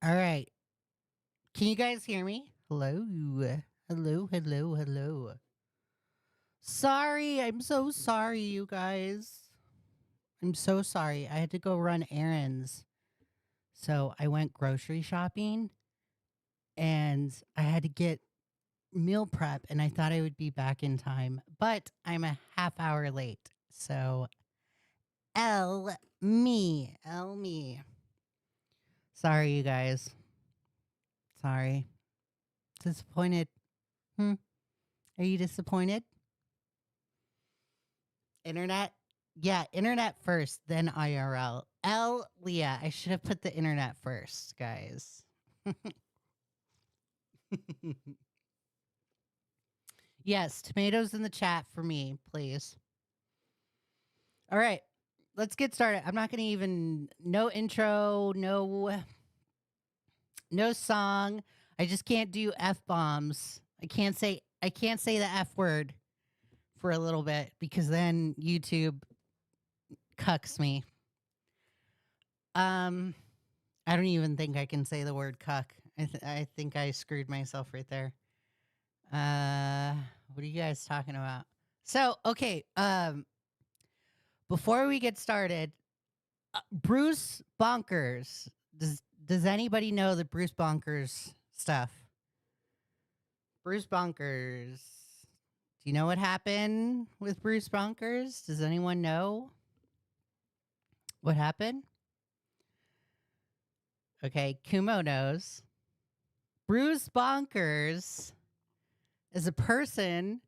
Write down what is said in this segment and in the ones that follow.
All right. Can you guys hear me? Hello. Hello, hello, hello. Sorry. I'm so sorry, you guys. I'm so sorry. I had to go run errands. So I went grocery shopping and I had to get meal prep and I thought I would be back in time, but I'm a half hour late. So L me. Sorry, you guys. Sorry. Disappointed. Hmm. Are you disappointed? Internet? Yeah, internet first, then IRL. Leah. I should have put the internet first, guys. Yes, tomatoes in the chat for me, please. All right, let's get started. I'm not going to even no intro, no song. I just can't do f bombs. I can't say the f word for a little bit because then YouTube cucks me. Um I don't even think I can say the word cuck. I think I screwed myself right there. What are you guys talking about? So, okay, before we get started, Bruce Bonkers. Does anybody know the Bruce Bonkers stuff? Bruce Bonkers. Do you know what happened with Bruce Bonkers? Does anyone know what happened? Okay, Kumo knows. Bruce Bonkers is a person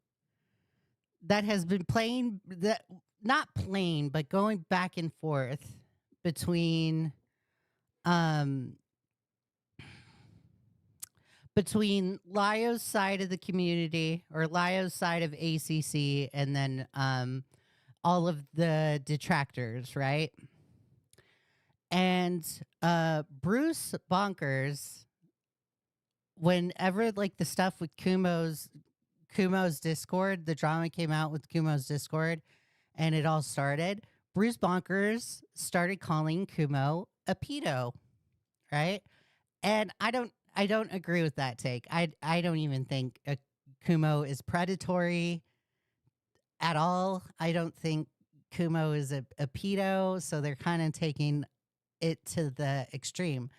that has been playing that not playing but going back and forth between um Lio's side of the community or Lio's side of ACC and then all of the detractors, right? And Bruce Bonkers, whenever like the stuff with Kumo's Discord, the drama came out with Kumo's Discord and it all started. Bruce Bonkers started calling Kumo a pedo, right? And I don't agree with that take. I don't even think Kumo is predatory at all. I don't think Kumo is a pedo, so they're kind of taking it to the extreme.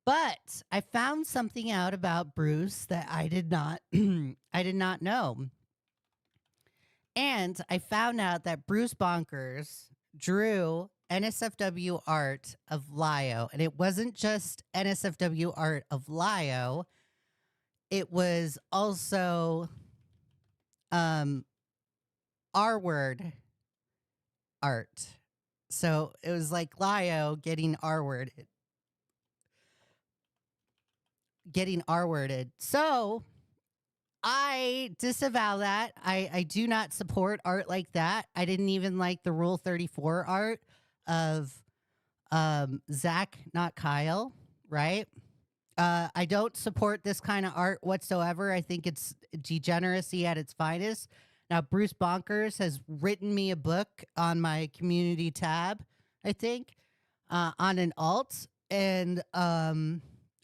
But I found something out about Bruce that I did not I did not know. And I found out that Bruce Bonkers drew NSFW art of Lio. And it wasn't just NSFW art of Lio, it was also um, R word art. So it was like Lio getting R worded. Getting R worded. So I disavow that. I do not support art like that. I didn't even like the Rule 34 art of Zach, not Kyle, right? I don't support this kind of art whatsoever. I think it's degeneracy at its finest. Now, Bruce Bonkers has written me a book on my community tab, I think, on an alt. And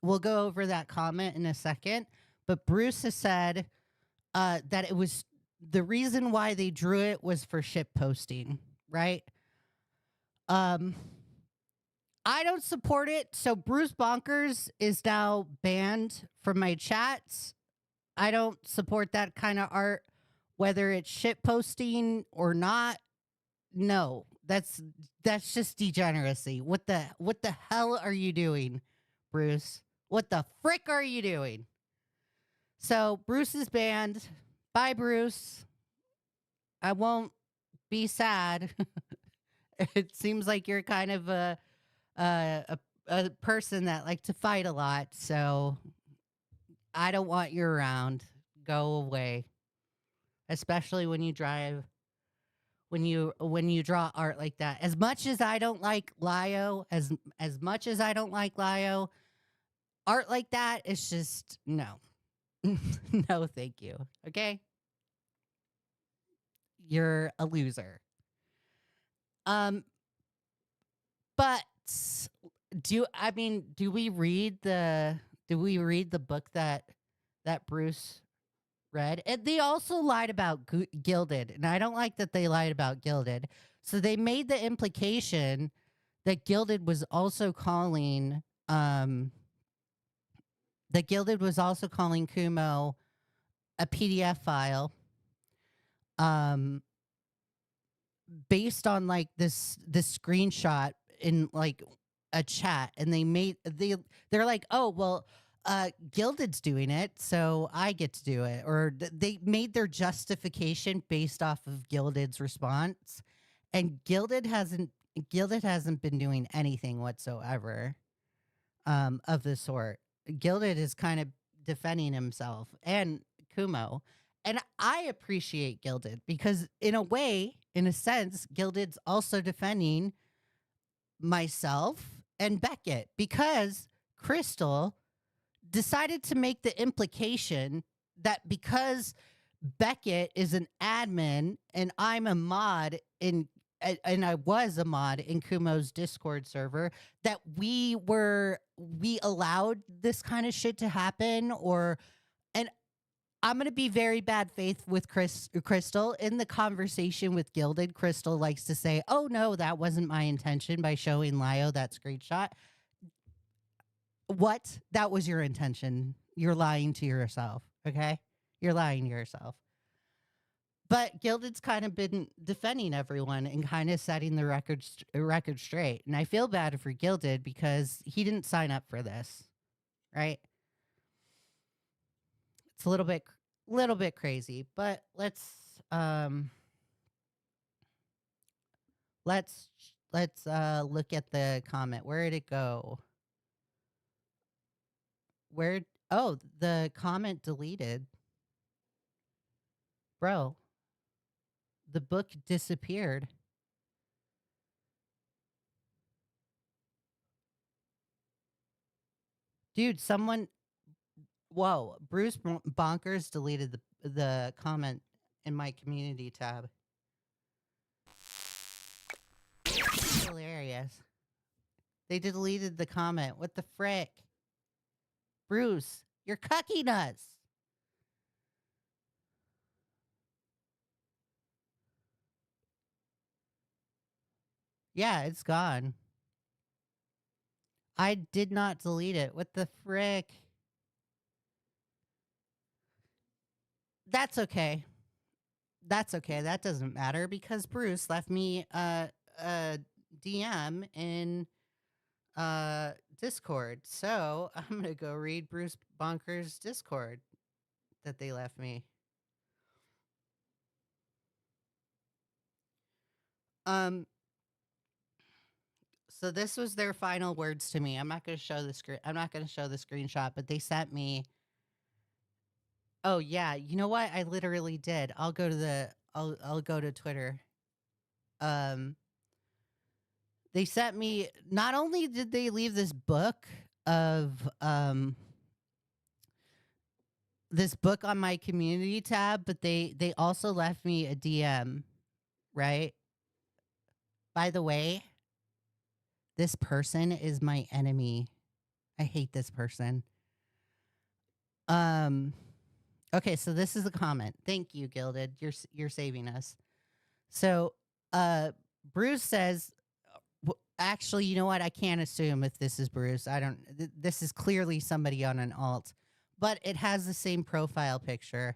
we'll go over that comment in a second. But Bruce has said that it was the reason why they drew it was for ship posting, right? Um, I don't support it. So Bruce Bonkers is now banned from my chats. I don't support that kind of art, whether it's shit posting or not. No, that's just degeneracy. What the hell are you doing, Bruce? What the frick are you doing? So Bruce is banned. Bye, Bruce. I won't be sad. It seems like you're kind of a person that like to fight a lot, so I don't want you around. Go away. Especially when you drive when you draw art like that. As much as I don't like Lio, as much as I don't like Lio, art like that is just no. No, thank you. Okay? You're a loser. Um but do we read the book that Bruce read? And they also lied about Gilded, and I don't like that they lied about Gilded. So they made the implication that Gilded was also calling Kumo a PDF file um based on like this screenshot in like a chat, and they're like, oh well, Gilded's doing it, so I get to do it. Or they made their justification based off of Gilded's response, and Gilded hasn't been doing anything whatsoever of the sort. Gilded is kind of defending himself and Kumo. And I appreciate Gilded because, in a way, in a sense, Gilded's also defending myself and Beckett because Crystal decided to make the implication that because Beckett is an admin and I'm a mod and I was a mod in Kumo's Discord server, that we allowed this kind of shit to happen. Or and I'm going to be very bad faith with Crystal. In the conversation with Gilded, Crystal likes to say, oh no, that wasn't my intention by showing Lio that screenshot. What? That was your intention. You're lying to yourself, okay? You're lying to yourself. But Gilded's kind of been defending everyone and kind of setting the record straight. And I feel bad for Gilded because he didn't sign up for this, right? It's a little bit crazy, but let's look at the comment. Where did it go? Oh, the comment deleted. Bro, the book disappeared. Dude, whoa, Bruce Bonkers deleted the comment in my community tab. Hilarious. They deleted the comment. What the frick? Bruce, you're cucking us. Yeah, it's gone. I did not delete it. What the frick? That's okay. That's okay. That doesn't matter because Bruce left me a DM in Discord. So I'm going to go read Bruce Bonker's Discord that they left me. So this was their final words to me. I'm not going to show the screen. I'm not going to show the screenshot, but they sent me. Oh yeah, you know what? I literally did. I'll go to Twitter. They sent me. Not only did they leave this book on my community tab, but they also left me a DM. Right. By the way, this person is my enemy. I hate this person. Okay, so this is a comment. Thank you, Gilded. You're saving us. So, Bruce says, actually, you know what? I can't assume if this is Bruce. This is clearly somebody on an alt, but it has the same profile picture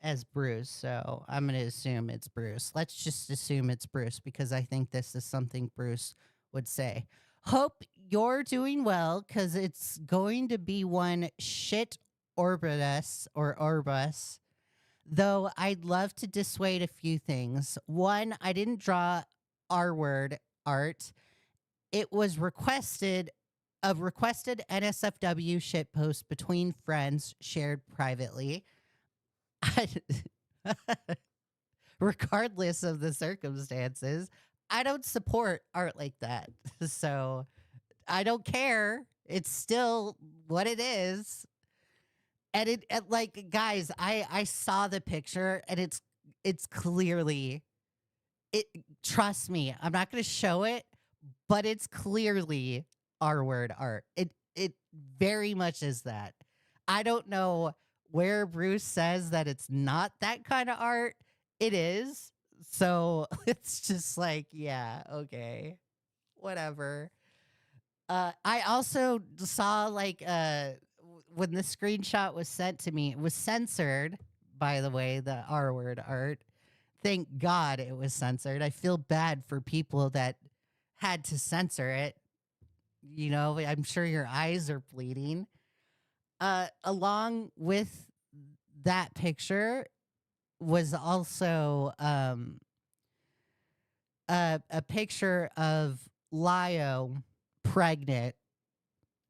as Bruce. So I'm going to assume it's Bruce. Let's just assume it's Bruce because I think this is something Bruce would say. Hope you're doing well because it's going to be one shit Orbus or Orbus. Though I'd love to dissuade a few things. One, I didn't draw R-word art. It was requested NSFW shitpost between friends shared privately. Regardless of the circumstances, I don't support art like that. So I don't care. It's still what it is. And like, guys, I saw the picture and it's clearly trust me, I'm not going to show it, but it's clearly R word art. It very much is that. I don't know where Bruce says that it's not that kind of art. It is. So it's just like, yeah, okay. Whatever. I also saw like when the screenshot was sent to me, it was censored, by the way, the R word art. Thank God it was censored. I feel bad for people that had to censor it. You know, I'm sure your eyes are bleeding. Along with that picture was also a picture of Lio pregnant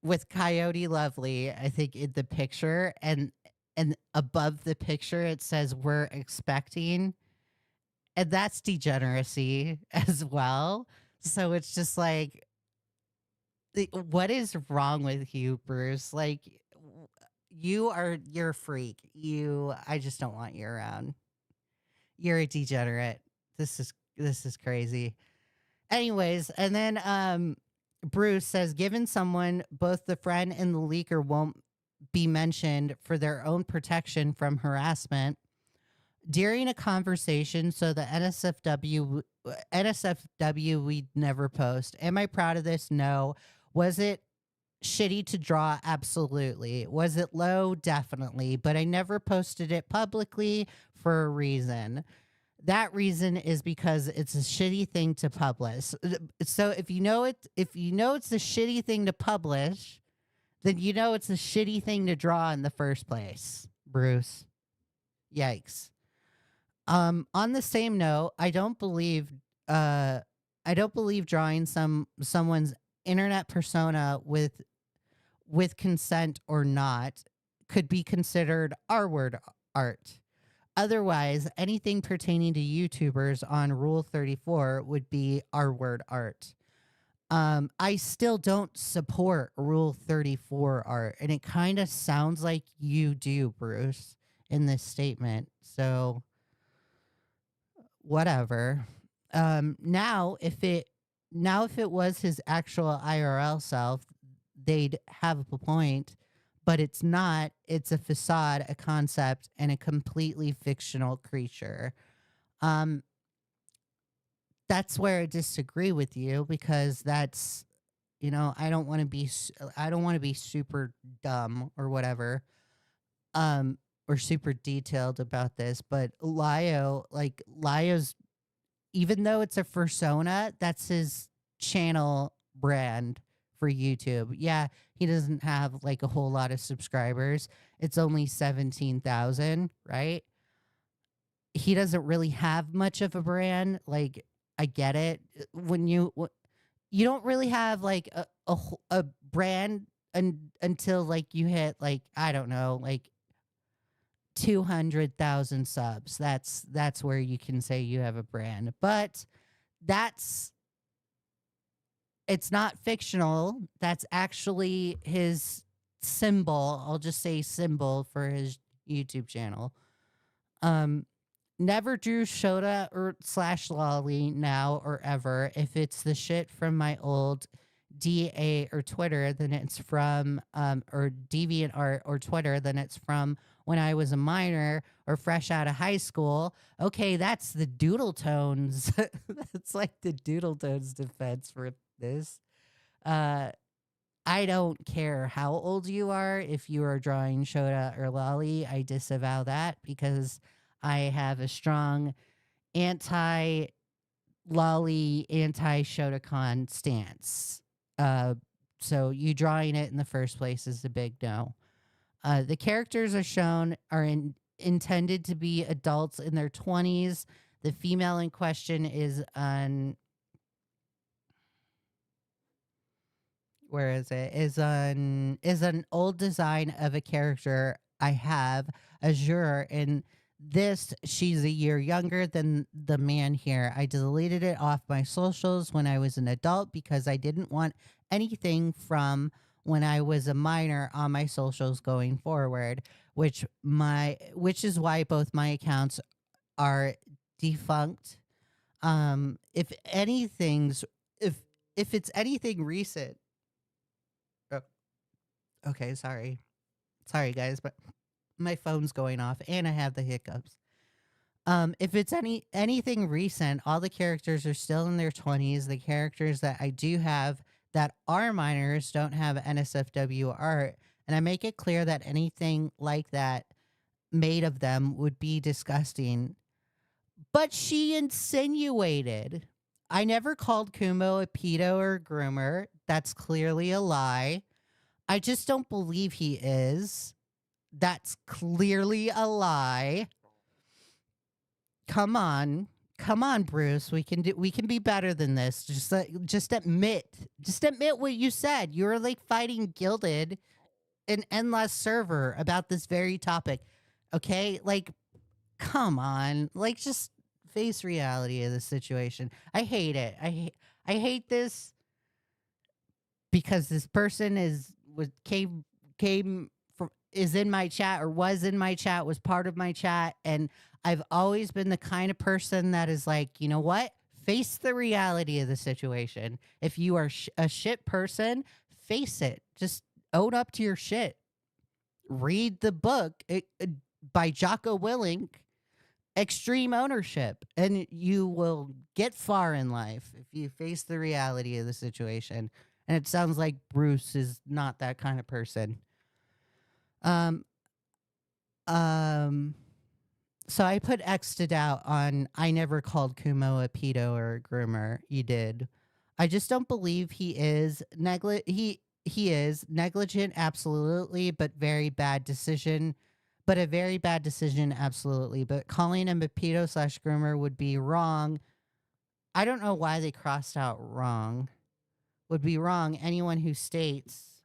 with Coyote Lovely, I think, in the picture, and above the picture it says we're expecting, and that's degeneracy as well. So it's just like, what is wrong with you, Bruce? Like, you're a freak. I just don't want you around. You're a degenerate. This is crazy. Anyways, and then Bruce says, given someone, both the friend and the leaker won't be mentioned for their own protection from harassment during a conversation. So the NSFW we'd never post. Am I proud of this? No. Was it shitty to draw? Absolutely. Was it low? Definitely. But I never posted it publicly for a reason. That reason is because it's a shitty thing to publish. So if you know it's a shitty thing to publish, then you know it's a shitty thing to draw in the first place, Bruce. Yikes. On the same note, I don't believe drawing someone's internet persona with consent or not could be considered R word art. Otherwise, anything pertaining to YouTubers on Rule 34 would be R word art. I still don't support Rule 34 art, and it kind of sounds like you do, Bruce, in this statement. So, whatever. Now if it was his actual IRL self, they'd have a point, but it's not. It's a facade, a concept, and a completely fictional creature. Um, that's where I disagree with you, because that's, I don't want to be super dumb or whatever, or super detailed about this, but Lio's, even though it's a persona, that's his channel brand for YouTube. Yeah, he doesn't have like a whole lot of subscribers. It's only 17,000, right? He doesn't really have much of a brand. Like, I get it. You don't really have like a brand until like you hit, like, I don't know, like 200,000 subs. That's where you can say you have a brand. But that's it's not fictional. That's actually his symbol. I'll just say symbol for his YouTube channel. Um Never drew Shota or slash Lolly now or ever. If it's the shit from my old DA or Twitter, then it's from or DeviantArt or Twitter, then it's from when I was a minor or fresh out of high school. Okay, that's the Doodle Tones. That's like the Doodle Tones defense for this. Uh I don't care how old you are. If you are drawing Shota or Lolly, I disavow that, because I have a strong anti Lolly, anti Shotokan stance. So you drawing it in the first place is a big no. The characters intended to be adults in their 20s. The female in question is on, where is it? Is an old design of a character I have, Azure, and this, she's a year younger than the man here. I deleted it off my socials when I was an adult because I didn't want anything from when I was a minor on my socials going forward, which is why both my accounts are defunct. If anything's if it's anything recent, Okay, sorry. Sorry, guys, but my phone's going off and I have the hiccups. If it's anything recent, all the characters are still in their 20s. The characters that I do have that are minors don't have NSFW art, and I make it clear that anything like that made of them would be disgusting. But she insinuated. I never called Kumo a pedo or a groomer. That's clearly a lie. I just don't believe he is. That's clearly a lie. Come on. Come on, Bruce. We can be better than this. Just admit. Just admit what you said. You were like fighting Gilded an endless server about this very topic. Okay? Like, come on. Like, just face reality of the situation. I hate it. I hate this because this person came from is in my chat or was in my chat, was part of my chat, and I've always been the kind of person that is like, you know what? Face the reality of the situation. If you are a shit person, face it. Just own up to your shit. Read the book by Jocko Willink, Extreme Ownership, and you will get far in life if you face the reality of the situation. And it sounds like Bruce is not that kind of person. Um, um, so I put X to doubt on I never called Kumo a pedo or a groomer. You did. I just don't believe he is he is negligent, absolutely, but very bad decision. But a very bad decision, absolutely. But calling him a pedo slash groomer would be wrong. I don't know why they crossed out wrong. Would be wrong. Anyone who states,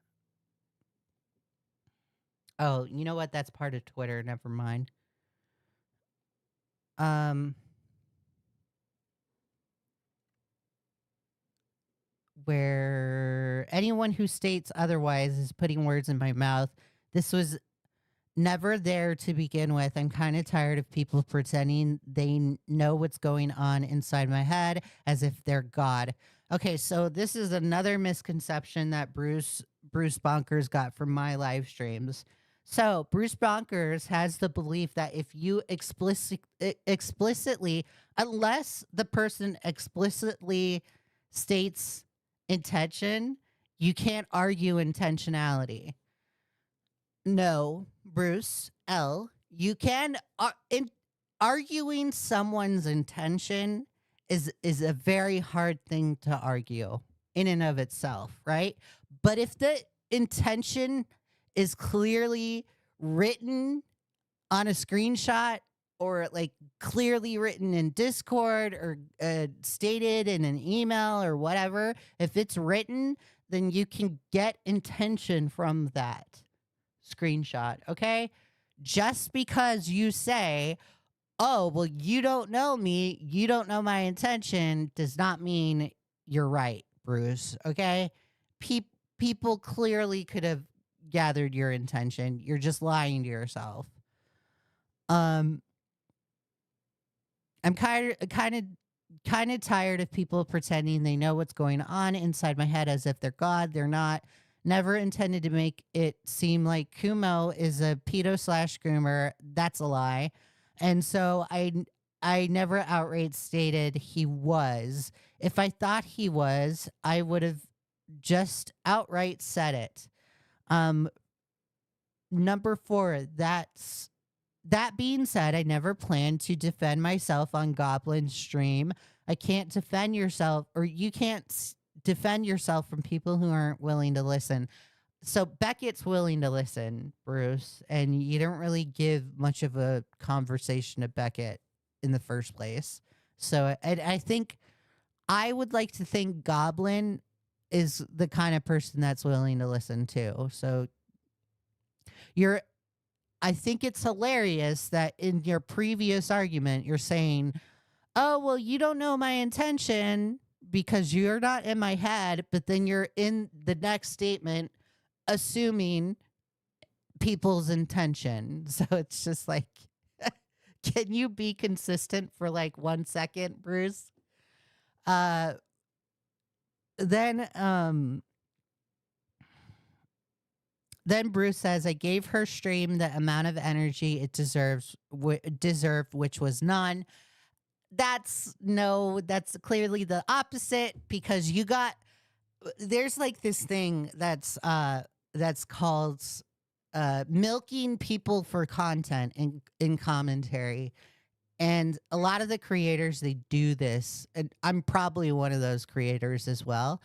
oh, you know what? That's part of Twitter. Never mind. Um, where anyone who states otherwise is putting words in my mouth. This was never there to begin with. I'm kind of tired of people pretending they know what's going on inside my head as if they're God. Okay, so this is another misconception that Bruce Bonkers got from my live streams. So Bruce Bonkers has the belief that if you explicitly, unless the person explicitly states intention, you can't argue intentionality. No, Bruce L. You can arguing someone's intention is a very hard thing to argue in and of itself, right? But if the intention is clearly written on a screenshot or like clearly written in Discord or stated in an email or whatever, if it's written, then you can get intention from that screenshot, okay? Just because you say, oh, well, you don't know me, you don't know my intention, does not mean you're right, Bruce, okay? People clearly could have gathered your intention. You're just lying to yourself. I'm kind of tired of people pretending they know what's going on inside my head as if they're God. They're not. Never intended to make it seem like Kumo is a pedo slash groomer. That's a lie. And so I never outright stated he was. If I thought he was, I would have just outright said it. Number 4, that being said, I never planned to defend myself on Goblin stream. I can't defend yourself, or you can't defend yourself from people who aren't willing to listen. So Beckett's willing to listen, Bruce, and you don't really give much of a conversation to Beckett in the first place. So I think I would like to think Goblin is the kind of person that's willing to listen too. So I think it's hilarious that in your previous argument, you're saying, oh, well, you don't know my intention because you're not in my head. But then you're in the next statement assuming people's intention. So it's just like, can you be consistent for like 1 second, Bruce? Then Then Bruce says, I gave her stream the amount of energy it deserved, which was none. That's clearly the opposite, because you got, there's like this thing that's called milking people for content in commentary. And a lot of the creators, they do this. And I'm probably one of those creators as well.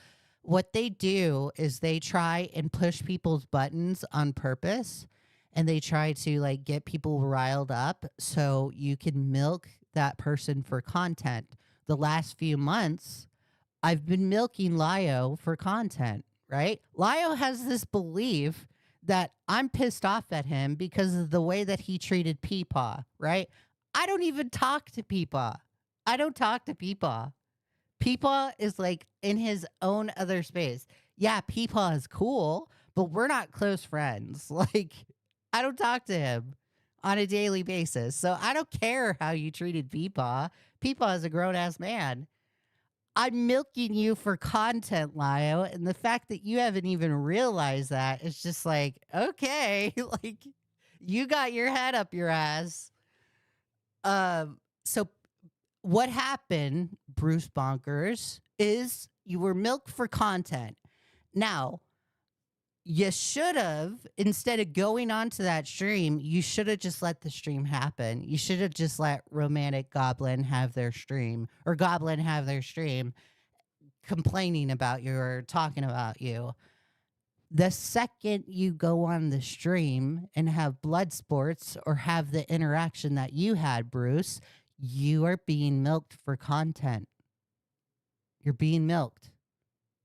What they do is they try and push people's buttons on purpose, and they try to like get people riled up so you can milk that person for content. The last few months, I've been milking Lio for content, right? Lio has this belief that I'm pissed off at him because of the way that he treated Peepaw, right? I don't even talk to Peepaw. I don't talk to Peepaw. Peepaw is like in his own other space. Yeah, Peepaw is cool, but we're not close friends. Like, I don't talk to him on a daily basis. So I don't care how you treated Peepaw. Peepaw is a grown ass man. I'm milking you for content, Lio. And the fact that you haven't even realized that is just like, okay, like you got your head up your ass. So what happened, Bruce Bonkers, is you were milked for content. Now, you should have, instead of going onto that stream, you should have just let the stream happen. You should have just let Romantic Goblin have their stream, or Goblin have their stream, complaining about you or talking about you. The second you go on the stream and have blood sports or have the interaction that you had, Bruce, you are being milked for content. You're being milked.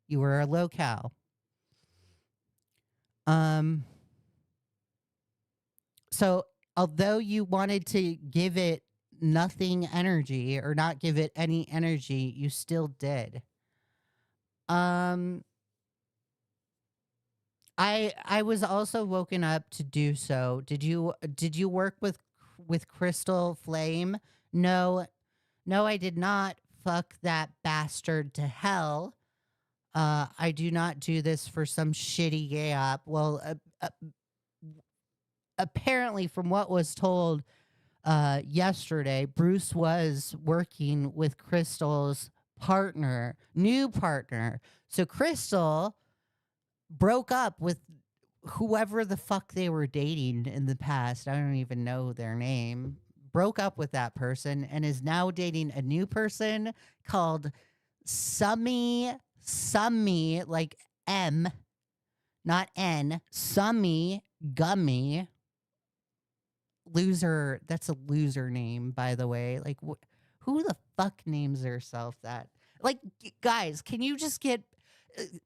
You were a locale. So although you wanted to give it nothing energy or not give it any energy, you still did. I was also woken up to do so. Did you work with Crystal Flame? No, I did not. Fuck that bastard to hell. I do not do this for some shitty gay op. Well, apparently, from what was told yesterday, Bruce was working with Crystal's new partner. So Crystal broke up with whoever the fuck they were dating in the past. I don't even know their name. Broke up with that person and is now dating a new person called Summy, like M, not N, Summy Gummy. Loser. That's a loser name, by the way. Like, who the fuck names herself that? Like, guys, can you just get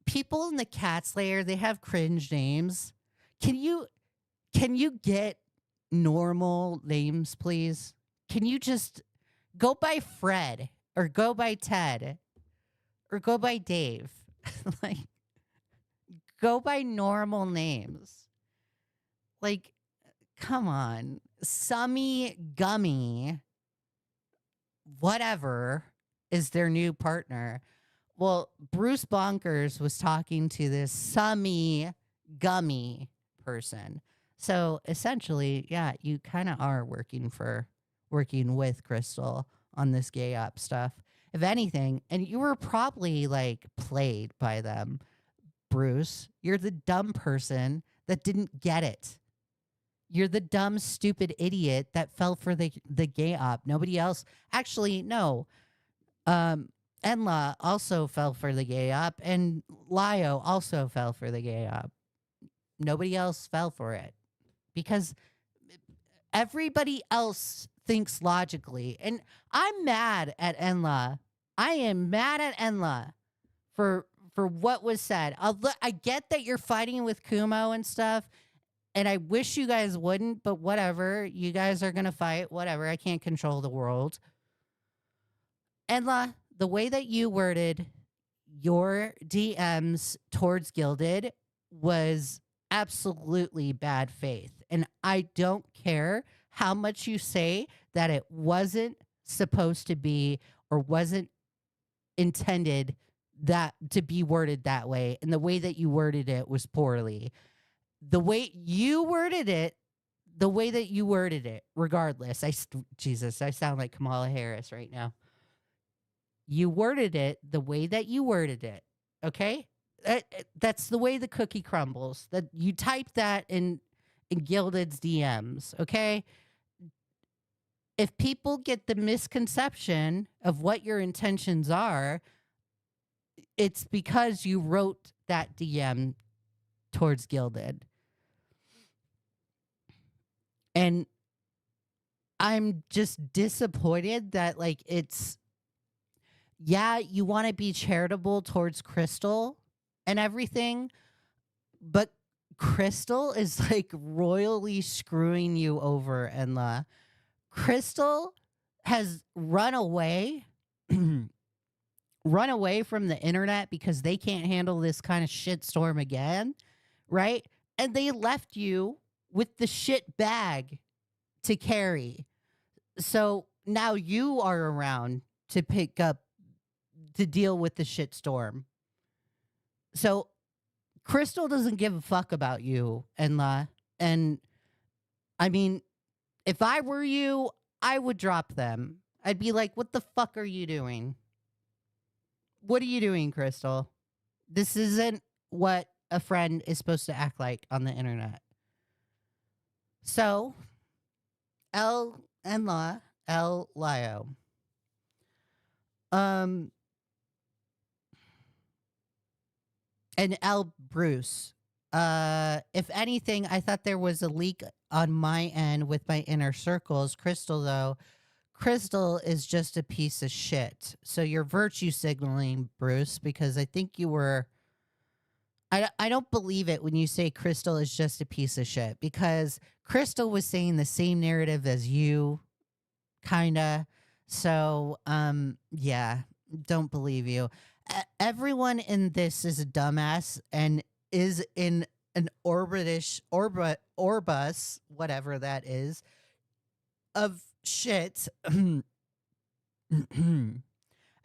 people in the Cat Slayer? They have cringe names. Can you get normal names, please? Can you just go by Fred or go by Ted or go by Dave? Like, go by normal names. Like, come on. Summy Gummy, whatever, is their new partner. Well, Bruce Bonkers was talking to this Summy Gummy person. So essentially, yeah, you kind of are working with Crystal on this gay op stuff. If anything, and you were probably like played by them, Bruce. You're the dumb person that didn't get it. You're the dumb, stupid idiot that fell for the gay op. Nobody else. Actually, no. Enla also fell for the gay op, and Lio also fell for the gay op. Nobody else fell for it because everybody else thinks logically. And I'm mad at Enla. I am mad at Enla for what was said. I get that you're fighting with Kumo and stuff. And I wish you guys wouldn't, but whatever. You guys are going to fight. Whatever. I can't control the world. Enla, the way that you worded your DMs towards Gilded was absolutely bad faith. And I don't care how much you say that it wasn't supposed to be or wasn't intended that to be worded that way. And the way that you worded it was poorly. the way you worded it, regardless, Jesus, I sound like Kamala Harris right now. You worded it the way that you worded it. Okay? That's the way the cookie crumbles. That you type that in Gilded's DMs, okay? If people get the misconception of what your intentions are, it's because you wrote that DM towards Gilded. And I'm just disappointed that, like, it's, yeah, you want to be charitable towards Crystal and everything, but Crystal is like royally screwing you over, and Crystal has run away run away from the internet because they can't handle this kind of shitstorm again, right? And they left you with the shit bag to carry. So now you are around to pick up to deal with the shitstorm. So Crystal doesn't give a fuck about you, and I mean, if I were you, I would drop them. I'd be like, "What the fuck are you doing? What are you doing, Crystal? This isn't what a friend is supposed to act like on the internet." So, Lio. And L Bruce. If anything, I thought there was a leak on my end with my inner circles. Crystal is just a piece of shit. So you're virtue signaling, Bruce, because I think you were. I don't believe it when you say Crystal is just a piece of shit, because Crystal was saying the same narrative as you, kinda. So, yeah, don't believe you. Everyone in this is a dumbass and is in an orbus, whatever that is, of shit.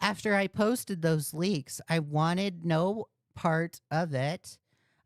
After I posted those leaks, I wanted no part of it.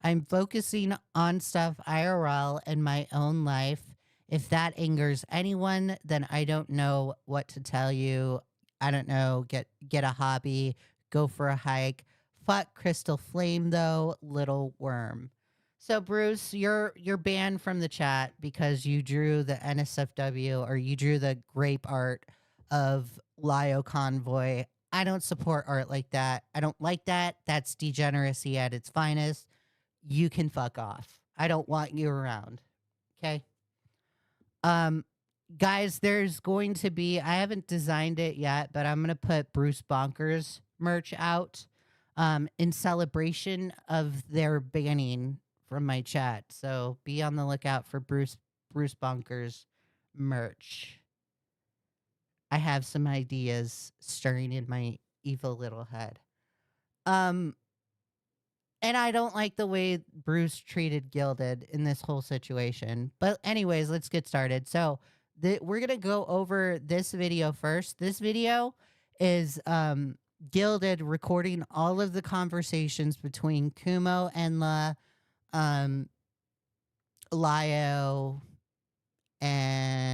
I'm focusing on stuff IRL in my own life. If that angers anyone, then I don't know what to tell you. I don't know. Get a hobby, go for a hike. Fuck Crystal Flame though, little worm. So Bruce, you're banned from the chat because you drew the NSFW, or you drew the grape art of Lio Convoy. I don't support art like that. I don't like that. That's degeneracy at its finest. You can fuck off. I don't want you around. Okay? Guys, there's going to be, I haven't designed it yet, but I'm going to put Bruce Bonkers merch out in celebration of their banning from my chat. So be on the lookout for Bruce Bonkers merch. I have some ideas stirring in my evil little head. And I don't like the way Bruce treated Gilded in this whole situation. But anyways, let's get started. So we're going to go over this video first. This video is Gilded recording all of the conversations between Kumo and Lio, and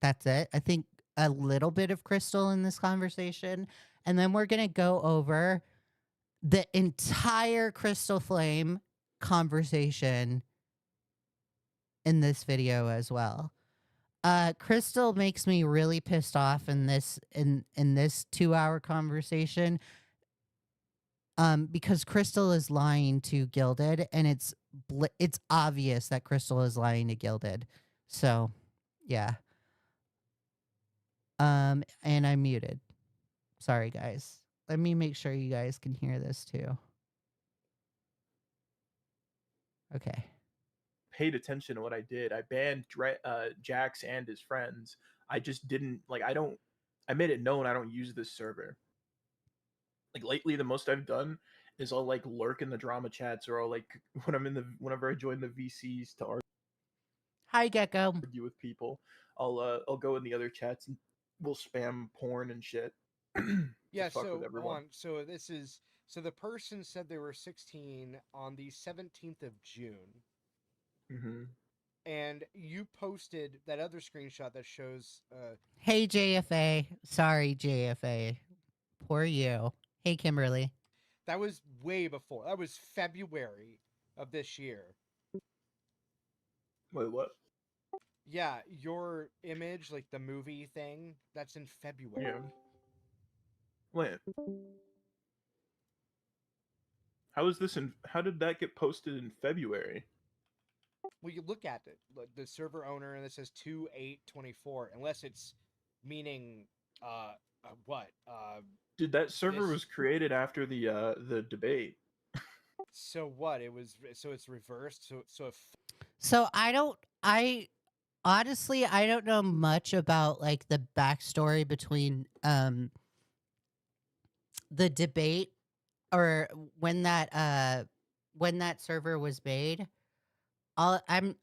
that's it. I think a little bit of Crystal in this conversation. And then we're going to go over the entire Crystal Flame conversation in this video as well. Crystal makes me really pissed off in this 2-hour conversation. Because Crystal is lying to Gilded, and it's obvious that Crystal is lying to Gilded. So, yeah. And I'm muted. Sorry, guys. Let me make sure you guys can hear this too. Okay. Paid attention to what I did. I banned Jax and his friends. I just didn't I made it known I don't use this server. Like lately, the most I've done is I'll like lurk in the drama chats, or I'll like whenever I join the VCs to argue. Hi, Gecko. Argue with people. I'll go in the other chats and we'll spam porn and shit. Yeah, fuck so with everyone. so this is So the person said they were 16 on the 17th of June. Mm-hmm. And you posted that other screenshot that shows Hey, JFA. Sorry, JFA. Poor you. Hey, Kimberly. that was way before. That was February of this year. Wait, what? Yeah, your image, like the movie thing, that's in February. Yeah. Wait. How is this in? How did that get posted in February? Well, you look at it, like the server owner, and it says 2/8/24, unless it's meaning what? Did that server This. was created after the debate? So what? It was so it's reversed. So if So I honestly, I don't know much about like the backstory between the debate or when that server was made. I'm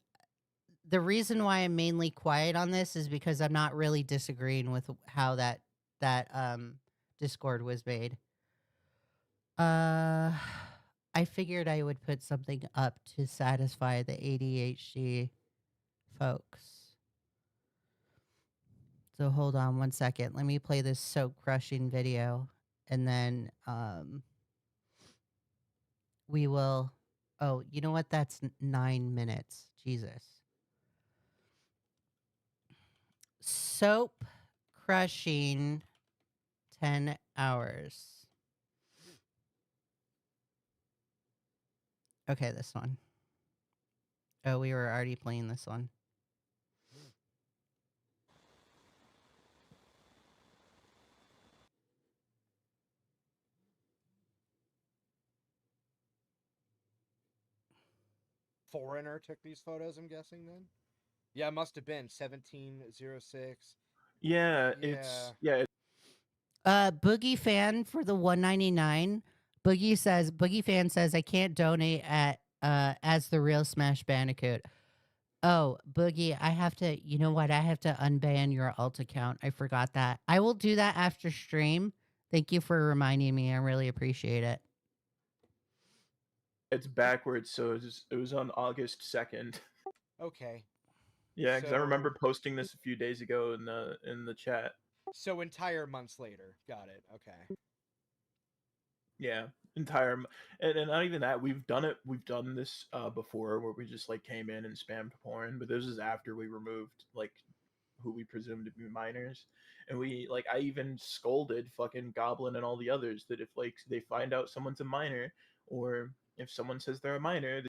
the reason why I'm mainly quiet on this is because I'm not really disagreeing with how that Discord was made. I figured I would put something up to satisfy the ADHD folks. So hold on one second. Let me play this soap crushing video and then we will. Oh, you know what? That's 9 minutes. Jesus. Soap crushing 10 hours. Okay, this one. Oh, we were already playing this one. foreigner took these photos, I'm guessing then. Yeah, it must have been 1706. Yeah, Yeah. Boogie fan for the 199. Boogie fan says I can't donate at as the real Smash Bandicoot. Oh, Boogie, I have to, you know what? I have to unban your alt account. I forgot that. I will do that after stream. Thank you for reminding me. I really appreciate it. it's backwards, so it was on August 2nd. Okay. Yeah, because I remember So- posting this a few days ago in the chat. So entire months later. Got it. Okay. Yeah, and not even that. We've done it. We've done this before, where we just like came in and spammed porn. But this is after we removed like who we presumed to be minors, and we like I even scolded fucking Goblin and all the others that if like they find out someone's a minor, or if someone says they're a minor.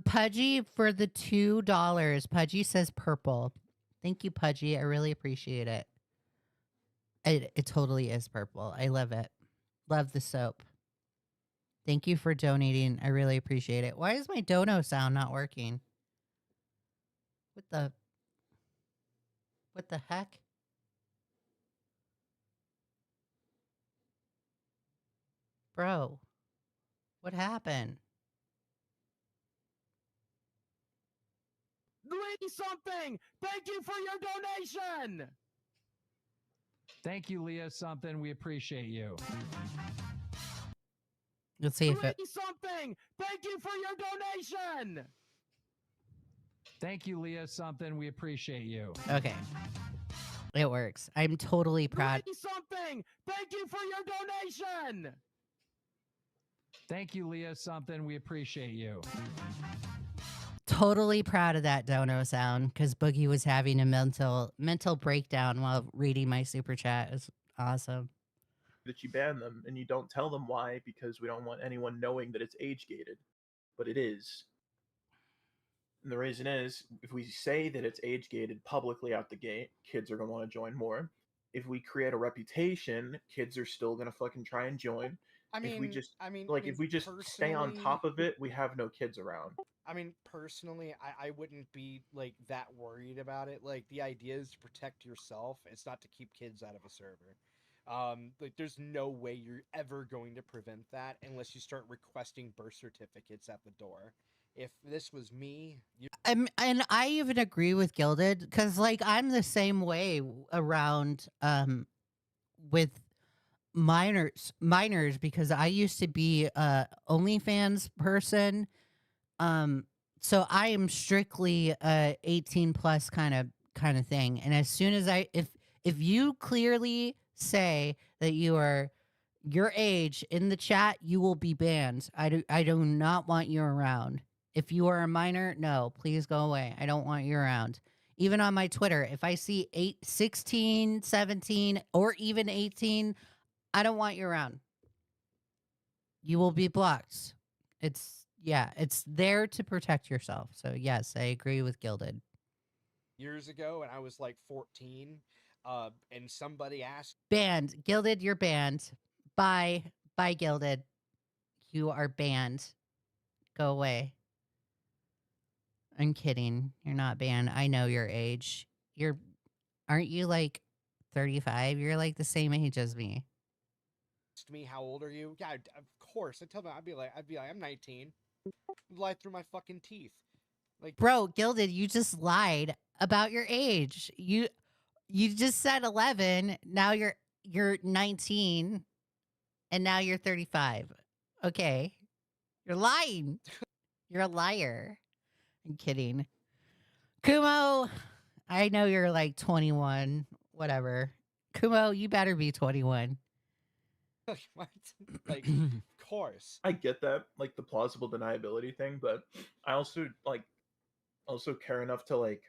Pudgy for the $2. Pudgy says purple. Thank you, Pudgy. I really appreciate it. It totally is purple. I love it. Love the soap. Thank you for donating. I really appreciate it. Why is my dono sound not working? What the heck? Bro, what happened? Leigha Something, thank you for your donation. Thank you, Leigha Something. We appreciate you. Let's see if it. Leigha Something, thank you for your donation. Thank you, Leigha Something. We appreciate you. Okay. It works. I'm totally proud. Leigha Something, thank you for your donation. Thank you, Leigha Something. We appreciate you. Totally proud of that dono sound because Boogie was having a mental breakdown while reading my super chat. It was awesome. That you ban them and you don't tell them why because we don't want anyone knowing that it's age gated, but it is. And the reason is if we say that it's age gated publicly out the gate, kids are going to want to join more. If we create a reputation, kids are still going to fucking try and join. If we just if we just stay on top of it, we have no kids around. I mean, personally, I wouldn't be like that worried about it. Like the idea is to protect yourself. It's not to keep kids out of a server. Like there's no way you're ever going to prevent that unless you start requesting birth certificates at the door. If this was me, And I even agree with Gilded because like I'm the same way around with minors because I used to be a OnlyFans person. So I am strictly a 18 plus kind of thing. And as soon as if you clearly say that you are your age in the chat, you will be banned. I do not want you around. If you are a minor, no, please go away. I don't want you around. Even on my Twitter, if I see 16, 17, or even 18, I don't want you around. You will be blocked. It's there to protect yourself. So yes, I agree with Gilded. Years ago, and I was like 14, and somebody asked, Banned. Gilded, you're banned. Bye. Bye, Gilded. You are banned. Go away. I'm kidding. You're not banned. I know your age. Aren't you like 35? You're like the same age as me. me, "How old are you?" Yeah, of course. I tell them, I'd be like, "I'm 19." Lie through my fucking teeth. Like, Bro, Gilded, you just lied about your age. You just said 11. Now you're 19 and now you're 35. Okay. You're lying. You're a liar. I'm kidding. Kumo, I know you're like 21, whatever. Kumo, you better be 21. what? Like, of course. I get that, like the plausible deniability thing, but I also care enough to like.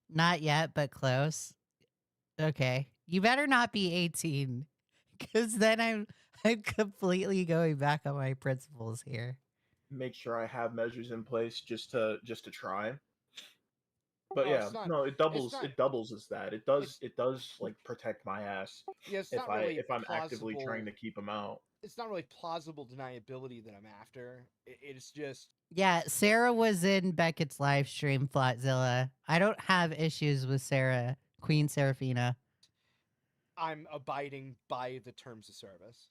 Not yet, but close. Okay. You better not be 18 cuz then I'm completely going back on my principles here. Make sure I have measures in place just to try. But Oh, yeah, it's not. no, it It's doubles. not. It doubles as that. It's It does like protect my ass yeah. It's not really if I'm actively plausible. trying to keep them out. It's not really plausible deniability that I'm after. It's just Yeah, Sarah was in Beckett's live stream, Flotzilla. I don't have issues with Sarah, Queen Serafina. I'm abiding by the terms of service.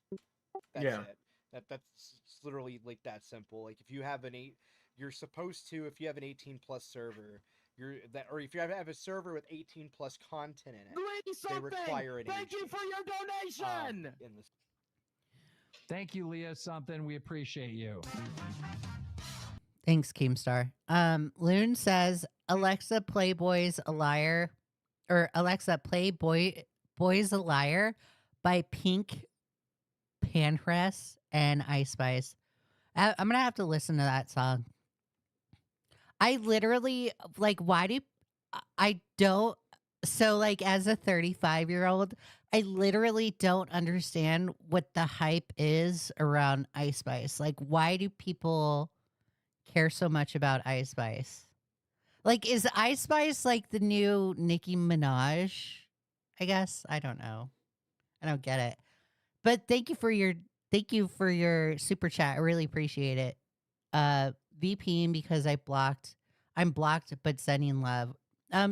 That's Yeah. it. That's literally like that simple. Like if you have you're supposed to, if you have an 18 plus server, or if you have a server with 18 plus content in it, Leigha they Something, require an thank age you for change, your donation. in this. Thank you, Leigha Something. We appreciate you. Thanks, Keemstar. Loon says, Alexa, Playboy's a liar. Or Alexa, Boy's a Liar by Pink Panthers and Ice Spice. I'm going to have to listen to that song. I literally, like, why do I don't. So, like, as a 35-year-old, I literally don't understand what the hype is around Ice Spice. Like, why do people care so much about Ice Spice? Like, is Ice Spice like the new Nicki Minaj? I guess I don't know. I don't get it. But thank you for your super chat. I really appreciate it. VPing because I'm blocked but sending love.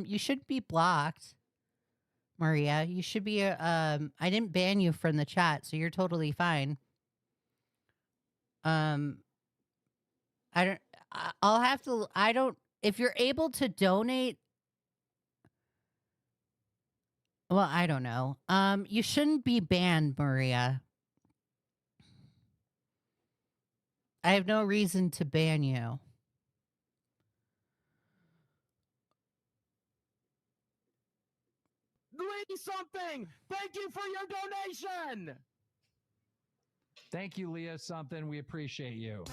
You should be blocked, Maria. You should be I didn't ban you from the chat, so you're totally fine. I don't I'll have to I don't if you're able to donate. Well, I don't know. You shouldn't be banned, Maria. I have no reason to ban you. Leigha Something, thank you for your donation. Thank you, Leigha Something. We appreciate you.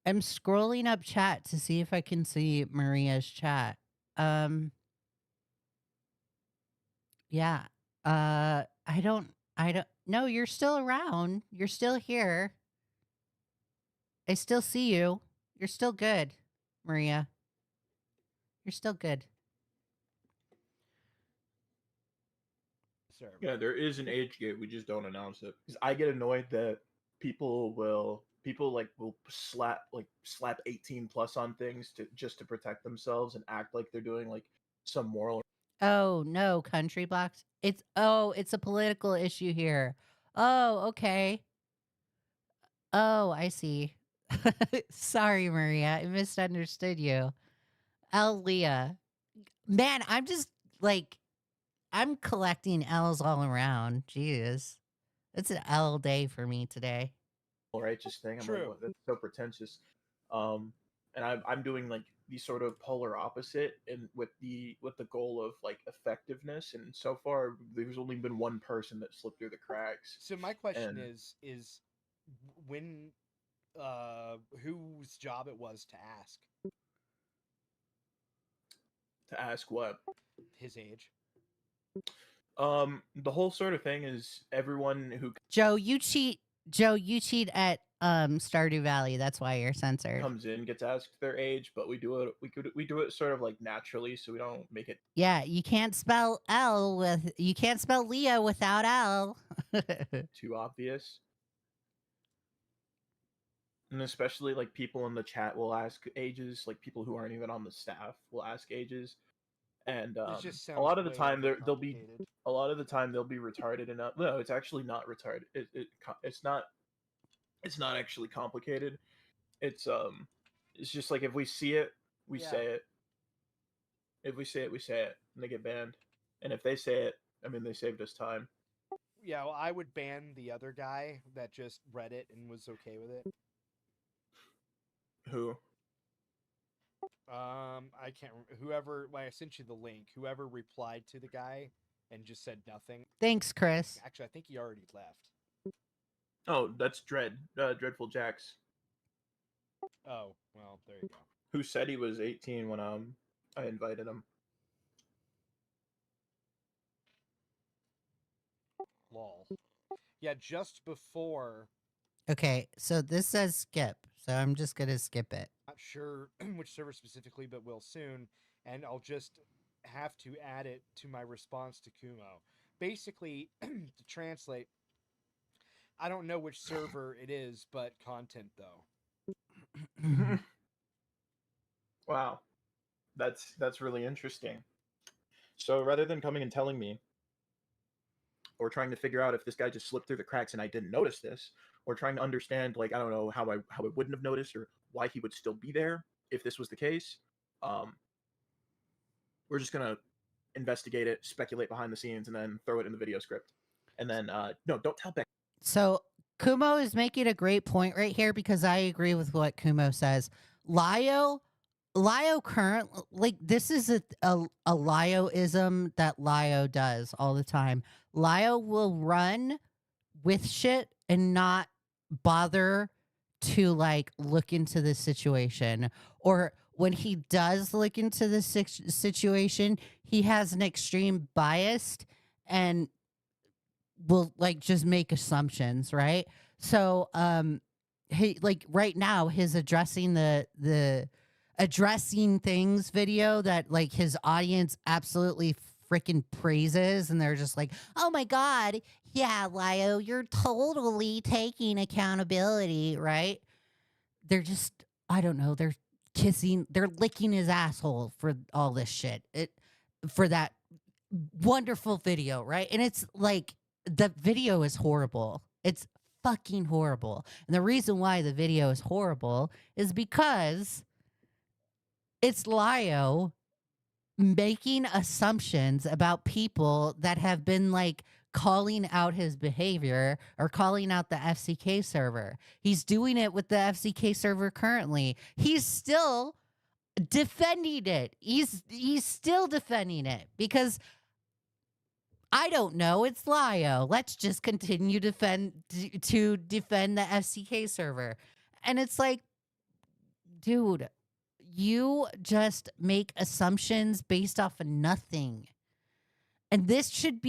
I'm scrolling up chat to see if I can see Maria's chat. Yeah. I don't no, you're still around. You're still here. I still see you. You're still good, Maria. You're still good. Server. Yeah, there is an age gate. We just don't announce it because I get annoyed that people will slap 18 plus on things to protect themselves and act like they're doing like some moral. Oh, no, country blocks. It's a political issue here. Oh, okay. Oh, I see. Sorry, Maria. I misunderstood you. Leah. Man, I'm just like I'm collecting L's all around. Jeez. It's an L day for me today. righteous thing. I'm True. like, what? That's so pretentious. And I'm doing like the sort of polar opposite, and with the goal of like effectiveness. And so far, there's only been one person that slipped through the cracks. So my question And is when whose job it was to ask to ask what, his age? the whole sort of thing is everyone who Joe, you cheat. Joe, you cheat at Stardew Valley. That's why you're censored. comes in gets asked their age, but we do it sort of like naturally, so we don't make it Yeah, you can't spell Leo without L. too obvious. And especially like people in the chat will ask ages, like people who aren't even on the staff will ask ages. And It just a sounds lot of the way time they'll be overcomplicated. a lot of the time they'll be retarded enough. No, it's actually not retarded. It's not actually complicated. It's just like if we see it, we Yeah. say it. If we say it, we say it, and they get banned. And if they say it, I mean, they saved us time. Yeah, well, I would ban the other guy that just read it and was okay with it. Who? I can't. Whoever. Well, I sent you the link. Whoever replied to the guy and just said nothing. Thanks, Chris. Actually, I think he already left. Oh, that's Dreadful Jax, Oh, well, there you go. who said he was 18 when I invited him. Lol. Yeah, just before. Okay, so this says skip, so I'm just gonna skip it. Not sure which server specifically, but will soon, and I'll just have to add it to my response to Kumo. Basically, to translate, I don't know which server it is, but content though. Wow, that's really interesting. So rather than coming and telling me, or trying to figure out if this guy just slipped through the cracks and I didn't notice this, or trying to understand, like, I don't know how I wouldn't have noticed, or why he would still be there if this was the case, we're just gonna investigate it, speculate behind the scenes, and then throw it in the video script. And then no, don't tell Beck. So Kumo is making a great point right here because I agree with what Kumo says. Lio current, like, this is a Lioism that Lio does all the time. Lio will run with shit and not bother to like look into the situation, or when he does look into the situation, he has an extreme bias and will like just make assumptions, right? So he, like, right now his addressing the addressing things video that like his audience absolutely freaking praises, and they're just like, oh my god, yeah, Lio, you're totally taking accountability, right? They're just, I don't know, they're licking his asshole for all this shit, for that wonderful video, right? And it's like, the video is horrible. It's fucking horrible. And the reason why the video is horrible is because it's Lio making assumptions about people that have been like calling out his behavior or calling out the FCK server. He's doing it with the FCK server currently. He's still defending it. He's still defending it because I don't know. It's Lio. Let's just continue to defend the FCK server. And it's like, dude, you just make assumptions based off of nothing. And you should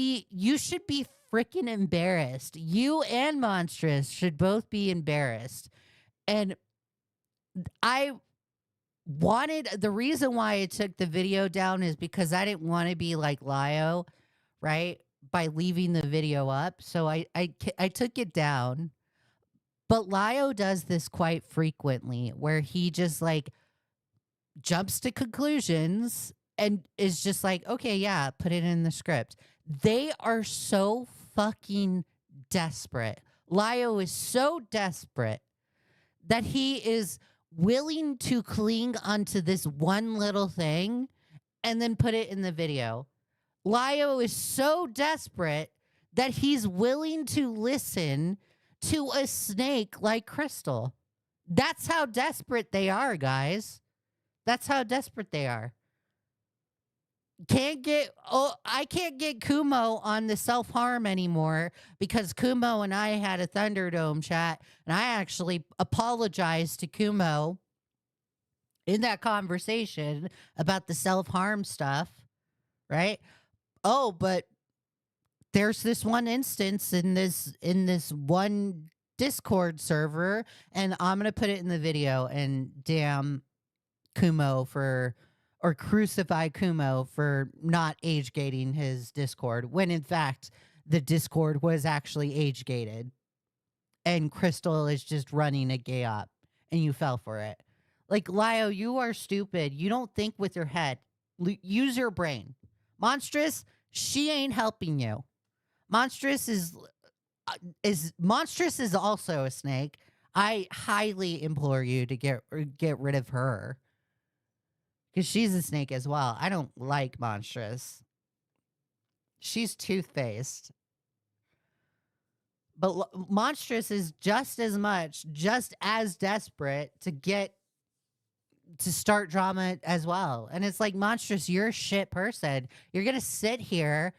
be freaking embarrassed. You and Monstrous should both be embarrassed. And the reason why I took the video down is because I didn't want to be like Lio, right? By leaving the video up. So I took it down. But Lio does this quite frequently where he just like jumps to conclusions and is just like, okay, yeah, put it in the script. They are so fucking desperate. Lio is so desperate that he is willing to cling onto this one little thing and then put it in the video. Lio is so desperate that he's willing to listen to a snake like Crystal. That's how desperate they are, guys. That's how desperate they are. I can't get Kumo on the self-harm anymore because Kumo and I had a Thunderdome chat, and I actually apologized to Kumo in that conversation about the self-harm stuff, right? Oh, but there's this one instance in this one Discord server, and I'm gonna put it in the video and damn Kumo or crucify Kumo for not age gating his Discord when in fact the Discord was actually age gated and Crystal is just running a gay op and you fell for it. Like, Lio, you are stupid. You don't think with your head. Use your brain. Monstrous, she ain't helping you. Monstrous is Monstrous is also a snake. I highly implore you to get rid of her. Because she's a snake as well. I don't like Monstrous. She's toothpaste. But Monstrous is just as desperate to start drama as well. And it's like, Monstrous, you're a shit person. You're going to sit here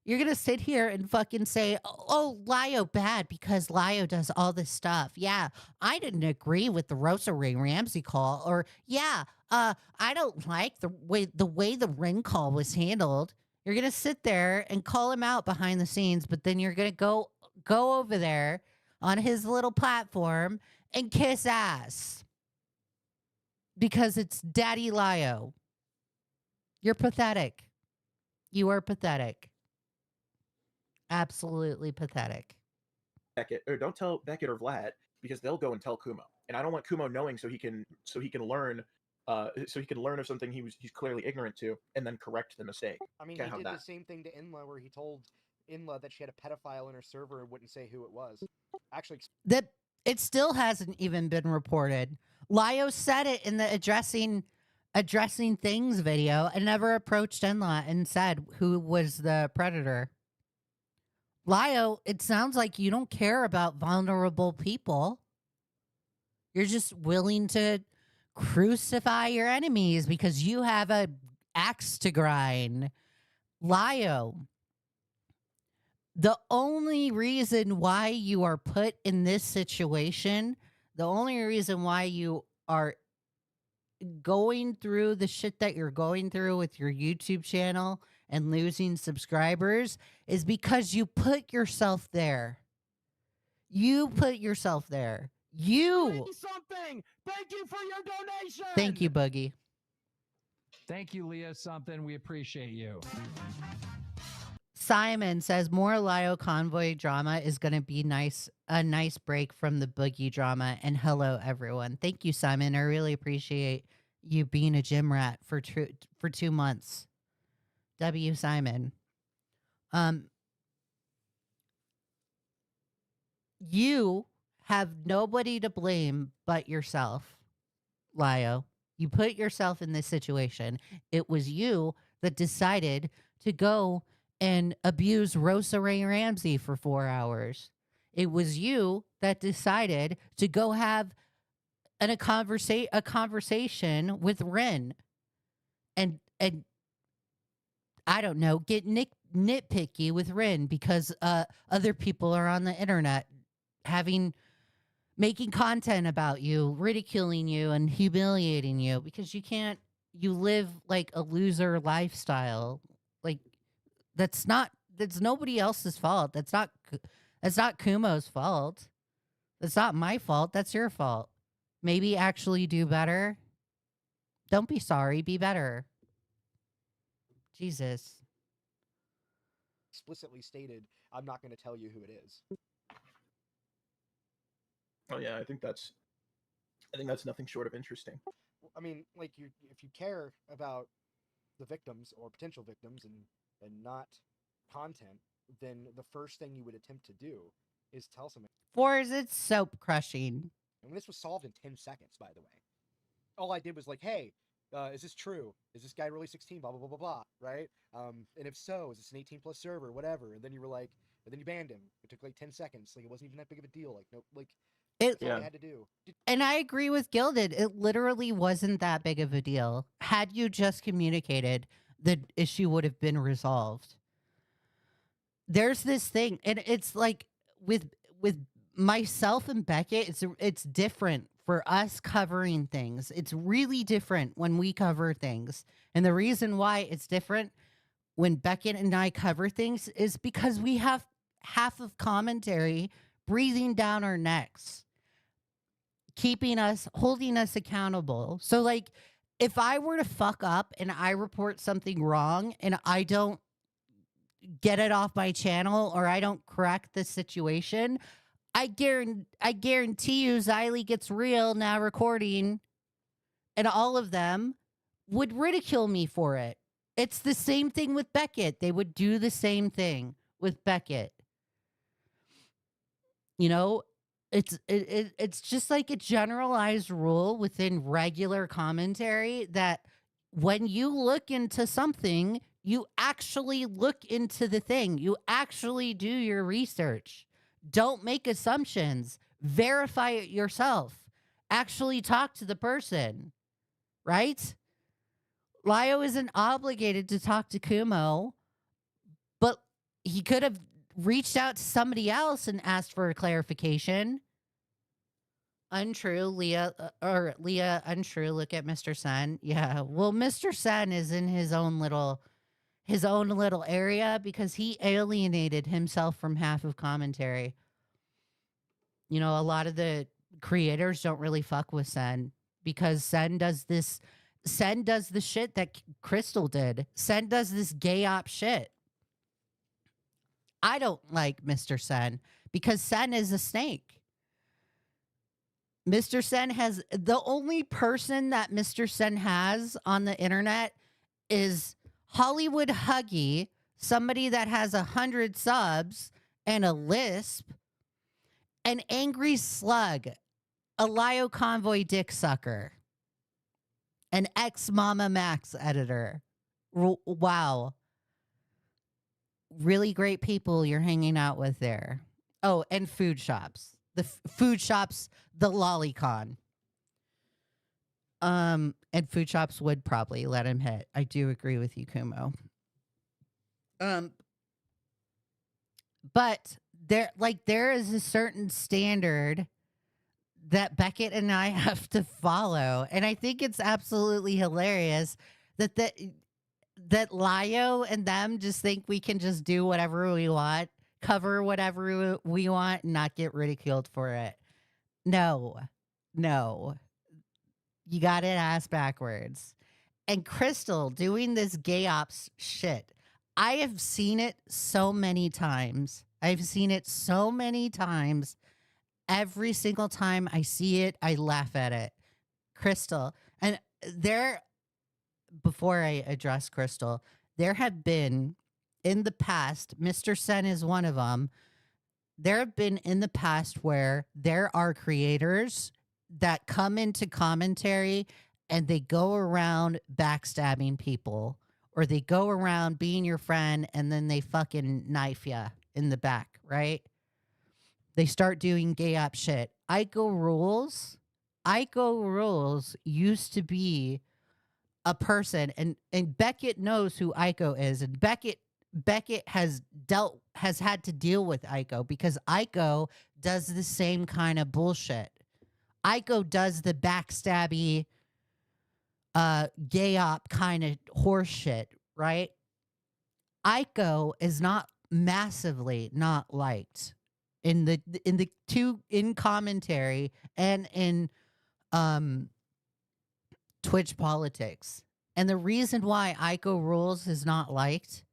and fucking say, oh, Lio bad because Lio does all this stuff. Yeah, I didn't agree with the Rosa Ramsey call. Or, yeah, I don't like the way the ring call was handled. You're going to sit there and call him out behind the scenes, but then you're going to go over there on his little platform and kiss ass. Because it's Daddy Lio. You're pathetic. You are pathetic. Absolutely pathetic. Beckett, or don't tell Beckett or Vlad because they'll go and tell Kumo, and I don't want Kumo knowing so he can learn of something he's clearly ignorant to and then correct the mistake. I mean, Can't he have did that. the same thing to Inla, where he told Inla that she had a pedophile in her server and wouldn't say who it was. Actually, That it still hasn't even been reported. Lio said it in the addressing things video and never approached Enla and said who was the predator. Lio, it sounds like you don't care about vulnerable people. You're just willing to crucify your enemies because you have a axe to grind. Lio, the only reason why you are put in this situation, the only reason why you are going through the shit that you're going through with your YouTube channel and losing subscribers is because you put yourself there. You put yourself there. You. Something. Thank you for your donation. Thank you, Boogie. Thank you, Leigha Something. We appreciate you. Simon says more Lio Convoy drama is going to be a nice break from the Boogie drama. And hello, everyone. Thank you, Simon. I really appreciate you being a gym rat for 2 months. W. Simon. You have nobody to blame but yourself, Lio. You put yourself in this situation. It was you that decided to go and abuse Rosa Ramsey for 4 hours. It was you that decided to go have a conversation with Ren and I don't know, get nitpicky with Ren because other people are on the internet making content about you, ridiculing you and humiliating you because you live like a loser lifestyle. Like that's nobody else's fault. That's not Kumo's fault. That's not my fault. That's your fault. Maybe actually do better. Don't be sorry. Be better. Jesus. explicitly stated, I'm not going to tell you who it is. Oh yeah, I think that's nothing short of interesting. I mean, like, if you care about the victims or potential victims and not content, then the first thing you would attempt to do is tell somebody. Fours, it's soap crushing. And this was solved in 10 seconds, by the way. All I did was like, hey, Is this true? Is this guy really 16? Blah blah blah blah blah. Right? And if so, is this an 18+ server? Whatever. And then you were like, and then you banned him. It took like 10 seconds. Like it wasn't even that big of a deal. Like no, like It, that's all I Yeah. had to do. and I agree with Gilded. It literally wasn't that big of a deal. Had you just communicated, the issue would have been resolved. There's this thing, and it's like with myself and Beckett, it's different for us covering things. It's really different when we cover things. And the reason why it's different when Beckett and I cover things is because we have half of commentary breathing down our necks, holding us accountable. So like if I were to fuck up and I report something wrong and I don't get it off my channel or I don't correct the situation, I guarantee you Xylee Gets Real Now Recording and all of them would ridicule me for it. It's the same thing with Beckett. They would do the same thing with Beckett. You know, it's just like a generalized rule within regular commentary that when you look into something, you actually look into the thing. You actually do your research. Don't make assumptions. Verify it yourself. Actually talk to the person, right? Lio isn't obligated to talk to Kumo, but he could have reached out to somebody else and asked for a clarification. Untrue, Leah, untrue. Look at Mr. Sun. Yeah, well, Mr. Sun is in his own little area because he alienated himself from half of commentary. You know, a lot of the creators don't really fuck with Sen because Sen does the shit that Crystal did. Sen does this gay op shit. I don't like Mr. Sen because Sen is a snake. Mr. Sen has the only person that Mr. Sen has on the internet is Hollywood Huggy, somebody that has 100 subs and a lisp, an Angry Slug, a Lio Convoy dick sucker, an ex-Mama Max editor. Wow. Really great people you're hanging out with there. Oh, and food shops. The food shops, the Lolicon. And food shops would probably let him hit. I do agree with you, Kumo. But there is a certain standard that Beckett and I have to follow. And I think it's absolutely hilarious that Lio and them just think we can just do whatever we want, cover whatever we want, and not get ridiculed for it. No. You got it ass backwards. And Crystal doing this gay ops shit. I have seen it so many times. Every single time I see it, I laugh at it. Crystal. And before I address Crystal, there have been in the past, Mr. Sen is one of them. There have been in the past where there are creators that come into commentary and they go around backstabbing people, or they go around being your friend and then they fucking knife you in the back, right? They start doing gay op shit. Aiko Rules used to be a person, and Beckett knows who Aiko is, and Beckett has had to deal with Aiko because Aiko does the same kind of bullshit. Aiko does the backstabby gay op kind of horse shit, right? Aiko is not massively not liked in commentary and in Twitch politics. And the reason why Aiko Rules is not liked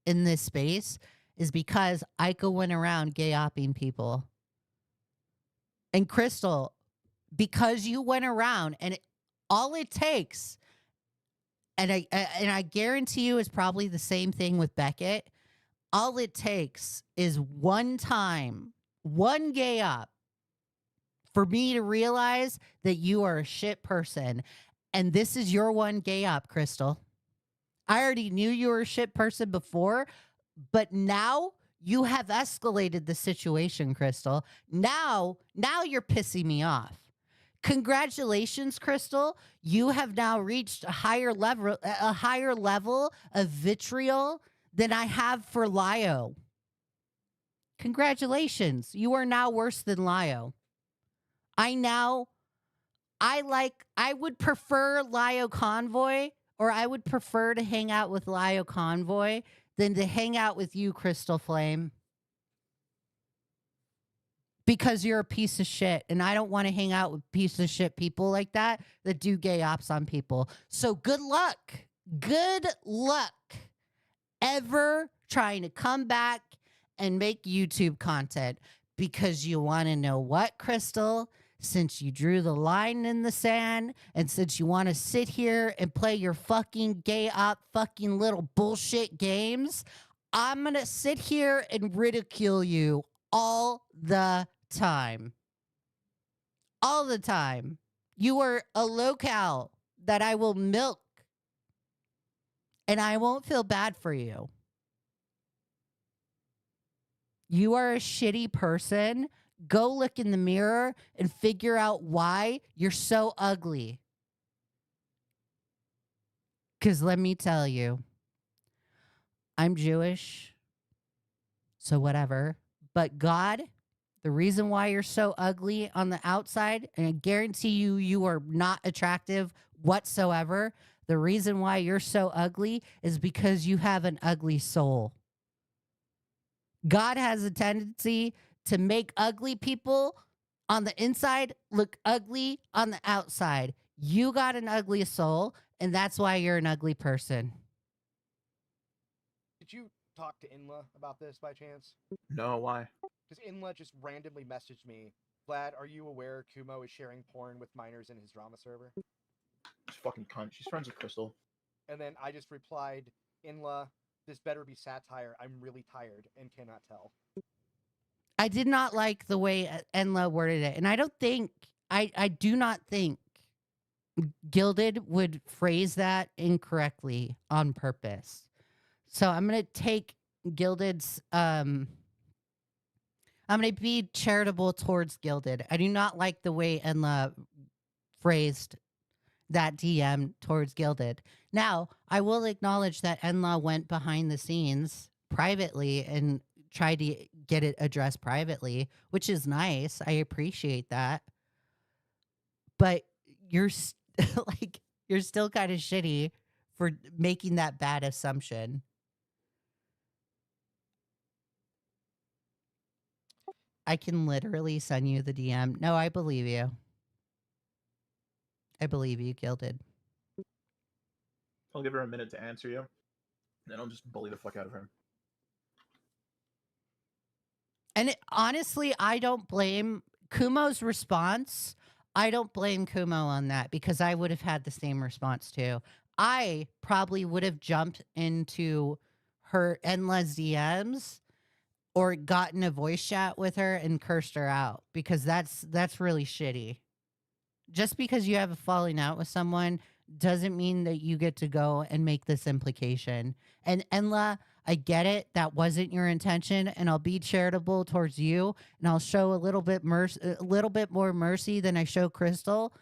in this space is because Aiko went around gay opping people. And Crystal, because you went around, and all it takes, and I guarantee you it's probably the same thing with Beckett, all it takes is one time, one gay op, for me to realize that you are a shit person. And this is your one gay op, Crystal. I already knew you were a shit person before, but now you have escalated the situation, Crystal. Now you're pissing me off. Congratulations, Crystal. You have now reached a higher level of vitriol than I have for Lio. Congratulations. You are now worse than Lio. I would prefer Lio Convoy, or I would prefer to hang out with Lio Convoy than to hang out with you, Crystal Flame. Because you're a piece of shit, and I don't want to hang out with piece of shit people like that do gay ops on people. So good luck. Good luck ever trying to come back and make YouTube content. Because you want to know what, Crystal? Since you drew the line in the sand, and since you want to sit here and play your fucking gay op fucking little bullshit games, I'm going to sit here and ridicule you all the time. All the time. You are a locale that I will milk, and I won't feel bad for you. You are a shitty person. Go look in the mirror and figure out why you're so ugly. Because let me tell you, I'm Jewish, so whatever. But God, the reason why you're so ugly on the outside, and I guarantee you, you are not attractive whatsoever. The reason why you're so ugly is because you have an ugly soul. God has a tendency to make ugly people on the inside look ugly on the outside. You got an ugly soul, and that's why you're an ugly person. Did you talk to Inla about this by chance? No, why? Because Inla just randomly messaged me, Vlad, are you aware Kumo is sharing porn with minors in his drama server? She's fucking cunt. She's friends with Crystal. And then I just replied, Inla, this better be satire. I'm really tired and cannot tell. I did not like the way Enla worded it. And I do not think Gilded would phrase that incorrectly on purpose. So I'm going to take Gilded's, I'm going to be charitable towards Gilded. I do not like the way Enla phrased that DM towards Gilded. Now, I will acknowledge that Enla went behind the scenes privately and tried to get it addressed privately, which is nice. I appreciate that. But you're you're still kind of shitty for making that bad assumption. I can literally send you the DM. No, I believe you. I believe you, Gilded. I'll give her a minute to answer you, and then I'll just bully the fuck out of her. And honestly, I don't blame Kumo's response. I don't blame Kumo on that because I would have had the same response too. I probably would have jumped into her endless DMs or gotten a voice chat with her and cursed her out because that's really shitty. Just because you have a falling out with someone doesn't mean that you get to go and make this implication. And Enla, I get it. That wasn't your intention, and I'll be charitable towards you, and I'll show a little bit more mercy than I show Crystal.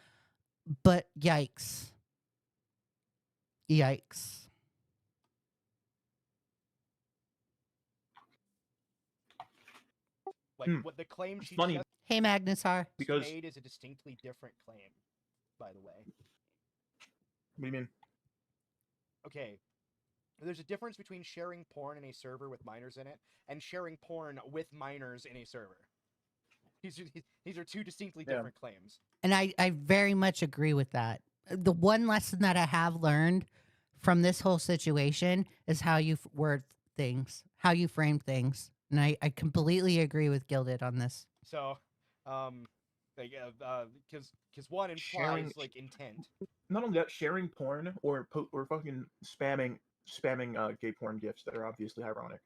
But yikes. Yikes. Like, what the claim she funny. just Hey, Magnusar. Because made is a distinctly different claim, by the way. what do you mean? Okay. There's a difference between sharing porn in a server with minors in it and sharing porn with minors in a server. These are two distinctly different claims. And I very much agree with that. The one lesson that I have learned from this whole situation is how you word things, how you frame things. And I completely agree with Gilded on this. So, because one implies Sharing- like intent. Not only that, sharing porn or fucking spamming gay porn gifs that are obviously ironic.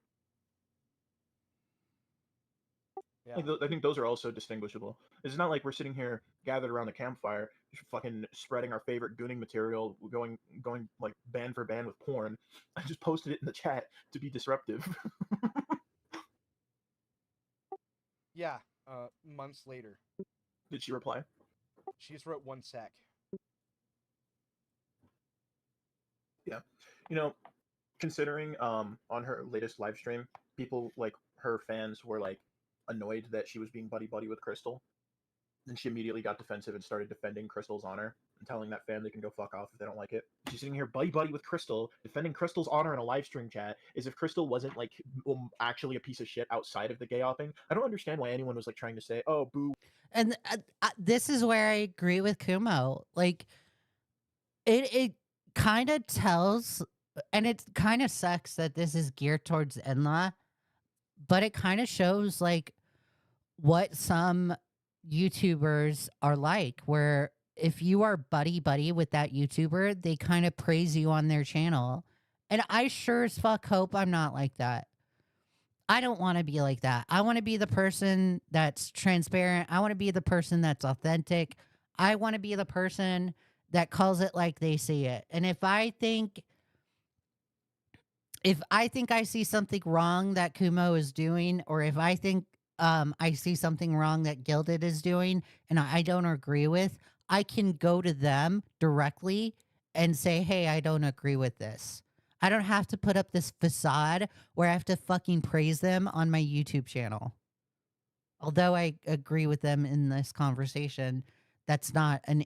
Yeah. I think those are also distinguishable. It's not like we're sitting here gathered around the campfire, fucking spreading our favorite gooning material, going like band for band with porn. I just posted it in the chat to be disruptive. Yeah. Months later, Did she reply? she just wrote 1 sec. Yeah, you know, considering on her latest live stream, people like her fans were like annoyed that she was being buddy buddy with Crystal. And she immediately got defensive and started defending Crystal's honor and telling that fan they can go fuck off if they don't like it. She's sitting here buddy buddy with Crystal, defending Crystal's honor in a live stream chat as if Crystal wasn't like actually a piece of shit outside of the gay opping. I don't understand why anyone was like trying to say, "Oh, boo." And this is where I agree with Kumo. Like, it kind of tells, and it kind of sucks that this is geared towards Enla, but it kind of shows like what some YouTubers are like, where if you are buddy buddy with that YouTuber, they kind of praise you on their channel. And I sure as fuck hope I'm not like that. I don't want to be like that. I want to be the person that's transparent. I want to be the person that's authentic. I want to be the person that calls it like they see it. And if I think I see something wrong that Kumo is doing, or if I think I see something wrong that Gilded is doing and I don't agree with, I can go to them directly and say, hey, I don't agree with this. I don't have to put up this facade where I have to fucking praise them on my YouTube channel. Although I agree with them in this conversation, that's not a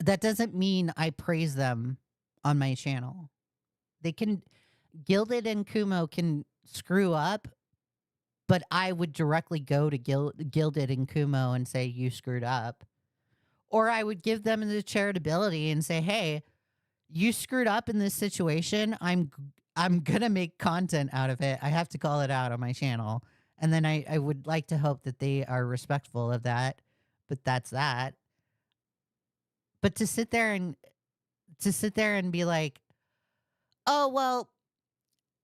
that doesn't mean I praise them on my channel. They can, Gilded and Kumo can screw up, but I would directly go to Gilded and Kumo and say, you screwed up. Or I would give them the charitability and say, hey, you screwed up in this situation. I'm going to make content out of it. I have to call it out on my channel. And then I would like to hope that they are respectful of that. But that's that. But to sit there and be like, oh, well,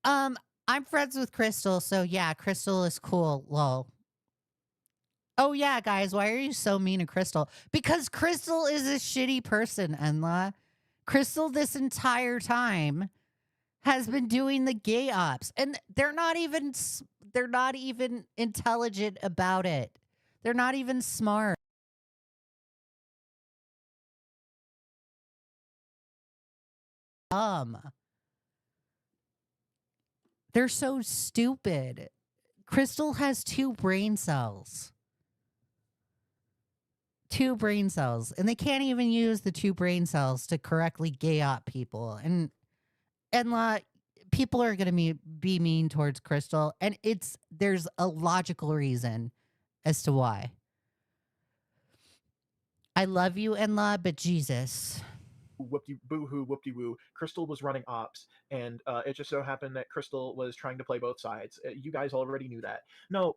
I'm friends with Crystal, so yeah, Crystal is cool. Lol. Oh yeah, guys, why are you so mean to Crystal? Because Crystal is a shitty person, Enla. Crystal this entire time has been doing the gay ops, and they're not even intelligent about it. They're not even smart. They're so stupid. Crystal has 2 brain cells. 2 brain cells. And they can't even use the 2 brain cells to correctly gay op people. And people are going to be mean towards Crystal. And there's a logical reason as to why. I love you, Enla, but Jesus. Whoopty boo hoo whoopty woo. Crystal was running ops, and it just so happened that Crystal was trying to play both sides. You guys already knew that. No,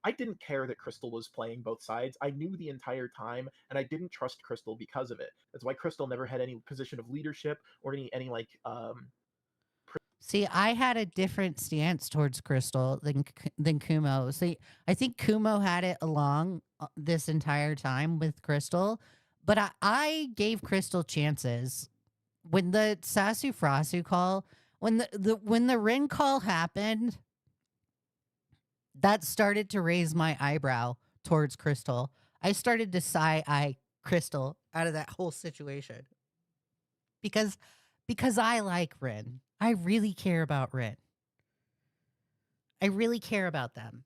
I didn't care that Crystal was playing both sides. I knew the entire time, and I didn't trust Crystal because of it. That's why Crystal never had any position of leadership or any like See, I had a different stance towards Crystal than Kumo. See, I think Kumo had it along this entire time with Crystal, but I gave Crystal chances. When the Sasu call, when the Rin call happened, that started to raise my eyebrow towards Crystal. I started to side-eye Crystal out of that whole situation. Because I like Rin. I really care about Rin. I really care about them.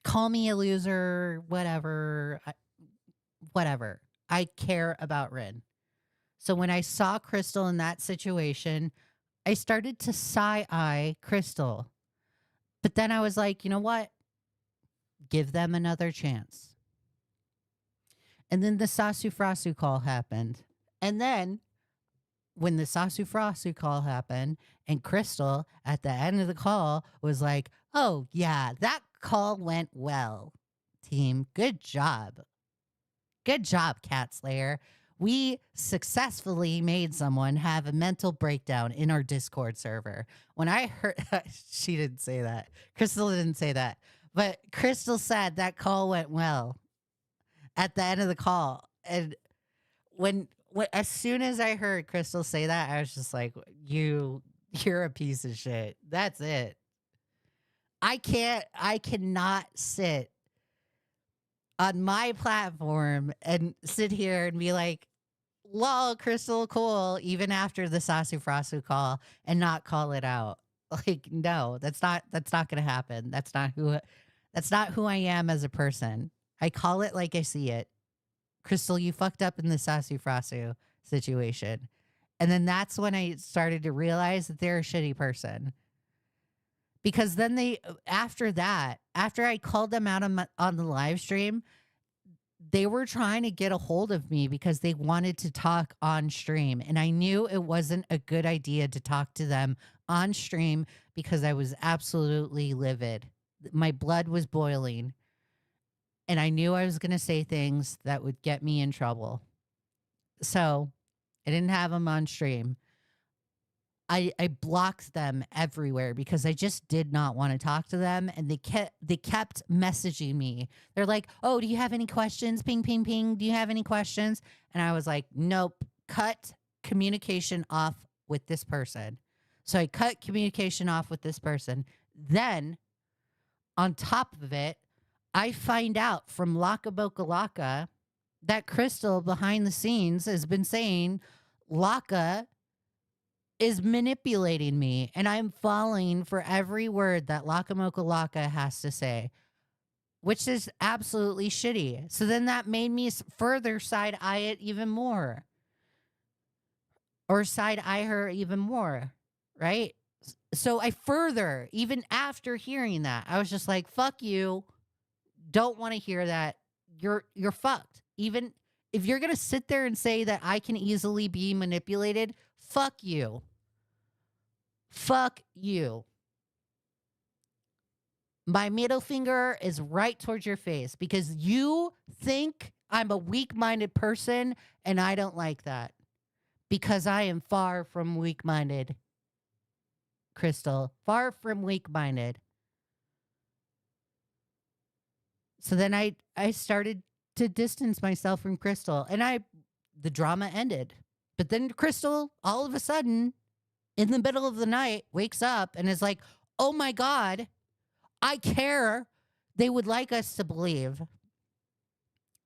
Call me a loser, whatever. Whatever. I care about Rin. So when I saw Crystal in that situation, I started to side-eye Crystal. But then I was like, you know what? Give them another chance. And then the Sasu call happened. And then when the Sasu call happened and Crystal at the end of the call was like, oh yeah, that call went well, team. Good job. Good job, Cat Slayer. we successfully made someone have a mental breakdown in our Discord server. When I heard, she didn't say that. Crystal didn't say that. But Crystal said that call went well at the end of the call. And when as soon as I heard Crystal say that, I was just like, you're a piece of shit. That's it. I cannot sit on my platform and sit here and be like, lol, Crystal, cool, even after the Sasu Frasu call and not call it out. Like, no, that's not gonna happen. That's not who I am as a person. I call it like I see it. Crystal, you fucked up in the Sasu Frasu situation. And then that's when I started to realize that they're a shitty person. Because then after I called them out on the live stream, they were trying to get a hold of me because they wanted to talk on stream. And I knew it wasn't a good idea to talk to them on stream because I was absolutely livid. My blood was boiling. And I knew I was going to say things that would get me in trouble. So I didn't have them on stream. I blocked them everywhere because I just did not want to talk to them, and they kept messaging me. They're like, "Oh, do you have any questions? Ping, ping, ping. Do you have any questions?" And I was like, "Nope. Cut communication off with this person." So I cut communication off with this person. Then, on top of it, I find out from Laka Boka Laka that Crystal behind the scenes has been saying Laka is manipulating me, and I'm falling for every word that Laka Moka Laka has to say, which is absolutely shitty. So then that made me further side eye it even more, or side eye her even more, right? So I further, even after hearing that, I was just like, fuck you. Don't want to hear that. You're fucked. Even if you're going to sit there and say that I can easily be manipulated, fuck you. Fuck you. My middle finger is right towards your face because you think I'm a weak-minded person, and I don't like that because I am far from weak-minded, Crystal. Far from weak-minded. So then I started to distance myself from Crystal, and the drama ended. But then Crystal, all of a sudden, in the middle of the night, wakes up and is like, "Oh my God, I care." They would like us to believe.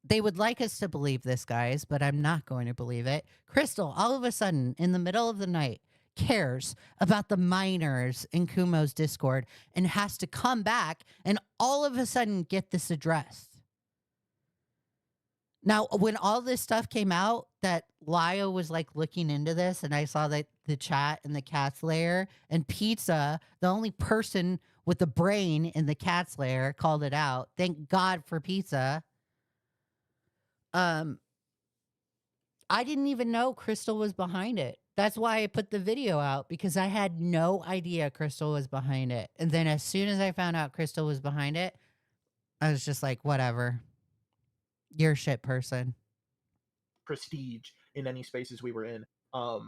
They would like us to believe this, guys, but I'm not going to believe it. Crystal, all of a sudden, in the middle of the night, cares about the minors in Kumo's Discord and has to come back and all of a sudden get this addressed. Now, when all this stuff came out, that Lio was like looking into this, and I saw that the chat in the cat's lair, and Pizza, the only person with the brain in the cat's lair, called it out. Thank God for Pizza. I didn't even know Crystal was behind it. That's why I put the video out, because I had no idea Crystal was behind it. And then as soon as I found out Crystal was behind it, I was just like, whatever. You're a shit person. Prestige in any spaces we were in. But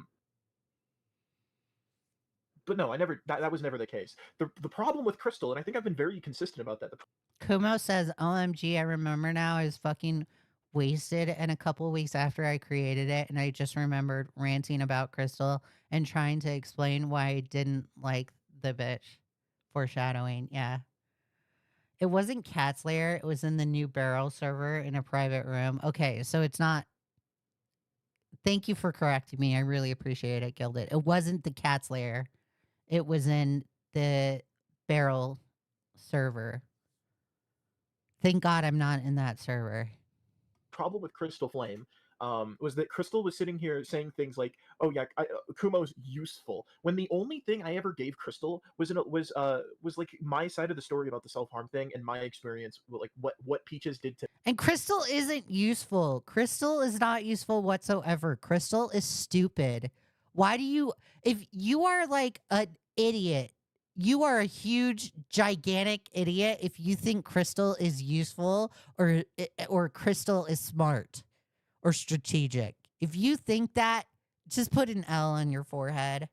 no, I never. That was never the case. The problem with Crystal, and I think I've been very consistent about that. Kumo says, "OMG, I remember now. I was fucking wasted, and a couple weeks after I created it, and I just remembered ranting about Crystal and trying to explain why I didn't like the bitch." Foreshadowing, yeah. It wasn't Cat's Lair. It was in the New Barrel server in a private room. Okay, so it's not. Thank you for correcting me. I really appreciate it, Gilded. It wasn't the Cat's Lair. It was in the Barrel server. Thank God I'm not in that server. Problem with Crystal Flame was that Crystal was sitting here saying things like, "Oh yeah, Kumo's useful," when the only thing I ever gave Crystal was like my side of the story about the self-harm thing and my experience, like what Peaches did to. And Crystal isn't useful. Crystal is not useful whatsoever. Crystal is stupid. Why do you, if you are like an idiot, you are a huge, gigantic idiot if you think Crystal is useful or Crystal is smart or strategic. If you think that, just put an L on your forehead.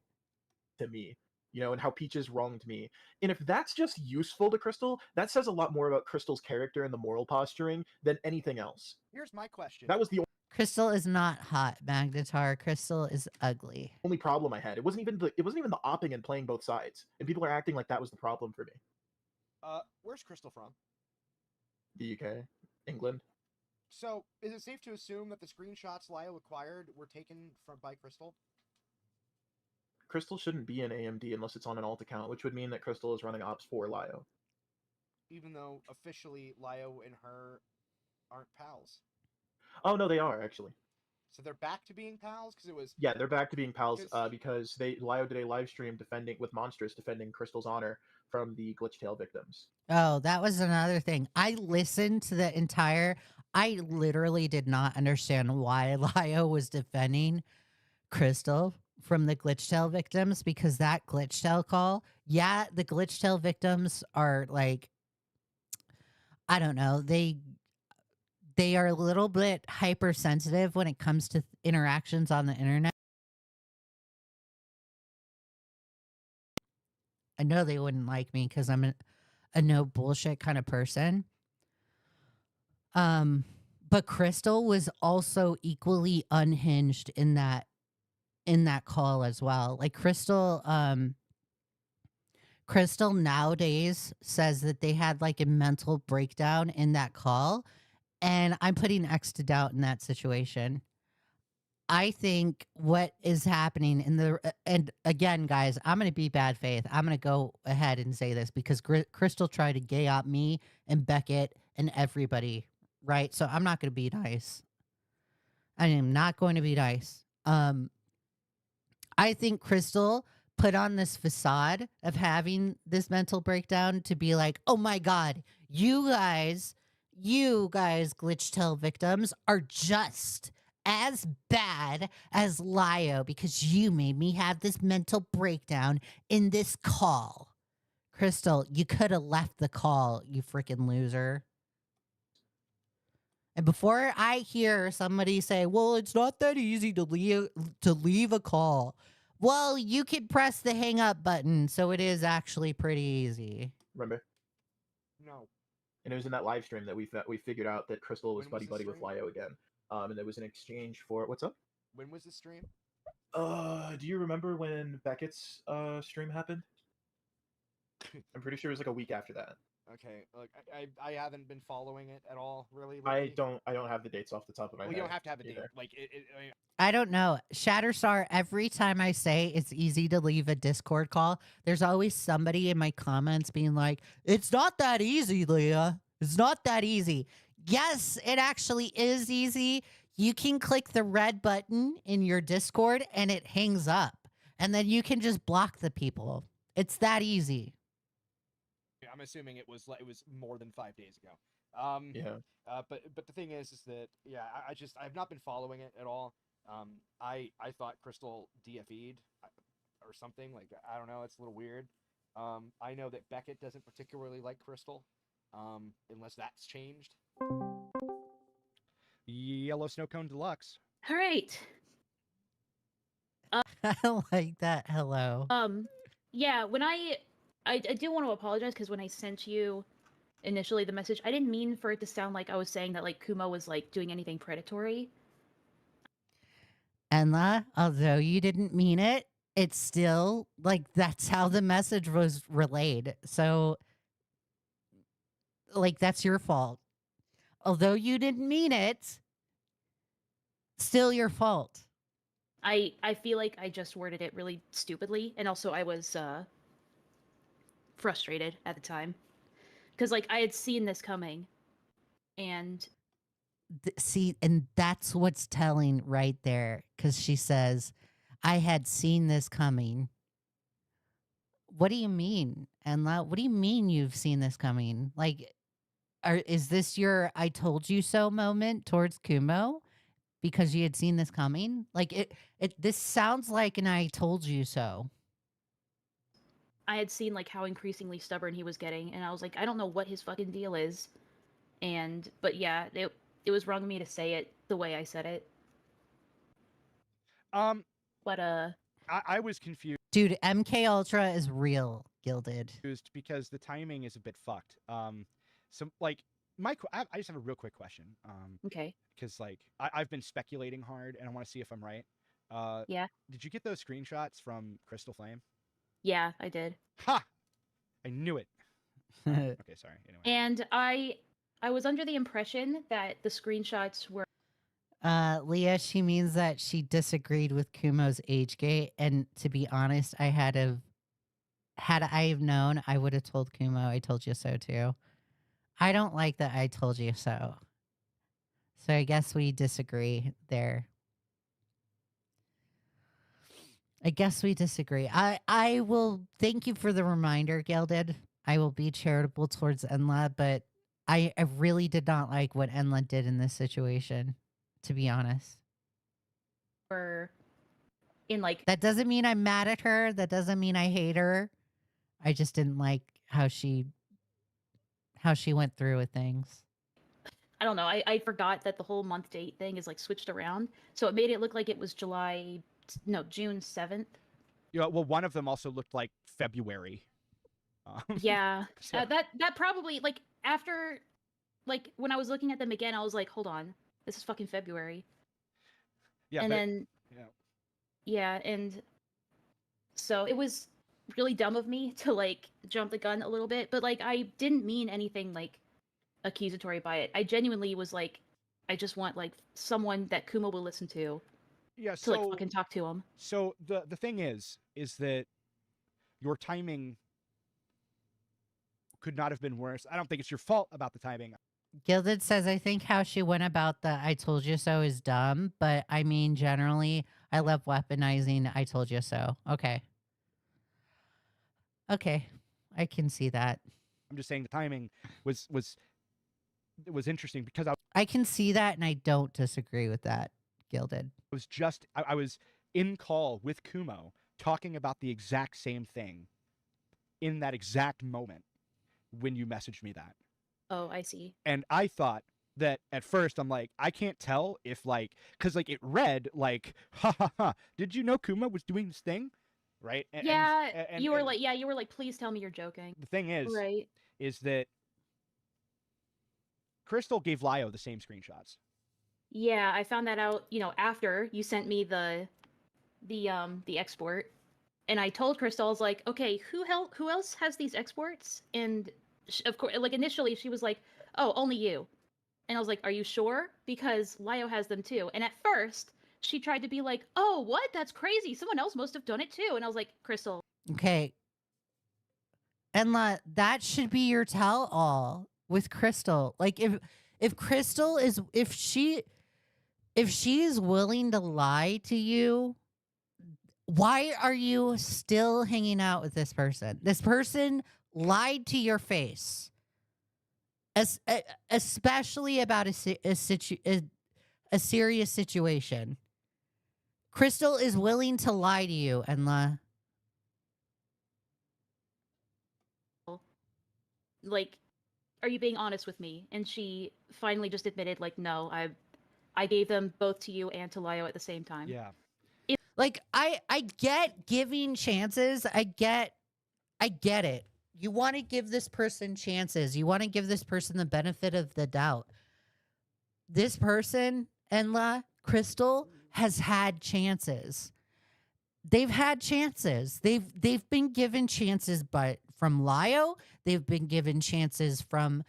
To me, and how Peaches wronged me. And if that's just useful to Crystal, that says a lot more about Crystal's character and the moral posturing than anything else. Here's my question. That was the Crystal is not hot, Magnetar. Crystal is ugly. only problem I had. It wasn't even the opping and playing both sides. And people are acting like that was the problem for me. Where's Crystal from? The UK, England. So, is it safe to assume that the screenshots Lio acquired were taken by Crystal? Crystal shouldn't be an AMD unless it's on an alt account, which would mean that Crystal is running ops for Lio. Even though officially Lio and her aren't pals. Oh no, they are actually. So they're back to being pals because it was. Yeah, they're back to being pals because Lio did a live stream defending Crystal's honor from the Glitch Tail victims. Oh, that was another thing. I listened to the entire. I literally did not understand why Lio was defending Crystal from the Glitch Tail victims, because that Glitch Tail call, yeah, the Glitch Tail victims are like, I don't know, they are a little bit hypersensitive when it comes to interactions on the internet. I know they wouldn't like me because I'm a no bullshit kind of person. But Crystal was also equally unhinged in that call as well. Like Crystal nowadays says that they had like a mental breakdown in that call, and I'm putting X to doubt in that situation. I think what is happening and again, guys, I'm going to be bad faith. I'm going to go ahead and say this because Crystal tried to gay up me and Beckett and everybody, right? So I'm not going to be nice. I am not going to be nice. I think Crystal put on this facade of having this mental breakdown to be like, oh my God, you guys, Glitch Tail victims are just as bad as Lio because you made me have this mental breakdown in this call. Crystal, you could have left the call, you freaking loser. And before I hear somebody say, well, it's not that easy to leave a call. Well, you could press the hang up button, so it is actually pretty easy. Remember? No. And it was in that live stream that we figured out that Crystal was When was buddy the with stream? Lio again. And there was an exchange for what's up? When was the stream? Do you remember when Beckett's stream happened? I'm pretty sure it was like a week after that. Okay, look, I haven't been following it at all, really. I don't have the dates off the top of my head. Well, you don't have to have a date. either. Like I don't know. Shatterstar, every time I say it's easy to leave a Discord call, there's always somebody in my comments being like, it's not that easy, Leigha. It's not that easy. Yes, it actually is easy. You can click the red button in your Discord and it hangs up. And then you can just block the people. It's that easy. I'm assuming it was more than 5 days ago. Yeah. But the thing is that I have not been following it at all. I thought Crystal DFE'd or something, like, I don't know, it's a little weird. I know that Beckett doesn't particularly like Crystal, unless that's changed. Yellow Snow Cone Deluxe. All right. I like that. Hello. Yeah, when I do want to apologize because when I sent you initially the message, I didn't mean for it to sound like I was saying that like Kumo was like doing anything predatory. Enla, although you didn't mean it, it's still like that's how the message was relayed. So like that's your fault. Although you didn't mean it, still your fault. I feel like I just worded it really stupidly, and also I was frustrated at the time because like I had seen this coming, and See, and that's what's telling right there, because she says, I had seen this coming. What do you mean, Enla? What do you mean you've seen this coming? Like, is this your I told you so moment towards Kumo? Because you had seen this coming? Like, this sounds like an I told you so. I had seen like how increasingly stubborn he was getting, and I was like, I don't know what his fucking deal is. But yeah, it was wrong of me to say it the way I said it. But I was confused Dude, MK Ultra is real, Gilded. because the timing is a bit fucked. So like I just have a real quick question. okay. Because like I've been speculating hard and I want to see if I'm right. Yeah. Did you get those screenshots from Crystal Flame? Yeah, I did. Ha! I knew it. Okay, sorry. Anyway. And I was under the impression that the screenshots were Leah, she means that she disagreed with Kumo's age gate, and to be honest, had I have known, I would have told Kumo I told you so too. I don't like that I told you so. So I guess we disagree there. I guess we disagree. I will thank you for the reminder, Gilded. I will be charitable towards Enla, but I really did not like what Enla did in this situation, to be honest. in like That doesn't mean I'm mad at her. That doesn't mean I hate her. I just didn't like how she went through with things. I don't know. I forgot that the whole month date thing is like switched around, so it made it look like it was June 7th. Yeah, well, one of them also looked like February. Yeah, So- that probably like after like when I was looking at them again, I was like, hold on, this is fucking February. yeah, And but then yeah. yeah, and so it was really dumb of me to like jump the gun a little bit, but like I didn't mean anything like accusatory by it. I genuinely was like, I just want like someone that Kumo will listen to Yeah, to like fucking talk to him. So the thing is that your timing could not have been worse. I don't think it's your fault about the timing. Gilded says, I think how she went about the I told you so is dumb, but I mean, generally, I love weaponizing I told you so. Okay. Okay. I can see that. I'm just saying the timing was interesting because I can see that, and I don't disagree with that, Gilded. I was in call with Kumo talking about the exact same thing in that exact moment when you messaged me that. Oh, I see. And I thought that at first I'm like, I can't tell if like, because like it read like, ha ha ha, did you know Kumo was doing this thing? Right? You were like, please tell me you're joking. The thing is, Right. is that Crystal gave Lio the same screenshots. Yeah, I found that out, after you sent me the export. And I told Crystal, I was like, okay, who else has these exports? And of course, like initially she was like, oh, only you. And I was like, are you sure? Because Lio has them too. And at first she tried to be like, oh, what? That's crazy. Someone else must have done it too. And I was like, Crystal. Okay. Enla, that should be your tell all with Crystal. Like if Crystal is if she is willing to lie to you, why are you still hanging out with this person? This person lied to your face, especially about a serious situation. Crystal is willing to lie to you, Enla. Like, are you being honest with me? And she finally just admitted, like, no, I gave them both to you and to Lio at the same time. Yeah. Like I get giving chances. I get it. You want to give this person chances. You want to give this person the benefit of the doubt. This person, Enla, Crystal, has had chances. They've had chances. They've been given chances from Lio. They've been given chances from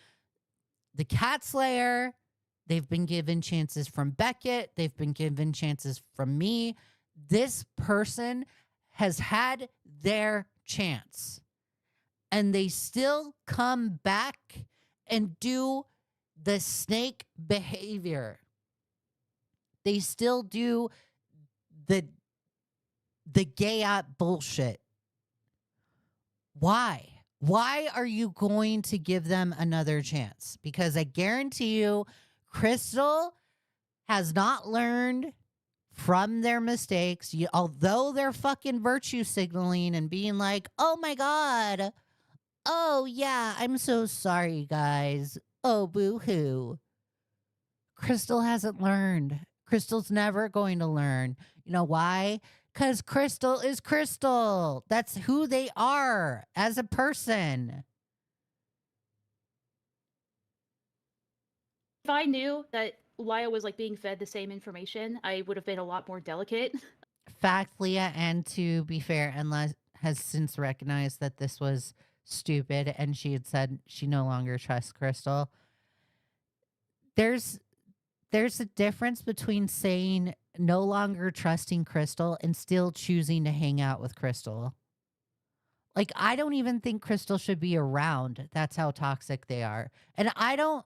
the Cat Slayer. They've been given chances from Beckett. They've been given chances from me. This person has had their chance. And they still come back and do the snake behavior. They still do the gay out bullshit. Why? Why are you going to give them another chance? Because I guarantee you, Crystal has not learned from their mistakes. Although they're fucking virtue signaling and being like, oh my God, oh yeah, I'm so sorry, guys. Oh, boo-hoo. Crystal hasn't learned. Crystal's never going to learn. You know why? Because Crystal is Crystal. That's who they are as a person. If I knew that Lio was like being fed the same information, I would have been a lot more delicate. Fact, Leah, and to be fair, Enla has since recognized that this was stupid and she had said she no longer trusts Crystal. There's a difference between saying no longer trusting Crystal and still choosing to hang out with Crystal. Like, I don't even think Crystal should be around. That's how toxic they are. And I don't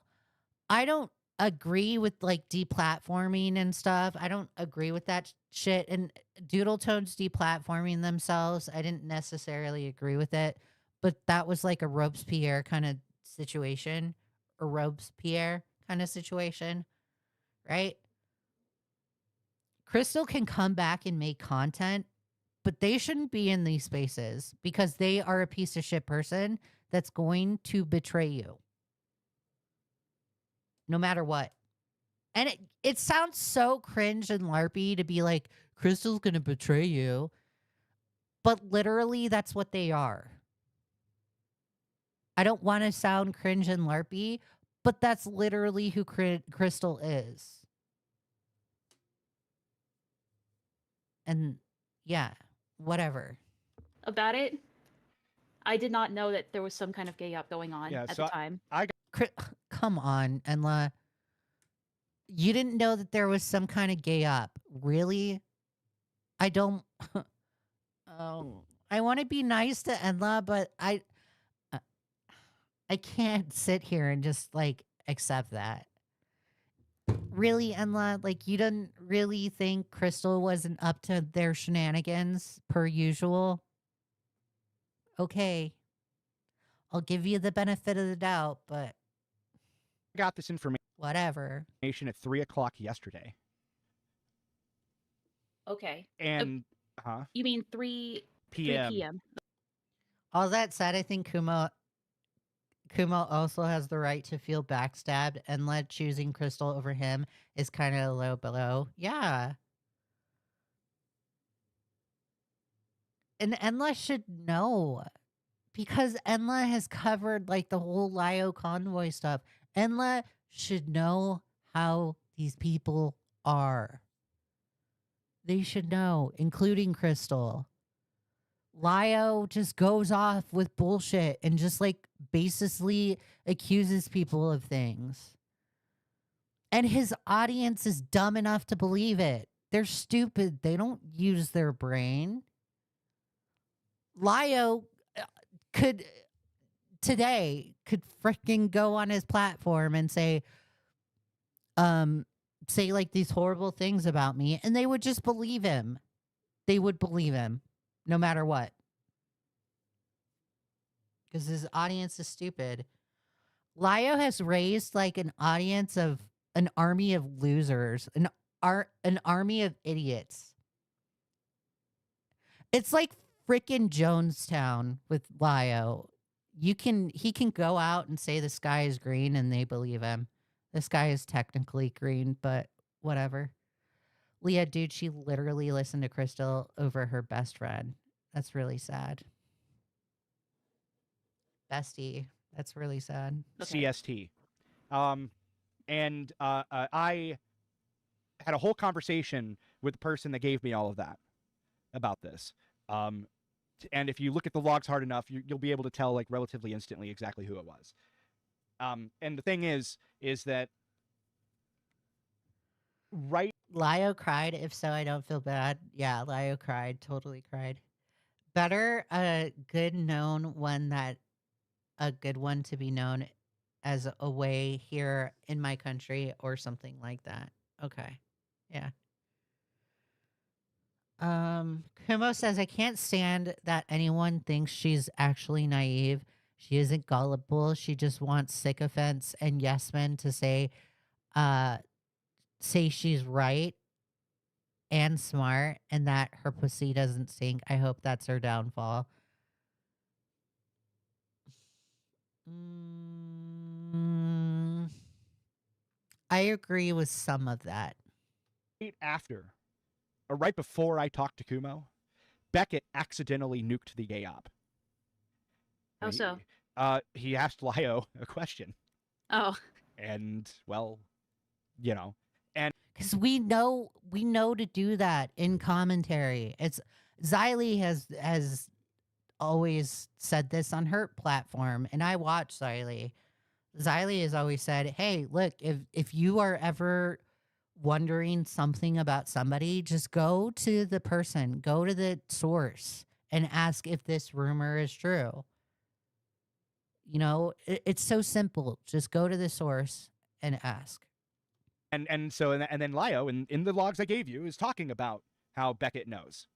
agree with like deplatforming and stuff. I don't agree with that shit. And Doodle Tones deplatforming themselves, I didn't necessarily agree with it, but that was like a Robespierre kind of situation, or Robespierre kind of situation, right? Crystal can come back and make content, but they shouldn't be in these spaces because they are a piece of shit person that's going to betray you no matter what. And it sounds so cringe and LARPy to be like, Crystal's going to betray you. But literally, that's what they are. I don't want to sound cringe and LARPy, but that's literally who Crystal is. And yeah, whatever. About it, I did not know that there was some kind of gay up going on Yeah, at so the time. Come on, Enla. You didn't know that there was some kind of gay up. Really? I don't. Oh, I want to be nice to Enla, but I can't sit here and just like accept that. Really, Enla? Like, you didn't really think Crystal wasn't up to their shenanigans per usual? Okay. I'll give you the benefit of the doubt, but I got this whatever. information at 3:00 yesterday. Okay. And You mean 3 p.m. p.m. All that said, I think Kumo also has the right to feel backstabbed, and choosing Crystal over him is kind of low below. Yeah. And Enla should know because Enla has covered like the whole Lio Convoy stuff. Enla should know how these people are. They should know, including Crystal. Lio just goes off with bullshit and just like basically accuses people of things. And his audience is dumb enough to believe it. They're stupid. They don't use their brain. Lio could freaking go on his platform and say like these horrible things about me, and they would just believe him. They would believe him no matter what. Because his audience is stupid. Lio has raised like an audience of an army of losers, an army of idiots. It's like freaking Jonestown with Lio. He can go out and say the sky is green and they believe him. The sky is technically green, but whatever. Leah, dude, she literally listened to Crystal over her best friend. That's really sad. Bestie, that's really sad. Okay. CST. And I had a whole conversation with the person that gave me all of that about this. And if you look at the logs hard enough, you'll be able to tell like relatively instantly exactly who it was. And the thing is that right. Lio cried. If so, I don't feel bad. Yeah, Lio cried. Totally cried. Better a good known one that a good one to be known as a way here in my country or something like that. Okay. Yeah. Kumo says, I can't stand that anyone thinks she's actually naive. She isn't gullible. She just wants sycophants and yes men to say she's right and smart and that her pussy doesn't stink. I hope that's her downfall. I agree with some of that. right after, or right before I talked to Kumo, Beckett accidentally nuked the gay op. How so? He asked Lio a question, Oh, and well, you know, and Because we know to do that in commentary. It's Xylee has always said this on her platform, and I watch Xylee. Xylee has always said, "Hey, look, if you are ever wondering something about somebody, just go to the person, go to the source, and ask if this rumor is true." You know, it's so simple. Just go to the source and ask. and so and then Lio in the logs I gave you is talking about how Beckett knows.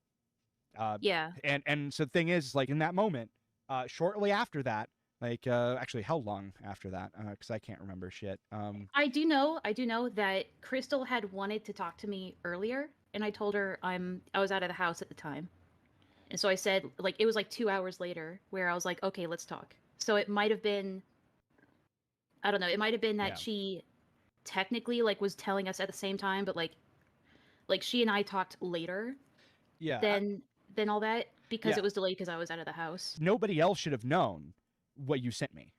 yeah. And so the thing is, like in that moment, shortly after that, like actually how long after that? Because I can't remember shit. I do know that Crystal had wanted to talk to me earlier, and I told her I was out of the house at the time. And so I said, like, it was like 2 hours later where I was like, okay, let's talk. So it might have been, I don't know, it might have been that Yeah. she technically like was telling us at the same time, but like she and I talked later Yeah. than all that because Yeah. it was delayed because I was out of the house. Nobody else should have known what you sent me.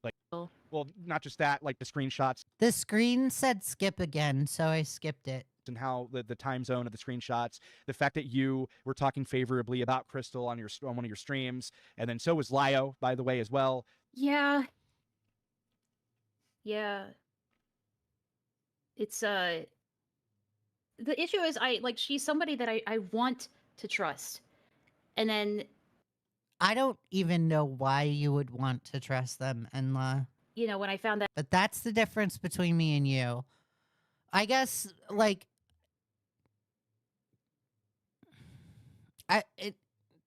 Like, Oh. well, not just that, like the screenshots The screen said skip again, so I skipped it. and how the time zone of the screenshots, the fact that you were talking favorably about Crystal on one of your streams, and then so was Lio, by the way, as well. Yeah. Yeah. It's the issue is she's somebody that I want to trust. And then I don't even know why you would want to trust them, Enla. you know, when I found that But that's the difference between me and you. I guess, like,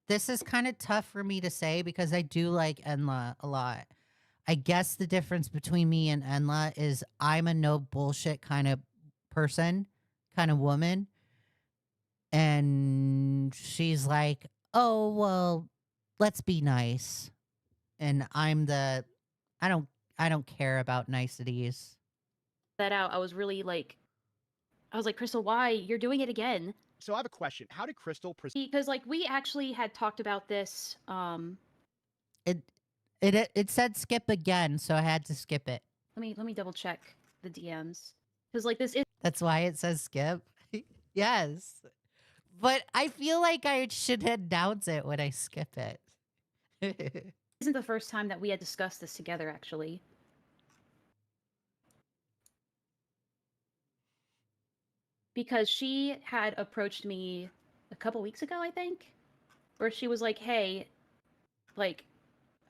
this is kind of tough for me to say because I do like Enla a lot. I guess the difference between me and Enla is I'm a no bullshit kind of person, kind of woman. And she's like, oh, well, let's be nice. And I'm the, I don't care about niceties. that out, I was like, Crystal, why? You're doing it again. So I have a question. How did Crystal proceed? Because like we actually had talked about this. It said skip again, so I had to skip it. Let me double check the DMs because like this is That's why it says skip. Yes. But I feel like I should announce it when I skip it. isn't the first time that we had discussed this together actually. Because she had approached me a couple weeks ago, I think, where she was like, "Hey, like,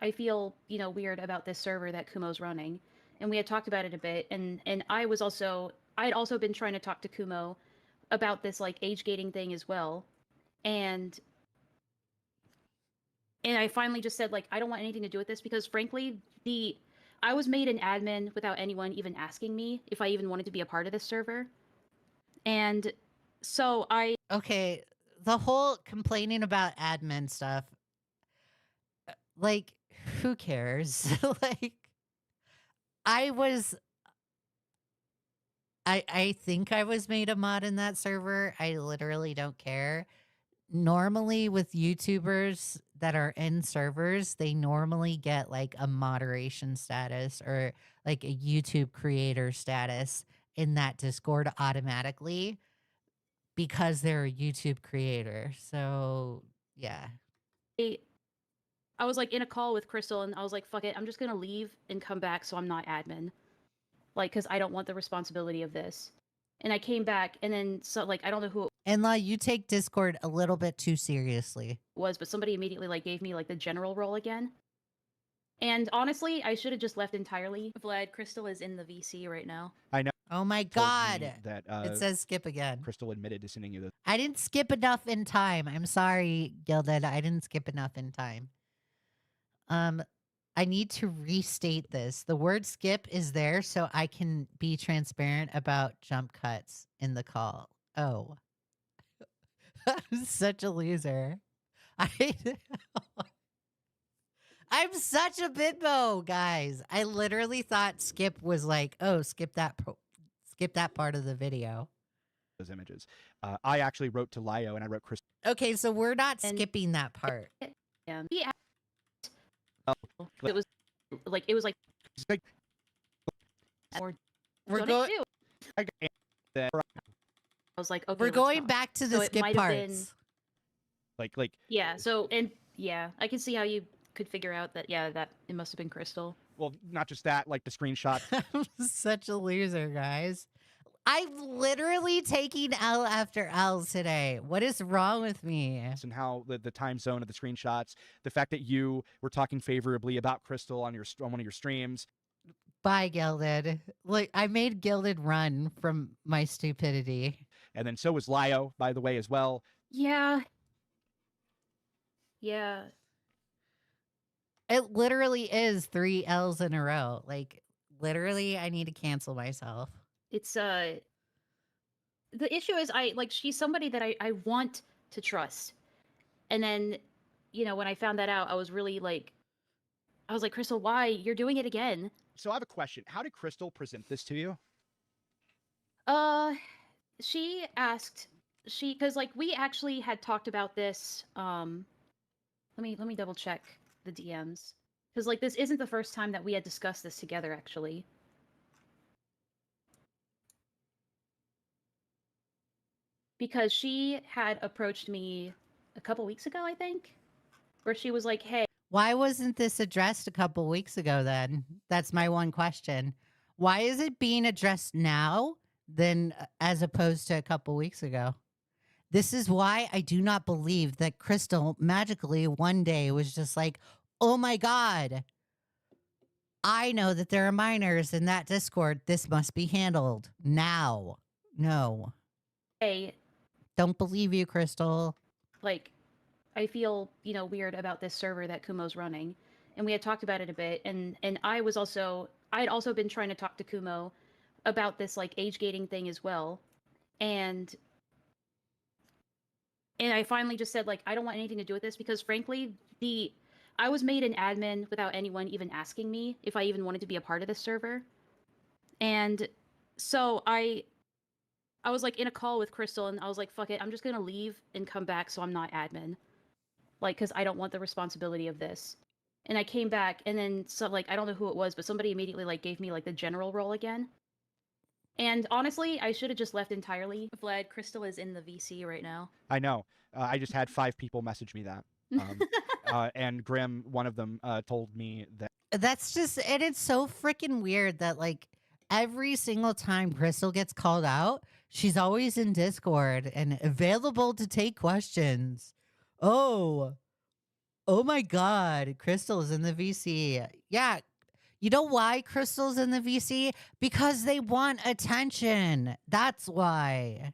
I feel, you know, weird about this server that Kumo's running," and we had talked about it a bit, and I had also been trying to talk to Kumo about this like age gating thing as well, and I finally just said like I don't want anything to do with this because frankly I was made an admin without anyone even asking me if I even wanted to be a part of this server. And so Okay, the whole complaining about admin stuff, like, who cares? Like, I think I was made a mod in that server. I literally don't care. Normally with YouTubers that are in servers, they normally get like a moderation status or like a YouTube creator status in that Discord automatically because they're a YouTube creator. So, yeah. I was like in a call with Crystal and I was like, fuck it, I'm just gonna leave and come back so I'm not admin. Like, because I don't want the responsibility of this. And I came back and then so like I don't know who it And La, you take Discord a little bit too seriously. was, but somebody immediately like gave me like the general role again. And honestly, I should have just left entirely. Vlad, Crystal is in the VC right now. I know. Oh my told me God. that It says skip again. Crystal admitted to sending you the. I didn't skip enough in time. I'm sorry, Gilded. I didn't skip enough in time. I need to restate this. The word skip is there so I can be transparent about jump cuts in the call. Oh. I'm such a loser. I'm such a bimbo, guys. I literally thought skip was like, oh, skip that part of the video. those images. I actually wrote to Lio and I wrote Crystal. Okay, so we're not And- skipping that part. Yeah. Oh, It was like like, or We're donate going. too. that, I was like, okay, We're let's going talk. back to So the it skip might have been- parts. like Yeah. So and yeah, I can see how you could figure out that. Yeah, that it must have been Crystal. well, not just that, like the screenshot. I'm such a loser, guys. I'm literally taking L after L today. What is wrong with me? And how the time zone of the screenshots, the fact that you were talking favorably about Crystal on one of your streams. Bye, Gilded. Look, I made Gilded run from my stupidity. And then so was Lio, by the way, as well. Yeah. Yeah. It literally is 3 L's in a row. Like, literally, I need to cancel myself. It's the issue is she's somebody that I want to trust. And then, when I found that out, I was really I was like, Crystal, why? You're doing it again. So I have a question. How did Crystal present this to you? She asked because we actually had talked about this. Let me double check the DMs. Because this isn't the first time that we had discussed this together, actually. Because she had approached me a couple weeks ago, I think, where she was like, hey. Why wasn't this addressed a couple weeks ago then? That's my one question. Why is it being addressed now than as opposed to a couple weeks ago? This is why I do not believe that Crystal magically one day was just like, oh my God, I know that there are minors in that Discord. This must be handled now. No. Hey, don't believe you, Crystal. I feel, weird about this server that Kumo's running. And we had talked about it a bit. And I had also been trying to talk to Kumo about this age gating thing as well. And I finally just said I don't want anything to do with this because frankly, I was made an admin without anyone even asking me if I even wanted to be a part of this server. And so I was in a call with Crystal and I was like, fuck it, I'm just going to leave and come back so I'm not admin. Because I don't want the responsibility of this. And I came back and then I don't know who it was, but somebody immediately gave me the general role again. And honestly, I should have just left entirely. Vlad, Crystal is in the VC right now. I know. I just had 5 people message me that. And Grim, one of them, told me that. That's just, and it's so freaking weird that every single time Crystal gets called out, she's always in Discord and available to take questions. Oh my God, Crystal's in the VC. Yeah. You know why Crystal's in the VC? Because they want attention. That's why.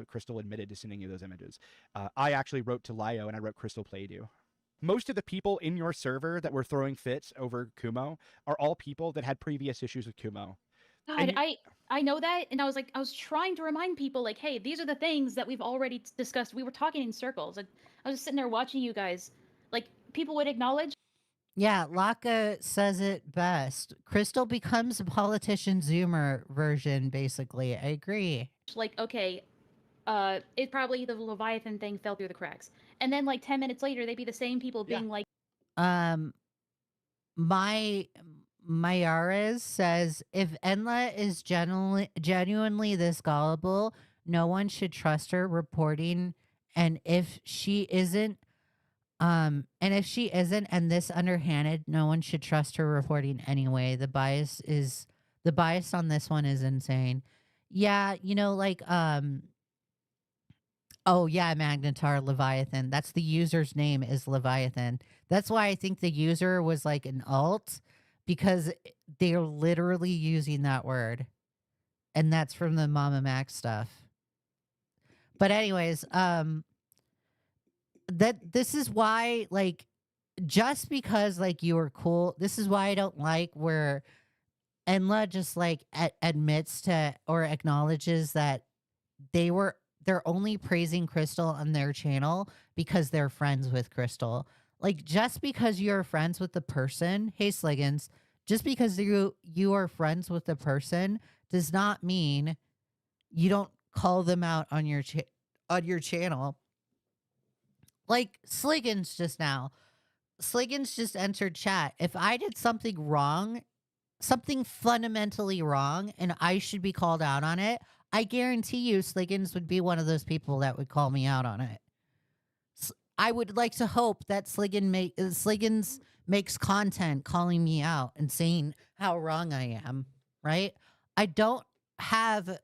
Crystal admitted to sending you those images. I actually wrote to Lio and I wrote Crystal played you. Most of the people in your server that were throwing fits over Kumo are all people that had previous issues with Kumo. God, I know that, and I was trying to remind people hey, these are the things that we've already discussed. We were talking in circles. I was just sitting there watching you guys. People would acknowledge. Yeah, Laka says it best. Crystal becomes a politician Zoomer version, basically. I agree. Okay, it probably the Leviathan thing fell through the cracks, and then 10 minutes later, they'd be the same people being my Mayares says if Enla is genuinely this gullible, no one should trust her reporting, and if she isn't, and this underhanded, no one should trust her reporting anyway. The bias on this one is insane. Yeah, oh yeah, Magnetar Leviathan. That's the user's name is Leviathan. That's why I think the user was an alt, because they're literally using that word. And that's from the Mama Max stuff. But anyways, this is why just because you were cool, this is why I don't like where Enla just admits to or acknowledges that they're only praising Crystal on their channel because they're friends with Crystal. Just because you're friends with the person, hey Sliggins, just because you are friends with the person does not mean you don't call them out on your channel. Like Sliggins just now. Sliggins just entered chat. If I did something wrong, something fundamentally wrong, and I should be called out on it, I guarantee you Sliggins would be one of those people that would call me out on it. I would like to hope that Sliggins makes content calling me out and saying how wrong I am, right? I don't have...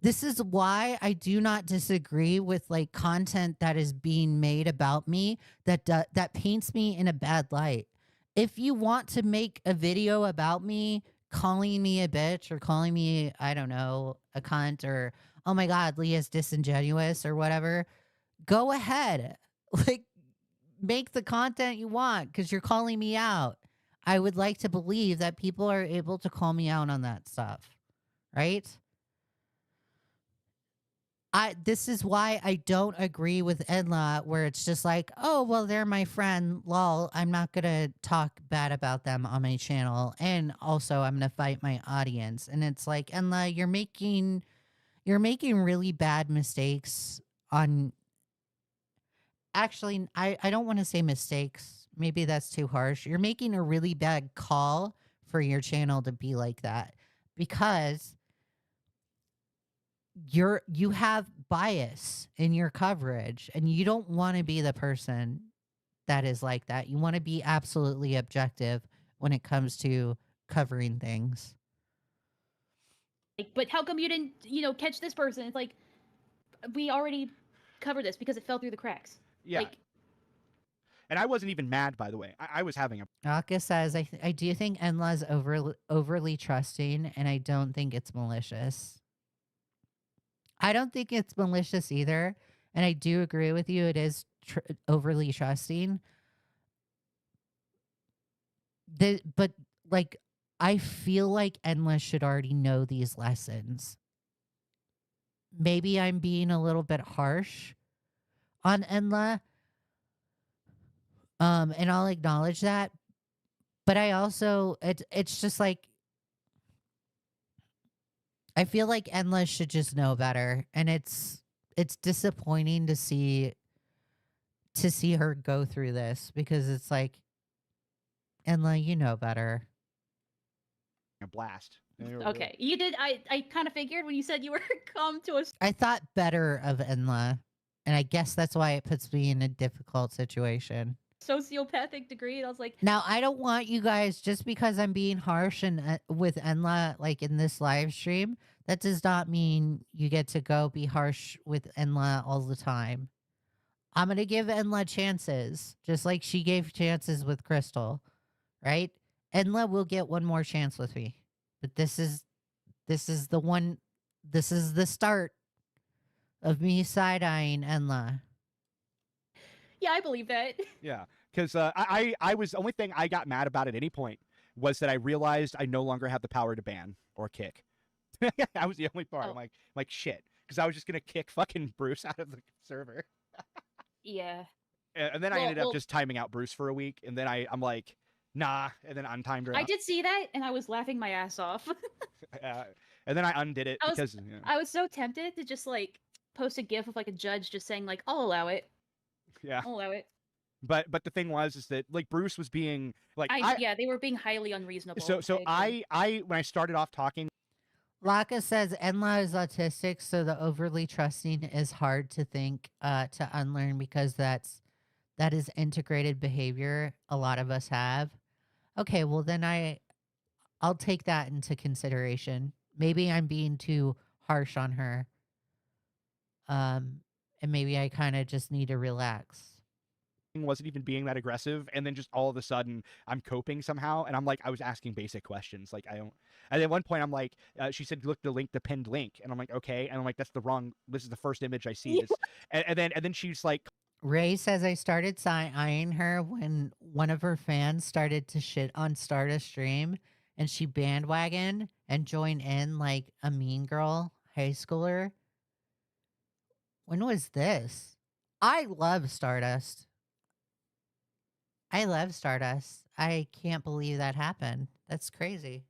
This is why I do not disagree with like content that is being made about me that paints me in a bad light. If you want to make a video about me calling me a bitch or calling me, I don't know, a cunt or, oh my God, Leah's disingenuous or whatever, go ahead. Like, make the content you want because you're calling me out. I would like to believe that people are able to call me out on that stuff, right? This is why I don't agree with Enla, where it's just like, oh, well, they're my friend, lol. I'm not going to talk bad about them on my channel. And also, I'm going to fight my audience. And it's like, Enla, you're making really bad mistakes on... Actually, I don't want to say mistakes. Maybe that's too harsh. You're making a really bad call for your channel to be like that because... you have bias in your coverage and you don't want to be the person that is like that. You want to be absolutely objective when it comes to covering things. Like, but how come you didn't, catch this person? It's like, we already covered this because it fell through the cracks. Yeah. Like, and I wasn't even mad, by the way. I was having a... Aka says, I do think Enla's overly trusting, and I don't think it's malicious. I don't think it's malicious either. And I do agree with you. It is overly trusting. But, like, I feel like Enla should already know these lessons. Maybe I'm being a little bit harsh on Enla. And I'll acknowledge that. But I also, it's just like, I feel like Enla should just know better, and it's disappointing to see her go through this because it's like, Enla, you know better. A blast. okay, you did. I kind of figured when you said you were come to us. I thought better of Enla, and I guess that's why it puts me in a difficult situation. Sociopathic degree, and I was like, now I don't want you guys, just because I'm being harsh and with Enla, like in this live stream, that does not mean you get to go be harsh with Enla all the time. I'm gonna give Enla chances, just like she gave chances with Crystal, right? Enla will get one more chance with me, but this is the one. This is the start of me side-eyeing Enla. yeah, I believe that. Yeah, because I was... the only thing I got mad about at any point was that I realized I no longer have the power to ban or kick. That was the only part. Oh. I'm like shit, because I was just gonna kick fucking Bruce out of the server. Yeah. And then I ended up just timing out Bruce for a week, and then I'm like, nah, and then untimed her. I did see that, and I was laughing my ass off. And then I undid it because I was so tempted to just like post a gif of like a judge just saying like, I'll allow it. Yeah. I'll allow it. But the thing was is that like Bruce was being like yeah, they were being highly unreasonable. So I when I started off talking, Laka says Enla is autistic, so the overly trusting is hard to think to unlearn because that is integrated behavior a lot of us have. Okay, well then I'll take that into consideration. Maybe I'm being too harsh on her. And maybe I kind of just need to relax. wasn't even being that aggressive, and then just all of a sudden I'm coping somehow, and I'm like, I was asking basic questions, like I don't. And at one point I'm like, she said, look, the pinned link, and I'm like, okay, and I'm like, that's the wrong. This is the first image I see. And then she's like, Ray says I started side-eyeing her when one of her fans started to shit on Stardust stream, and she bandwagoned and joined in like a mean girl high schooler. When was this? I love Stardust. I can't believe that happened. That's crazy.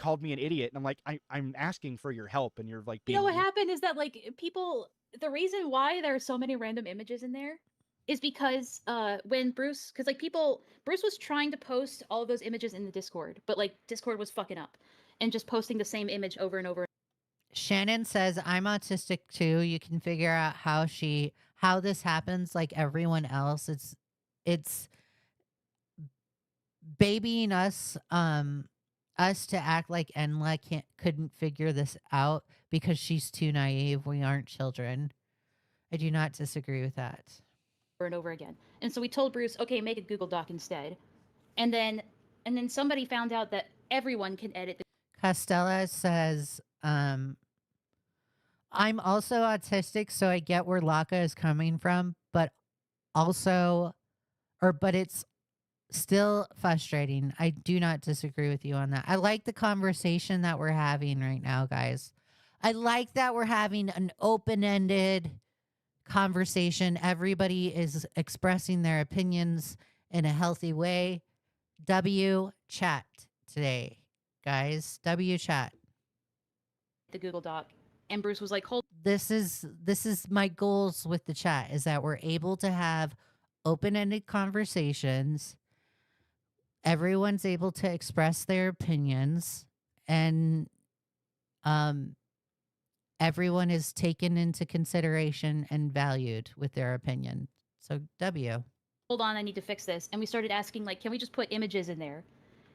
called me an idiot, and I'm like, I'm asking for your help, and you're like, You know what happened is that like people, the reason why there are so many random images in there is because when Bruce, because like Bruce was trying to post all of those images in the Discord, but like Discord was fucking up and just posting the same image over and over. Shannon says, I'm autistic too. You can figure out how this happens like everyone else. It's babying us to act like Enla couldn't figure this out because she's too naive. We aren't children. I do not disagree with that. Over and over again. And so we told Bruce, okay, make a Google Doc instead. And then somebody found out that everyone can edit the Costella says, I'm also autistic, so I get where Laka is coming from, but it's still frustrating. I do not disagree with you on that. I like the conversation that we're having right now, guys. I like that we're having an open-ended conversation. Everybody is expressing their opinions in a healthy way. W chat today, guys. W chat. the Google Doc. And Bruce was like, hold. This is my goals with the chat, is that we're able to have open-ended conversations. Everyone's able to express their opinions, and everyone is taken into consideration and valued with their opinion. So W. Hold on, I need to fix this. And we started asking, like, can we just put images in there?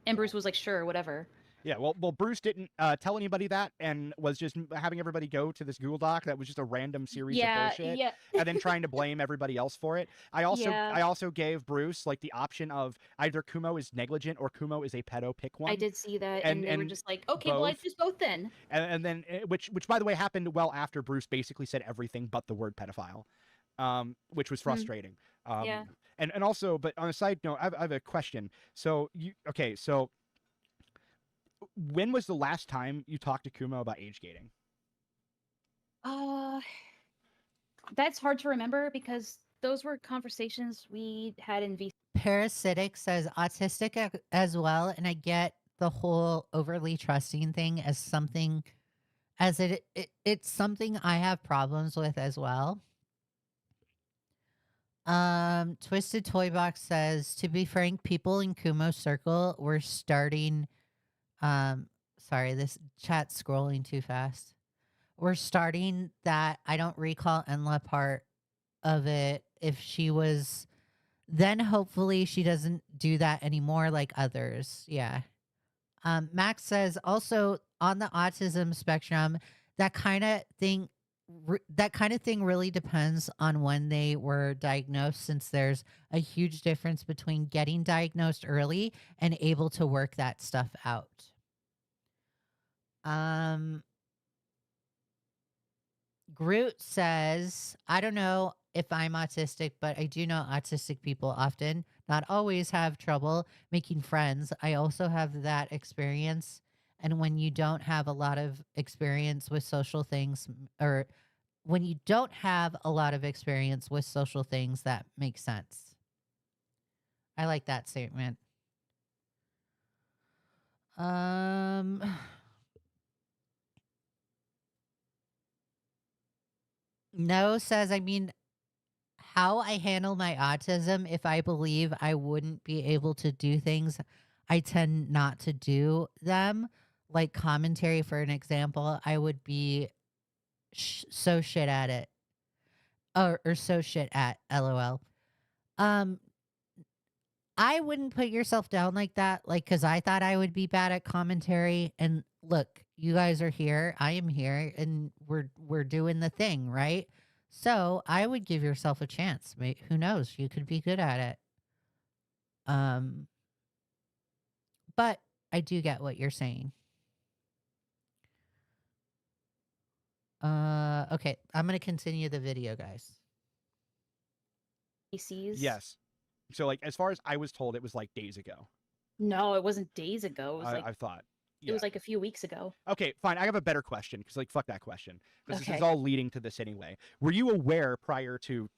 And Bruce was like, sure, whatever. Yeah, well, Bruce didn't tell anybody that, and was just having everybody go to this Google Doc that was just a random series of bullshit, and then trying to blame everybody else for it. I also gave Bruce like the option of either Kumo is negligent or Kumo is a pedo. Pick one. I did see that, and they were just like, okay, well, I choose both then. And then which by the way happened well after Bruce basically said everything but the word pedophile, which was frustrating. Yeah. And also, but on a side note, I have a question. So when was the last time you talked to Kumo about age gating? That's hard to remember because those were conversations we had in VC. Parasitic says autistic as well, and I get the whole overly trusting thing as something, as it's something I have problems with as well. Twisted Toy Box says, to be frank, people in Kumo's circle were starting. Sorry, this chat's scrolling too fast. We're starting that. I don't recall Enla part of it. If she was, then hopefully she doesn't do that anymore like others. Yeah. Max says also on the autism spectrum, that kind of thing really depends on when they were diagnosed, since there's a huge difference between getting diagnosed early and able to work that stuff out. Groot says, I don't know if I'm autistic, but I do know autistic people often, not always, have trouble making friends. I also have that experience. And when you don't have a lot of experience with social things, or when you don't have a lot of experience with social things, that makes sense. I like that statement. No says, I mean, how I handle my autism, if I believe I wouldn't be able to do things, I tend not to do them. Like commentary, for an example, I would be so shit at it. Or so shit at LOL. I wouldn't put yourself down like that, like, because I thought I would be bad at commentary. And look, you guys are here, I am here, and we're doing the thing, right? So I would give yourself a chance. Who knows? You could be good at it. But I do get what you're saying. Okay, I'm gonna continue the video, guys. Yes. So, like, as far as I was told, it was like days ago. No, it wasn't days ago. It was I thought. It was like a few weeks ago. Okay, fine. I have a better question, because, like, fuck that question. Because Okay. this is all leading to this anyway. Were you aware prior to...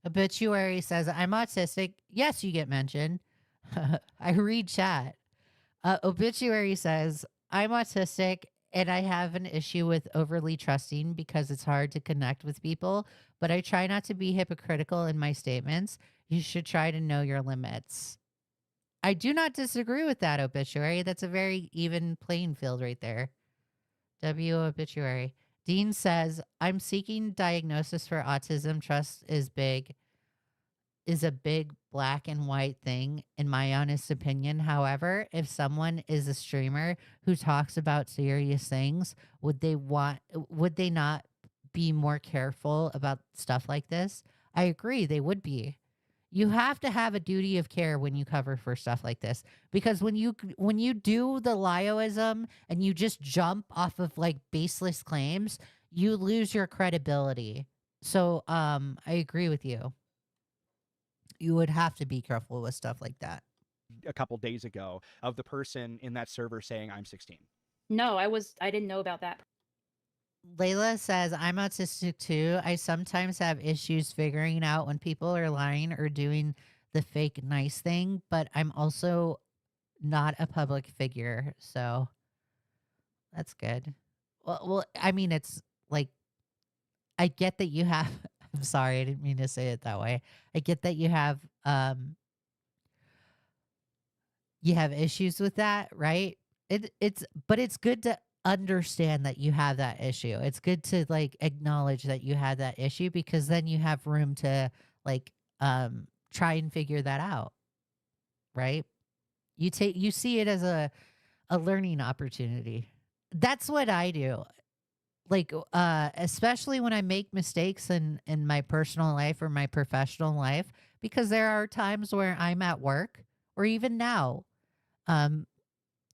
Obituary says, I'm autistic. Yes, you get mentioned. I read chat. Obituary says, I'm autistic and I have an issue with overly trusting because it's hard to connect with people, but I try not to be hypocritical in my statements. You should try to know your limits. I do not disagree with that obituary. That's a very even playing field right there. W obituary. Dean says, I'm seeking diagnosis for autism. Trust is a big black and white thing, in my honest opinion. However, if someone is a streamer who talks about serious things, would they not be more careful about stuff like this? I agree, they would be. You have to have a duty of care when you cover for stuff like this, because when you do the Lioism and you just jump off of like baseless claims, you lose your credibility. So I agree with you. You would have to be careful with stuff like that. A couple days ago of the person in that server saying I'm 16. No, I didn't know about that. Layla says, I'm autistic too. I sometimes have issues figuring out when people are lying or doing the fake nice thing, but I'm also not a public figure. So that's good. Well, I mean, it's like, I get that you have, I'm sorry, I didn't mean to say it that way. I get that you have issues with that, right? But it's good to understand that you have that issue. It's good to like acknowledge that you had that issue, because then you have room to like try and figure that out, right? You see it as a learning opportunity. That's what I do. Like especially when I make mistakes in my personal life or my professional life, because there are times where I'm at work or even now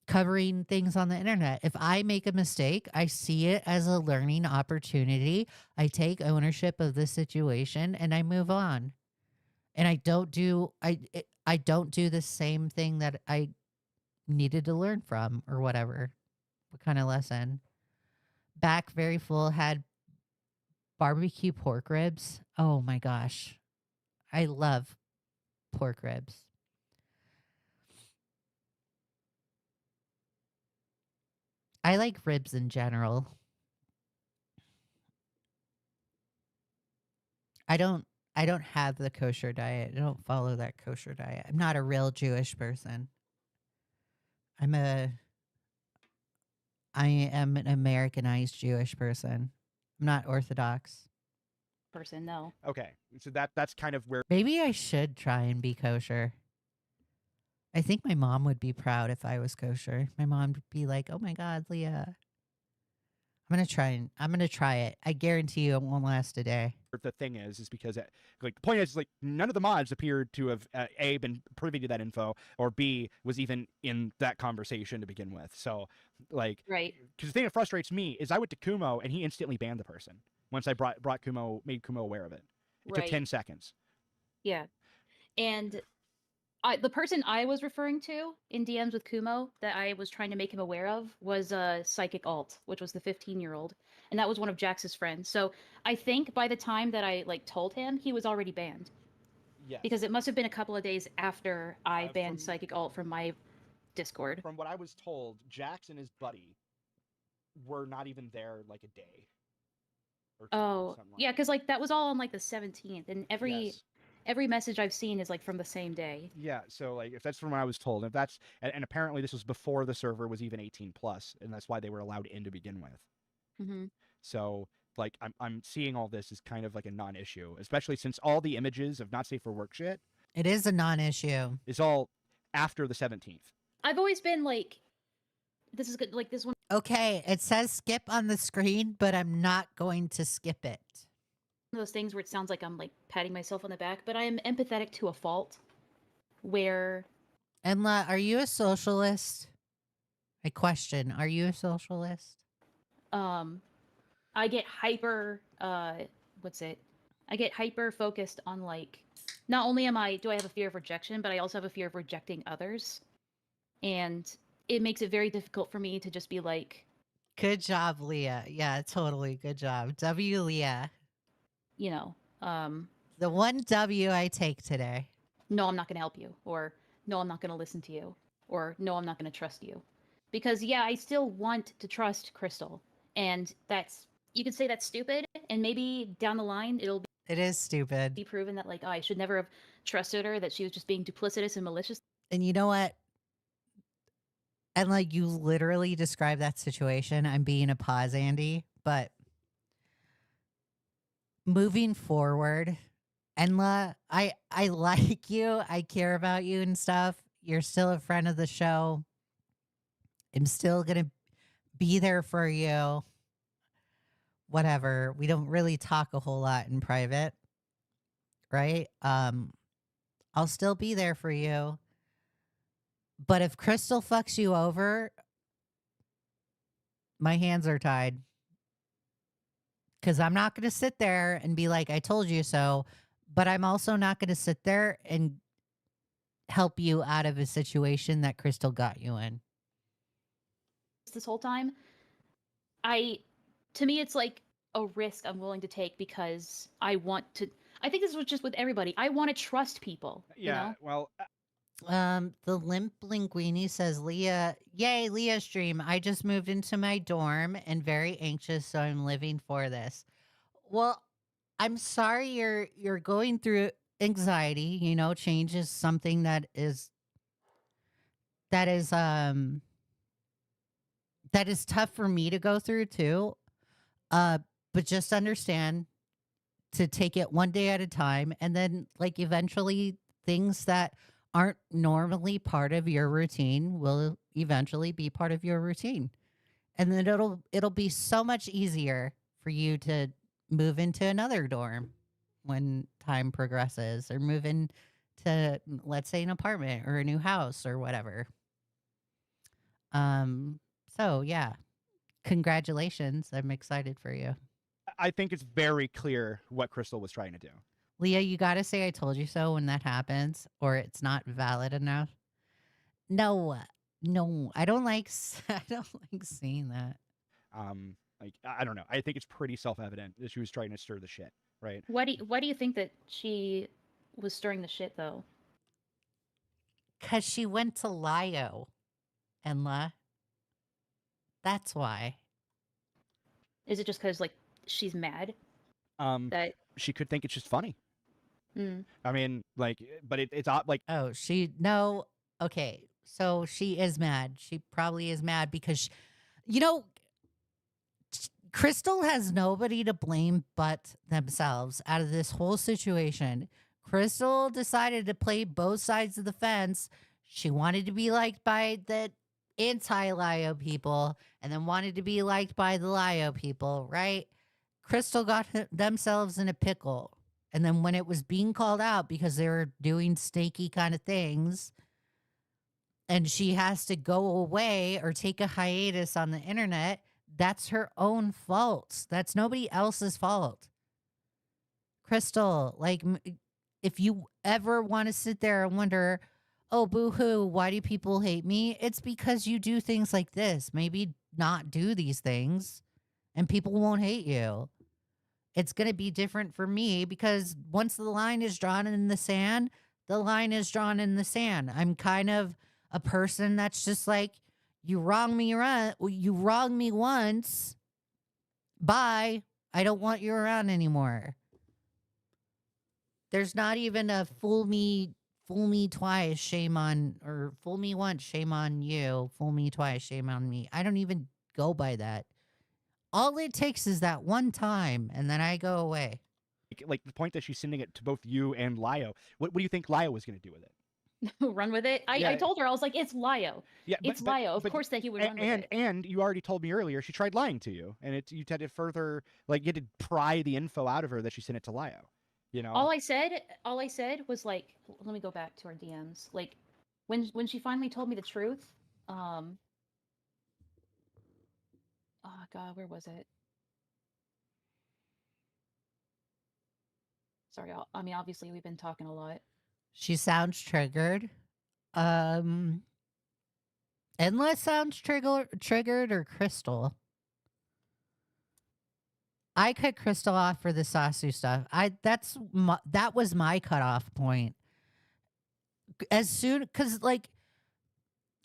covering things on the internet. If I make a mistake, I see it as a learning opportunity. I take ownership of the situation and I move on. And I don't do the same thing that I needed to learn from or whatever. What kind of lesson? Back very full, had barbecue pork ribs. Oh my gosh. I love pork ribs. I like ribs in general. I don't have the kosher diet. I don't follow that kosher diet. I'm not a real Jewish person. I am an Americanized Jewish person. I'm not Orthodox. Person, no. Okay, so that's kind of where Maybe I should try and be kosher. I think my mom would be proud if I was kosher. My mom would be like, "Oh my God, Leah." I'm gonna try it. I guarantee you it won't last a day. the thing is because like the point is like none of the mods appeared to have A, been privy to that info, or B, was even in that conversation to begin with. So like, Right. because the thing that frustrates me is I went to Kumo and he instantly banned the person once I made Kumo aware of it. It took 10 seconds. Yeah. And the person I was referring to in DMs with Kumo that I was trying to make him aware of was Psychic Alt, which was the 15-year-old. And that was one of Jax's friends. So I think by the time that I like told him, he was already banned. Yes. Because it must have been a couple of days after I banned from- Psychic Alt from my Discord. From what I was told, Jax and his buddy were not even there like a day. Or two, Oh, something like yeah, that. because like that was all on like the 17th, and Yes. every message I've seen is like from the same day. Yeah, so like if that's from what I was told, if that's and apparently this was before the server was even 18 plus, and that's why they were allowed in to begin with. Mm-hmm. So like I'm seeing all this as kind of like a non-issue, especially since all the images of not safe for work shit It is a non-issue. is all after the 17th. I've always been like, this is good. Like this one. Okay, it says skip on the screen, but I'm not going to skip it. One of those things where it sounds like I'm like patting myself on the back, but I am empathetic to a fault. Where Enla, are you a socialist? I question, are you a socialist? I get hyper I get hyper focused on like, not only do I have a fear of rejection, but I also have a fear of rejecting others. And it makes it very difficult for me to just be like, Good job, Leah. Yeah, totally. Good job. W, Leah. you know, The one W I take today. no, I'm not going to help you, or no, I'm not going to listen to you, or no, I'm not going to trust you. because yeah, I still want to trust Crystal, and that's, you could say that's stupid, and maybe down the line it'll It is stupid. be proven that like, oh, I should never have trusted her, that she was just being duplicitous and malicious. And you know what? And like you literally described that situation. I'm being a pause, Andy, but moving forward, Enla, I like you. I care about you and stuff. You're still a friend of the show. I'm still gonna be there for you. Whatever. We don't really talk a whole lot in private, right? I'll still be there for you. But if Crystal fucks you over, my hands are tied. Because I'm not going to sit there and be like, I told you so. But I'm also not going to sit there and help you out of a situation that Crystal got you in. This whole time, to me, it's like a risk I'm willing to take because I want to. I think this was just with everybody. I want to trust people. Yeah. You know? Well, The Limp Linguini says, Leah, yay, Leah stream. I just moved into my dorm and very anxious, so I'm living for this. Well, I'm sorry you're going through anxiety. You know, change is something that is tough for me to go through too. But just understand to take it one day at a time, and then like eventually things that aren't normally part of your routine will eventually be part of your routine. And then it'll be so much easier for you to move into another dorm when time progresses, or move into, let's say, an apartment or a new house or whatever. So yeah, congratulations. I'm excited for you. I think it's very clear what Crystal was trying to do. Leah, you got to say I told you so when that happens, or it's not valid enough. No, I don't like I don't like seeing that. Like, I don't know. I think it's pretty self-evident that she was trying to stir the shit, right? Why do you think that she was stirring the shit though? Cause she went to Lio, Enla. That's why. Is it just because like she's mad that? She could think it's just funny. Mm. I mean, like, but it's odd. Like, Oh, okay. So she is mad. She probably is mad because, Crystal has nobody to blame but themselves out of this whole situation. Crystal decided to play both sides of the fence. She wanted to be liked by the anti-Lio people and then wanted to be liked by the Lio people, right? Crystal got themselves in a pickle. And then when it was being called out because they were doing snaky kind of things, and she has to go away or take a hiatus on the internet, that's her own fault. That's nobody else's fault. Crystal, like, if you ever want to sit there and wonder, oh, boo-hoo, why do people hate me? It's because you do things like this. Maybe not do these things, and people won't hate you. It's going to be different for me because once the line is drawn in the sand, the line is drawn in the sand. I'm kind of a person that's just like, you wrong me once. Bye. I don't want you around anymore. There's not even a fool me twice, shame on, or fool me once, shame on you. Fool me twice, shame on me. I don't even go by that. All it takes is that one time, and then I go away. like the point that she's sending it to both you and Lio. What do you think Lio was going to do with it? Run with it. I told her, I was like, it's Lio. Yeah, It's Lio. Of course that he would run with it. And you already told me earlier she tried lying to you, and you had to further, like, you had to pry the info out of her that she sent it to Lio. You know. All I said was like, let me go back to our DMs. Like, when she finally told me the truth, oh God, where was it? Sorry, I mean, obviously we've been talking a lot. She sounds triggered. Unless sounds triggered or Crystal. I cut Crystal off for the Sasu stuff. That was my cutoff point. As soon, because like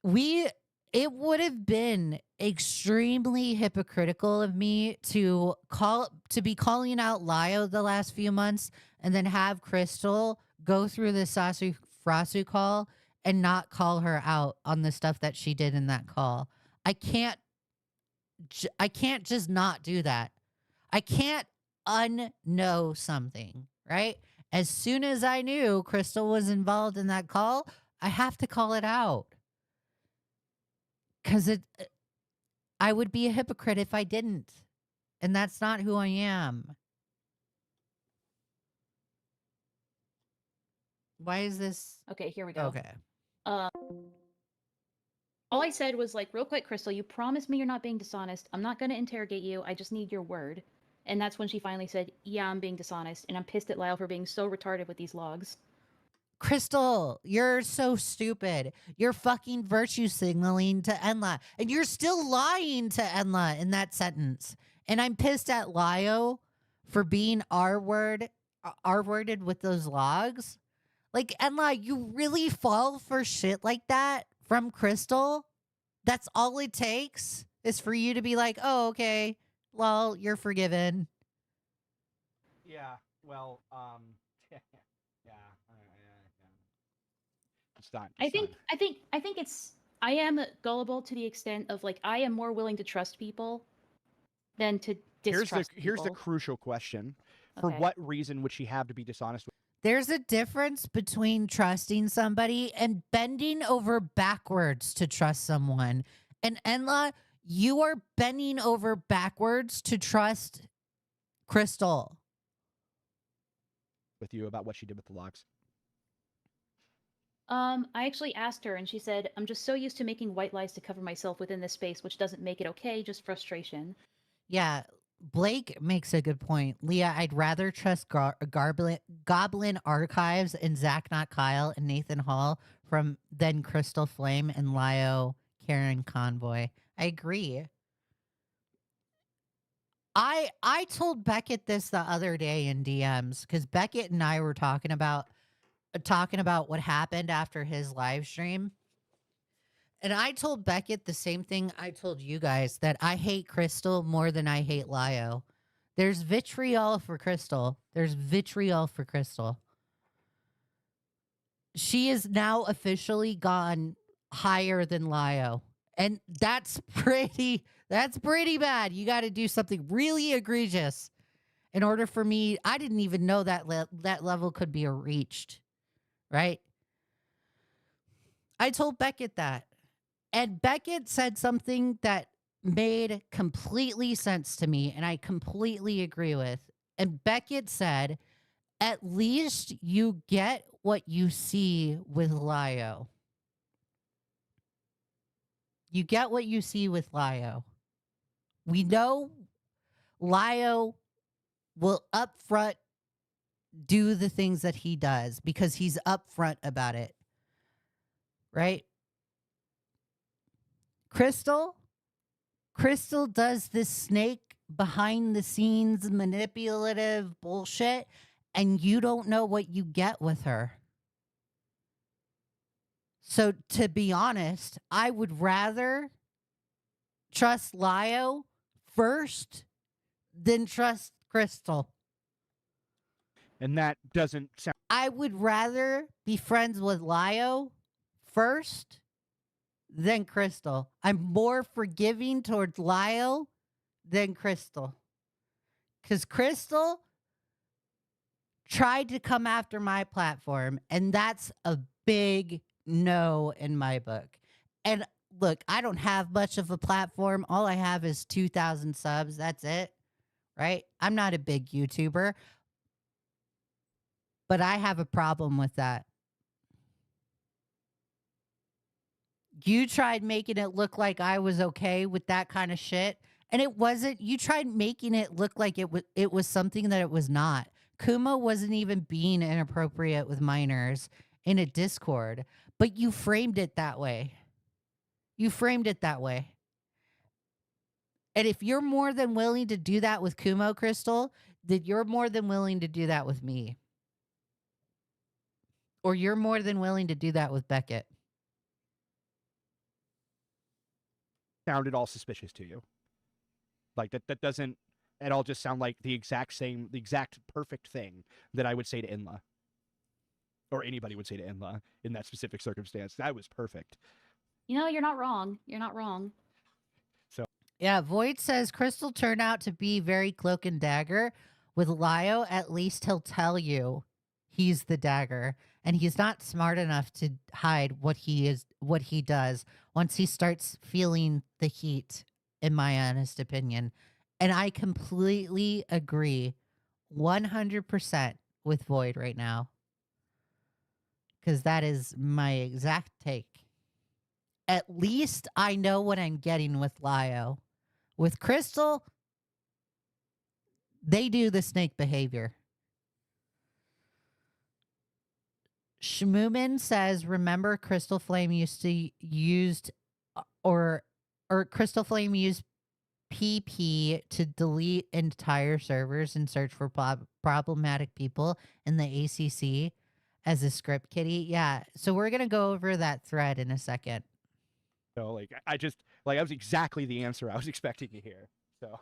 we it would have been extremely hypocritical of me to be calling out Lio the last few months and then have Crystal go through the Sasu Frasu call and not call her out on the stuff that she did in that call. I can't just not do that. I can't unknow something, right? As soon as I knew Crystal was involved in that call, I have to call it out. Cuz I would be a hypocrite if I didn't. And that's not who I am. Why is this Okay, here we go. okay? All I said was like, real quick, Crystal, you promised me you're not being dishonest. I'm not going to interrogate you. I just need your word. And that's when she finally said, yeah, I'm being dishonest. And I'm pissed at Lyle for being so retarded with these logs. Crystal, you're so stupid. You're fucking virtue signaling to Enla. And you're still lying to Enla in that sentence. And I'm pissed at Lio for being R-worded with those logs. Like, Enla, you really fall for shit like that from Crystal? That's all it takes is for you to be like, oh, okay, well, you're forgiven. Yeah. Well. Yeah. It's not. I think it's, I am gullible to the extent of like, I am more willing to trust people than to distrust Here's the people. crucial question. For Okay. what reason would she have to be dishonest with? There's a difference between trusting somebody and bending over backwards to trust someone. And Enla, you are bending over backwards to trust Crystal. With you about what she did with the logs? I actually asked her and she said, I'm just so used to making white lies to cover myself within this space, which doesn't make it okay, just frustration. Yeah, Blake makes a good point. Leah, I'd rather trust Goblin Archives and Zach Not Kyle and Nathan Hall than Crystal Flame and Lio Karen Convoy. I agree. I told Beckett this the other day in DMs because Beckett and I were talking about what happened after his live stream. And I told Beckett the same thing I told you guys, that I hate Crystal more than I hate Lio. There's vitriol for Crystal. There's vitriol for Crystal. She is now officially gone higher than Lio. And that's pretty bad. You got to do something really egregious in order for me. I didn't even know that that level could be reached. Right? I told Beckett that. And Beckett said something that made completely sense to me and I completely agree with. And Beckett said, at least you get what you see with Lio. You get what you see with Lio. We know Lio will upfront do the things that he does because he's upfront about it. Right? Crystal does this snake behind the scenes manipulative bullshit, and you don't know what you get with her. So to be honest, I would rather trust Lio first than trust Crystal. And that doesn't sound. I would rather be friends with Lio first than Crystal. I'm more forgiving towards Lio than Crystal. Because Crystal tried to come after my platform, and that's a big no in my book. And look, I don't have much of a platform. All I have is 2,000 subs. That's it, right? I'm not a big YouTuber, but I have a problem with that. You tried making it look like I was okay with that kind of shit, and it wasn't. You tried making it look like it was something that it was not. Kumo wasn't even being inappropriate with minors in a Discord, but you framed it that way. You framed it that way. And if you're more than willing to do that with Kumo, Crystal, then you're more than willing to do that with me. Or you're more than willing to do that with Beckett. sounded all suspicious to you. Like that doesn't at all just sound like the exact perfect thing that I would say to Inla. Or anybody would say to Inla in that specific circumstance. That was perfect. You know, you're not wrong. You're not wrong. Yeah, Void says Crystal turned out to be very cloak and dagger. With Lio, at least he'll tell you he's the dagger, and he's not smart enough to hide what he does once he starts feeling the heat, in my honest opinion. And I completely agree 100% with Void right now. Because that is my exact take. At least I know what I'm getting with Lio. With Crystal, they do the snake behavior. Shmumin says, remember Crystal Flame used Crystal Flame used PP to delete entire servers and search for problematic people in the ACC as a script kitty. Yeah, so we're going to go over that thread in a second. So like that was exactly the answer I was expecting to hear. So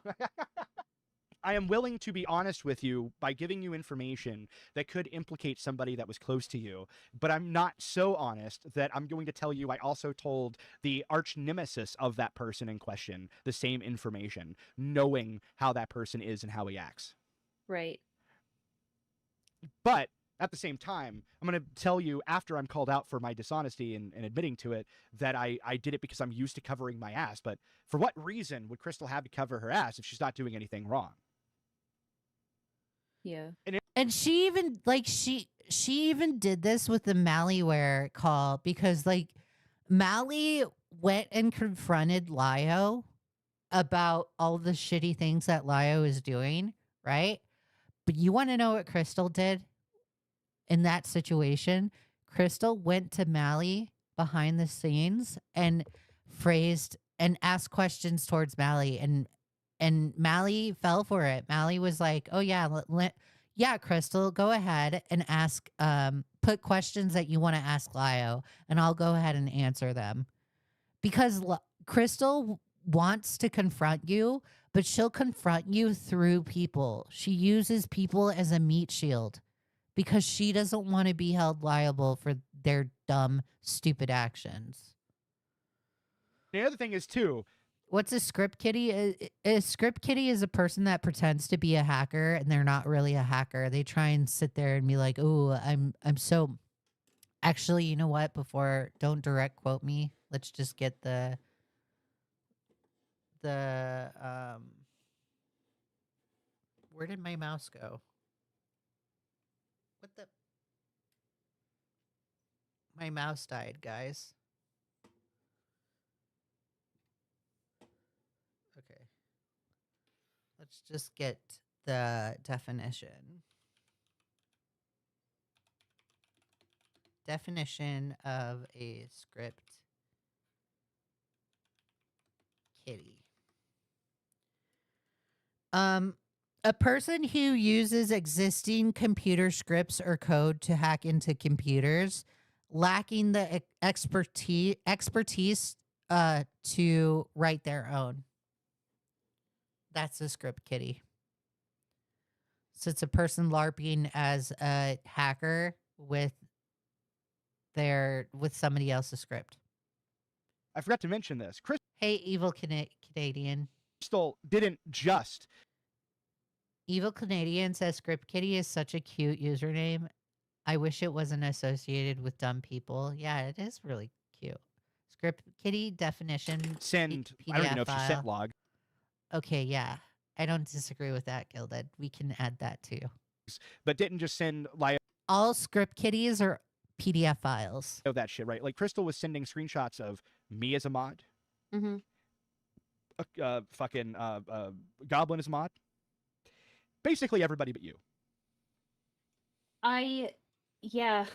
I am willing to be honest with you by giving you information that could implicate somebody that was close to you, but I'm not so honest that I'm going to tell you I also told the arch nemesis of that person in question the same information, knowing how that person is and how he acts. Right. But at the same time, I'm going to tell you after I'm called out for my dishonesty and admitting to it that I did it because I'm used to covering my ass. But for what reason would Crystal have to cover her ass if she's not doing anything wrong? Yeah. And she even she even did this with the Mallieware call, because like Mally went and confronted Lio about all the shitty things that Lio is doing, right? But you want to know what Crystal did in that situation? Crystal went to Mally behind the scenes and phrased and asked questions towards Mally, and Mally fell for it. Mally was like, "Oh yeah, yeah, Crystal, go ahead and ask put questions that you want to ask Lio, and I'll go ahead and answer them." Because Crystal wants to confront you, but she'll confront you through people. She uses people as a meat shield because she doesn't want to be held liable for their dumb, stupid actions. The other thing is, too, what's a script kitty? A script kitty is a person that pretends to be a hacker and they're not really a hacker. They try and sit there and be like, "Oh, I'm so." Actually, you know what? Don't direct quote me. Let's just get the where did my mouse go? What the? My mouse died, guys. Okay. Let's just get the definition. Definition of a script kitty. A person who uses existing computer scripts or code to hack into computers, lacking the expertise to write their own. That's a script kitty. So it's a person LARPing as a hacker with somebody else's script. I forgot to mention this. Hey, evil Canadian. Crystal didn't just. Evil Canadian says script kitty is such a cute username. I wish it wasn't associated with dumb people. Yeah, it is really cute. Script kitty definition. Send. PDF I don't even know if she file. sent log. Okay, yeah. I don't disagree with that, Gilded. We can add that too. But didn't just send Lio All script kitties are PDF files. that shit, right? Like Crystal was sending screenshots of me as a mod. Mm-hmm. Fucking Goblin as a mod. Basically everybody but you. I have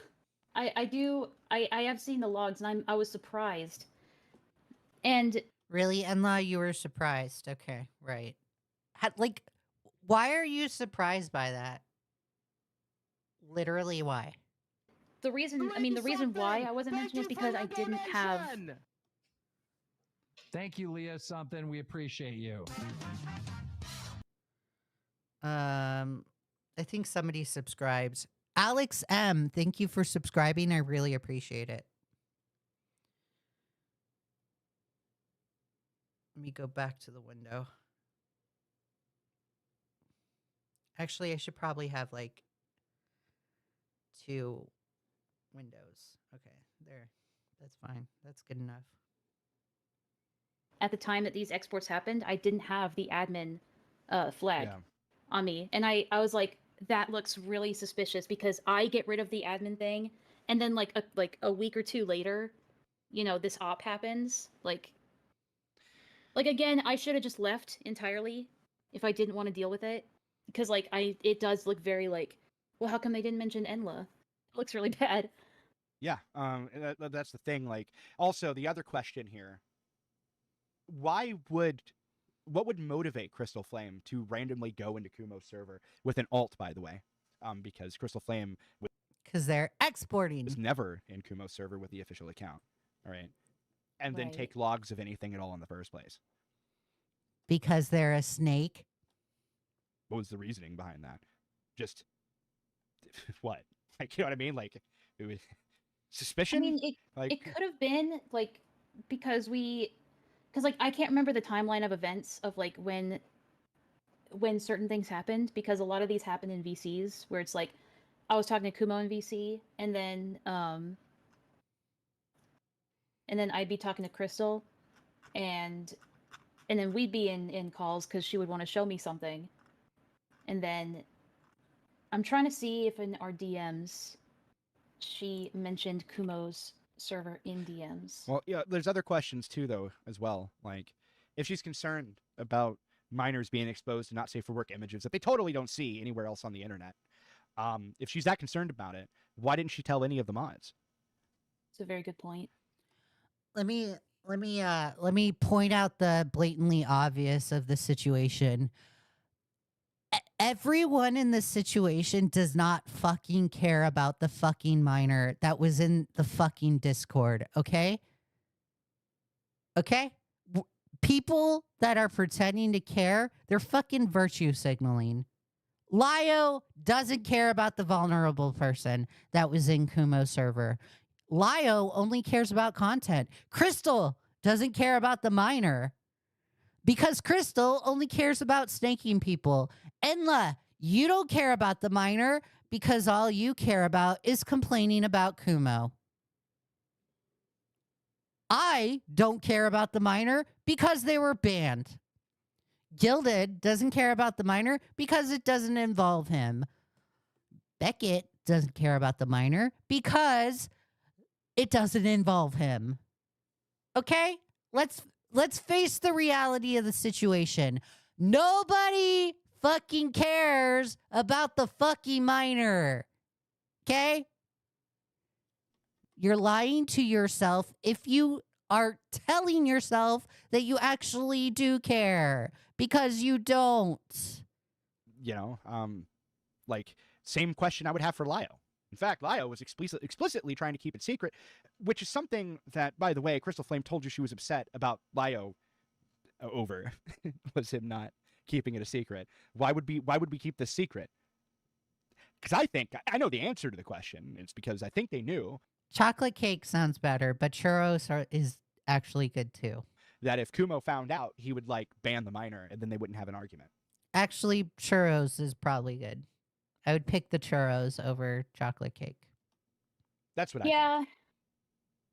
seen the logs, and I was surprised. And Really, Enla, you were surprised. Okay, right. Why are you surprised by that? Literally, why? the reason why I wasn't mentioning is because I didn't have Thank you, Leigha Something. We appreciate you. I think somebody subscribes. Alex M, thank you for subscribing. I really appreciate it. Let me go back to the window. Actually, I should probably have like 2 windows. Okay, there. That's fine. That's good enough. At the time that these exports happened, I didn't have the admin flag Yeah. on me. And I was like, that looks really suspicious because I get rid of the admin thing. And then like a week or 2 later, you know, this op happens. Like again, I should have just left entirely if I didn't want to deal with it. Because like it does look very like, well, how come they didn't mention Enla? It looks really bad. Yeah, that's the thing. Like, also the other question here: what would motivate Crystal Flame to randomly go into Kumo's server with an alt? By the way, because Crystal Flame Because they're exporting. was never in Kumo's server with the official account. All right, and then Right. take logs of anything at all in the first place. Because they're a snake. What was the reasoning behind that? Just what? Like, you know what I mean? Like, it was suspicion. I mean, like, it could have been like because like I can't remember the timeline of events of like when certain things happened because a lot of these happen in VCs where it's like I was talking to Kumo in VC and then I'd be talking to Crystal and then we'd be in calls because she would want to show me something. And then I'm trying to see if in our DMs she mentioned Kumo's server in DMs. well, yeah. There's other questions too, though, as well. Like, if she's concerned about minors being exposed to not safe for work images that they totally don't see anywhere else on the internet, if she's that concerned about it, why didn't she tell any of the mods? It's a very good point. Let me point out the blatantly obvious of the situation. Everyone in this situation does not fucking care about the fucking minor that was in the fucking Discord, okay? Okay? People that are pretending to care, they're fucking virtue signaling. Lio doesn't care about the vulnerable person that was in Kumo's server. Lio only cares about content. Crystal doesn't care about the minor because Crystal only cares about snaking people. Enla, you don't care about the minor because all you care about is complaining about Kumo. I don't care about the minor because they were banned. Gilded doesn't care about the minor because it doesn't involve him. Beckett doesn't care about the minor because it doesn't involve him. Okay? Let's face the reality of the situation. Nobody fucking cares about the fucking minor. Okay? You're lying to yourself if you are telling yourself that you actually do care because you don't. You know, like, same question I would have for Lio. In fact, Lio was explicitly trying to keep it secret, which is something that, by the way, Crystal Flame told you she was upset about Lio over, was him not keeping it a secret. Why would we keep this secret? Because I know the answer to the question. It's because I think they knew Chocolate cake sounds better, but churros is actually good too. that if Kumo found out, he would like ban the minor, and then they wouldn't have an argument. Actually, churros is probably good. I would pick the churros over chocolate cake. That's what I think.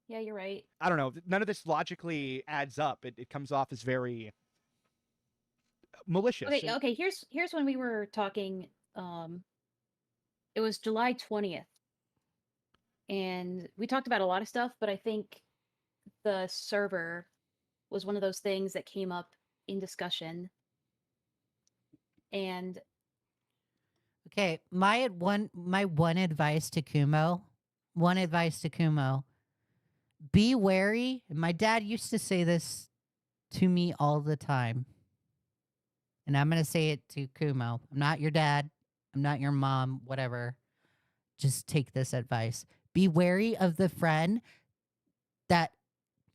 Yeah, you're right. I don't know. None of this logically adds up. It comes off as very malicious. Okay, here's when we were talking. It was July 20th. And we talked about a lot of stuff, but I think the server was one of those things that came up in discussion. And okay, my one advice to Kumo, be wary. My dad used to say this to me all the time. And I'm going to say it to Kumo. I'm not your dad. I'm not your mom, whatever. Just take this advice. Be wary of the friend that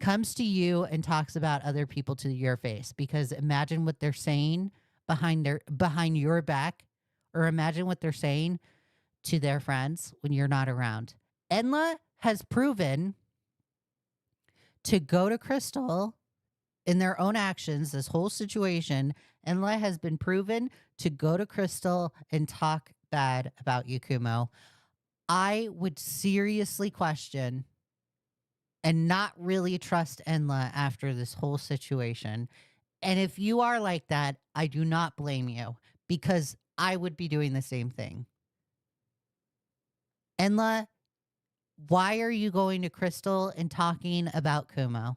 comes to you and talks about other people to your face, because imagine what they're saying behind your back, or imagine what they're saying to their friends when you're not around. Enla has proven to go to Crystal in their own actions, this whole situation. Enla has been proven to go to Crystal and talk bad about you, Kumo. I would seriously question and not really trust Enla after this whole situation. And if you are like that, I do not blame you, because I would be doing the same thing. Enla, why are you going to Crystal and talking about Kumo?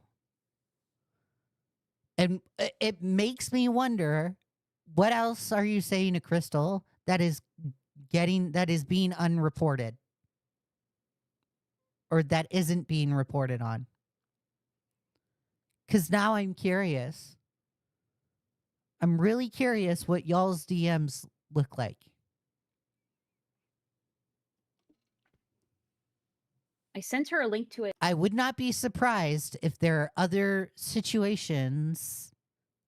And it makes me wonder, what else are you saying to Crystal that is being unreported, or that isn't being reported on? Because now I'm curious. I'm really curious what y'all's DMs look like. I sent her a link to it. I would not be surprised if there are other situations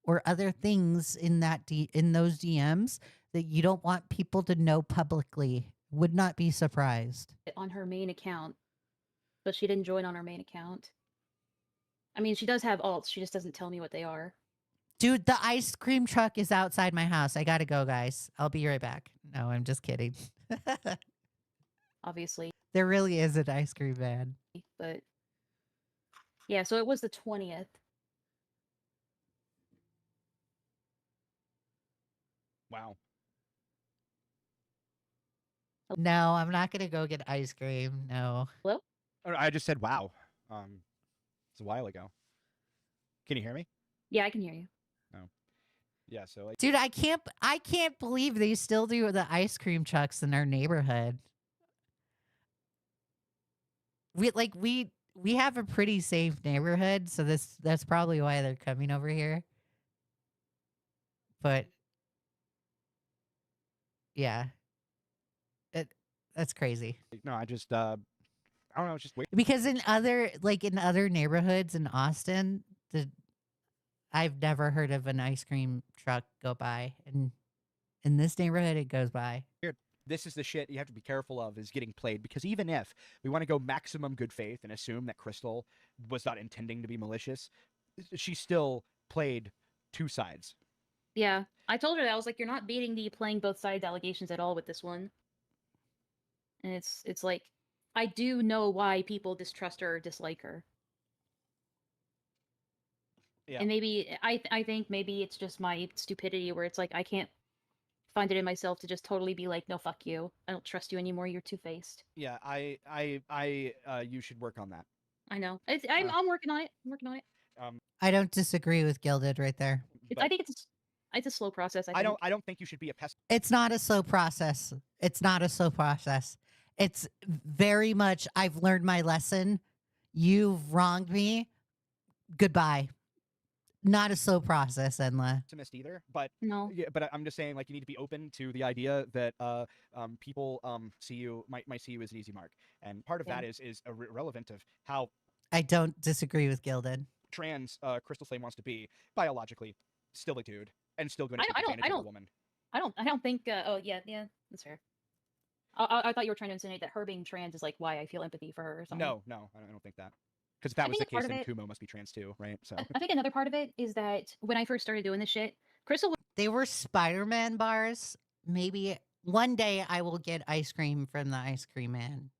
or other things in in those DMs that you don't want people to know publicly. Would not be surprised. On her main account, but she didn't join on her main account. I mean, she does have alts. She just doesn't tell me what they are. Dude, the ice cream truck is outside my house. I gotta go, guys. I'll be right back. No, I'm just kidding. Obviously, There really is an ice cream van. but yeah. So it was the 20th. Wow. No, I'm not gonna go get ice cream. No. Hello? Oh, I just said wow. It's a while ago. Can you hear me? Yeah, I can hear you. Yeah. So like, Dude, I can't believe they still do the ice cream trucks in our neighborhood. We have a pretty safe neighborhood, so that's probably why they're coming over here. But yeah. That's crazy. no, I just I don't know. It's just weird. Because in other neighborhoods in Austin, I've never heard of an ice cream truck go by, and in this neighborhood it goes by. This is the shit you have to be careful of, is getting played, because even if we want to go maximum good faith and assume that Crystal was not intending to be malicious, she still played two sides. Yeah, I told her that. I was like, you're not beating the playing both sides allegations at all with this one. And it's like, I do know why people distrust her or dislike her. Yeah. And maybe I think maybe it's just my stupidity where it's like I can't find it in myself to just totally be like, no, fuck you. I don't trust you anymore. You're two-faced. Yeah, you should work on that. I know. I'm working on it. I'm working on it. I don't disagree with Gilded right there. I think it's a slow process. I don't think you should be a pessimist. It's not a slow process. It's not a slow process. It's very much, I've learned my lesson. You've wronged me. Goodbye. Not a slow process, Enla. Either, but No. yeah, but I'm just saying, like, you need to be open to the idea that people see you might see you as an easy mark, and part of Yeah. that is irrelevant of how I don't disagree with Gilded. trans Crystal Flame wants to be biologically, still a dude, and still going to take advantage of a woman. I don't think. Oh yeah, that's fair. I thought you were trying to insinuate that her being trans is like why I feel empathy for her or something. No, I don't think that. Because if that I was the think part case, of then it- Kumo must be trans too, right? So I think another part of it is that when I first started doing this shit, Crystal They were Spider-Man bars. Maybe one day I will get ice cream from the ice cream man.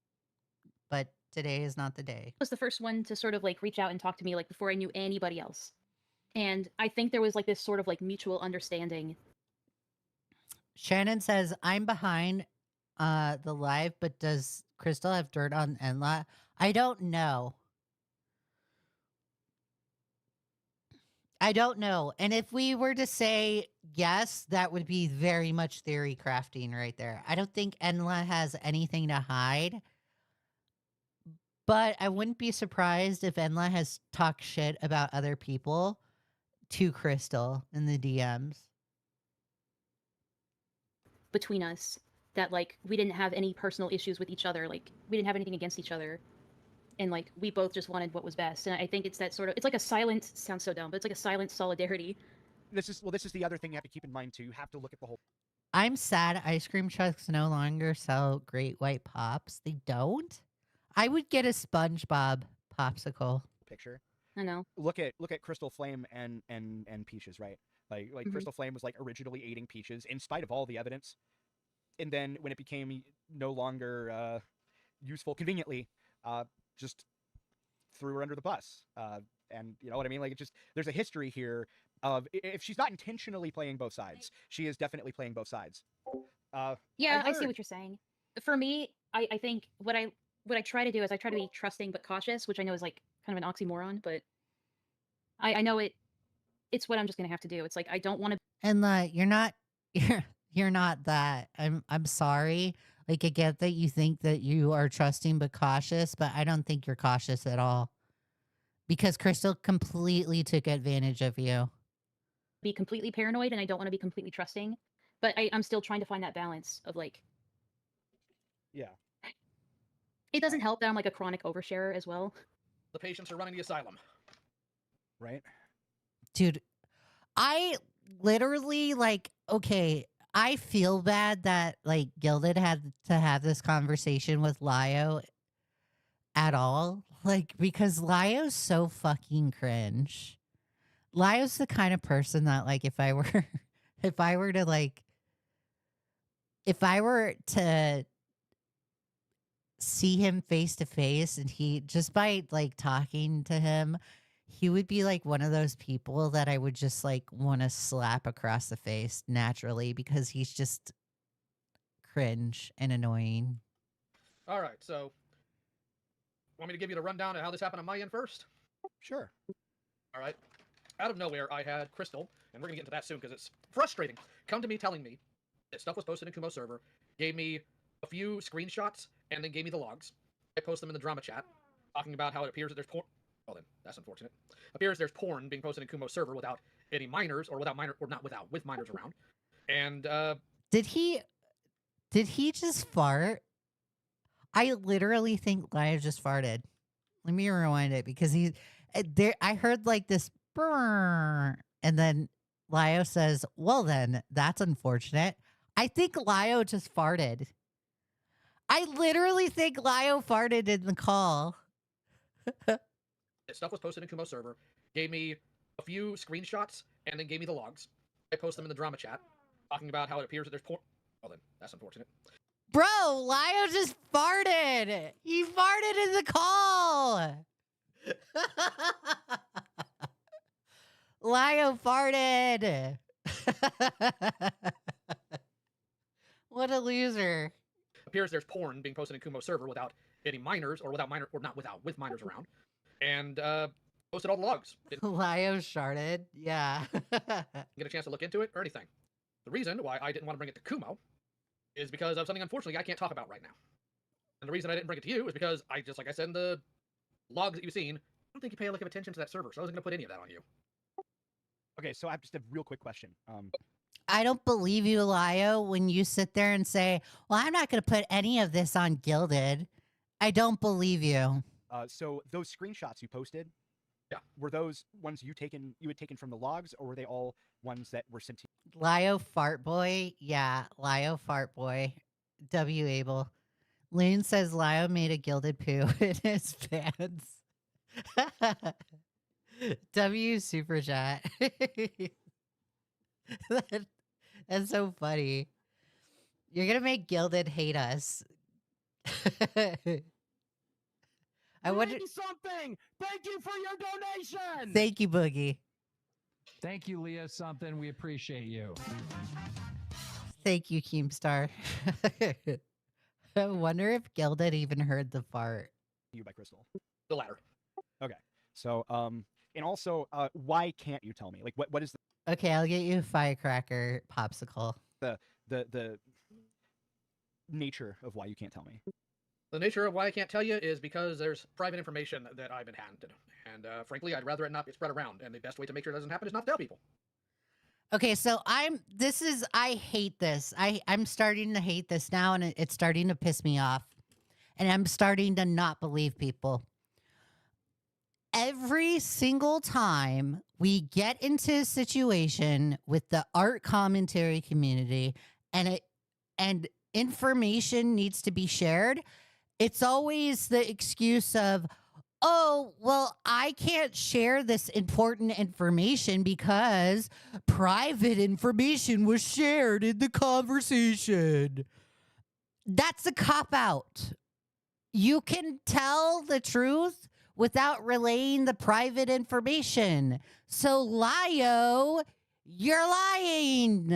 But today is not the day. was the first one to sort of like reach out and talk to me like before I knew anybody else. And I think there was like this sort of like mutual understanding. Shannon says, I'm behind the live, but does Crystal have dirt on Enla? I don't know. I don't know. And if we were to say yes, that would be very much theory crafting right there. I don't think Enla has anything to hide. But I wouldn't be surprised if Enla has talked shit about other people to Crystal in the DMs. Between us that like we didn't have any personal issues with each other, like we didn't have anything against each other, and like we both just wanted what was best. And I think it's that sort of, it's like a silent, sounds so dumb, but it's like a silent solidarity. This is the other thing you have to keep in mind too. You have to look at the whole I'm sad ice cream trucks no longer sell Great White Pops. They don't? I would get a SpongeBob popsicle. picture. I know. Look at Crystal Flame and Peaches, right? Like Mhm. Crystal Flame was like originally aiding Peaches in spite of all the evidence, and then when it became no longer useful conveniently, just threw her under the bus. And you know what I mean? Like it just there's a history here of if she's not intentionally playing both sides, she is definitely playing both sides. Yeah, I see heard- what you're saying. For me, I think what I try to do is I try to be trusting but cautious, which I know is like kind of an oxymoron, but I know it's what I'm just gonna have to do. It's like I don't want to. And you're not you're not that. I'm sorry. Like I get that you think that you are trusting but cautious, but I don't think you're cautious at all. Because Crystal completely took advantage of you. Be completely paranoid and I don't want to be completely trusting, but I'm still trying to find that balance of like. Yeah. It doesn't help that I'm like a chronic oversharer as well. The patients are running the asylum. Right. Dude, I literally like okay, I feel bad that like Gilded had to have this conversation with Lio at all. Like because Lio's so fucking cringe. Lio's the kind of person that like if I were to see him face to face and he just by like talking to him, he would be like one of those people that I would just like want to slap across the face naturally because he's just cringe and annoying. All right, so want me to give you the rundown of how this happened on my end first? Sure. All right. Out of nowhere, I had Crystal, and we're gonna get into that soon because it's frustrating, come to me telling me that stuff was posted in Kumo server, gave me a few screenshots, and then gave me the logs. I post them in the drama chat, talking about how it appears that there's porn. Well then, that's unfortunate. Appears there's porn being posted in Kumo server without any minors, or with minors around. And Did he just fart? I literally think Lio just farted. Let me rewind it because he there. I heard like this brrr, and then Lio says, "Well, then that's unfortunate." I think Lio just farted. I literally think Lio farted in the call. stuff was posted in Kumo server, gave me a few screenshots, and then gave me the logs. I post them in the drama chat, talking about how it appears that there's porn. Well then, that's unfortunate. Bro, Lio just farted. He farted in the call. Lio farted. What a loser. Appears there's porn being posted in Kumo server without any minors, or with minors around. And posted all the logs. Didn't Lio sharded. Yeah. get a chance to look into it or anything. The reason why I didn't want to bring it to Kumo is because of something unfortunately I can't talk about right now. And the reason I didn't bring it to you is because just like I said in the logs that you've seen, I don't think you pay a lick of attention to that server, so I wasn't going to put any of that on you. Okay, so I have just a real quick question. I don't believe you, Lio, when you sit there and say, well, I'm not going to put any of this on Gilded. I don't believe you. So those screenshots you posted, yeah, were those ones you had taken from the logs, or were they all ones that were sent to you? Lio Fart Boy. Yeah, Lio Fart Boy. W. Abel. Loon says Lio made a gilded poo in his pants. W. Super Chat. That's so funny. You're going to make Gilded hate us. I wonder. Leigha Something. Thank you for your donation. Thank you, Boogie. Thank you, Leigha Something. We appreciate you. Thank you, Keemstar. I wonder if Gilded even heard the fart. You by Crystal. The latter. Okay. So, and also, why can't you tell me? Like, what is Okay, I'll get you a firecracker popsicle. the nature of why you can't tell me? The nature of why I can't tell you is because there's private information that I've been handed. And frankly, I'd rather it not be spread around. And the best way to make sure it doesn't happen is not to tell people. Okay, so I hate this. I'm starting to hate this now, and it's starting to piss me off. And I'm starting to not believe people. every single time we get into a situation with the art commentary community and information needs to be shared, it's always the excuse of, oh, well, I can't share this important information because private information was shared in the conversation. That's a cop-out. You can tell the truth without relaying the private information. So, Lio, you're lying.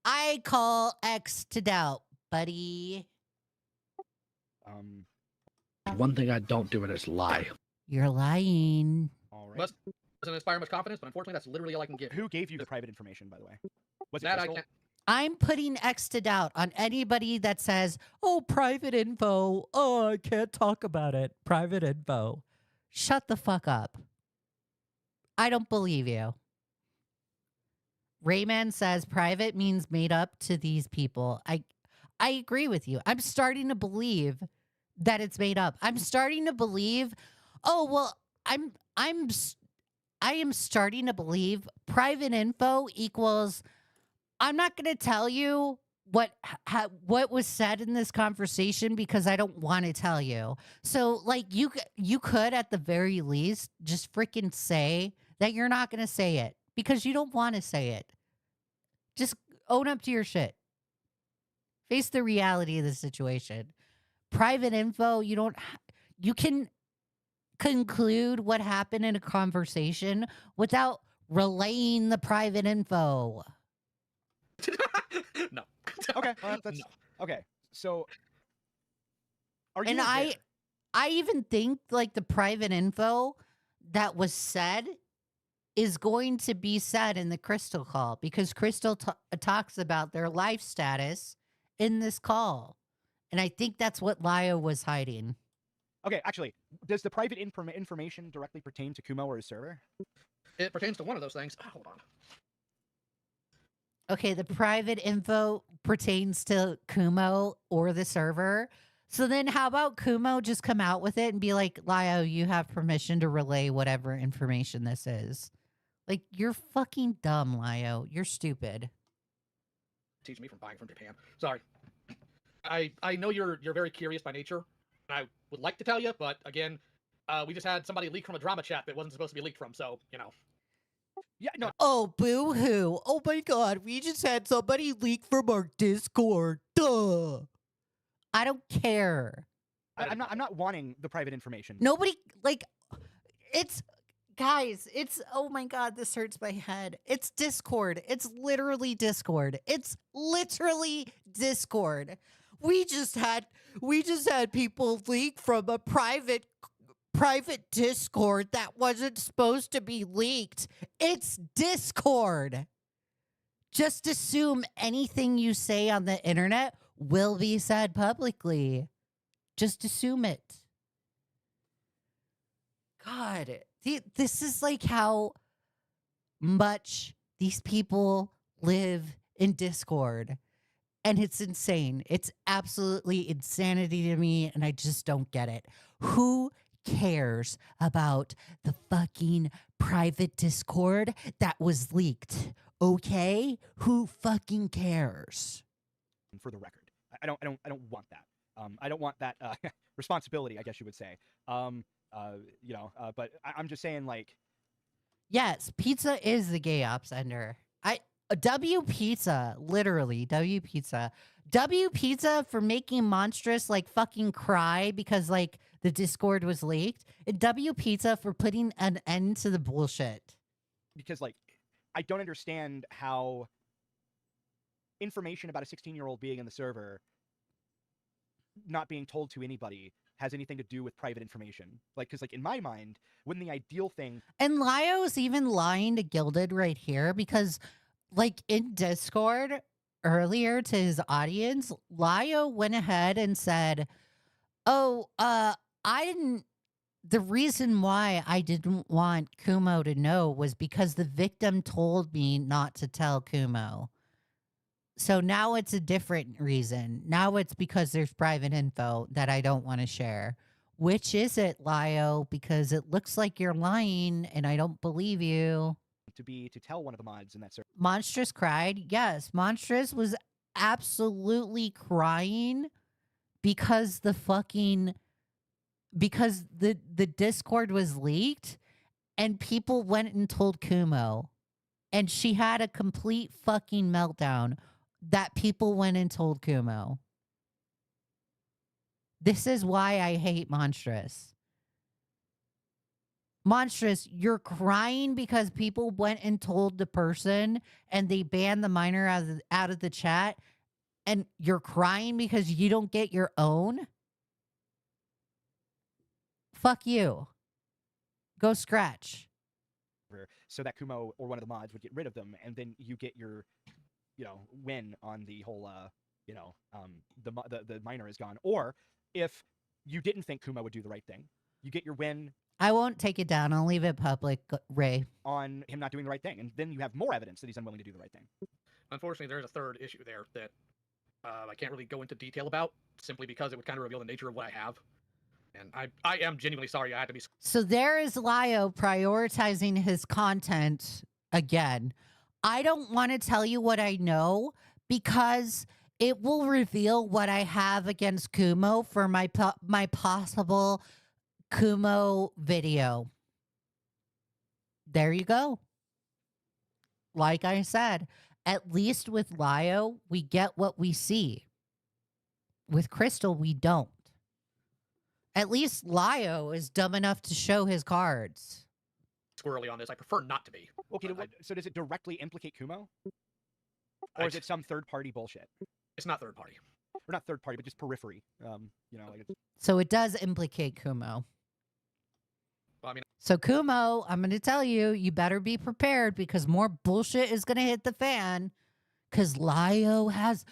I call X to doubt, buddy. One thing I don't do it is lie. You're lying. All right. Doesn't inspire much confidence, but unfortunately, that's literally all I can give. Who gave you the private information, by the way? Was it That I Crystal? can't. I'm putting X to doubt on anybody that says, oh, private info. Oh, I can't talk about it. Private info. Shut the fuck up. I don't believe you. Rayman says private means made up to these people. I agree with you. I'm starting to believe that it's made up. I'm starting to believe, oh, well, I am starting to believe private info equals I'm not going to tell you what was said in this conversation because I don't want to tell you. So, like, you could at the very least just freaking say that you're not going to say it because you don't want to say it. Just own up to your shit. Face the reality of the situation. Private info, you can conclude what happened in a conversation without relaying the private info. No. Okay, that's No. okay. So, are you? And aware- I even think like the private info that was said is going to be said in the Crystal call because Crystal talks about their life status in this call. And I think that's what Lio was hiding. Okay, actually, does the private information directly pertain to Kumo or his server? It pertains to one of those things. Hold on. Okay, the private info pertains to Kumo or the server. So then how about Kumo just come out with it and be like, Lio, you have permission to relay whatever information this is. Like, you're fucking dumb, Lio. You're stupid. Teach me from buying from Japan. Sorry. I know you're very curious by nature, and I would like to tell you, but again, we just had somebody leak from a drama chat that wasn't supposed to be leaked from, so, you know. Yeah, no. Oh, boo-hoo. Oh, my God. We just had somebody leak from our Discord. Duh. I don't care. I'm not wanting the private information. Nobody, like, it's... Guys, it's, oh my God, this hurts my head. It's Discord. It's literally Discord. It's literally Discord. We just had people leak from a private Discord that wasn't supposed to be leaked. It's Discord. Just assume anything you say on the internet will be said publicly. Just assume it. God, this is like how much these people live in Discord. And it's insane. It's absolutely insanity to me, and I just don't get it. Who cares about the fucking private Discord that was leaked? Okay? Who fucking cares? For the record, I don't want that. I don't want that responsibility, I guess you would say. But I'm just saying, like, yes, pizza is the gay ops ender. W Pizza, literally W Pizza for making Monstrous like fucking cry because like the Discord was leaked, and W Pizza for putting an end to the bullshit. Because like, I don't understand how information about a 16-year-old being in the server not being told to anybody has anything to do with private information. Like, because like in my mind, wouldn't the ideal thing? And Lio's even lying to Gilded right here because like in Discord earlier to his audience, Lio went ahead and said, oh, the reason why I didn't want Kumo to know was because the victim told me not to tell Kumo. So now it's a different reason. Now it's because there's private info that I don't want to share. Which is it, Lio? Because it looks like you're lying, and I don't believe you. to tell one of the mods in that server. Monstrous cried. Yes, Monstrous was absolutely crying because the Discord was leaked and people went and told Kumo. And she had a complete fucking meltdown that people went and told Kumo. This is why I hate Monstrous. Monstrous, you're crying because people went and told the person and they banned the minor out of the chat, and you're crying because you don't get your own? Fuck you. Go scratch. So that Kumo or one of the mods would get rid of them, and then you get your, win on the whole, the minor is gone. Or if you didn't think Kumo would do the right thing, you get your win I won't take it down. I'll leave it public, Ray. on him not doing the right thing, and then you have more evidence that he's unwilling to do the right thing. Unfortunately, there's a third issue there that I can't really go into detail about, simply because it would kind of reveal the nature of what I have. And I am genuinely sorry I had to be. So there is Lio prioritizing his content again. I don't want to tell you what I know because it will reveal what I have against Kumo for my possible Kumo video. There you go. Like I said, at least with Lio, we get what we see. With Crystal, we don't. At least Lio is dumb enough to show his cards. Squirrely on this. I prefer not to be. Okay, But so does it directly implicate Kumo? Or is it some third-party bullshit? It's not third party. Or not third-party, but just periphery. So it does implicate Kumo. Well, I mean, So Kumo, I'm going to tell you, you better be prepared because more bullshit is going to hit the fan. Because Lio has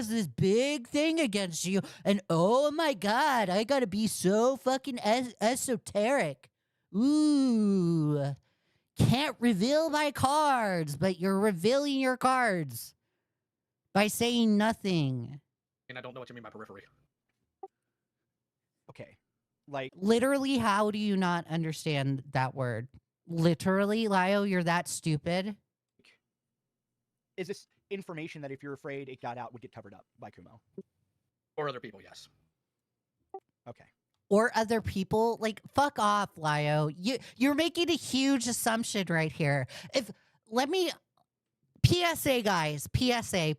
this big thing against you. And oh my God, I got to be so fucking esoteric. Ooh. Can't reveal my cards, but you're revealing your cards by saying nothing. and I don't know what you mean by periphery. Okay. Like, Literally, how do you not understand that word? Literally, Lio, you're that stupid? is this information that if you're afraid it got out would get covered up by Kumo? Or other people, yes. Okay. Or other people? Like, fuck off, Lio. You're making a huge assumption right here. PSA, guys. PSA.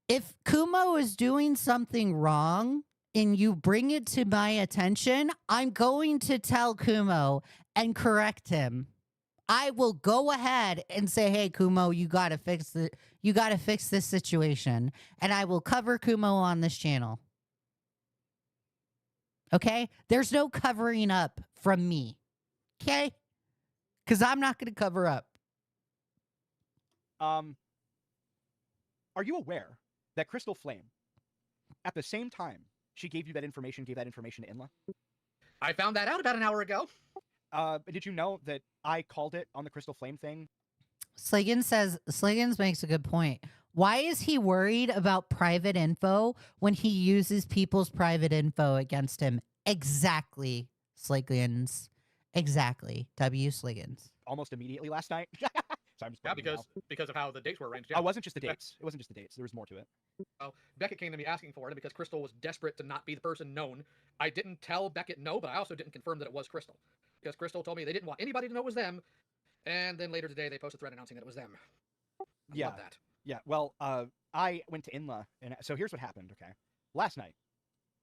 If Kumo is doing something wrong and you bring it to my attention, I'm going to tell Kumo and correct him. I will go ahead and say, hey, Kumo, you got to fix this situation. And I will cover Kumo on this channel. Okay? There's no covering up from me. Okay? Because I'm not going to cover up. Are you aware that Crystal Flame, at the same time she gave that information to Inla? I found that out about an hour ago. Did you know that I called it on the Crystal Flame thing? Sliggins makes a good point. Why is he worried about private info when he uses people's private info against him? Exactly, Sliggins. Exactly. W. Sliggins. Almost immediately last night. So I'm just Yeah, because of how the dates were arranged. Yeah. It wasn't just the dates. It wasn't just the dates. There was more to it. Well, Beckett came to me asking for it because Crystal was desperate to not be the person known. I didn't tell Beckett no, but I also didn't confirm that it was Crystal. Because Crystal told me they didn't want anybody to know it was them. And then later today, they posted a thread announcing that it was them. I love that. Yeah. Well, I went to Inla, and so here's what happened, okay? Last night,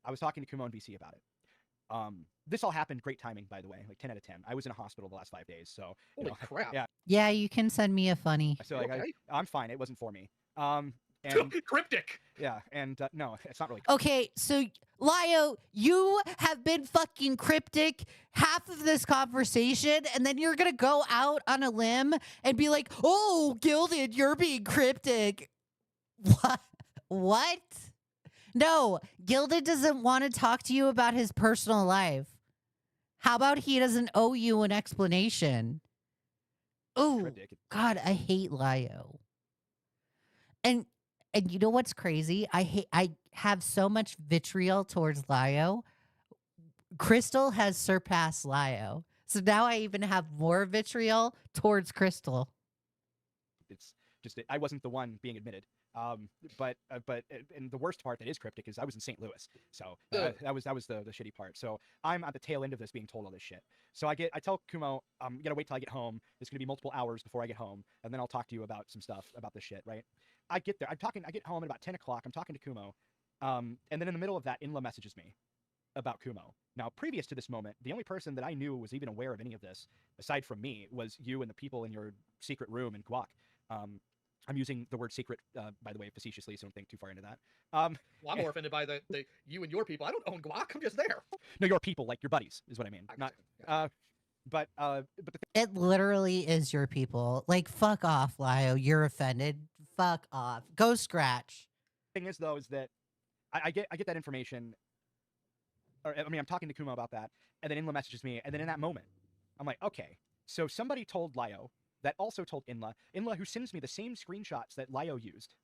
I was talking to Kumo and VC about it. This all happened, great timing, by the way, like 10 out of 10. I was in a hospital the last 5 days, so... Holy crap. Yeah. Yeah, you can send me a funny. So, like, Okay. I'm fine. It wasn't for me. And Cryptic! yeah, and no, it's not really... Okay, so Lio, you have been fucking cryptic half of this conversation, and then you're gonna go out on a limb and be like, "Oh, Gilded, you're being cryptic." What? No, Gilded doesn't want to talk to you about his personal life. How about he doesn't owe you an explanation? Oh, God, I hate Lio. And you know what's crazy? I have so much vitriol towards Lio, Crystal has surpassed Lio. So now I even have more vitriol towards Crystal. It's just I wasn't the one being admitted. But and the worst part that is cryptic is I was in St. Louis, so that was the shitty part. So I'm at the tail end of this being told all this shit. So I tell Kumo, you gotta wait till I get home. It's gonna be multiple hours before I get home, and then I'll talk to you about some stuff about this shit, right? I get there. I get home at about 10 o'clock. I'm talking to Kumo, and then in the middle of that, Inla messages me about Kumo. Now, previous to this moment, the only person that I knew was even aware of any of this, aside from me, was you and the people in your secret room in Guac. I'm using the word secret, by the way, facetiously, so don't think too far into that. Well, I'm more offended by the you and your people. I don't own Guac. I'm just there. No, your people, like your buddies, is what I mean. Not, but It literally is your people. Like, fuck off, Lio. You're offended. Fuck off. Go scratch. thing is, though, is that I get that information. Or, I mean, I'm talking to Kumo about that, and then Inla messages me, and then in that moment, I'm like, okay, so somebody told Lio that also told Inla who sends me the same screenshots that Lio used.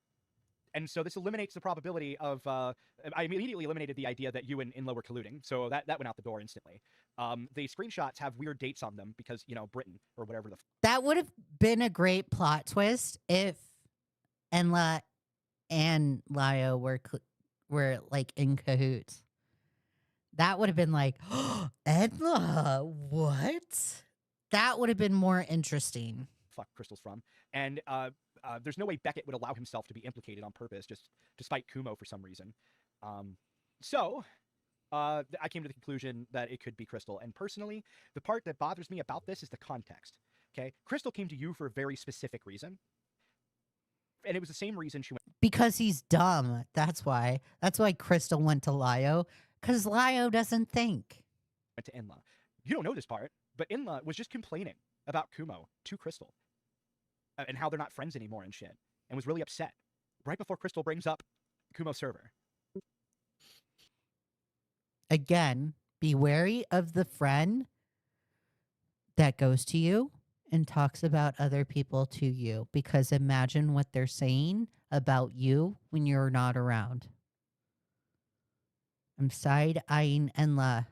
And so this eliminates the probability of, I immediately eliminated the idea that you and Inla were colluding, so that went out the door instantly. The screenshots have weird dates on them because, you know, Britain or whatever the... That would have been a great plot twist if Enla and Lio were like in cahoots. That would have been like, oh, Enla, what? That would have been more interesting. Fuck Crystal's from. And there's no way Beckett would allow himself to be implicated on purpose just to spite Kumo for some reason. So I came to the conclusion that it could be Crystal. And personally, the part that bothers me about this is the context. Okay? Crystal came to you for a very specific reason. And it was the same reason she went... Because he's dumb. That's why. That's why Crystal went to Lio. Because Lio doesn't think. Went to Inla. You don't know this part, but Inla was just complaining about Kumo to Crystal. And how they're not friends anymore and shit. And was really upset. Right before Crystal brings up Kumo's server. Again, be wary of the friend that goes to you and talks about other people to you. Because imagine what they're saying about you when you're not around. I'm side-eyeing Enla.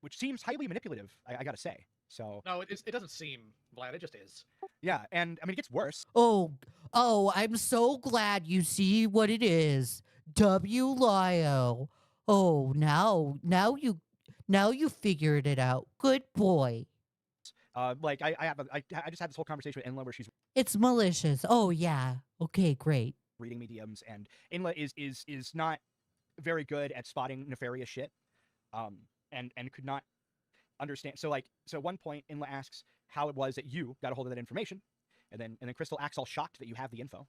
Which seems highly manipulative, I gotta say. So No, it doesn't seem, Vlad. It just is. yeah, and I mean, it gets worse. Oh, I'm so glad you see what it is. W Lio. Oh, now you figured it out. Good boy. Like I just had this whole conversation with Inla where she's It's malicious. Oh yeah. Okay, great. reading me DMs, and Inla is not very good at spotting nefarious shit, and could not understand. So at one point, Inla asks how it was that you got a hold of that information, and then Crystal acts all shocked that you have the info,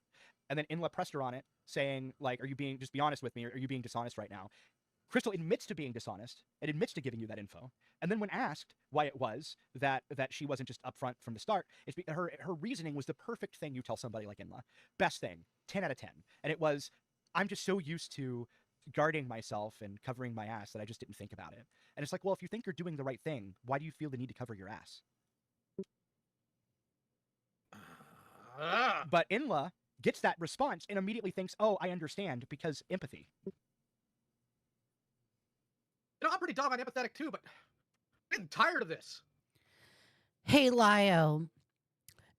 and then Inla pressed her on it, saying like, just be honest with me, or are you being dishonest right now? Crystal admits to being dishonest and admits to giving you that info. And then when asked why it was that she wasn't just upfront from the start, her reasoning was the perfect thing you tell somebody like Inla. Best thing, 10 out of 10. And it was, I'm just so used to guarding myself and covering my ass that I just didn't think about it. And it's like, well, if you think you're doing the right thing, why do you feel the need to cover your ass? But Inla gets that response and immediately thinks, oh, I understand, because empathy. You know, I'm pretty doggone empathetic too, but I'm getting tired of this. Hey Lio,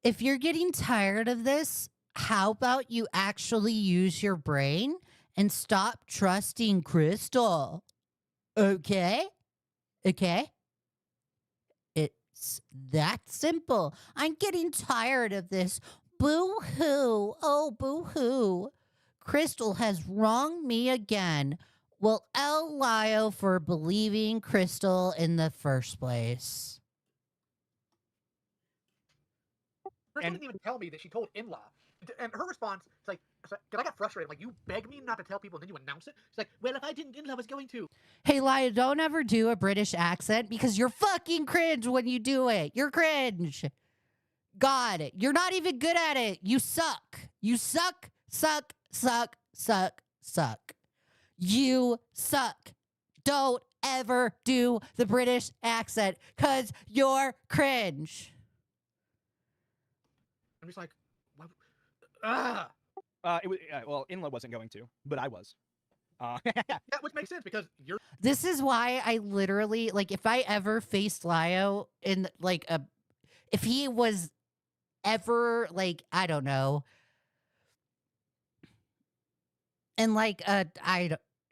if you're getting tired of this, how about you actually use your brain and stop trusting Crystal? Okay? Okay? It's that simple. I'm getting tired of this. Boo-hoo. Oh, boo-hoo. Crystal has wronged me again. Well, L. Lio for believing Crystal in the first place. Crystal didn't even tell me that she told Inla. And her response, it's like, cause I got frustrated. Like, you beg me not to tell people and then you announce it? She's like, well, if I didn't, Inla was going to. Hey, Lio, don't ever do a British accent because you're fucking cringe when you do it. You're cringe. God, you're not even good at it. You suck. You suck, suck, suck, suck, suck. You suck. Don't ever do the British accent because you're cringe. I'm just like, what? Ah! It was well, Inla wasn't going to, but I was. Yeah, which makes sense because you're This is why I literally like if I ever faced Lio in like a if he was ever like I don't know in like a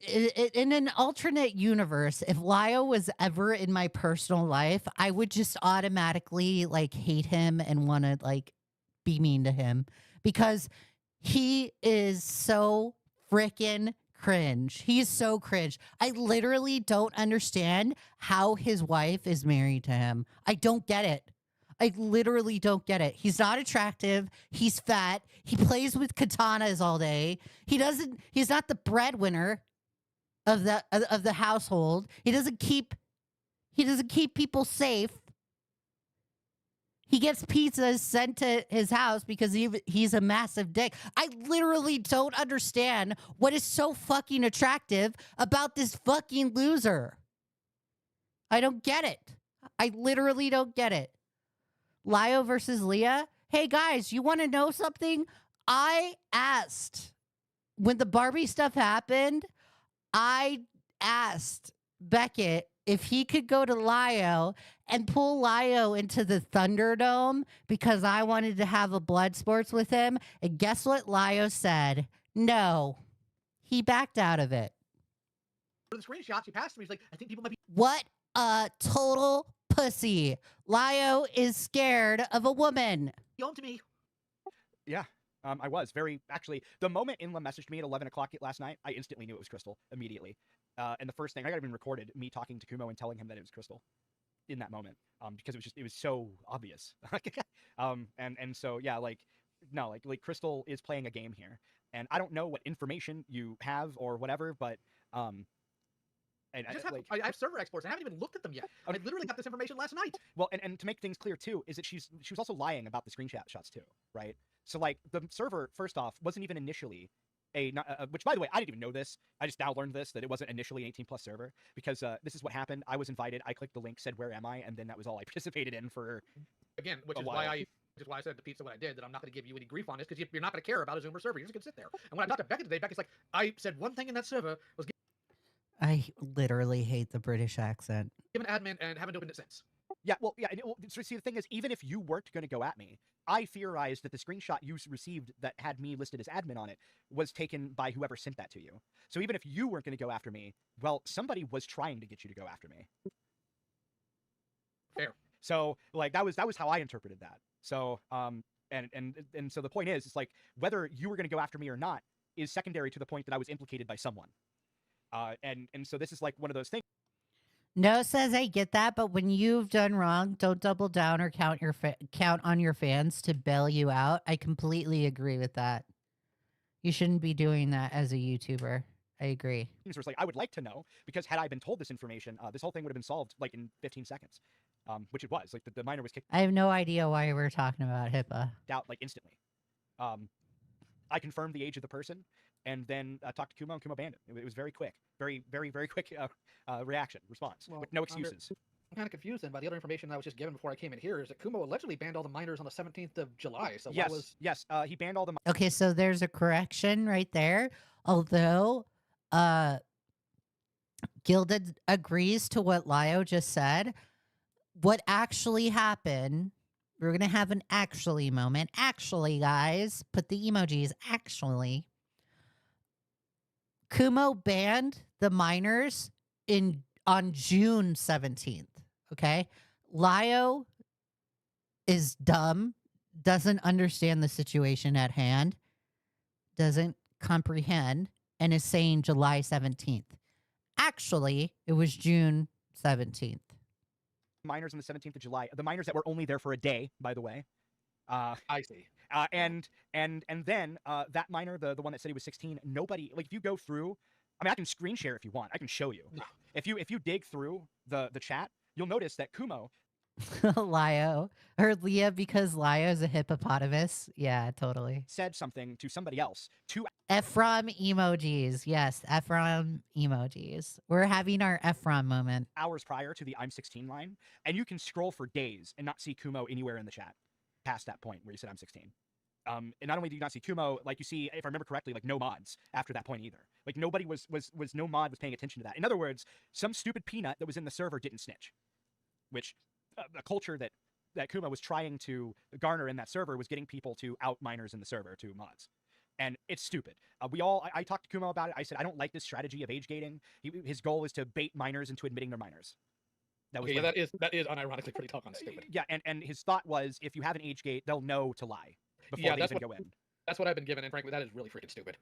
in an alternate universe, if Lio was ever in my personal life, I would just automatically like hate him and want to like be mean to him because he is so freaking cringe. He's so cringe. I literally don't understand how his wife is married to him. I don't get it. I literally don't get it. He's not attractive. He's fat. He plays with katanas all day. He's not the breadwinner of the household. He doesn't keep people safe. He gets pizzas sent to his house because he's a massive dick. I literally don't understand what is so fucking attractive about this fucking loser. I don't get it. I literally don't get it. Lio versus Leigha. Hey guys, you want to know something? I asked when the Barbie stuff happened, I asked Beckett if he could go to Lio and pull Lio into the Thunderdome because I wanted to have a blood sports with him. And guess what Lio said? No. He backed out of it. the screenshots. He passed me. He's like, I think people might be. What a total pussy. Lio is scared of a woman. On to me. Yeah. I was very actually the moment Inla messaged me at 11 o'clock last night, I instantly knew it was Crystal immediately. And the first thing I got even recorded me talking to Kumo and telling him that it was Crystal in that moment, because it was so obvious. And so yeah, like no, like Crystal is playing a game here, and I don't know what information you have or whatever, but and I have server exports. I haven't even looked at them yet. I literally got this information last night. Well, and to make things clear too, is that she was also lying about the screenshot shots too, right? So like the server, first off, wasn't even initially which by the way, I didn't even know this. I just now learned this, that it wasn't initially an 18+ server because this is what happened. I was invited. I clicked the link, said, where am I? And then that was all I participated in for again, which is why I said to Pizza what I did, that I'm not going to give you any grief on this because you're not going to care about a Zoomer server. You're just going to sit there. And when I talked to Beckett today, Beckett's like, I said one thing in that server was I literally hate the British accent. give an admin and haven't opened it since. Yeah, well, yeah. So see, the thing is, even if you weren't going to go at me, I theorized that the screenshot you received that had me listed as admin on it was taken by whoever sent that to you. So even if you weren't going to go after me, well, somebody was trying to get you to go after me. Fair. So like that was how I interpreted that. So and so the point is, it's like whether you were going to go after me or not is secondary to the point that I was implicated by someone. And so this is like one of those things. No says I get that, but when you've done wrong, don't double down or count on your fans to bail you out. I completely agree with that. You shouldn't be doing that as a YouTuber. I agree. Where it's like, I would like to know, because had I been told this information, this whole thing would have been solved like in 15 seconds, which it was. Like the miner was kicked I have no idea why we're talking about HIPAA. out like instantly. I confirmed the age of the person, and then talked to Kumo, and Kumo banned it. It was very quick, very, very, very quick response, Well, with no excuses. I'm kind of confused then by the other information I was just given before I came in here is that Kumo allegedly banned all the miners on the 17th of July. So Yes, yes, he banned all the. Okay, so there's a correction right there. Although Gilded agrees to what Lio just said, what actually happened, we're going to have an actually moment. Actually, guys, put the emojis. Actually, Kumo banned the miners on June 17th. Okay. Lio is dumb, doesn't understand the situation at hand, doesn't comprehend, and is saying July 17th. Actually, it was June 17th. Miners on the 17th of July, the miners that were only there for a day, by the way. I see. And then that miner, the one that said he was 16, nobody, like if you go through, I mean, I can screen share if you want. I can show you. No. If you dig through the chat, you'll notice that Kumo Lio or Leah, because Lio's a hippopotamus. Yeah, totally. said something to somebody else. Ephraim emojis. Yes, Ephraim emojis. We're having our Ephraim moment. Hours prior to the I'm 16 line, and you can scroll for days and not see Kumo anywhere in the chat past that point where you said I'm 16. And not only do you not see Kumo, like you see, if I remember correctly, like no mods after that point either. Like nobody was no mod was paying attention to that. In other words, some stupid peanut that was in the server didn't snitch, which a culture that Kumo was trying to garner in that server was getting people to out minors in the server to mods. And it's stupid. I talked to Kumo about it. I said, I don't like this strategy of age gating. His goal is to bait minors into admitting they're minors. That was Okay, yeah, that is unironically pretty tough on stupid. Yeah, and his thought was, if you have an age gate, they'll know to lie before Yeah, they that's even what- go in. That's what I've been given, and frankly, that is really freaking stupid.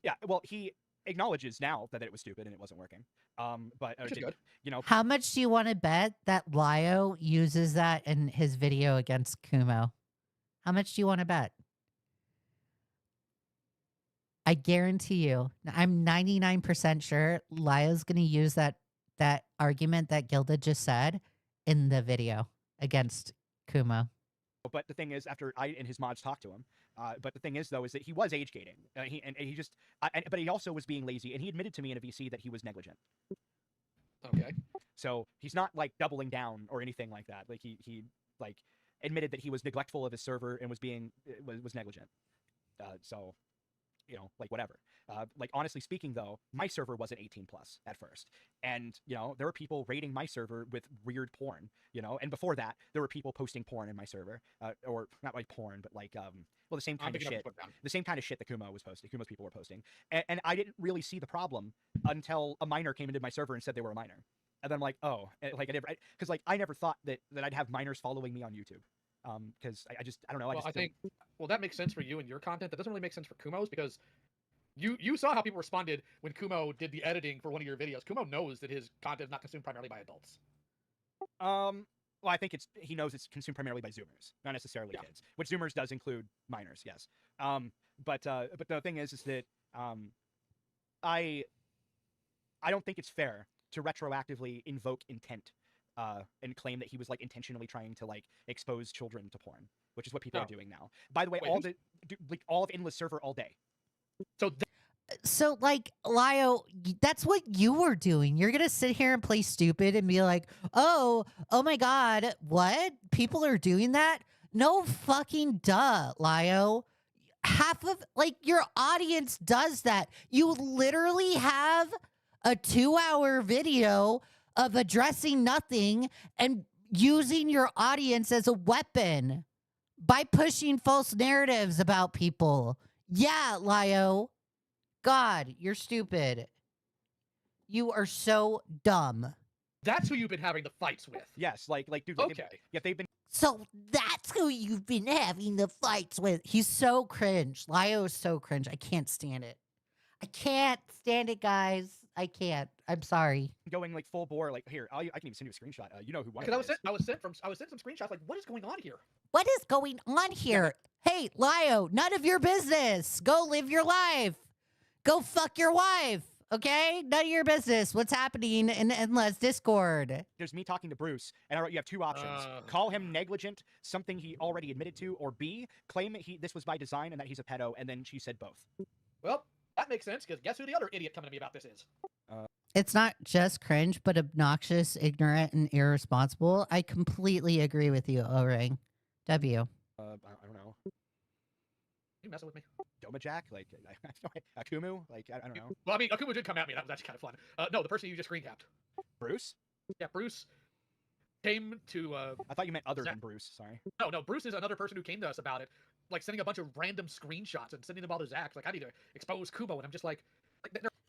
Yeah, well, he acknowledges now that it was stupid and it wasn't working. But Which is good. you know, How much do you want to bet that Lio uses that in his video against Kumo? How much do you want to bet? I guarantee you, I'm 99% sure Lio's going to use that argument that Gilda just said in the video against Kumo. but the thing is, after I and his mods talked to him, but the thing is though, is that he was age gating. But he also was being lazy, and he admitted to me in a VC that he was negligent. Okay. So he's not like doubling down or anything like that. Like he like admitted that he was neglectful of his server and was negligent. So, you know, like whatever. Like honestly speaking though, my server wasn't 18 plus at first. And, you know, there were people raiding my server with weird porn, you know, and before that there were people posting porn in my server, or not like porn, but like, well, the same kind of shit, the same kind of shit that Kumo's people were posting. And I didn't really see the problem until a minor came into my server and said they were a minor. And then I'm like, oh, like because like I never thought that I'd have minors following me on YouTube. Because I don't know. Well, I think that makes sense for you and your content. That doesn't really make sense for Kumo's, because you saw how people responded when Kumo did the editing for one of your videos. Kumo knows that his content is not consumed primarily by adults. Well, I think he knows it's consumed primarily by Zoomers, not necessarily kids. Which Zoomers does include minors, yes. But the thing is that I don't think it's fair to retroactively invoke intent and claim that he was like intentionally trying to like expose children to porn, which is what people are doing now. By the way, all of Endless server all day. So like Lio, that's what you were doing. You're gonna sit here and play stupid and be like, oh my god, what? People are doing that? No fucking duh, Lio. Half of like your audience does that. You literally have a 2-hour video of addressing nothing and using your audience as a weapon by pushing false narratives about people. Yeah, Lio. God, you're stupid. You are so dumb. That's who you've been having the fights with. Yes, like dude. Okay. They've been. So that's who you've been having the fights with. He's so cringe. Lio is so cringe. I can't stand it. I can't stand it, guys. I can't. I'm sorry. Going like full bore. Like here, I can even send you a screenshot. You know who won. Because I was sent some screenshots. Like, what is going on here? What is going on here? Hey, Lio, none of your business. Go live your life. Go fuck your wife. Okay? None of your business. What's happening in Endless Discord? There's me talking to Bruce, and I wrote, you have two options. Call him negligent, something he already admitted to, or B, claim that this was by design and that he's a pedo, and then she said both. Well, that makes sense, because guess who the other idiot coming to me about this is? It's not just cringe, but obnoxious, ignorant, and irresponsible. I completely agree with you, O-Ring. W. I don't know. You messing with me? Doma Jack? Like, Akumu? Like, I don't know. Well, I mean, Akumu did come at me. That was actually kind of fun. No, the person you just screen capped. Bruce? Yeah, Bruce came to... I thought you meant other than Bruce, sorry. No, Bruce is another person who came to us about it, like sending a bunch of random screenshots and sending them all to Zach. Like, I need to expose Kumo, and I'm just like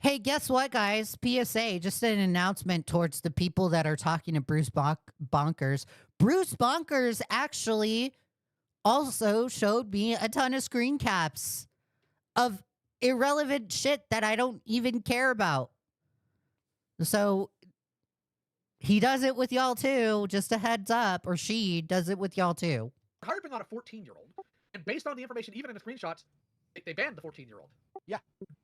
hey, guess what, guys? PSA, just an announcement towards the people that are talking to Bruce Bonkers. Bruce Bonkers actually also showed me a ton of screen caps of irrelevant shit that I don't even care about. So he does it with y'all too, just a heads up, or she does it with y'all too. harping on a 14-year-old, and based on the information, even in the screenshots, they banned the 14-year-old. Yeah.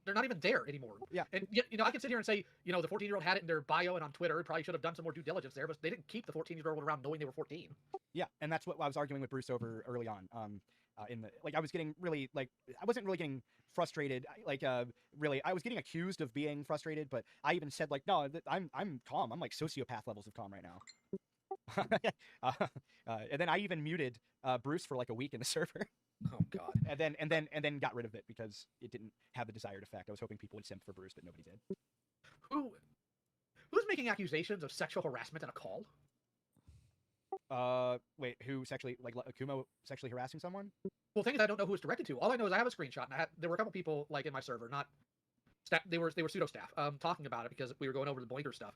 They're not even there anymore. Yeah. And, you know, I can sit here and say, you know, the 14-year-old had it in their bio and on Twitter, probably should have done some more due diligence there, but they didn't keep the 14-year-old around knowing they were 14. Yeah, and that's what I was arguing with Bruce over early on. I was getting really, like, I wasn't really getting frustrated. Really, I was getting accused of being frustrated, but I even said, like, no, I'm calm. I'm like sociopath levels of calm right now. And then I even muted Bruce for like a week in the server. Oh God. and then got rid of it because it didn't have the desired effect. I was hoping people would simp for Bruce, but nobody did. Who's making accusations of sexual harassment in a call? Wait, who sexually, like Kumo sexually harassing someone? Well, the thing is, I don't know who it's directed to. All I know is I have a screenshot, and there were a couple people like in my server, not staff. They were pseudo staff, talking about it because we were going over the Boinker stuff,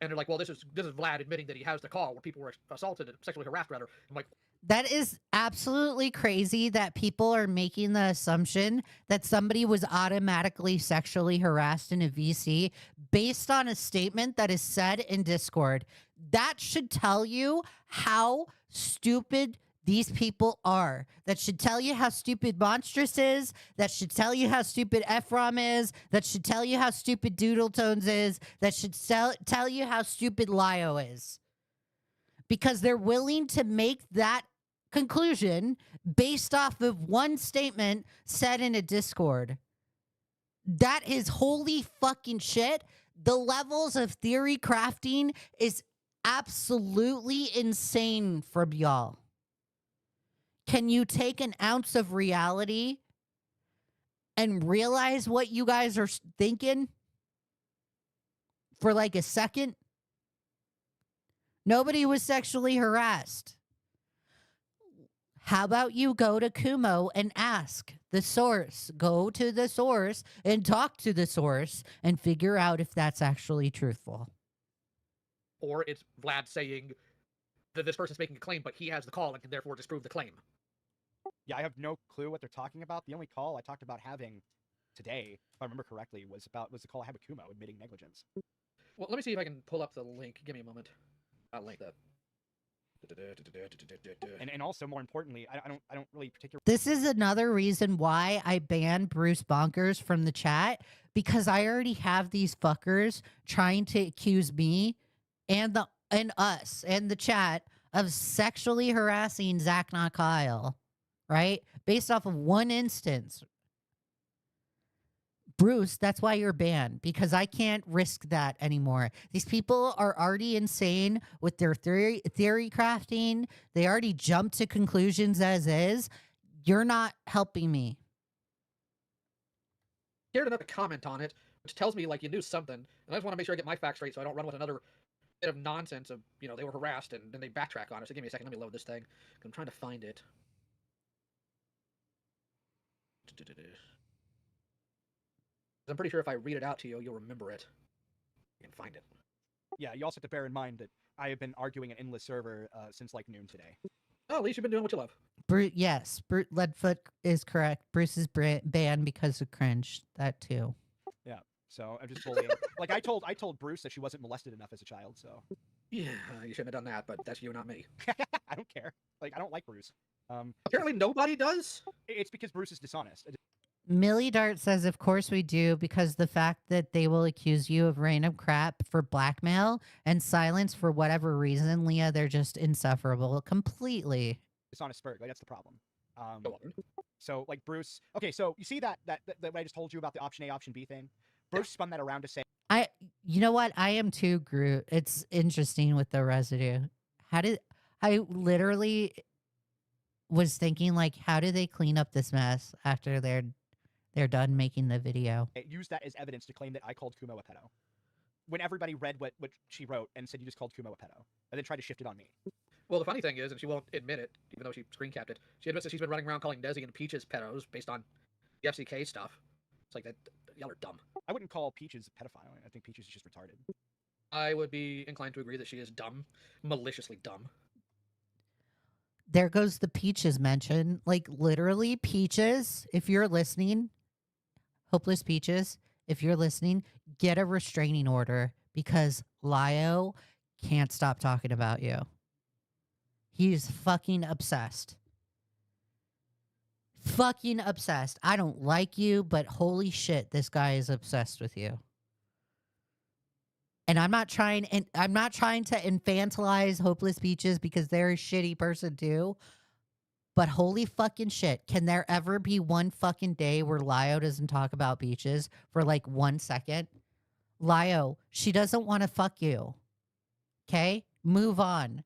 and they're like, "Well, this is Vlad admitting that he has the call where people were assaulted and sexually harassed." Rather, I'm like, That is absolutely crazy that people are making the assumption that somebody was automatically sexually harassed in a VC based on a statement that is said in Discord. That should tell you how stupid these people are. That should tell you how stupid Monstrous is. That should tell you how stupid Ephraim is. That should tell you how stupid Doodle Tones is. That should tell you how stupid Lio is. Because they're willing to make that conclusion based off of one statement said in a Discord. That is holy fucking shit. The levels of theory crafting is absolutely insane from y'all. Can you take an ounce of reality and realize what you guys are thinking for like a second? Nobody was sexually harassed. How about you go to Kumo and ask the source? Go to the source and talk to the source and figure out if that's actually truthful. or it's Vlad saying that this person's making a claim, but he has the call and can therefore disprove the claim. Yeah, I have no clue what they're talking about. The only call I talked about having today, if I remember correctly, was the call I had with Kumo admitting negligence. Well, let me see if I can pull up the link. Give me a moment. I'll link that. And also, more importantly, I don't really particularly. This is another reason why I banned Bruce Bonkers from the chat, because I already have these fuckers trying to accuse me and us and the chat of sexually harassing Zach, not Kyle, right? Based off of one instance. Bruce, that's why you're banned, because I can't risk that anymore. These people are already insane with their theory crafting. They already jumped to conclusions as is. You're not helping me. Shared another comment on it, which tells me like you knew something, and I just want to make sure I get my facts straight so I don't run with another bit of nonsense of, you know, they were harassed and then they backtrack on it. So give me a second, let me load this thing. I'm trying to find it. I'm pretty sure if I read it out to you, you'll remember it. You can find it. Yeah, you also have to bear in mind that I have been arguing an endless server since like noon today. Oh, at least you've been doing what you love. Yes, Leadfoot is correct. Bruce is banned because of cringe. That too. Yeah, so I'm just bullying. Like I told Bruce that she wasn't molested enough as a child, so. Yeah, you shouldn't have done that, but that's you, not me. I don't care. Like I don't like Bruce. Apparently nobody does. It's because Bruce is dishonest. Millie Dart says, of course we do, because the fact that they will accuse you of random crap for blackmail and silence for whatever reason, Leah, they're just insufferable completely. Dishonest spirit, like that's the problem. Go on. So like Bruce, okay, so you see that what I just told you about the option A, option B thing? Bruce spun that around to say, You know what? I am too, Groot. It's interesting with the residue. I literally was thinking, like, how do they clean up this mess after they're done making the video? use that as evidence to claim that I called Kumo a pedo. When everybody read what she wrote and said you just called Kumo a pedo, and then tried to shift it on me. Well, the funny thing is, and she won't admit it, even though she screen capped it, she admits that she's been running around calling Desi and Peaches pedos based on the FCK stuff. It's like that, y'all are dumb. I wouldn't call Peaches a pedophile. I think Peaches is just retarded. I would be inclined to agree that she is dumb, maliciously dumb. There goes the Peaches mention. Like, literally, Peaches, if you're listening, Hopeless Peaches, if you're listening, get a restraining order, because Lio can't stop talking about you. He's fucking obsessed. Fucking obsessed. I don't like you, but holy shit, this guy is obsessed with you. And I'm not trying to infantilize Hopeless Peaches, because they're a shitty person too. But holy fucking shit, can there ever be one fucking day where Lio doesn't talk about Peaches for like 1 second? Lio, she doesn't want to fuck you. Okay? Move on.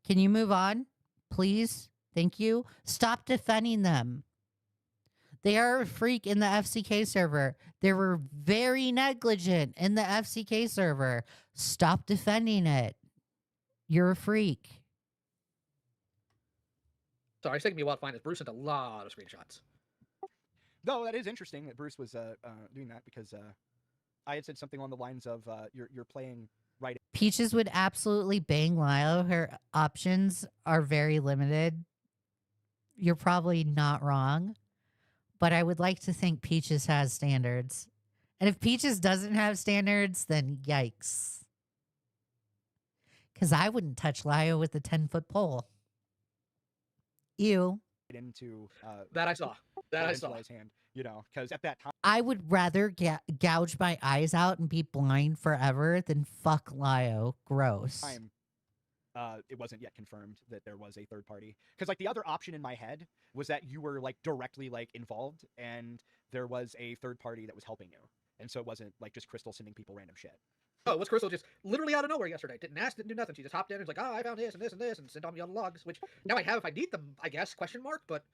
Can you move on? Please? Thank you. Stop defending them. They are a freak in the FCK server. They were very negligent in the FCK server. Stop defending it. You're a freak. Sorry, it's taking me a while to find this. Bruce sent a lot of screenshots. No, that is interesting that Bruce was doing that because I had said something along the lines of you're playing right. Peaches would absolutely bang Lio. Her options are very limited. You're probably not wrong, but I would like to think Peaches has standards. And if Peaches doesn't have standards, then yikes. Because I wouldn't touch Lio with a 10-foot pole. Ew. Into That I saw. That I saw. His hand, you know, because at that time. I would rather gouge my eyes out and be blind forever than fuck Lio. Gross. It wasn't yet confirmed that there was a third party, because like the other option in my head was that you were like directly like involved and there was a third party that was helping you, and so it wasn't like just Crystal sending people random shit. Oh, was Crystal just literally out of nowhere yesterday? Didn't ask, didn't do nothing. She just hopped in and was like, oh, I found this and this and this, and sent on me all the logs, which now I have if I need them, I guess, question mark, but...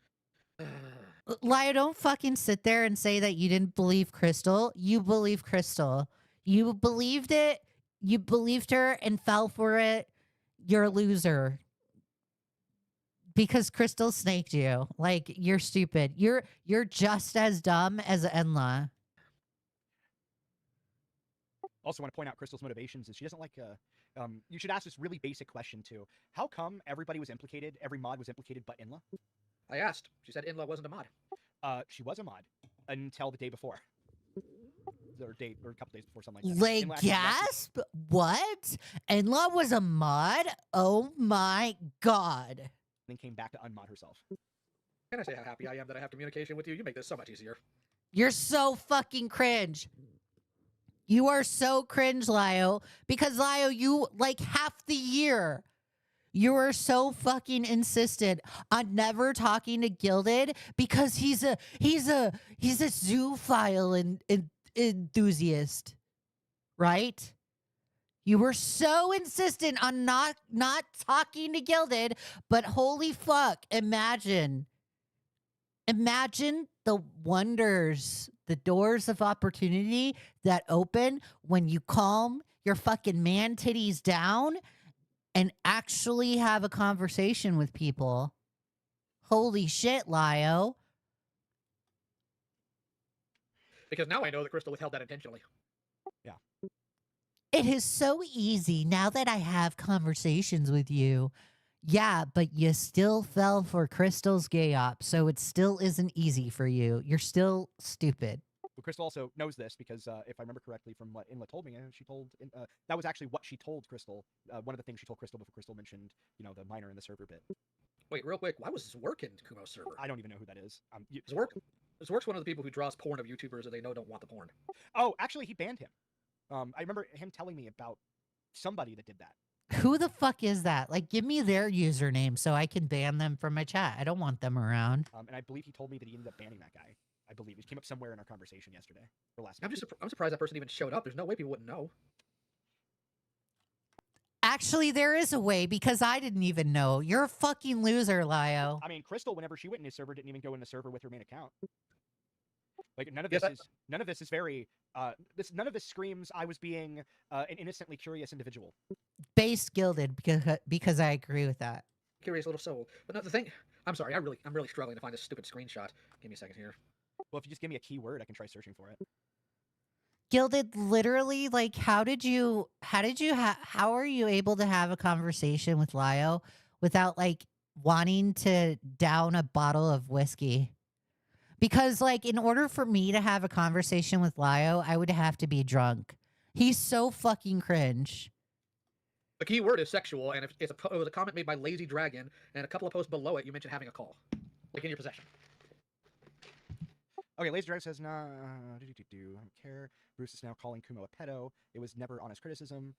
Lio, don't fucking sit there and say that you didn't believe Crystal. You believe Crystal. You believed it. You believed her and fell for it. You're a loser. Because Crystal snaked you. Like, you're stupid. You're just as dumb as Enla. Also want to point out Crystal's motivations is she doesn't like you should ask this really basic question too. How come everybody was implicated, every mod was implicated but Inla? I asked. She said Inla wasn't a mod. She was a mod until the day before. Or a couple days before, something like that. Like, gasp? What? Enla was a mod? Oh my god. Then came back to unmod herself. Can I say how happy I am that I have communication with you? You make this so much easier. You're so fucking cringe. You are so cringe, Lio. Because, Lio, you, like, half the year, you were so fucking insistent on never talking to Gilded because he's a zoophile and enthusiast, right? You were so insistent on not talking to Gilded, but holy fuck, imagine the wonders, the doors of opportunity that open when you calm your fucking man titties down and actually have a conversation with people. Holy shit, Lio. Because now I know that Crystal withheld that intentionally. Yeah. It is so easy now that I have conversations with you. Yeah, but you still fell for Crystal's gay op, so it still isn't easy for you. You're still stupid. But Crystal also knows this because if I remember correctly from what Inla told me, she told that was actually what she told Crystal. One of the things she told Crystal before Crystal mentioned, you know, the minor in the server bit. Wait, real quick, why was this work in Kumo's server? I don't even know who that is. Zork's one of the people who draws porn of YouTubers that they know don't want the porn. Oh, actually, he banned him. I remember him telling me about somebody that did that. Who the fuck is that? Like, give me their username so I can ban them from my chat. I don't want them around. And I believe he told me that he ended up banning that guy. I believe it came up somewhere in our conversation yesterday or last night. I'm surprised that person even showed up. There's no way people wouldn't know. Actually, there is a way because I didn't even know. You're a fucking loser, Lio. I mean, Crystal, whenever she went in his server, didn't even go in the server with her main account. Like none of this is very none of this screams I was being an innocently curious individual. Base Gilded because I agree with that. Curious little soul. But no, the thing, I'm sorry, I'm really struggling to find this stupid screenshot. Give me a second here. Well, if you just give me a keyword, I can try searching for it. Gilded, literally, like, how are you able to have a conversation with Lio without like wanting to down a bottle of whiskey? Because, like, in order for me to have a conversation with Lio, I would have to be drunk. He's so fucking cringe. The key word is sexual, and it was a comment made by Lazy Dragon, and a couple of posts below it, you mentioned having a call. Like in your possession. Okay, Lazy Dragon says, nah, I don't care. Bruce is now calling Kumo a pedo. It was never honest criticism.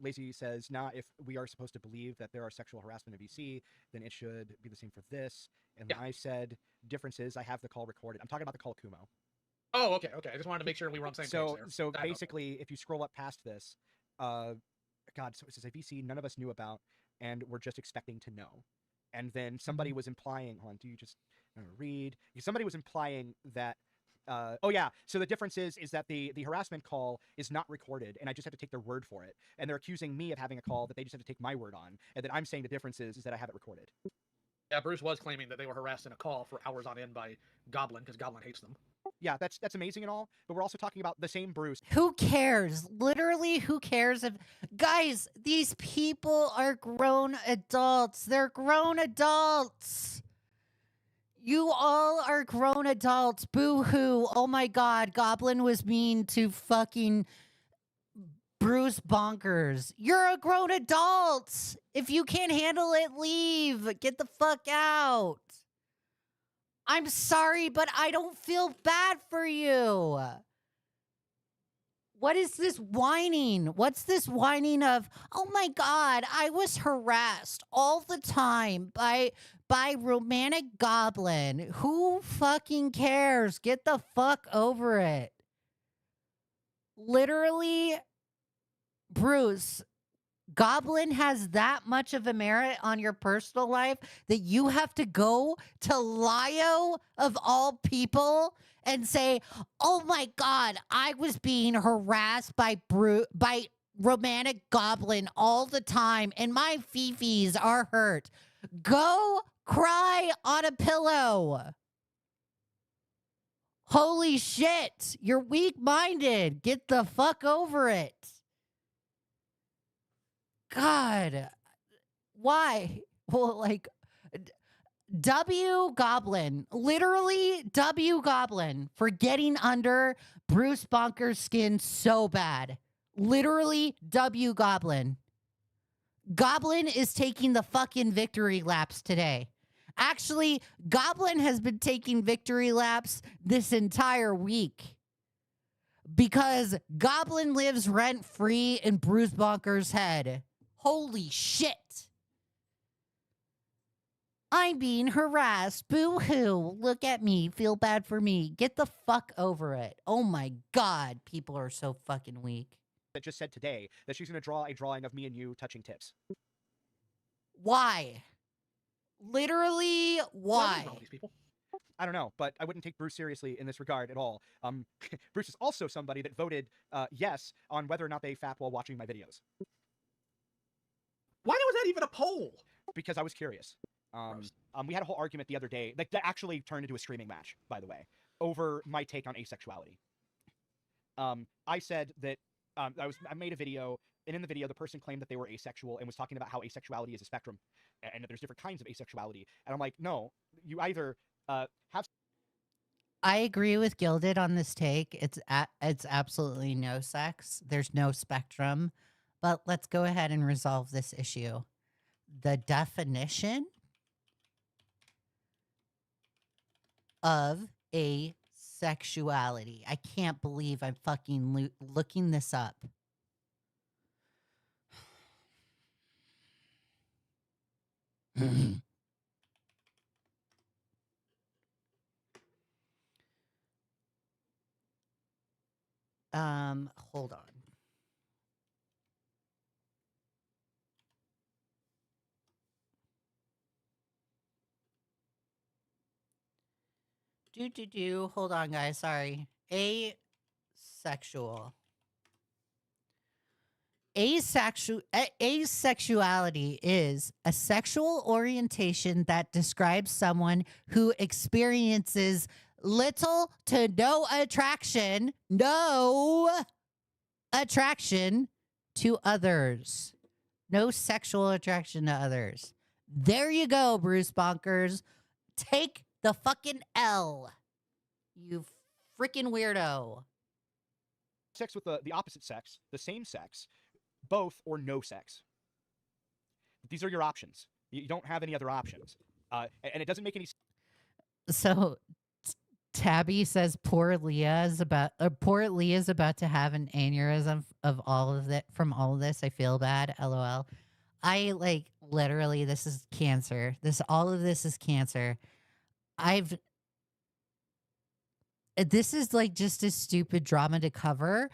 Lazy says, nah, if we are supposed to believe that there are sexual harassment in VC, then it should be the same for this. And yeah. I said, difference is I have the call recorded. I'm talking about the call Kumo. Oh, okay. I just wanted to make sure we were on the same page there. So basically, if you scroll up past this, God, so it says a VC none of us knew about, and we're just expecting to know. And then somebody was implying, hold on, do you just read? Somebody was implying that, oh yeah, so the difference is that the harassment call is not recorded, and I just have to take their word for it. And they're accusing me of having a call that they just have to take my word on, and then I'm saying the difference is that I have it recorded. Yeah, Bruce was claiming that they were harassed in a call for hours on end by Goblin because Goblin hates them. Yeah, that's amazing and all, but we're also talking about the same Bruce. Who cares? Literally, who cares if guys, these people are grown adults. They're grown adults. You all are grown adults. Boo-hoo. Oh my god, Goblin was mean to fucking Bruce Bonkers. You're a grown adult. If you can't handle it, leave. Get the fuck out. I'm sorry, but I don't feel bad for you. What is this whining? What's this whining of, oh my god, I was harassed all the time by romantic Goblin. Who fucking cares? Get the fuck over it. Literally, Bruce, Goblin has that much of a merit on your personal life that you have to go to Lio of all people and say, oh my god, I was being harassed by romantic Goblin all the time and my fifis are hurt. Go cry on a pillow. Holy shit, you're weak-minded. Get the fuck over it. God, why? Well, like, W Goblin, literally W Goblin for getting under Bruce Bonker's skin so bad. Literally W Goblin. Goblin is taking the fucking victory laps today. Actually, Goblin has been taking victory laps this entire week. Because Goblin lives rent-free in Bruce Bonker's head. Holy shit. I'm being harassed. Boo-hoo. Look at me. Feel bad for me. Get the fuck over it. Oh my god. People are so fucking weak. That just said today that she's going to draw a drawing of me and you touching tips. Why? Literally, What is why? wrong with these people? I don't know, but I wouldn't take Bruce seriously in this regard at all. Bruce is also somebody that voted yes on whether or not they fap while watching my videos. Why was that even a poll? Because I was curious. We had a whole argument the other day that actually turned into a screaming match, by the way, over my take on asexuality. I said that I made a video, and in the video, the person claimed that they were asexual and was talking about how asexuality is a spectrum, and that there's different kinds of asexuality. And I'm like, no, you either have. I agree with Gilded on this take. It's absolutely no sex. There's no spectrum. But let's go ahead and resolve this issue. The definition of asexuality. I can't believe I'm fucking looking this up. Hold on. Hold on, guys. Sorry. Asexual. Asexuality is a sexual orientation that describes someone who experiences little to no attraction to others. No sexual attraction to others. There you go, Bruce Bonkers. Take the fucking L. You freaking weirdo. Sex with the opposite sex, the same sex, both or no sex. These are your options. You don't have any other options. And it doesn't make any sense. So Tabby says poor Leah's about to have an aneurysm of all of that from all of this. I feel bad. LOL. I like literally this is cancer. All of this is cancer. This is like just a stupid drama to cover.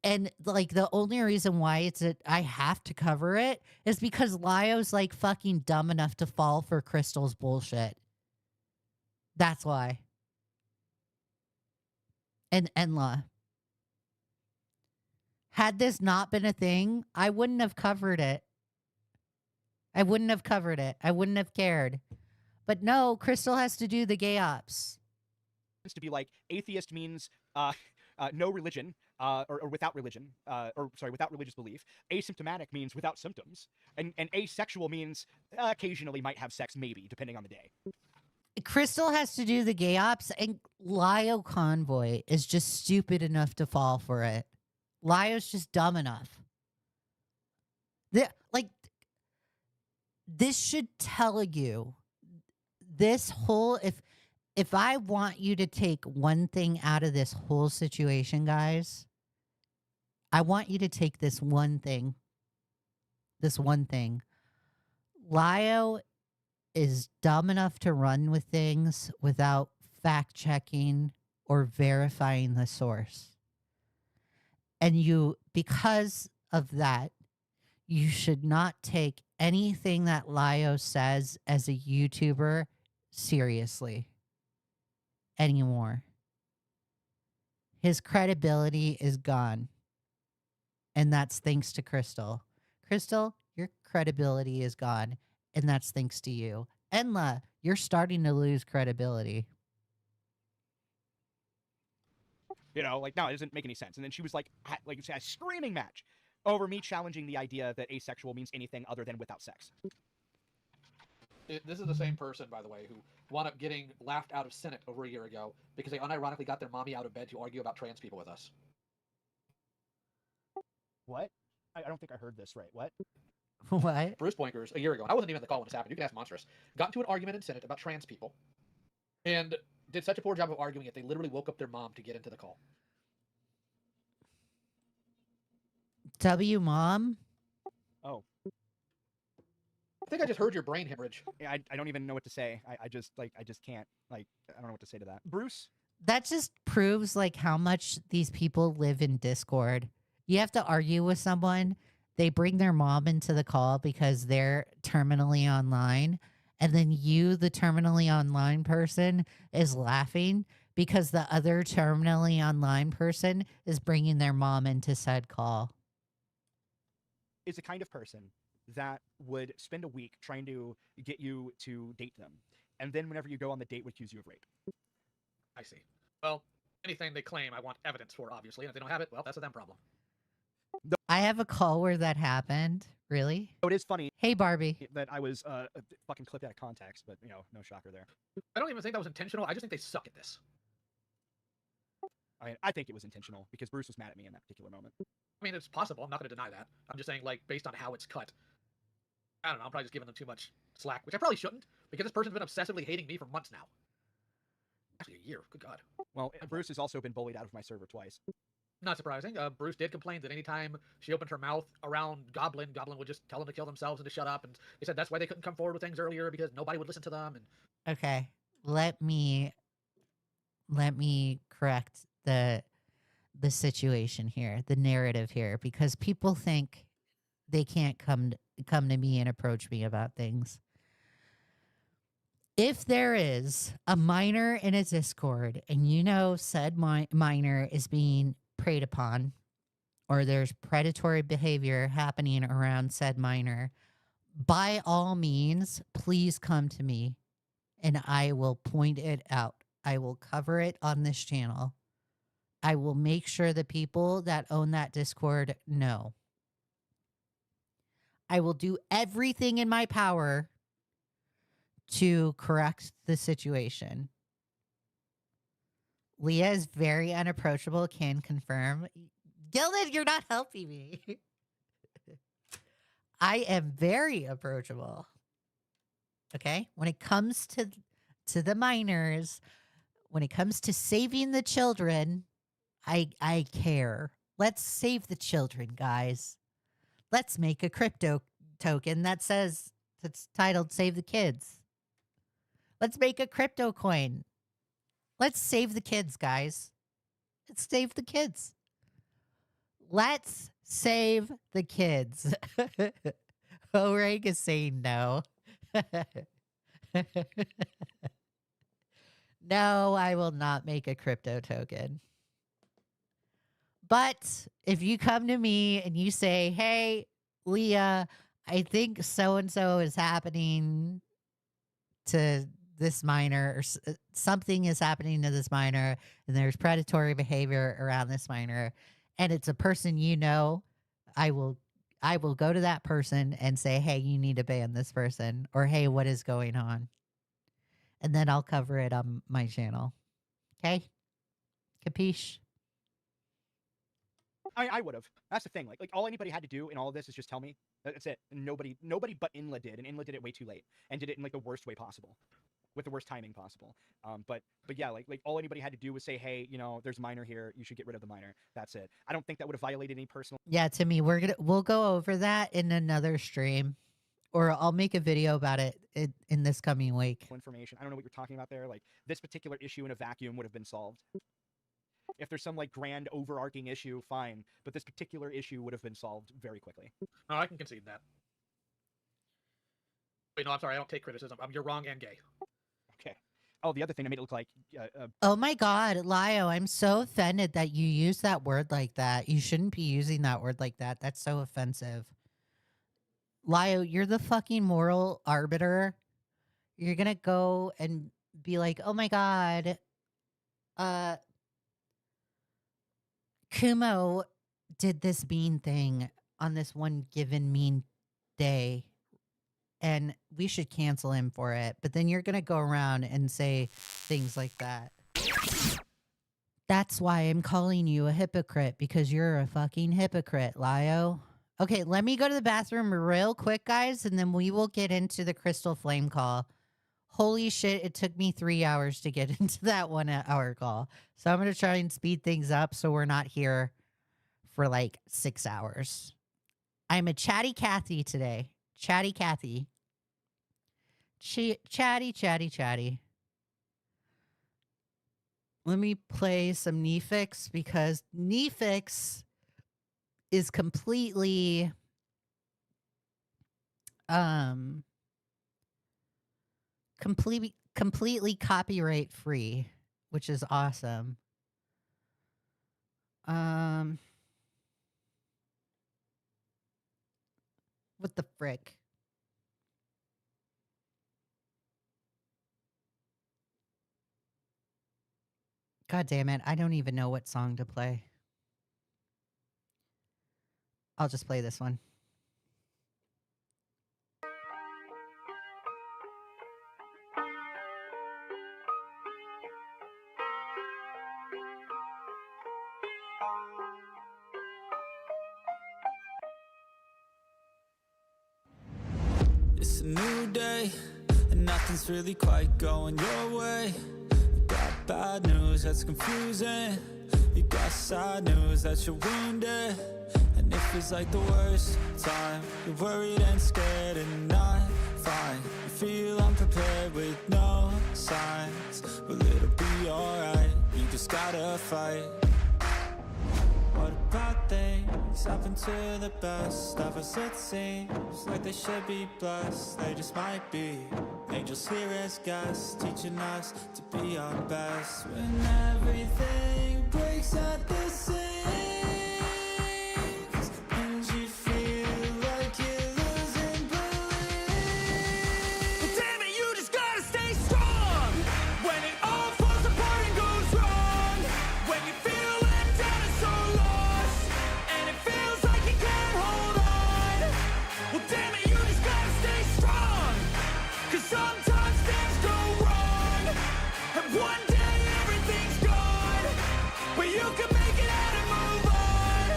And like the only reason why I have to cover it is because Lio's like fucking dumb enough to fall for Crystal's bullshit. That's why. And Enla. Had this not been a thing, I wouldn't have covered it. I wouldn't have cared. But no, Crystal has to do the gay ops. To be like, atheist means no religion, or without religion, without religious belief. Asymptomatic means without symptoms. And asexual means occasionally might have sex, maybe, depending on the day. Crystal has to do the gay ops, and Lio Convoy is just stupid enough to fall for it. Lio's just dumb enough. This should tell you this whole if I want you to take one thing out of this whole situation, guys, I want you to take this one thing. This one thing. Lio is dumb enough to run with things without fact checking or verifying the source. And because of that, you should not take anything that Lio says as a YouTuber seriously anymore. His credibility is gone. And that's thanks to Crystal. Crystal, your credibility is gone. And that's thanks to you. Enla, you're starting to lose credibility. You know, like, no, it doesn't make any sense. And then she was like a screaming match over me challenging the idea that asexual means anything other than without sex. This is the same person, by the way, who wound up getting laughed out of Senate over a year ago because they unironically got their mommy out of bed to argue about trans people with us. What? I don't think I heard this right. What? What? Bruce Boinkers, a year ago, and I wasn't even at the call when this happened, you can ask Monstrous, got into an argument in Senate about trans people and did such a poor job of arguing it, they literally woke up their mom to get into the call. W mom? Oh. I think I just heard your brain hemorrhage. I don't even know what to say. I just can't. Like, I don't know what to say to that. Bruce? That just proves like how much these people live in Discord. You have to argue with someone. They bring their mom into the call because they're terminally online. And then you, the terminally online person, is laughing because the other terminally online person is bringing their mom into said call. Is the kind of person that would spend a week trying to get you to date them. And then whenever you go on the date, would accuse you of rape. I see. Well, anything they claim, I want evidence for, obviously. And if they don't have it, well, that's a them problem. I have a call where that happened. Really? So it is funny Hey, Barbie. that I was fucking clipped out of context, but, you know, no shocker there. I don't even think that was intentional. I just think they suck at this. I think it was intentional because Bruce was mad at me in that particular moment. I mean, it's possible. I'm not going to deny that. I'm just saying, like, based on how it's cut, I don't know. I'm probably just giving them too much slack, which I probably shouldn't, because this person's been obsessively hating me for months now. Actually, a year. Good God. Well, Bruce has also been bullied out of my server twice. Not surprising. Bruce did complain that anytime she opened her mouth around Goblin would just tell them to kill themselves and to shut up. And they said that's why they couldn't come forward with things earlier, because nobody would listen to them. And Okay. Let me correct the situation here, the narrative here, because people think they can't come to me and approach me about things. If there is a minor in a Discord and you know said minor is being preyed upon, or there's predatory behavior happening around said minor, by all means, please come to me and I will point it out. I will cover it on this channel. I will make sure the people that own that Discord know. I will do everything in my power to correct the situation. Leah is very unapproachable, can confirm. Gildan, you're not helping me. I am very approachable. Okay? When it comes to the minors, when it comes to saving the children, I care. Let's save the children, guys. Let's make a crypto token that's titled Save the Kids. Let's make a crypto coin. Let's save the kids, guys. Let's save the kids. Let's save the kids. Oreg is saying no. No, I will not make a crypto token. But if you come to me and you say, hey, Leah, I think so-and-so is happening to this miner, or something is happening to this miner, and there's predatory behavior around this miner, and it's a person you know, I will go to that person and say, hey, you need to ban this person, or hey, what is going on? And then I'll cover it on my channel. Okay? Capiche? I would have. That's the thing. Like all anybody had to do in all of this is just tell me. That's it. And nobody but Inla did, and Inla did it way too late, and did it in like the worst way possible, with the worst timing possible. But yeah, like all anybody had to do was say, hey, you know, there's a miner here. You should get rid of the miner. That's it. I don't think that would have violated any personal Yeah, Timmy, we'll go over that in another stream, or I'll make a video about it in this coming week. information. I don't know what you're talking about there. Like this particular issue in a vacuum would have been solved. If there's some like grand overarching issue, fine. But this particular issue would have been solved very quickly. No, I can concede that. Wait, no, I'm sorry. I don't take criticism. You're wrong and gay. Okay. Oh, the other thing I made it look like. Oh my God, Lio, I'm so offended that you use that word like that. You shouldn't be using that word like that. That's so offensive. Lio, you're the fucking moral arbiter. You're gonna go and be like, oh my God, Kumo did this mean thing on this one given mean day, and we should cancel him for it. But then you're going to go around and say things like that. That's why I'm calling you a hypocrite, because you're a fucking hypocrite, Lio. Okay, let me go to the bathroom real quick, guys, and then we will get into the Crystal Flame call. Holy shit, it took me 3 hours to get into that 1 hour call. So I'm going to try and speed things up so we're not here for like 6 hours. I'm a chatty Cathy today. Chatty Cathy. Chatty. Let me play some Nefix, because Nefix is completely completely copyright free, which is awesome. What the frick? God damn it, I don't even know what song to play. I'll just play this one. It's a new day, and nothing's really quite going your way. You got bad news that's confusing. You got sad news that you're wounded. And it feels like the worst time. You're worried and scared and not fine. You feel unprepared with no signs. Well, it'll be alright, you just gotta fight. What about things happen to the best of us? It seems like they should be blessed. They just might be angels here as guests, teaching us to be our best. When everything breaks at the seams, and you feel like you're losing belief. Damn it, you just gotta stay strong when it all falls apart and goes wrong. When you feel let down and so lost, and it feels like you can't hold on. Well, damn it, you just gotta stay strong, 'cause sometimes things go wrong, and one day everything's gone, but you can make it out and move on.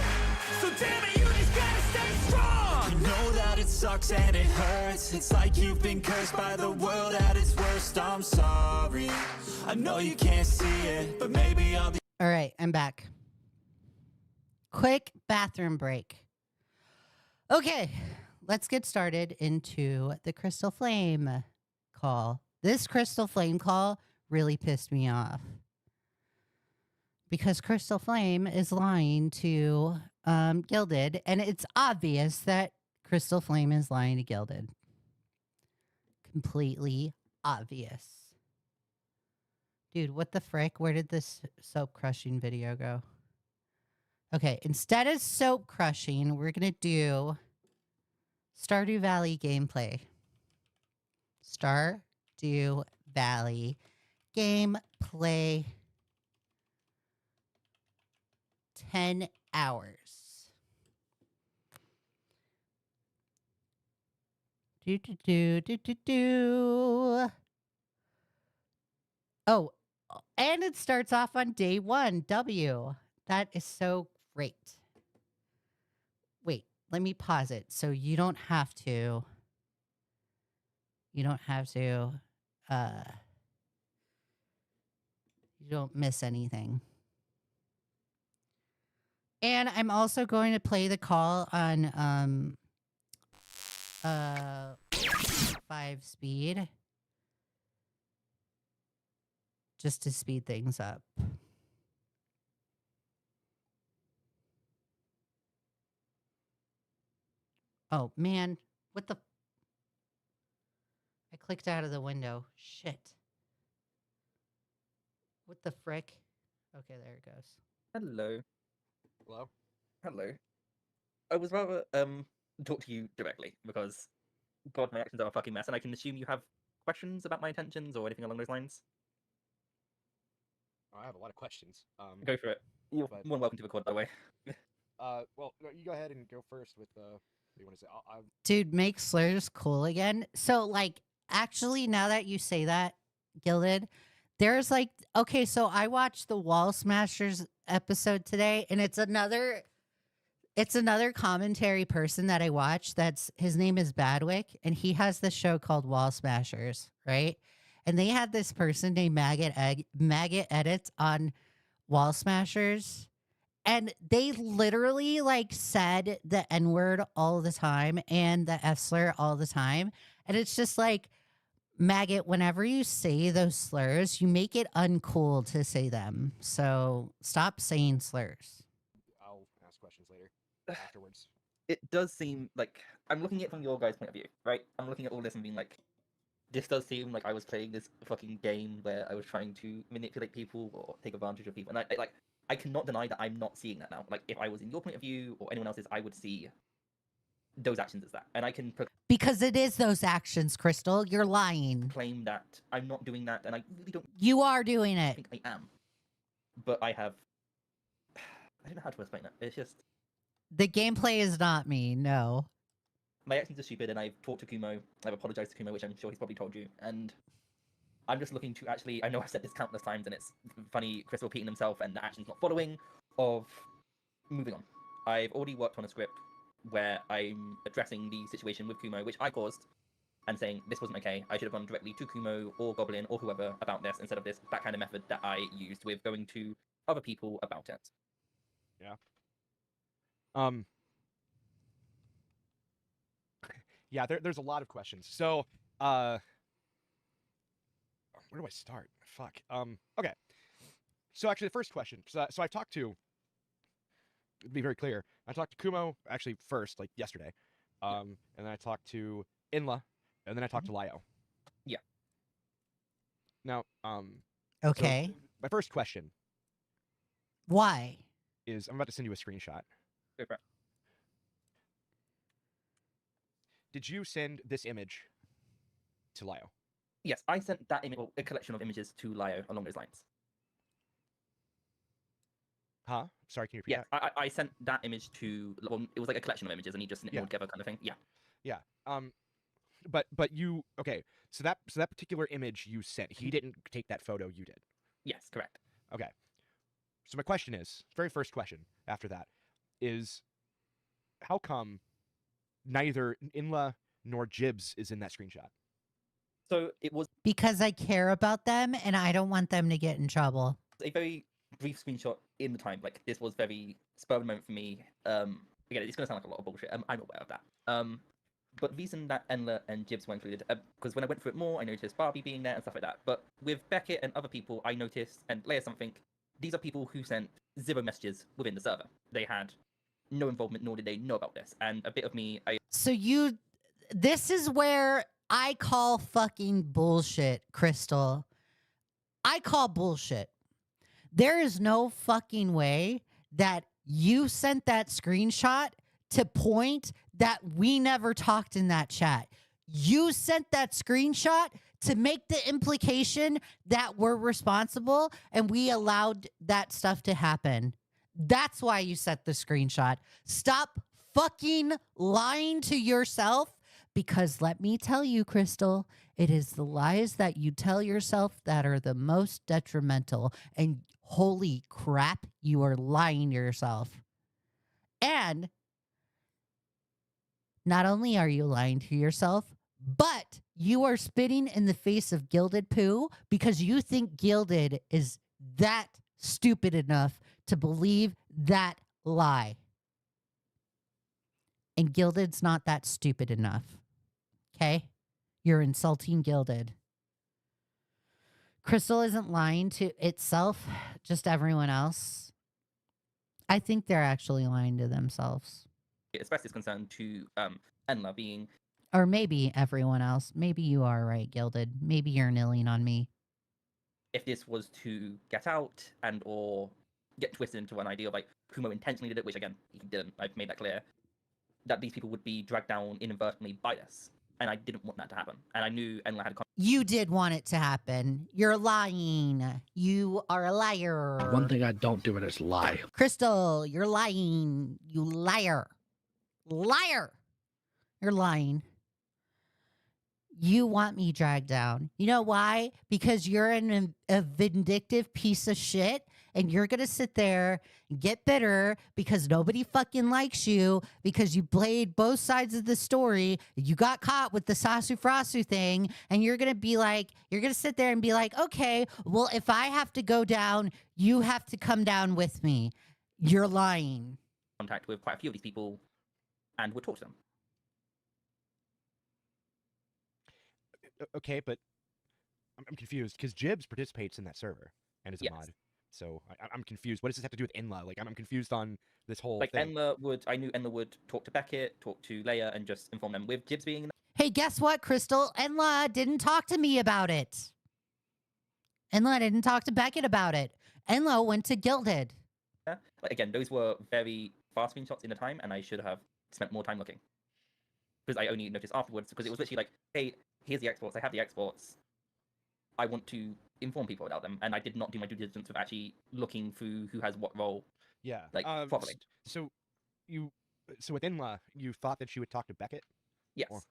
So damn it, you just gotta stay strong. You know that it sucks and it hurts. It's like you've been cursed by the world at its worst. I'm sorry, I know you can't see it, but maybe I'll be. All right, I'm back. Quick bathroom break. Okay, let's get started into the Crystal Flame call. This Crystal Flame call really pissed me off, because Crystal Flame is lying to Gilded, and it's obvious that Crystal Flame is lying to Gilded. Completely obvious. Dude, what the frick? Where did this soap crushing video go? Okay, instead of soap crushing, we're going to do Stardew Valley gameplay. Stardew Valley gameplay. 10 hours. Do. Oh, and it starts off on day 1. W. That is so great. Wait, let me pause it so you don't have to. You don't miss anything. And I'm also going to play the call on 5 speed just to speed things up. Oh man, what the? I clicked out of the window. Shit. What the frick? Okay, there it goes. Hello. Hello? Hello. I was rather talk to you directly because God, my actions are a fucking mess, and I can assume you have questions about my intentions or anything along those lines. I have a lot of questions. Go for it. You're but- more than welcome to record, by the way. Well, no, you go ahead and go first with what do you want to say? Dude, make slurs cool again. So, like, actually, now that you say that, Gilded, there's like, okay, so I watched the Wall Smashers episode today, and it's another commentary person that I watched. His name is Badwick, and he has this show called Wall Smashers, right? And they had this person named Maggot Edits on Wall Smashers. And they literally like said the N-word all the time and the F slur all the time. And it's just like, Maggot, whenever you say those slurs, you make it uncool to say them. So stop saying slurs. I'll ask questions later, afterwards. It does seem like I'm looking at it from your guys' point of view, right? I'm looking at all this and being like, this does seem like I was playing this fucking game where I was trying to manipulate people or take advantage of people. And I cannot deny that I'm not seeing that now. Like, if I was in your point of view or anyone else's, I would see those actions as that. And I can Because it is those actions, Crystal. You're lying. claim that I'm not doing that, and I really don't You are doing it. think I am. But I have... I don't know how to explain it. It's just... The gameplay is not me, no. My actions are stupid, and I've talked to Kumo. I've apologized to Kumo, which I'm sure he's probably told you. And I'm just looking to actually... I know I've said this countless times, and it's funny, Chris repeating himself and the actions not following, of moving on. I've already worked on a script where I'm addressing the situation with Kumo, which I caused, and saying this wasn't okay. I should have gone directly to Kumo or Goblin or whoever about this instead of that kind of method that I used with going to other people about it. Yeah. Yeah, there's a lot of questions. So, where do I start? Fuck. Okay. So actually, the first question. So I talked to. To be very clear, I talked to Kumo actually first, like yesterday, and then I talked to Inla, and then I talked to Lio. Yeah. Now, Okay. So my first question Why? is I'm about to send you a screenshot. Go for it. Did you send this image to Lio? Yes, I sent that image, a collection of images to Lio along those lines. Huh? Sorry, can you repeat Yes, that? I sent that image to. Well, it was like a collection of images, and he just knit them all together, kind of thing. Yeah. Yeah. But you okay? So that particular image you sent, he didn't take that photo. You did. Yes, correct. Okay. So my question is, very first question after that is, how come neither Inla nor Jibs is in that screenshot? So it was Because I care about them and I don't want them to get in trouble. a very brief screenshot in the time. Like, this was very spur of the moment for me. Again, it's going to sound like a lot of bullshit. I'm aware of that. But the reason that Enla and Jibs were included, because when I went through it more, I noticed Barbie being there and stuff like that. But with Beckett and other people, I noticed, and Leigha Something, these are people who sent 0 messages within the server. They had no involvement, nor did they know about this. And a bit of me, So this is where I call fucking bullshit, Crystal. I call bullshit. There is no fucking way that you sent that screenshot to point that we never talked in that chat. You sent that screenshot to make the implication that we're responsible and we allowed that stuff to happen. That's why you sent the screenshot. Stop fucking lying to yourself, because let me tell you, Crystal, it is the lies that you tell yourself that are the most detrimental. And holy crap, you are lying to yourself. And not only are you lying to yourself, but you are spitting in the face of Gilded Poo because you think Gilded is that stupid enough to believe that lie. And Gilded's not that stupid enough. Okay? You're insulting Gilded. Crystal isn't lying to itself, just everyone else. I think they're actually lying to themselves. expressed this concern to Enla being... Or maybe everyone else. Maybe you are right, Gilded. Maybe you're kneeling on me. If this was to get out and or get twisted into an idea of like Kumo intentionally did it, which again, he didn't, I've made that clear, that these people would be dragged down inadvertently by this. And I didn't want that to happen. And I knew Enla had... You did want it to happen. You're lying. You are a liar. One thing I don't do it is lie. Crystal, you're lying. You liar. Liar. You're lying. You want me dragged down. You know why? Because you're a vindictive piece of shit, and you're going to sit there and get bitter because nobody fucking likes you, because you played both sides of the story. You got caught with the Sasu Frasu thing, and you're going to be like, you're going to sit there and be like, okay, well, if I have to go down, you have to come down with me. You're lying. Contact with quite a few of these people and would talk to them. Okay, but I'm confused because Jibs participates in that server and is a mod. So I'm confused. What does this have to do with Enla? Like, I'm confused on this whole thing. I knew Enla would talk to Beckett, talk to Leigha, and just inform them with Jibs being... Hey, guess what, Crystal? Enla didn't talk to me about it. Enla didn't talk to Beckett about it. Enla went to Gilded. Yeah. Like, again, those were very fast screenshots in the time, and I should have spent more time looking. Because I only noticed afterwards, because it was literally like, hey, here's the exports, I have the exports. I want to inform people about them, and I did not do my due diligence of actually looking through who has what role. Yeah, like properly. So with Enla, you thought that she would talk to Beckett? Yes.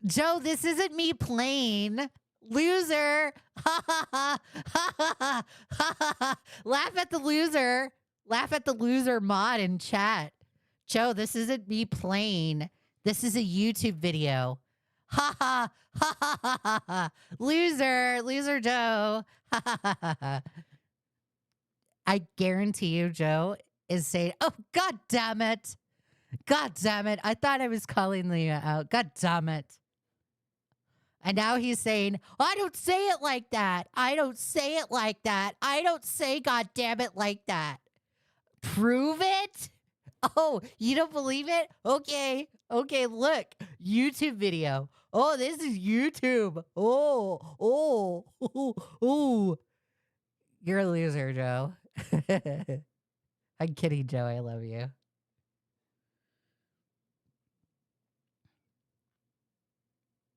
Joe, this isn't me playing. Loser. Ha ha ha ha ha ha. Laugh at the loser. Laugh at the loser mod in chat. Joe, this isn't me playing. This is a YouTube video. Ha ha ha ha ha ha ha. Loser. Loser Joe. Ha ha ha ha ha. I guarantee you, Joe is saying, oh, God damn it. God damn it. I thought I was calling Leah out. God damn it. And now he's saying, I don't say it like that. I don't say it like that. I don't say God damn it like that. Prove it? Oh, you don't believe it? Okay. Okay, look. YouTube video. Oh, this is YouTube. Oh. You're a loser, Joe. I'm kidding, Joe. I love you.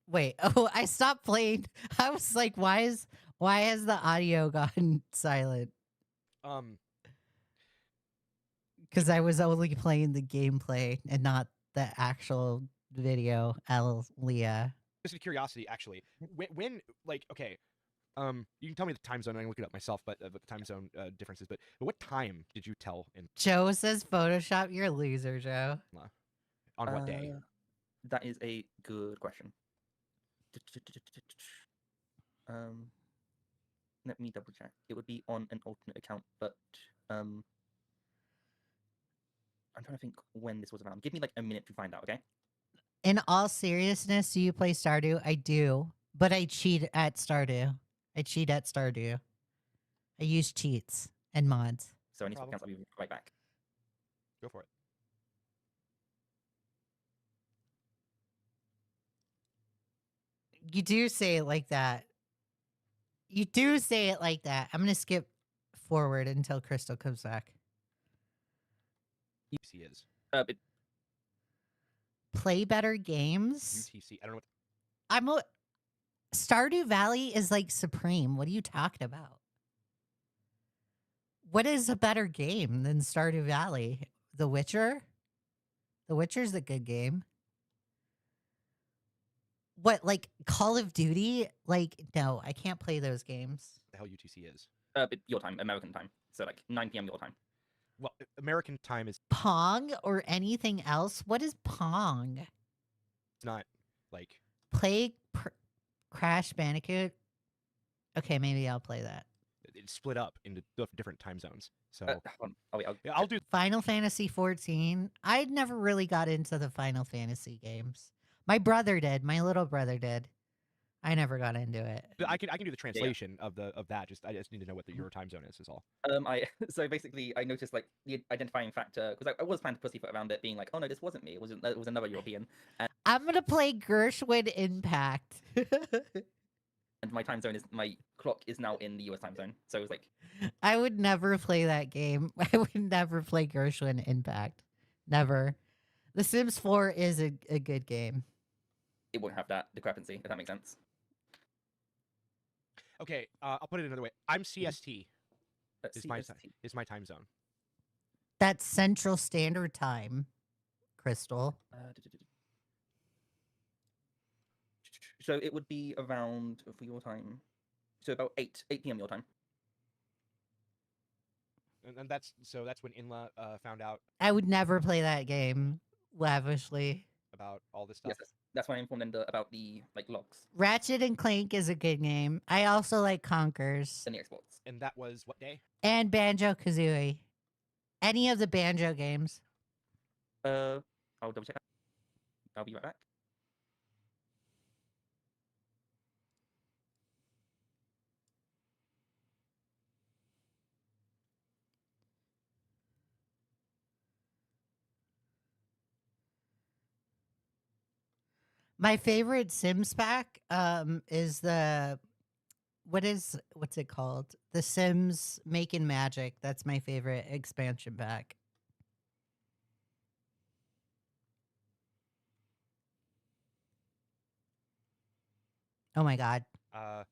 Wait, I stopped playing. I was like, why has the audio gone silent? Because I was only playing the gameplay and not the actual video, Leah. Just out of curiosity, actually, when like, okay, you can tell me the time zone. I can look it up myself, but the time zone differences. But what time did you tell? Joe says Photoshop. You're a loser, Joe. On what day? That is a good question. Let me double check. It would be on an alternate account, but I'm trying to think when this was around. Give me like a minute to find out, okay? In all seriousness, do you play Stardew? I do, but I cheat at Stardew. I use cheats and mods. So I need to cancel. I'll be right back. Go for it. You do say it like that. You do say it like that. I'm gonna skip forward until Crystal comes back. UTC is. But Play better games. UTC. I don't know what. I'm a Stardew Valley is like supreme. What are you talking about? What is a better game than Stardew Valley? The Witcher? The Witcher's a good game. What, like Call of Duty? Like, no, I can't play those games. The hell UTC is. but your time, American time. So like 9 p.m. your time. Well, American time is Pong or anything else? What is Pong? not like. Play Crash Bandicoot? Okay, maybe I'll play that. It's split up into different time zones. So Hold on. Oh wait, yeah, I'll do. Final Fantasy 14. I never really got into the Final Fantasy games. My brother did. My little brother did. I never got into it. I can do the translation of that. I just need to know what your time zone is all. So basically I noticed like the identifying factor because I was planning to pussyfoot around it being like, oh no, this wasn't me. It was another European. And I'm gonna play Gershwin Impact. and my time zone is my clock is now in the US time zone. So it was like I would never play that game. I would never play Gershwin Impact. Never. The Sims 4 is a good game. it won't have that discrepancy, if that makes sense. Okay, I'll put it another way. I'm CST. Is my CST. time zone. That's Central Standard Time, Crystal. So it would be around for your time. So about 8 p.m. your time. And that's when Inla found out I would never play that game lavishly. about all this stuff. Yes, that's why I informed them about the like logs Ratchet and Clank is a good game. I also like Conkers and the exports. And that was what day? and Banjo Kazooie. Any of the Banjo games. I'll double check that. I'll be right back. My favorite Sims pack is what's it called? The Sims Making Magic. That's my favorite expansion pack. Oh my god. And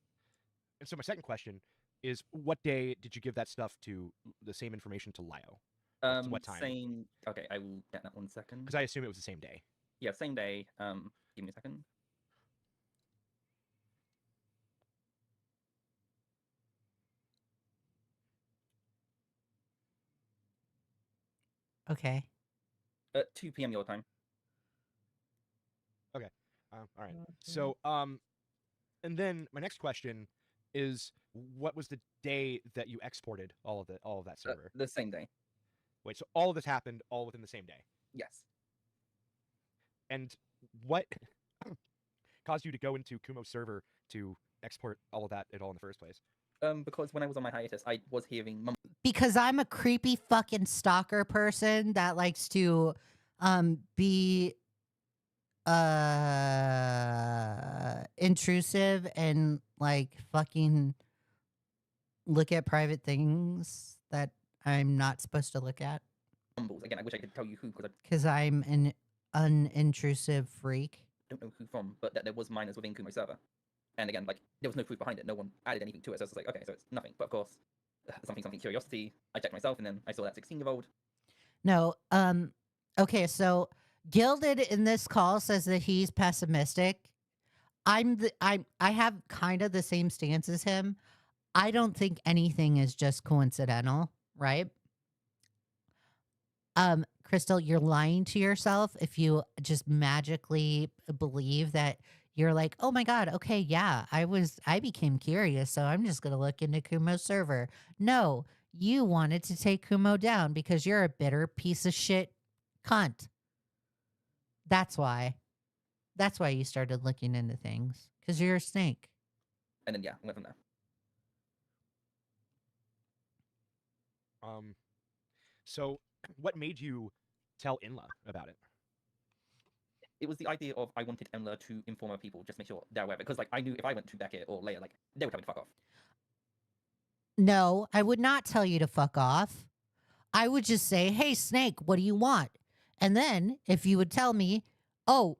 so my second question is, what day did you give that stuff to the same information to Lio? What time? Same. Okay, I will get that 1 second. Because I assume it was the same day. Yeah, same day. Give me a second. Okay. 2 p.m. your time. All right. So, and then my next question is, what was the day that you exported all of that server? The same day. Wait, so all of this happened all within the same day? Yes. And what caused you to go into Kumo's server to export all of that at all in the first place? Because when I was on my hiatus, I was hearing Because I'm a creepy fucking stalker person that likes to be intrusive and like fucking look at private things that I'm not supposed to look at. mumbles. Again, I wish I could tell you who, because I Because I'm an unintrusive freak. don't know who from, but there was minors within Kumo server. And again, like, there was no proof behind it. No one added anything to it. So it's like, okay, so it's nothing. But of course, something curiosity. I checked myself, and then I saw that 16-year-old. No, okay, so Gilded in this call says that he's pessimistic. I have kind of the same stance as him. I don't think anything is just coincidental, right? Crystal, you're lying to yourself if you just magically believe that you're like, oh my God, okay, yeah, I became curious, so I'm just gonna look into Kumo's server. No, you wanted to take Kumo down because you're a bitter piece of shit cunt. That's why. That's why you started looking into things. Because you're a snake. And then, yeah, went from there. So what made you tell Inla about it? It was the idea of I wanted Emla to inform other people, just make sure they're aware of it. Because like I knew if I went to Beckett or Leia, like they would tell me to fuck off. No, I would not tell you to fuck off. I would just say, hey, Snake, what do you want? And then if you would tell me, oh,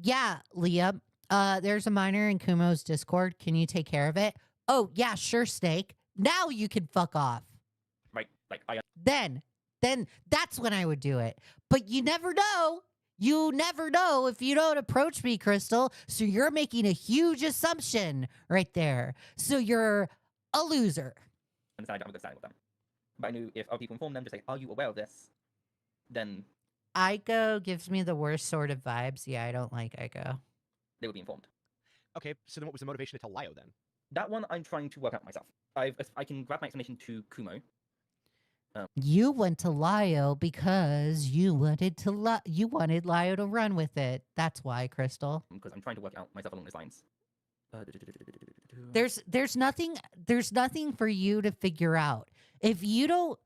yeah, Leah, there's a minor in Kumo's Discord. Can you take care of it? Oh, yeah, sure, Snake. Now you can fuck off. Right? Like I Then that's when I would do it. But you never know. You never know if you don't approach me, Crystal. So you're making a huge assumption right there. So you're a loser. understand I don't have a good standing with them. But I knew if other people inform them, just say, are you aware of this? Then Aiko gives me the worst sort of vibes. Yeah, I don't like Aiko. they would be informed. Okay, so then what was the motivation to tell Lio then? That one I'm trying to work out myself. I can grab my explanation to Kumo. You went to Lio because you wanted Lio to run with it. That's why, Crystal. Because I'm trying to work out myself along those lines. There's nothing for you to figure out. If you don't,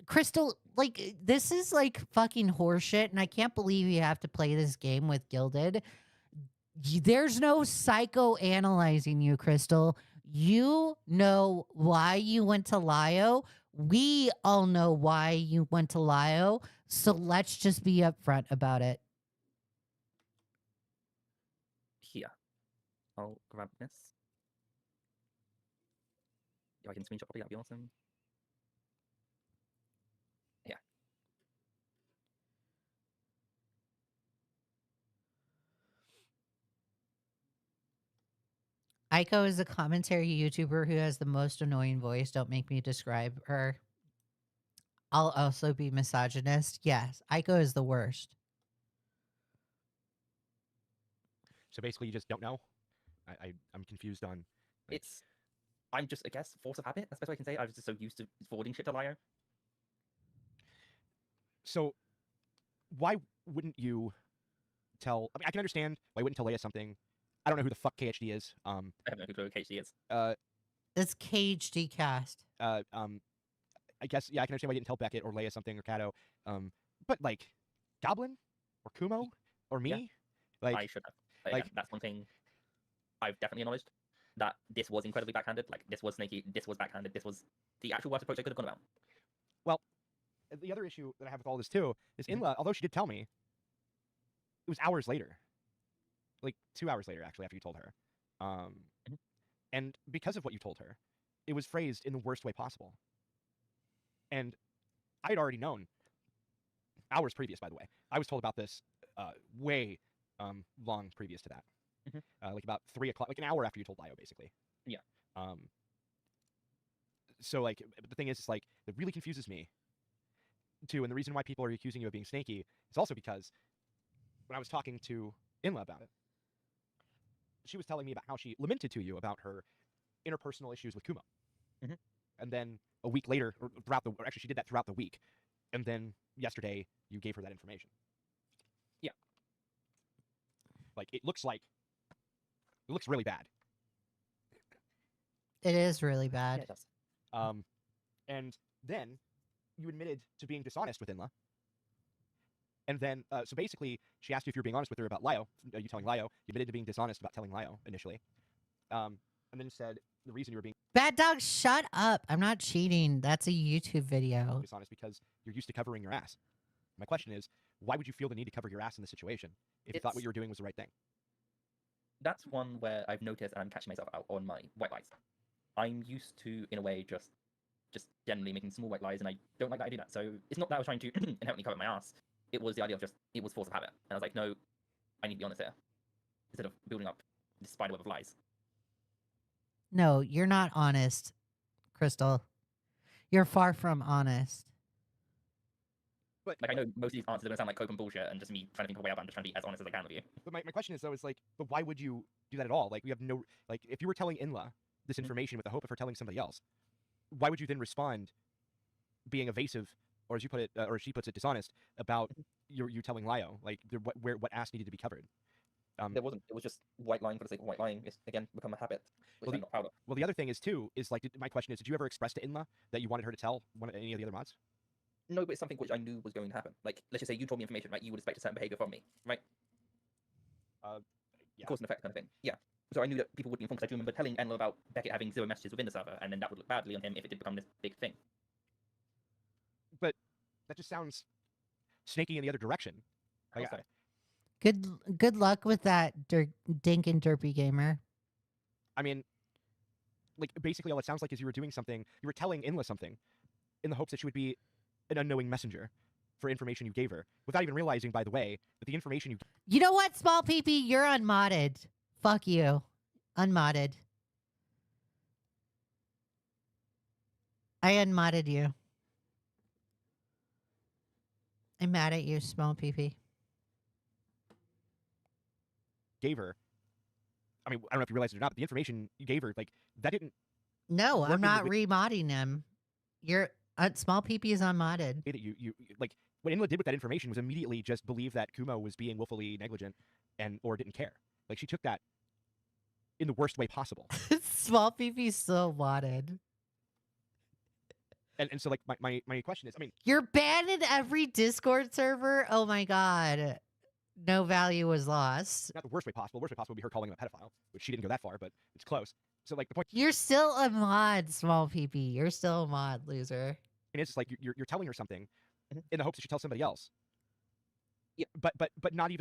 Crystal, like this is like fucking horseshit, and I can't believe you have to play this game with Gilded. There's no psychoanalyzing you, Crystal. You know why you went to Lio. We all know why you went to Lio. So let's just be upfront about it. Here. I'll grab this. If I can screenshot properly, that'd be awesome. Yeah. Aiko is a commentary YouTuber who has the most annoying voice. Don't make me describe her. I'll also be misogynist. Yes, Aiko is the worst. So basically, you just don't know. I'm confused on. Like, I'm just, I guess, force of habit. That's the best way I can say it. I was just so used to forwarding shit to Lio. so why wouldn't you tell? I mean, I can understand why you wouldn't tell Leia something. I don't know who the fuck KHD is. I have no clue who KHD is. It's KHD cast. I guess yeah, I can understand why you didn't tell Beckett or Leia something or Kato. But like, Goblin or Kumo or me, Yeah. like I should have. Like, that's one thing I've definitely acknowledged. That this was incredibly backhanded. Like, this was snaky, this was backhanded, this was the actual worst approach I could have gone about. Well, the other issue that I have with all this too is Inla, although she did tell me, it was hours later. Like 2 hours later, actually, after you told her. And because of what you told her, it was phrased in the worst way possible. And I had already known, hours previous, by the way. I was told about this way long previous to that. Like about 3 o'clock, like an hour after you told Lio, basically. Yeah. So like, the thing is, it's like, it really confuses me too. And the reason why people are accusing you of being snaky is also because when I was talking to Inla about it, she was telling me about how she lamented to you about her interpersonal issues with Kumo. And then a week later, or actually she did that throughout the week. And then yesterday, you gave her that information. Yeah. Like, it looks really bad. It is really bad. Yeah, it does. And then you admitted to being dishonest with Inla. And then, so basically, she asked you if you were being honest with her about Lio. You telling Lio. You admitted to being dishonest about telling Lio initially. And then said the reason you were being Bad dog, shut up. I'm not cheating. That's a YouTube video. dishonest because you're used to covering your ass. My question is, why would you feel the need to cover your ass in this situation if you thought what you were doing was the right thing? That's one where I've noticed, and I'm catching myself out on my white lies. I'm used to, in a way, just generally making small white lies, and I don't like that I do that. So it's not that I was trying to inherently cover my ass. It was the idea of it was force of habit. And I was like, no, I need to be honest here. Instead of building up this spiderweb of lies. No, you're not honest, Crystal. You're far from honest. But Like, I know most of these answers are going to sound like cope and bullshit and just me trying to think of a way out, but I'm just trying to be as honest as I can with you. But my question is, though, is like, but why would you do that at all? Like, we have no, like, if you were telling Inla this information with the hope of her telling somebody else, why would you then respond being evasive, or as you put it, or she puts it, dishonest, about you telling Lio? Like, what ass needed to be covered? There wasn't. It was just white lying for the sake of white lying. It's, again, become a habit, which I'm not proud of. Well, the other thing is, too, is, like, my question is, did you ever express to Inla that you wanted her to tell any of the other mods? No, but it's something which I knew was going to happen. Like, let's just say you told me information, right? You would expect a certain behavior from me, right? Yeah. Cause and effect kind of thing. Yeah. So I knew that people would be informed, because I do remember telling Enlo about Beckett having 0 messages within the server, and then that would look badly on him if it did become this big thing. But that just sounds snaky in the other direction. Like, Also, Good luck with that, Dink and Derpy Gamer. I mean, like, basically all it sounds like is you were doing something, you were telling Inla something in the hopes that she would be an unknowing messenger for information you gave her, without even realizing, by the way, that the information you... You know what, Small PP? You're unmodded. Fuck you. Unmodded. I unmodded you. I'm mad at you, Small PP. gave her, I mean, I don't know if you realized it or not, but the information you gave her, like, that didn't... No, Work I'm in the not wi- remodding him. You're Small PP is unmodded. That you like, what Inla did with that information was immediately just believe that Kumo was being willfully negligent or didn't care. Like, she took that in the worst way possible. Small PP still modded. And so, like, my question is, I mean, You're banned in every Discord server? Oh my god. No value was lost. not the worst way possible. The worst way possible would be her calling him a pedophile, which she didn't go that far, but it's close. So, like, the point You're still a mod, Small PP. You're still a mod, loser. is, like, you're telling her something Mhm. in the hopes that she tells somebody else. Yeah. But not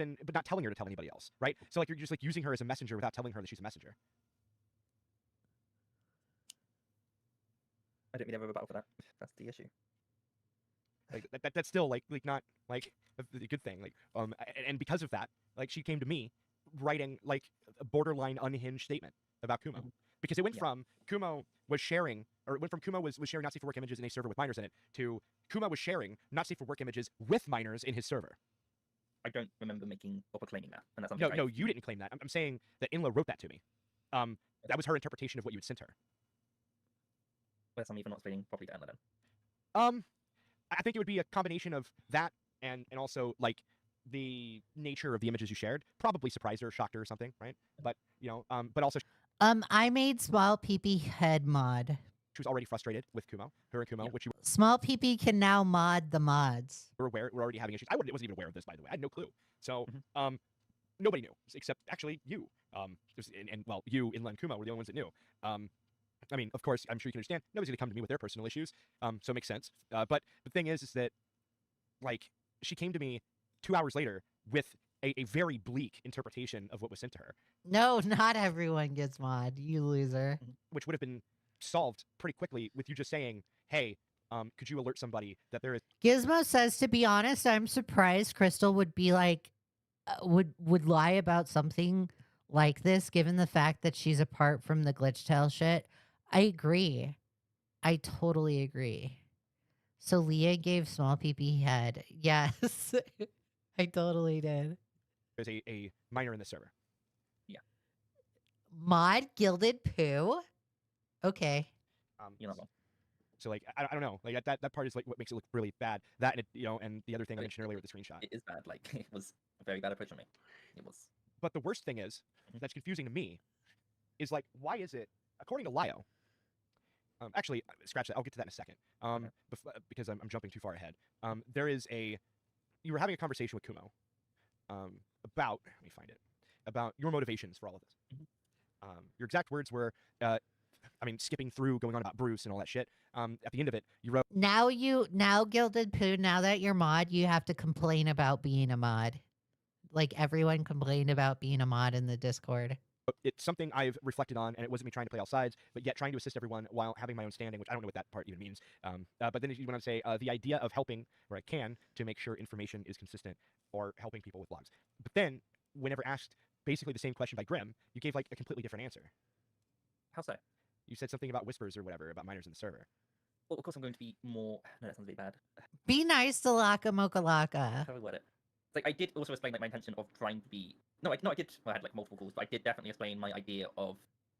telling her to tell anybody else, right? So, like, you're just, like, using her as a messenger without telling her that she's a messenger. I don't mean to have a battle for that. That's the issue. Like, that's still, like not, like, a good thing. Like, and because of that, like, she came to me writing, like, a borderline unhinged statement about Kumo. Mhm. Because it went Yeah. from Kumo was sharing, or it went from Kumo was sharing not safe for work images in a server with minors in it, to Kumo was sharing not safe for work images with minors in his server. I don't remember making or proclaiming that, and that's something. No, you didn't claim that. I'm saying that Inla wrote that to me. That was her interpretation of what you had sent her. That's something for not explaining properly to Emma then. I think it would be a combination of that and also, like, the nature of the images you shared probably surprised her, shocked her, or something, right? But but also I made Small PP head mod. she was already frustrated with Kumo, her and Kumo, Yeah. which you Small PP can now mod the mods. were aware were already having issues. I wasn't even aware of this, by the way. I had no clue. So Mhm. nobody knew except actually you. Well, you, Inla, and Kumo were the only ones that knew. I mean, of course, I'm sure you can understand. Nobody's gonna come to me with their personal issues, so it makes sense. But the thing is that, like, she came to me 2 hours later with a very bleak interpretation of what was sent to her, No, not everyone gets mod, you loser. which would have been solved pretty quickly with you just saying, "Hey, could you alert somebody that there is..." Gizmo says, to be honest, I'm surprised Crystal would be like, would lie about something like this, given the fact that she's apart from the glitch tail shit. I agree. I totally agree. So Leah gave Small PP head. Yes, I totally did. There's a minor in the server. Mod Gilded Poo? Okay. You're not wrong. So, like, I don't know, like, that part is, like, what makes it look really bad. That and and the other thing I Okay. mentioned earlier with the screenshot. It is bad. Like, it was a very bad approach on me. It was. But the worst thing is, that's confusing to me, is, like, why is it, according to Lio, actually, scratch that, I'll get to that in a second, because I'm jumping too far ahead. You were having a conversation with Kumo, about, let me find it, about your motivations for all of this. Your exact words were, skipping through, going on about Bruce and all that shit, at the end of it, you wrote, Now Gilded Poo, now that you're mod, you have to complain about being a mod. Like, everyone complained about being a mod in the Discord. it's something I've reflected on, and it wasn't me trying to play all sides, but yet trying to assist everyone while having my own standing, which I don't know what that part even means. But then you went on to say, the idea of helping where I can to make sure information is consistent, or helping people with blogs. But then, whenever asked basically the same question by Grim, you gave, like, a completely different answer. How so? You said something about whispers or whatever, about minors in the server. Well, of course, I'm going to be more. No, that sounds a bit bad. Be nice to Laka Mocha Laka. How do I word it? It's like, I did also explain, like, my intention of trying to be. No, I did. Well, I had, like, multiple calls, but I did definitely explain my idea of,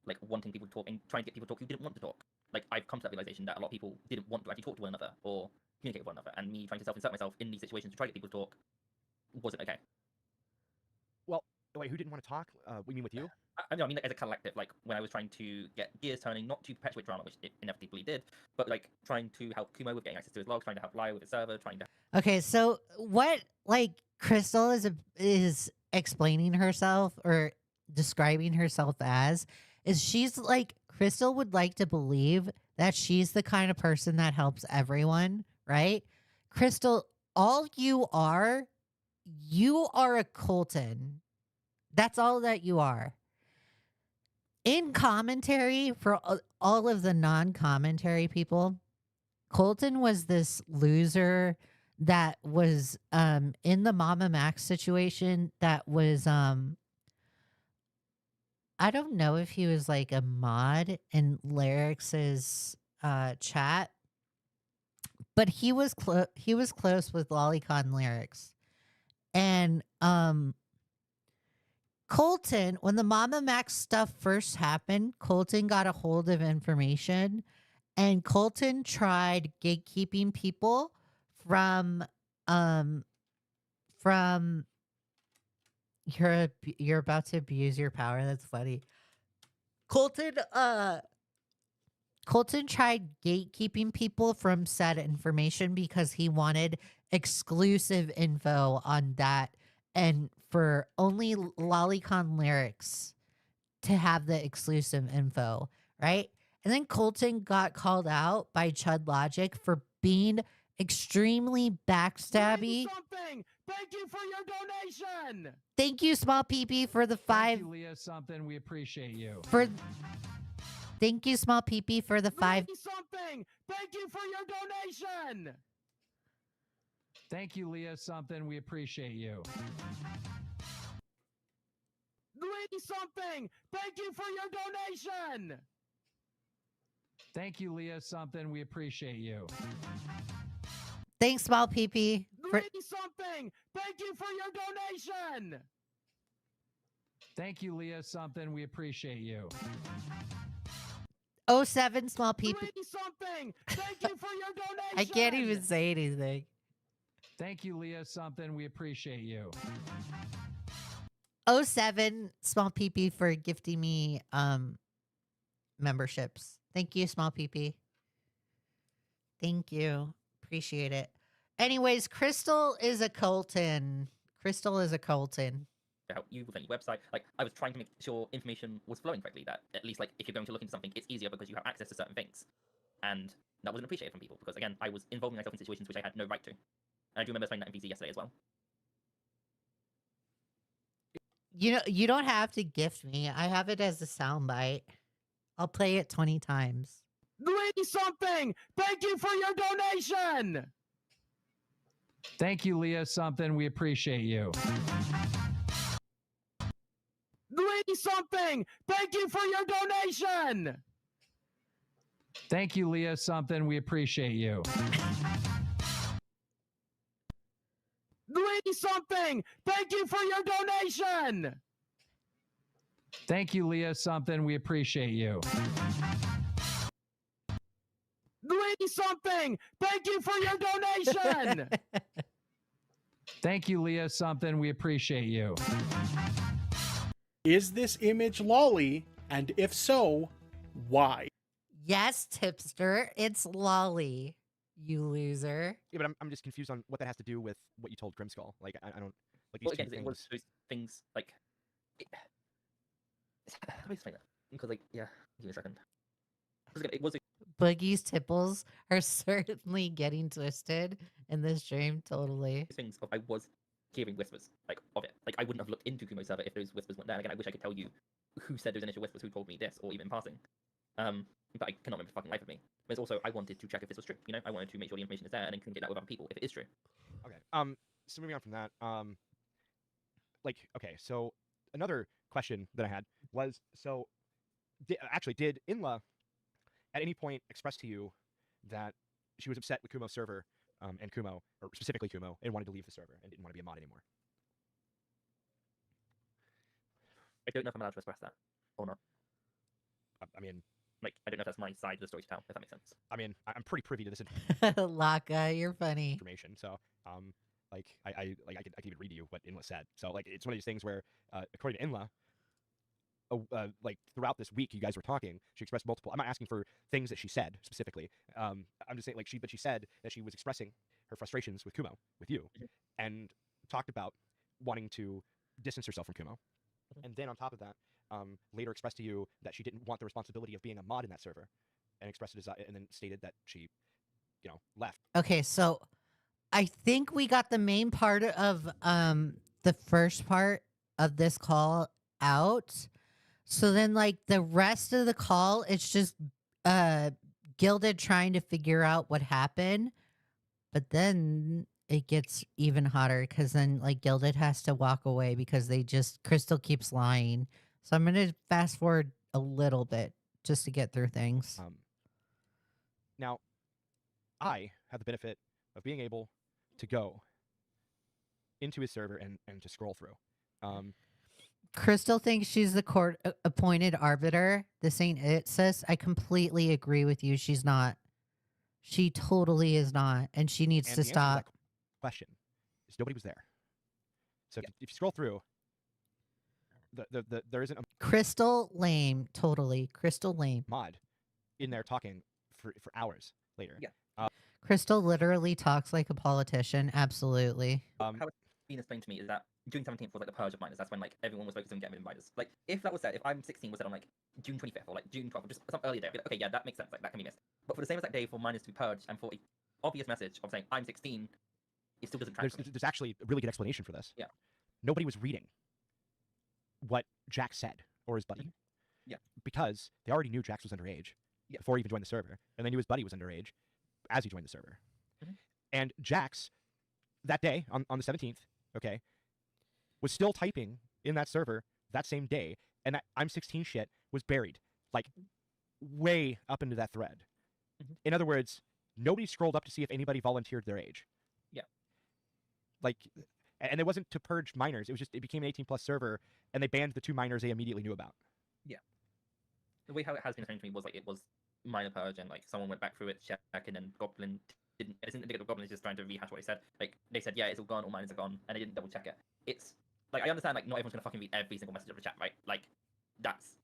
like, wanting people to talk and trying to get people to talk who didn't want to talk. Like, I've come to that realization that a lot of people didn't want to actually talk to one another or communicate with one another, and me trying to self-insert myself in these situations to try to get people to talk wasn't okay. Wait, who didn't want to talk? We mean with you? I mean, like, as a collective, like when I was trying to get gears turning, not to perpetuate drama, which it inevitably did, but like trying to help Kumo with getting access to his logs, trying to help Lio with his server, trying to. Okay, so what like Crystal is explaining herself or describing herself as is she's like Crystal would like to believe that she's the kind of person that helps everyone, right? Crystal, all you are a Colton. That's all that you are. In commentary for all of the non-commentary people, Colton was this loser that was in the Mama Max situation that was I don't know if he was like a mod in Lyric's chat, but he was close with Lolicon Lyrics. And Colton, when the Mama Max stuff first happened, Colton got a hold of information and Colton tried gatekeeping people from you're about to abuse your power. That's funny. Colton tried gatekeeping people from said information because he wanted exclusive info on that and for only Lolicon Lyrics to have the exclusive info, right? And then Colton got called out by Chud Logic for being extremely backstabby. Something. Thank you for your donation. Thank you, Small PP, for the 5. Thank you, Leigha Something. We appreciate you. Thank you, Small PP, for the 5. Something. Thank you for your donation. Thank you, Leigha Something. We appreciate you. Something. Thank you for your donation. Thank you, Leigha Something. We appreciate you. Thanks, Small PP. Something. Thank you for your donation. Thank you, Leigha Something. We appreciate you. 07, Small PP. Something. Thank you for your donation. I can't even say anything. Thank you, Leigha Something. We appreciate you. 07, Small PP, for gifting me memberships. Thank you, Small PP. Thank you. Appreciate it. Anyways, Crystal is a Colton. Crystal is a Colton. Help you with any website. Like, I was trying to make sure information was flowing correctly, that at least, like, if you're going to look into something, it's easier because you have access to certain things. And that wasn't appreciated from people because, again, I was involving myself in situations which I had no right to. And I do remember saying that in VC yesterday as well. You know, you don't have to gift me. I have it as a soundbite. I'll play it 20 times. Something. Thank you for your donation. Thank you, Leigha Something. We appreciate you. Something. Thank you for your donation. Thank you, Leigha Something. We appreciate you. Something. Thank you for your donation. Thank you, Leigha Something. We appreciate you. Something. Thank you for your donation. Thank you, Leigha Something. We appreciate you. Is this image lolly? And if so, why? Yes, tipster. It's Lolly, you loser. Yeah, but I'm just confused on what that has to do with what you told Grimskull. Like, I don't like these Well, again, two it things. was those things, like... Let me explain that. Because, like, yeah, give me a second. Because, again, it was a... Boogie's tipples are certainly getting twisted in this stream, totally. things of I was hearing whispers, like, of it. Like, I wouldn't have looked into Kumo's server if those whispers weren't there. Again, I wish I could tell you who said those initial whispers, who told me this, or even in passing. But I cannot remember the fucking life of me. But it's also, I wanted to check if this was true. You know, I wanted to make sure the information is there and then communicate that with other people if it is true. Okay. So moving on from that, like, okay, so another question that I had was, so, did Inla at any point express to you that she was upset with Kumo's server, and Kumo, or specifically Kumo, and wanted to leave the server and didn't want to be a mod anymore? I don't know if I'm allowed to express that or not. I mean, like, I don't know if that's my side of the story to tell, if that makes sense. I mean, I'm pretty privy to this Laka, you're funny. information, so, Like I can even read you what Inla said. So like it's one of these things where according to Inla, like throughout this week you guys were talking, she expressed multiple. I'm not asking for things that she said specifically. I'm just saying like she said that she was expressing her frustrations with Kumo, with you, and talked about wanting to distance herself from Kumo. And then on top of that, later expressed to you that she didn't want the responsibility of being a mod in that server, and expressed a desire, and then stated that she, left. Okay, so I think we got the main part of the first part of this call out. So then like the rest of the call, it's just Gilded trying to figure out what happened. But then it gets even hotter because then like Gilded has to walk away because Crystal keeps lying. So I'm gonna fast forward a little bit just to get through things. Now, I have the benefit of being able to go into his server and to scroll through. Crystal thinks she's the court appointed arbiter. This ain't it, sis. I completely agree with you. She's not. She totally is not, and she needs And to the answer to stop. that question is nobody was there. So if you scroll through, there isn't a Crystal lame, totally. Crystal lame. mod in there talking for hours later. Yeah. Crystal literally talks like a politician. Absolutely. How it's been explained to me is that June 17th was like the purge of minors. That's when like everyone was focused on getting rid of minors. Like if that was said, if I'm 16 was said on like June 25th or like June 12th or just some earlier day, I'd be like, okay, yeah, that makes sense. Like that can be missed. But for the same exact day for minors to be purged and for an obvious message of saying I'm 16, it still doesn't track. There's actually a really good explanation for this. Yeah. Nobody was reading what Jax said or his buddy. Yeah. Because they already knew Jax was underage before he even joined the server, and they knew his buddy was underage as he joined the server. And Jax, that day on the 17th, okay, was still typing in that server that same day, and that I'm 16 shit was buried like way up into that thread. In other words, nobody scrolled up to see if anybody volunteered their age. Yeah. Like, and it wasn't to purge minors. It was just it became an 18+ server, and they banned the 2 minors they immediately knew about. Yeah. The way how it has been explained to me was like it was minor purge, and like someone went back through it, checked, and then Goblin didn't. It isn't indicative of Goblin is just trying to rehash what he said. Like they said, yeah, it's all gone, all minors are gone, and they didn't double check it. It's like I understand like not everyone's gonna fucking read every single message of the chat, right? Like that's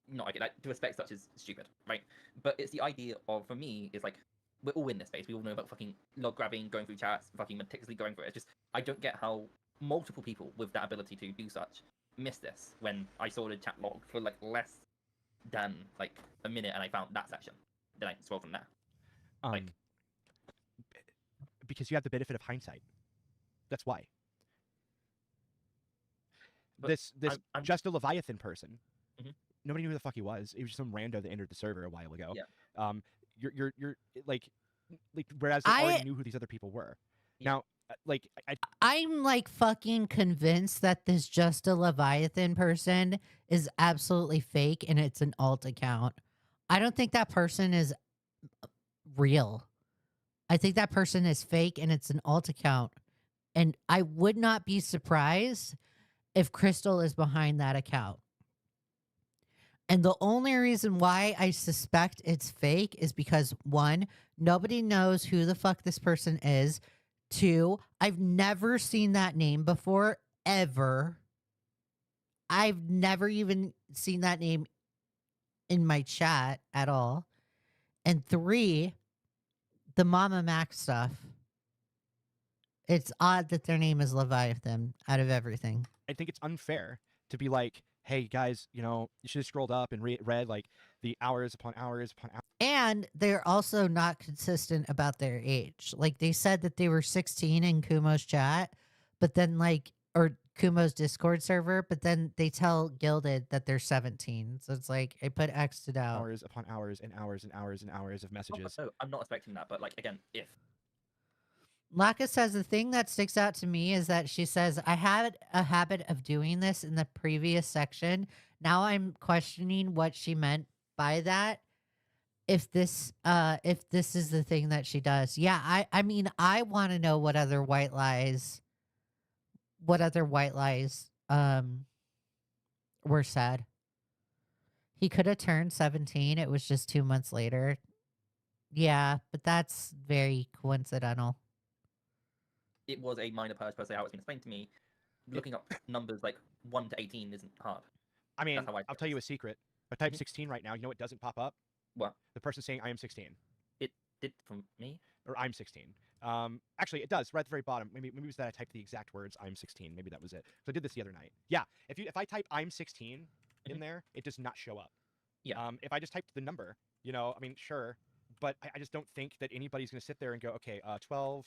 not like to respect such is stupid, right? But it's the idea of for me is like we're all in this space. We all know about fucking log grabbing, going through chats, fucking meticulously going through it. It's just I don't get how multiple people with that ability to do such miss this when I saw the chat log for like less than like a minute and I found that section. Then I scroll from there. Because you have the benefit of hindsight. That's why. But This I'm just a Leviathan person. Nobody knew who the fuck he was. He was just some rando that entered the server a while ago. Yeah. You're like whereas they already knew who these other people were. Now, like I'm like fucking convinced that this Just a Leviathan person is absolutely fake and it's an alt account. I don't think that person is real. I think that person is fake and it's an alt account. And I would not be surprised if Crystal is behind that account. And the only reason why I suspect it's fake is because 1, nobody knows who the fuck this person is. 2, I've never seen that name before, ever. I've never even seen that name in my chat at all. And 3, the Mama Mac stuff. It's odd that their name is Leviathan out of everything. I think it's unfair to be like, hey guys, you should have scrolled up and read like the hours upon hours upon hours. And they're also not consistent about their age. Like they said that they were 16 in Kumo's chat, but then or Kumo's Discord server, but then they tell Gilded that they're 17. So it's like I put X to doubt. Hours upon hours and hours and hours and hours of messages. No, I'm not expecting that, but like again, if Laka says the thing that sticks out to me is that she says, I had a habit of doing this in the previous section. Now I'm questioning what she meant by that. If this is the thing that she does. Yeah, I mean, I want to know what other white lies were said. He could have turned 17. It was just 2 months later. Yeah, but that's very coincidental. it was a minor purge per se, how it's been explained to me. Looking up numbers like 1 to 18 isn't hard. I mean, That's how I'll tell you a secret. If I type 16 right now, you know what doesn't pop up? What? The person saying I am 16. It did from me? Or I'm 16. Actually, it does right at the very bottom. Maybe it was that I typed the exact words I'm 16. Maybe that was it. So I did this the other night. Yeah, if I type I'm 16 in there, it does not show up. Yeah. If I just typed the number, you know, I mean, sure, but I just don't think that anybody's going to sit there and go, okay, 12.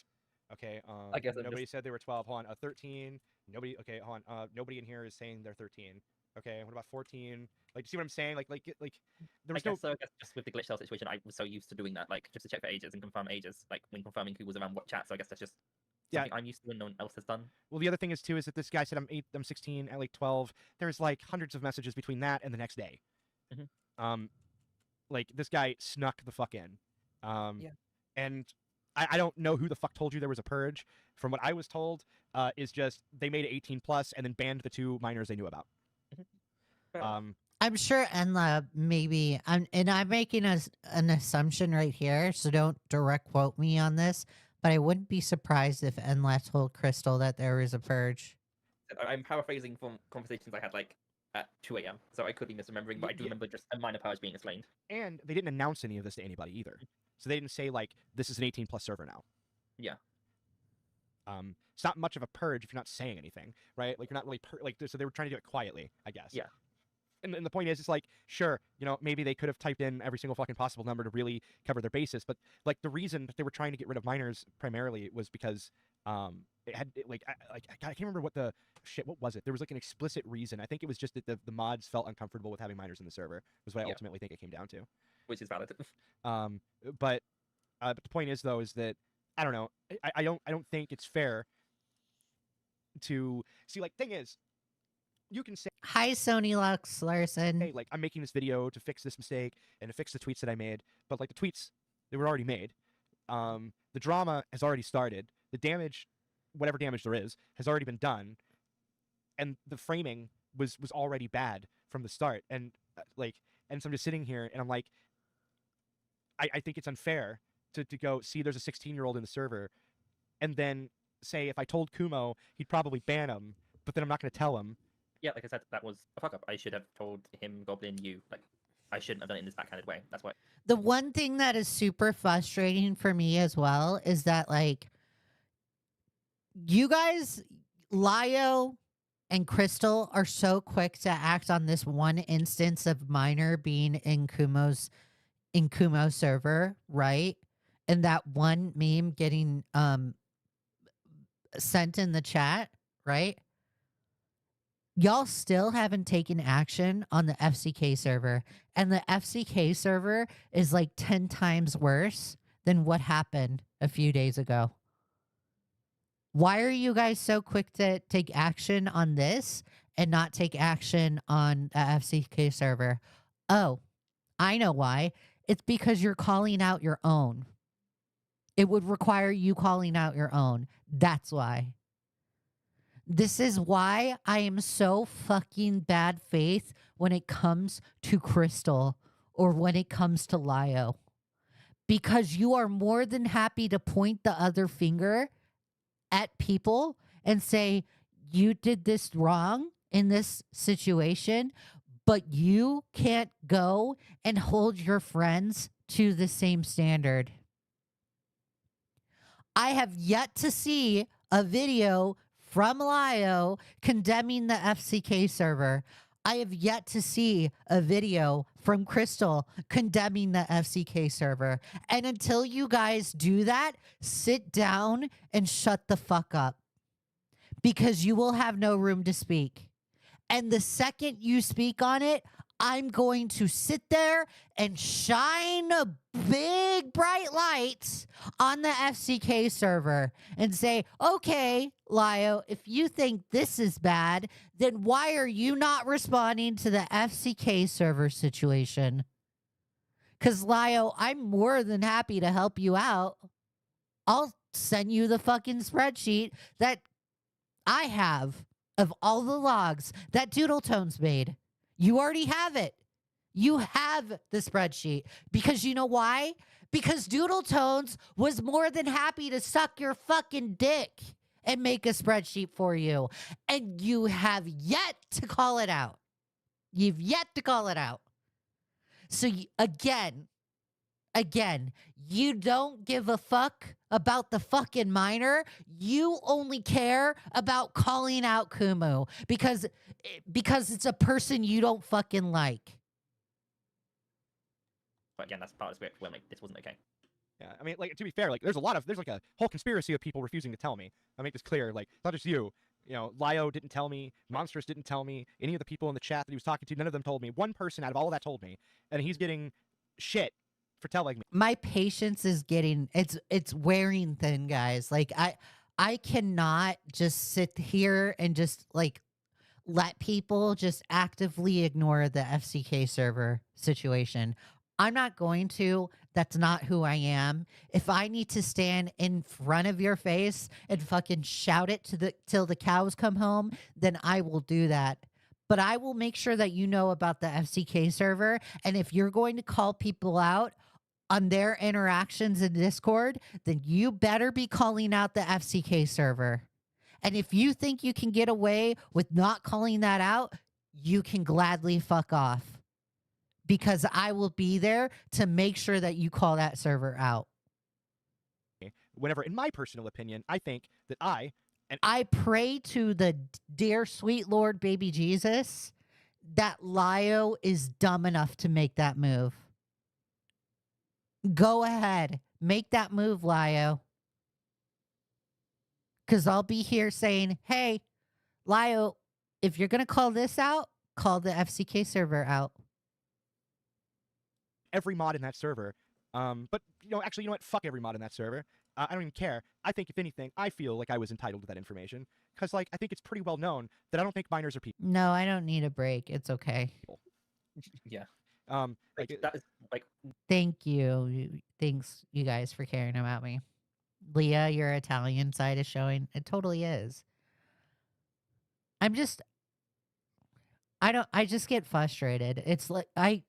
Okay. I guess nobody said they were 12. Hold on. 13. Nobody. Okay. Hold on. Nobody in here is saying they're 13. Okay. What about 14? Like, see what I'm saying? Like there was I guess just with the glitch cell situation, I was so used to doing that, like just to check for ages and confirm ages, like when confirming who was around what chat. So I guess that's just something I'm used to and no one else has done. Well, the other thing is too is that this guy said I'm 16 at like 12. There's like hundreds of messages between that and the next day. Like this guy snuck the fuck in. And I don't know who the fuck told you there was a purge. From what I was told, is just they made it 18 plus and then banned the 2 minors they knew about. I'm sure Enla maybe, and I'm making an assumption right here, so don't direct quote me on this, but I wouldn't be surprised if Enla told Crystal that there was a purge. I'm paraphrasing from conversations I had like at 2 a.m., so I could be misremembering, but I do remember just a minor purge being explained. And they didn't announce any of this to anybody either. So they didn't say like, this is an 18 plus server now. Yeah. It's not much of a purge if you're not saying anything, right? Like you're not really so they were trying to do it quietly, I guess. Yeah. And the point is, it's like, sure, you know, maybe they could have typed in every single fucking possible number to really cover their basis, but like the reason that they were trying to get rid of minors primarily was because I can't remember what was it? There was like an explicit reason. I think it was just that the mods felt uncomfortable with having minors in the server. Was what I ultimately think it came down to. Which is valid. But the point is though is that I don't know. I don't think it's fair to see. Like, thing is, you can say, "Hi, Sony Lux Larson." Hey, like I'm making this video to fix this mistake and to fix the tweets that I made, but like the tweets, they were already made. The drama has already started. The damage, whatever damage there is, has already been done, and the framing was already bad from the start. And so I'm just sitting here and I'm like, I think it's unfair to go see there's a 16-year-old in the server, and then say if I told Kumo, he'd probably ban him, but then I'm not going to tell him. Yeah, like I said, that was a fuck up. I should have told him, Goblin, you. Like, I shouldn't have done it in this backhanded way. That's why. The one thing that is super frustrating for me as well is that, like, you guys, Lio and Crystal, are so quick to act on this one instance of minor being in Kumo's server, right? And that one meme getting sent in the chat, right? Y'all still haven't taken action on the FCK server. And the FCK server is like 10 times worse than what happened a few days ago. Why are you guys so quick to take action on this and not take action on the FCK server? Oh, I know why. It's because you're calling out your own. It would require you calling out your own. That's why. This is why I am so fucking bad faith when it comes to Crystal or when it comes to Lio. Because you are more than happy to point the other finger at people and say, you did this wrong in this situation, but you can't go and hold your friends to the same standard. I have yet to see a video from Lio condemning the FCK server. I have yet to see a video from Crystal condemning the FCK server. And until you guys do that, sit down and shut the fuck up. Because you will have no room to speak. And the second you speak on it, I'm going to sit there and shine a big bright lights on the FCK server and say, okay, Lio, if you think this is bad, then why are you not responding to the FCK server situation? Because, Lio, I'm more than happy to help you out. I'll send you the fucking spreadsheet that I have of all the logs that Doodle Tones made. You already have it. You have the spreadsheet. Because you know why? Because Doodle Tones was more than happy to suck your fucking dick and make a spreadsheet for you. And you have yet to call it out. You've yet to call it out. So again, you don't give a fuck about the fucking minor. You only care about calling out Kumu because it's a person you don't fucking like. But again, that's part of the script where like this wasn't okay. Yeah, I mean, like, to be fair, like, there's like a whole conspiracy of people refusing to tell me. I'll make this clear. Like, it's not just you. You know, Lio didn't tell me. Monstrous didn't tell me. Any of the people in the chat that he was talking to, none of them told me. One person out of all of that told me, and he's getting shit for telling me. My patience is getting it's wearing thin, guys. Like I cannot just sit here and just like let people just actively ignore the FCK server situation. I'm not going to. That's not who I am. If I need to stand in front of your face and fucking shout it till the cows come home, then I will do that. But I will make sure that you know about the FCK server. And if you're going to call people out on their interactions in Discord, then you better be calling out the FCK server. And if you think you can get away with not calling that out, you can gladly fuck off. Because I will be there to make sure that you call that server out. Whenever, in my personal opinion, I think that I pray to the dear sweet Lord baby Jesus that Lio is dumb enough to make that move. Go ahead. Make that move, Lio. Because I'll be here saying, hey, Lio, if you're going to call this out, call the FCK server out. every mod in that server. But, actually, you know what? Fuck every mod in that server. I don't even care. I think, if anything, I feel like I was entitled to that information. Because, I think it's pretty well known that I don't think minors are people. No, I don't need a break. It's okay. Yeah. That is, Thank you. Thanks, you guys, for caring about me. Leah, your Italian side is showing. It totally is. I just get frustrated. It's like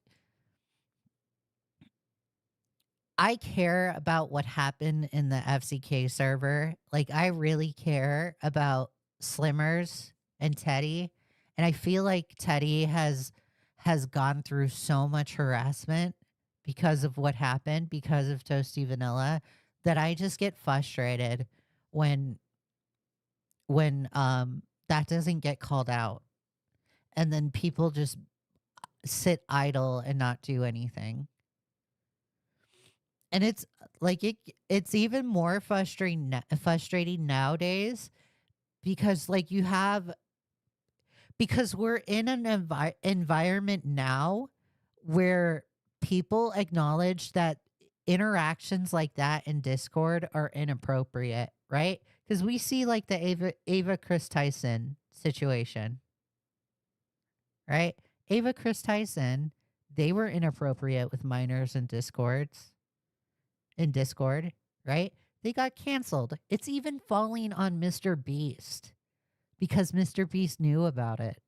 I care about what happened in the FCK server. Like, I really care about Slimmers and Teddy. And I feel like Teddy has gone through so much harassment because of what happened, because of Toasty Vanilla, that I just get frustrated when that doesn't get called out. And then people just sit idle and not do anything. And it's like it's even more frustrating nowadays because because we're in an environment now where people acknowledge that interactions like that in Discord are inappropriate, right? Because we see like the Ava Chris Tyson situation, right? Ava Chris Tyson, they were inappropriate with minors in Discord, right? They got canceled. It's even falling on Mr. Beast because Mr. Beast knew about it.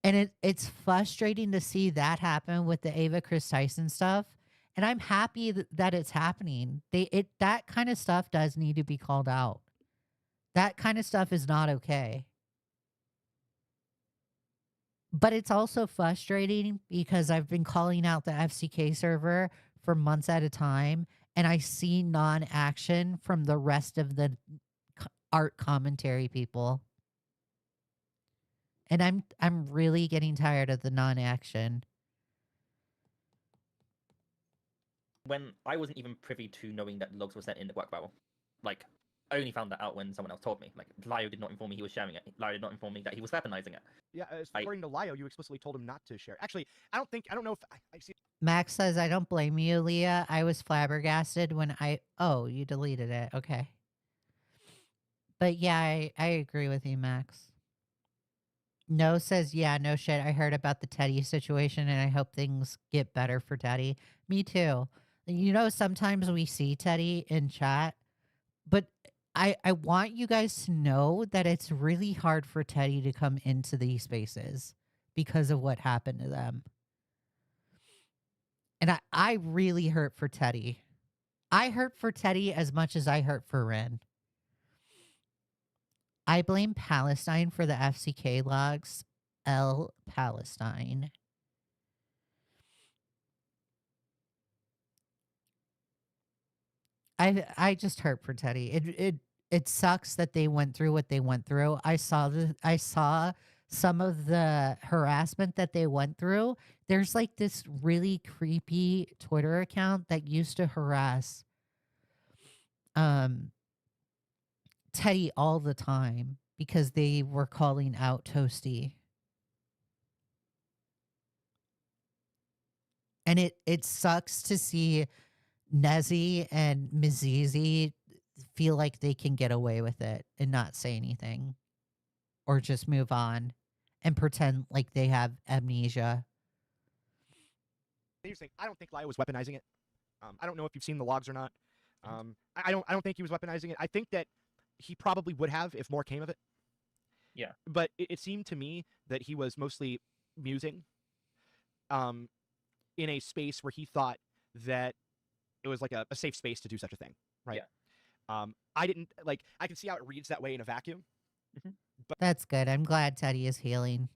And it's frustrating to see that happen with the Ava Chris Tyson stuff. And I'm happy that it's happening. That kind of stuff does need to be called out. That kind of stuff is not okay. But it's also frustrating because I've been calling out the FCK server for months at a time, and I see non-action from the rest of the art commentary people. And I'm really getting tired of the non-action. When I wasn't even privy to knowing that logs were sent in the work barrel, I only found that out when someone else told me. Lio did not inform me he was sharing it. Lio did not inform me that he was weaponizing it. Yeah, according to Lio, you explicitly told him not to share. Actually, I don't know if I see. Max says, I don't blame you, Leah. I was flabbergasted when oh, you deleted it. Okay. But yeah, I agree with you, Max. No says, yeah, no shit. I heard about the Teddy situation and I hope things get better for Teddy. Me too. Sometimes we see Teddy in chat, but I want you guys to know that it's really hard for Teddy to come into these spaces because of what happened to them. And I really hurt for Teddy. I hurt for Teddy as much as I hurt for Ren. I blame Palestine for the FCK logs. L Palestine. I just hurt for Teddy. It sucks that they went through what they went through. I saw some of the harassment that they went through. There's like this really creepy Twitter account that used to harass Teddy all the time because they were calling out Toasty. And it sucks to see Nezzy and Mizizi feel like they can get away with it and not say anything or just move on and pretend like they have amnesia. Here's the thing, I don't think Lio was weaponizing it. I don't know if you've seen the logs or not. I don't think he was weaponizing it. I think that he probably would have if more came of it. Yeah. But it seemed to me that he was mostly musing in a space where he thought that it was like a safe space to do such a thing, right? Yeah. I didn't like. I can see how it reads that way in a vacuum. But that's good. I'm glad Teddy is healing.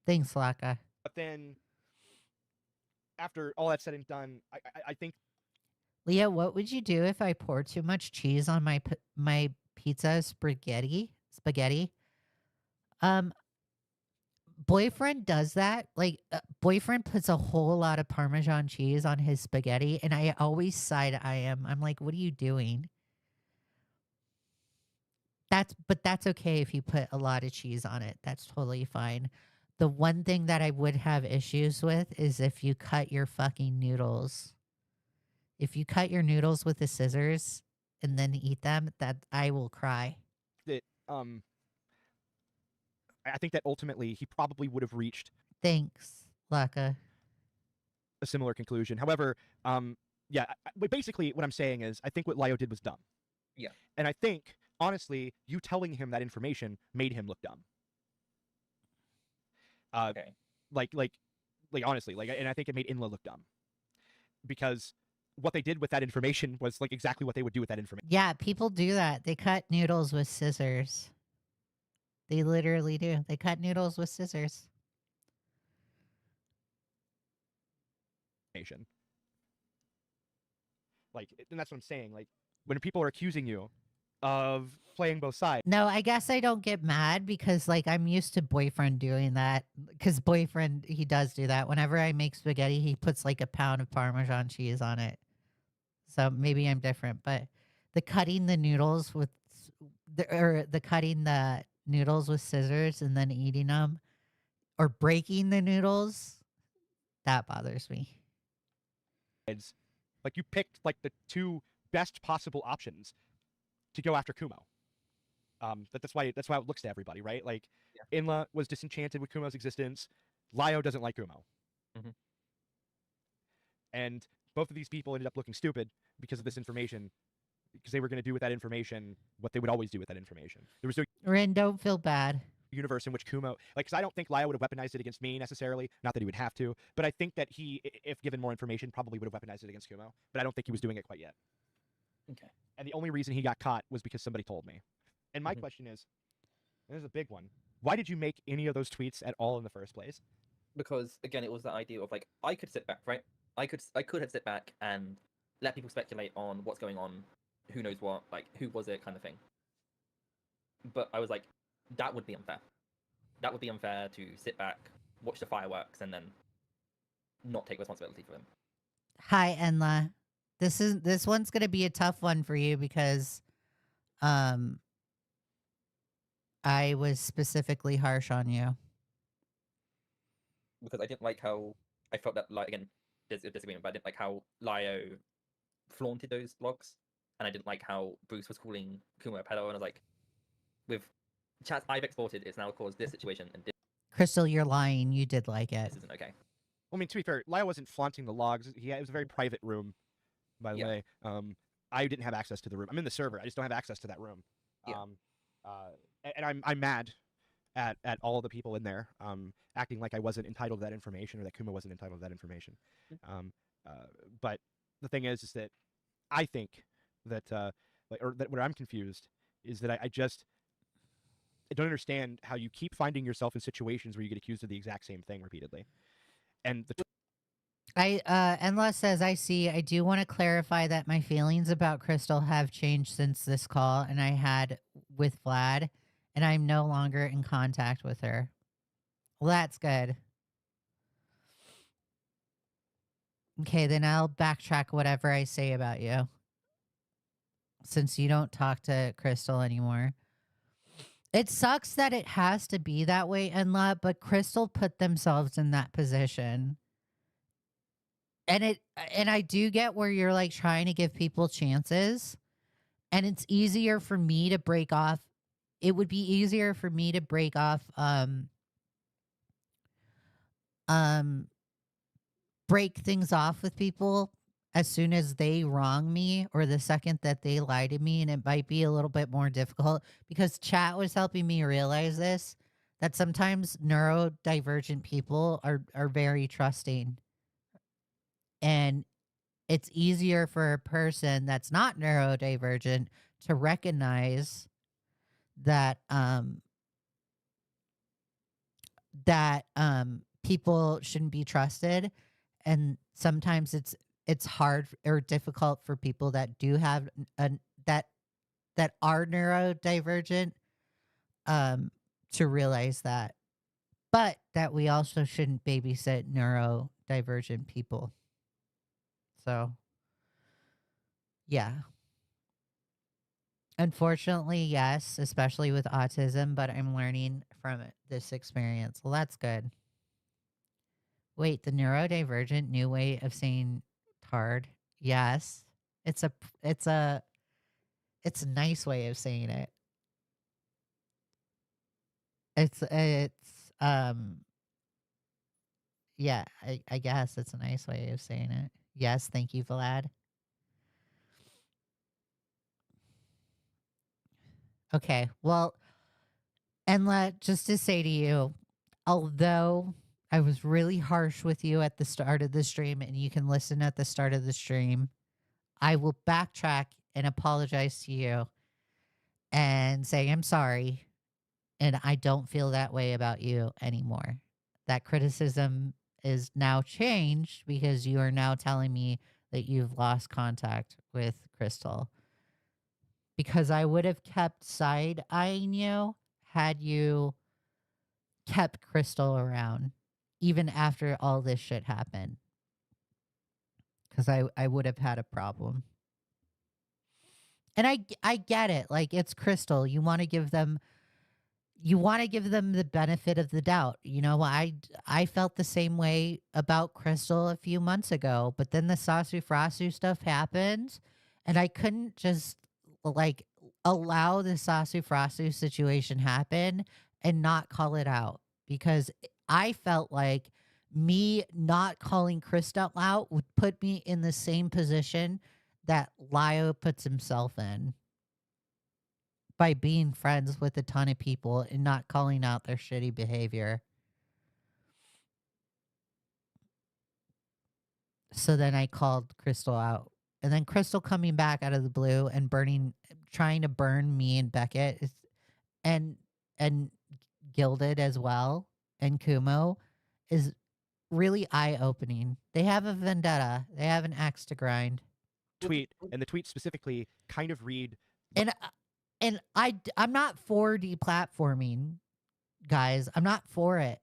Thanks, Laka. But then, after all that's said and done, I think. Leah, what would you do if I pour too much cheese on my pizza spaghetti? Boyfriend does that. Like, boyfriend puts a whole lot of Parmesan cheese on his spaghetti, and I always side-eye him. I'm like, what are you doing? But that's okay if you put a lot of cheese on it. That's totally fine. The one thing that I would have issues with is if you cut your fucking noodles. If you cut your noodles with the scissors and then eat them, that I will cry. That I think that ultimately he probably would have reached. Thanks, Laka. A similar conclusion. However, yeah, but basically what I'm saying is I think what Lio did was dumb. Yeah. And I think, honestly, you telling him that information made him look dumb. Okay. Like honestly, and I think it made Inla look dumb. Because what they did with that information was like exactly what they would do with that information. Yeah, people do that. They cut noodles with scissors. They literally do. They cut noodles with scissors. Like, and that's what I'm saying. Like, when people are accusing you of playing both sides. No, I guess I don't get mad because, like, I'm used to boyfriend doing that. Because boyfriend, he does do that. Whenever I make spaghetti, he puts like a pound of Parmesan cheese on it. So maybe I'm different. But the cutting the noodles with, the cutting the noodles with scissors and then eating them, or breaking the noodles, that bothers me. Like, you picked like the two best possible options to go after Kumo. That's why it looks to everybody, right? Like, yeah. Inla was disenchanted with Kumo's existence. Lio doesn't like Kumo. Mm-hmm. And both of these people ended up looking stupid because of this information, because they were going to do with that information what they would always do with that information. There was no Rin, don't feel bad. Universe in which Kumo, like, because I don't think Lio would have weaponized it against me necessarily. Not that he would have to, but I think that he, if given more information, probably would have weaponized it against Kumo. But I don't think he was doing it quite yet. Okay. And the only reason he got caught was because somebody told me. And my question is, and this is a big one, why did you make any of those tweets at all in the first place? Because again, it was that idea of like I could sit back, right? I could have sit back and let people speculate on what's going on, who knows what, like who was it, kind of thing. But I was like, that would be unfair. That would be unfair to sit back, watch the fireworks, and then not take responsibility for them. Hi, Enla. This one's gonna be a tough one for you because I was specifically harsh on you. Because I didn't like how I felt that, like, again, there's a disagreement, but I didn't like how Lio flaunted those logs, and I didn't like how Bruce was calling Kumo a pedo, and I was like, with chats I've exported, it's now caused this situation, and Crystal, you're lying. You did like it. this isn't okay. Well, I mean, to be fair, Lio wasn't flaunting the logs. It was a very private room, by the way. I didn't have access to the room. I'm in the server. I just don't have access to that room. Yeah. And I'm mad at all the people in there acting like I wasn't entitled to that information or that Kumo wasn't entitled to that information. But the thing is that I think that that where I'm confused is that I just don't understand how you keep finding yourself in situations where you get accused of the exact same thing repeatedly. And the Enla says, I see. I do want to clarify that my feelings about Crystal have changed since this call and I had with Vlad, and I'm no longer in contact with her. Well, that's good. Okay, then I'll backtrack whatever I say about you, since you don't talk to Crystal anymore. It sucks that it has to be that way, Enla, but Crystal put themselves in that position. And I do get where you're like trying to give people chances, and it's easier for me to break off. It would be easier for me to break off break things off with people as soon as they wrong me or the second that they lie to me, and it might be a little bit more difficult because chat was helping me realize this, that sometimes neurodivergent people are very trusting. And it's easier for a person that's not neurodivergent to recognize that people shouldn't be trusted, and sometimes it's hard or difficult for people that do have that are neurodivergent to realize that, but that we also shouldn't babysit neurodivergent people. So, yeah. Unfortunately, yes, especially with autism, but I'm learning from this experience. Well, that's good. Wait, the neurodivergent new way of saying tard? Yes. It's a nice way of saying it. Yeah, I guess it's a nice way of saying it. Yes, thank you, Vlad. Okay, well, Enla, just to say to you, although I was really harsh with you at the start of the stream, and you can listen at the start of the stream, I will backtrack and apologize to you and say I'm sorry, and I don't feel that way about you anymore. That criticism is now changed because you are now telling me that you've lost contact with Crystal. Because I would have kept side-eyeing you had you kept Crystal around, even after all this shit happened. Because I would have had a problem. And I get it. Like, it's Crystal. You want to give them the benefit of the doubt. You know, I felt the same way about Crystal a few months ago, but then the Sasu Frasu stuff happened, and I couldn't just like allow the Sasu Frasu situation happen and not call it out, because I felt like me not calling Crystal out would put me in the same position that Lio puts himself in by being friends with a ton of people and not calling out their shitty behavior. So then I called Crystal out. And then Crystal coming back out of the blue and trying to burn me and Beckett and Gilded as well, and Kumo, is really eye-opening. They have a vendetta. They have an axe to grind. tweet, and the tweet specifically kind of read, And I'm not for deplatforming, guys. I'm not for it.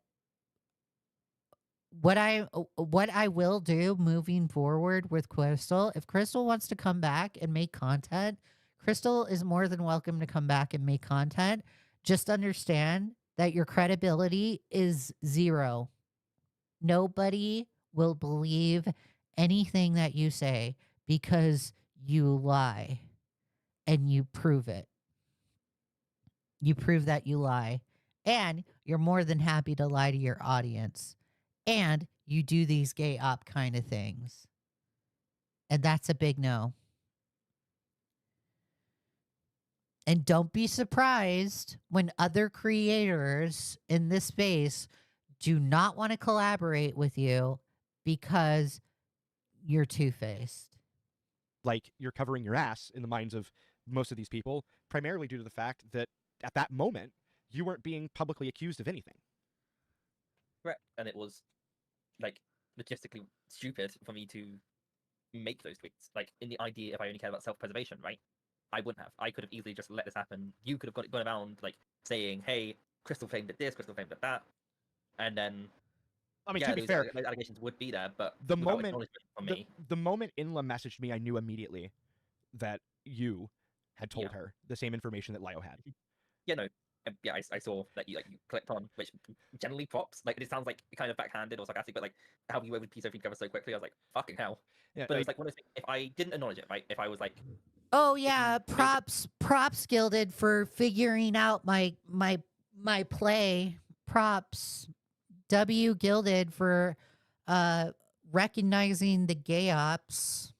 What I will do moving forward with Crystal, if Crystal wants to come back and make content, Crystal is more than welcome to come back and make content. Just understand that your credibility is zero. Nobody will believe anything that you say because you lie, and you prove it. You prove that you lie, and you're more than happy to lie to your audience, and you do these gay op kind of things. And that's a big no. And don't be surprised when other creators in this space do not want to collaborate with you because you're two-faced. like you're covering your ass in the minds of most of these people, primarily due to the fact that at that moment, you weren't being publicly accused of anything. Correct. And it was like logistically stupid for me to make those tweets. Like in the idea, if I only cared about self-preservation, right? I wouldn't have. I could have easily just let this happen. You could have gone around like saying, "Hey, Crystal Flame did this, Crystal Flame did that," and then. I mean, Yeah, to be fair, those allegations would be there, but the without moment acknowledgement from me. the moment Inla messaged me, I knew immediately that you had told her the same information that Lio had. Yeah, no. Yeah, I saw that you clicked on, which generally props. Like it sounds like kind of backhanded or sarcastic, but like how you were able to piece everything together so quickly, I was like, fucking hell. Yeah, but it was like one of those things, if I didn't acknowledge it, right? If I was like, Oh yeah, props Gilded for figuring out my play. Props W Gilded for recognizing the gay ops.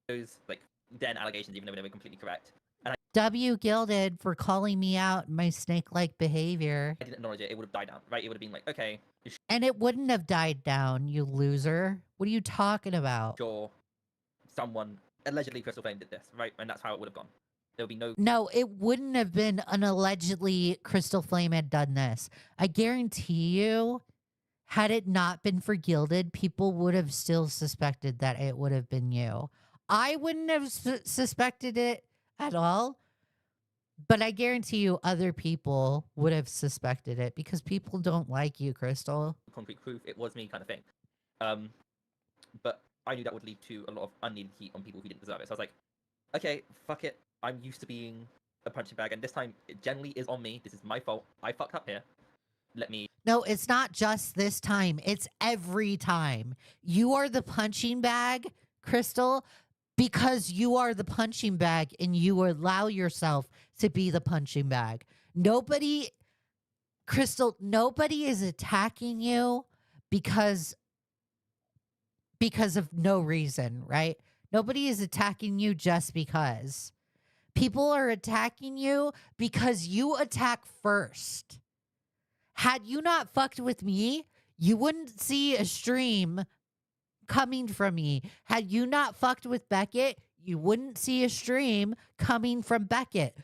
those like then allegations, even though they were completely correct, and W Gilded for calling me out my snake-like behavior. I didn't acknowledge it, it would have died down, right? It would have been like, okay, And it wouldn't have died down, you loser. What are you talking about? sure, someone allegedly Crystal Flame did this, right? And that's how it would have gone. There would be no. No, it wouldn't have been an allegedly Crystal Flame had done this. I guarantee you, had it not been for Gilded, people would have still suspected that it would have been you. I wouldn't have suspected it at all, but I guarantee you other people would have suspected it because people don't like you, Crystal. Concrete proof, it was me kind of thing. But I knew that would lead to a lot of unneeded heat on people who didn't deserve it. So I was like, okay, fuck it. I'm used to being a punching bag, and this time it generally is on me. This is my fault. I fucked up here. Let me. No, it's not just this time. It's every time. You are the punching bag, Crystal, because you are the punching bag and you allow yourself to be the punching bag. Nobody, Crystal, nobody is attacking you because of no reason, right? Nobody is attacking you just because. People are attacking you because you attack first. Had you not fucked with me, you wouldn't see a stream coming from me. Had you not fucked with Beckett, you wouldn't see a stream coming from Beckett.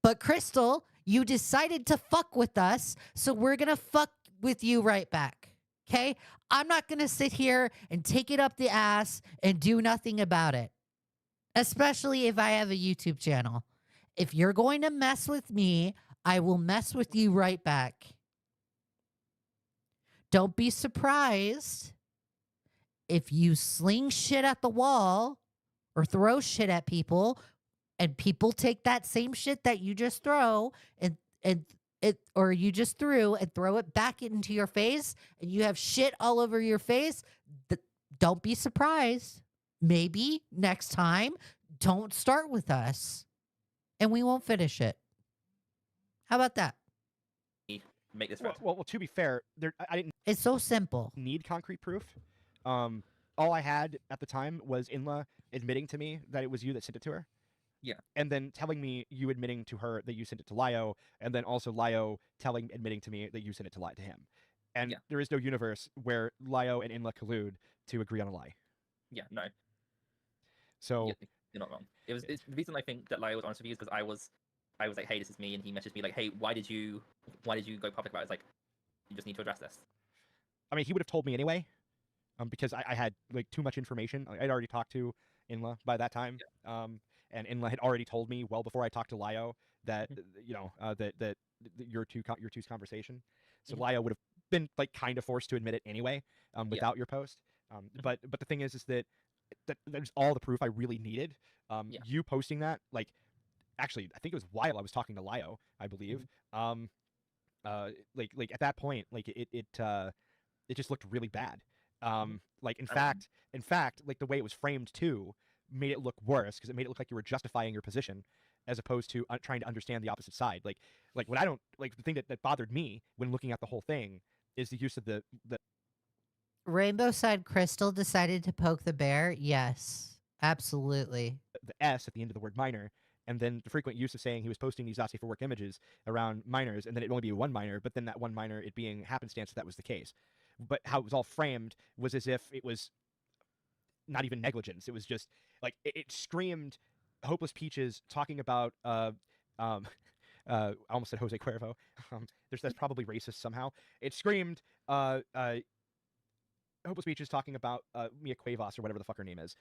But Crystal, you decided to fuck with us, so we're going to fuck with you right back. Okay? I'm not going to sit here and take it up the ass and do nothing about it. Especially if I have a YouTube channel. If you're going to mess with me, I will mess with you right back. Don't be surprised if you sling shit at the wall or throw shit at people and people take that same shit that you just throw or you just threw and throw it back into your face and you have shit all over your face. Don't be surprised. Maybe next time, don't start with us and we won't finish it. How about that? Make this well, to be fair, I didn't. It's so simple. Need concrete proof. All I had at the time was Inla admitting to me that it was you that sent it to her. Yeah. And then telling me you admitting to her that you sent it to Lio, and then also Lio admitting to me that you sent it to him. And there is no universe where Lio and Inla collude to agree on a lie. Yeah, no. So you're not wrong. It's the reason I think that Lio was honest with you is because I was like, hey, this is me, and he messaged me like, hey, why did you go public about it? It's like, you just need to address this. I mean, he would have told me anyway, because I had like too much information. I'd already talked to Inla by that time, and Inla had already told me well before I talked to Lio that that your two's conversation. So Lio would have been like kind of forced to admit it anyway, without your post. But the thing is that there's all the proof I really needed. You posting that, like, actually, I think it was while I was talking to Lio, I believe. Like at that point, like it just looked really bad. Like in fact, like the way it was framed too made it look worse because it made it look like you were justifying your position as opposed to trying to understand the opposite side. Like what I don't like, the thing that bothered me when looking at the whole thing is the use of the Rainbow Side Crystal decided to poke the bear. Yes, absolutely. The S at the end of the word minor. And then the frequent use of saying he was posting these Zasi for work images around minors, and then it'd only be one minor, but then that one minor, it being happenstance that was the case. But how it was all framed was as if it was not even negligence. It was just like it screamed Hopeless Peaches talking about I almost said Jose Cuervo. That's probably racist somehow. It screamed, Hopeless Beach is talking about Mia Cuevas or whatever the fuck her name is.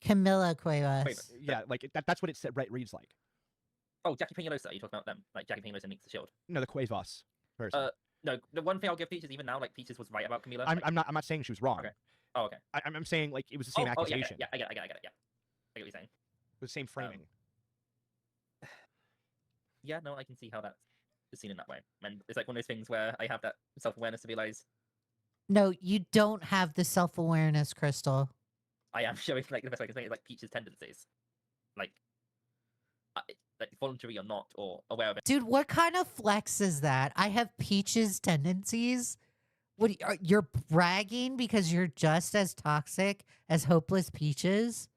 Camila Cuevas. Yeah, like that's what it said. Right, reads like. Oh, Jackie Peñalosa, you talking about them? Like Jackie Peñalosa needs the shield. No, the Cuevas person. No, the one thing I'll give Peaches, even now, like Peaches was right about Camila. I'm not saying she was wrong. Okay. Oh, okay. I'm saying like it was the same accusation. Yeah, I get it. Yeah, I get what you're saying. It was the same framing. Yeah, no, I can see how that's seen in that way. And it's like one of those things where I have that self-awareness to realize No, you don't have the self-awareness, Crystal. I am showing, like, the best way I can say it is like Peach's tendencies. Like voluntary or not, or aware of it. Dude, what kind of flex is that? I have Peach's tendencies. What you're bragging because you're just as toxic as Hopeless Peaches?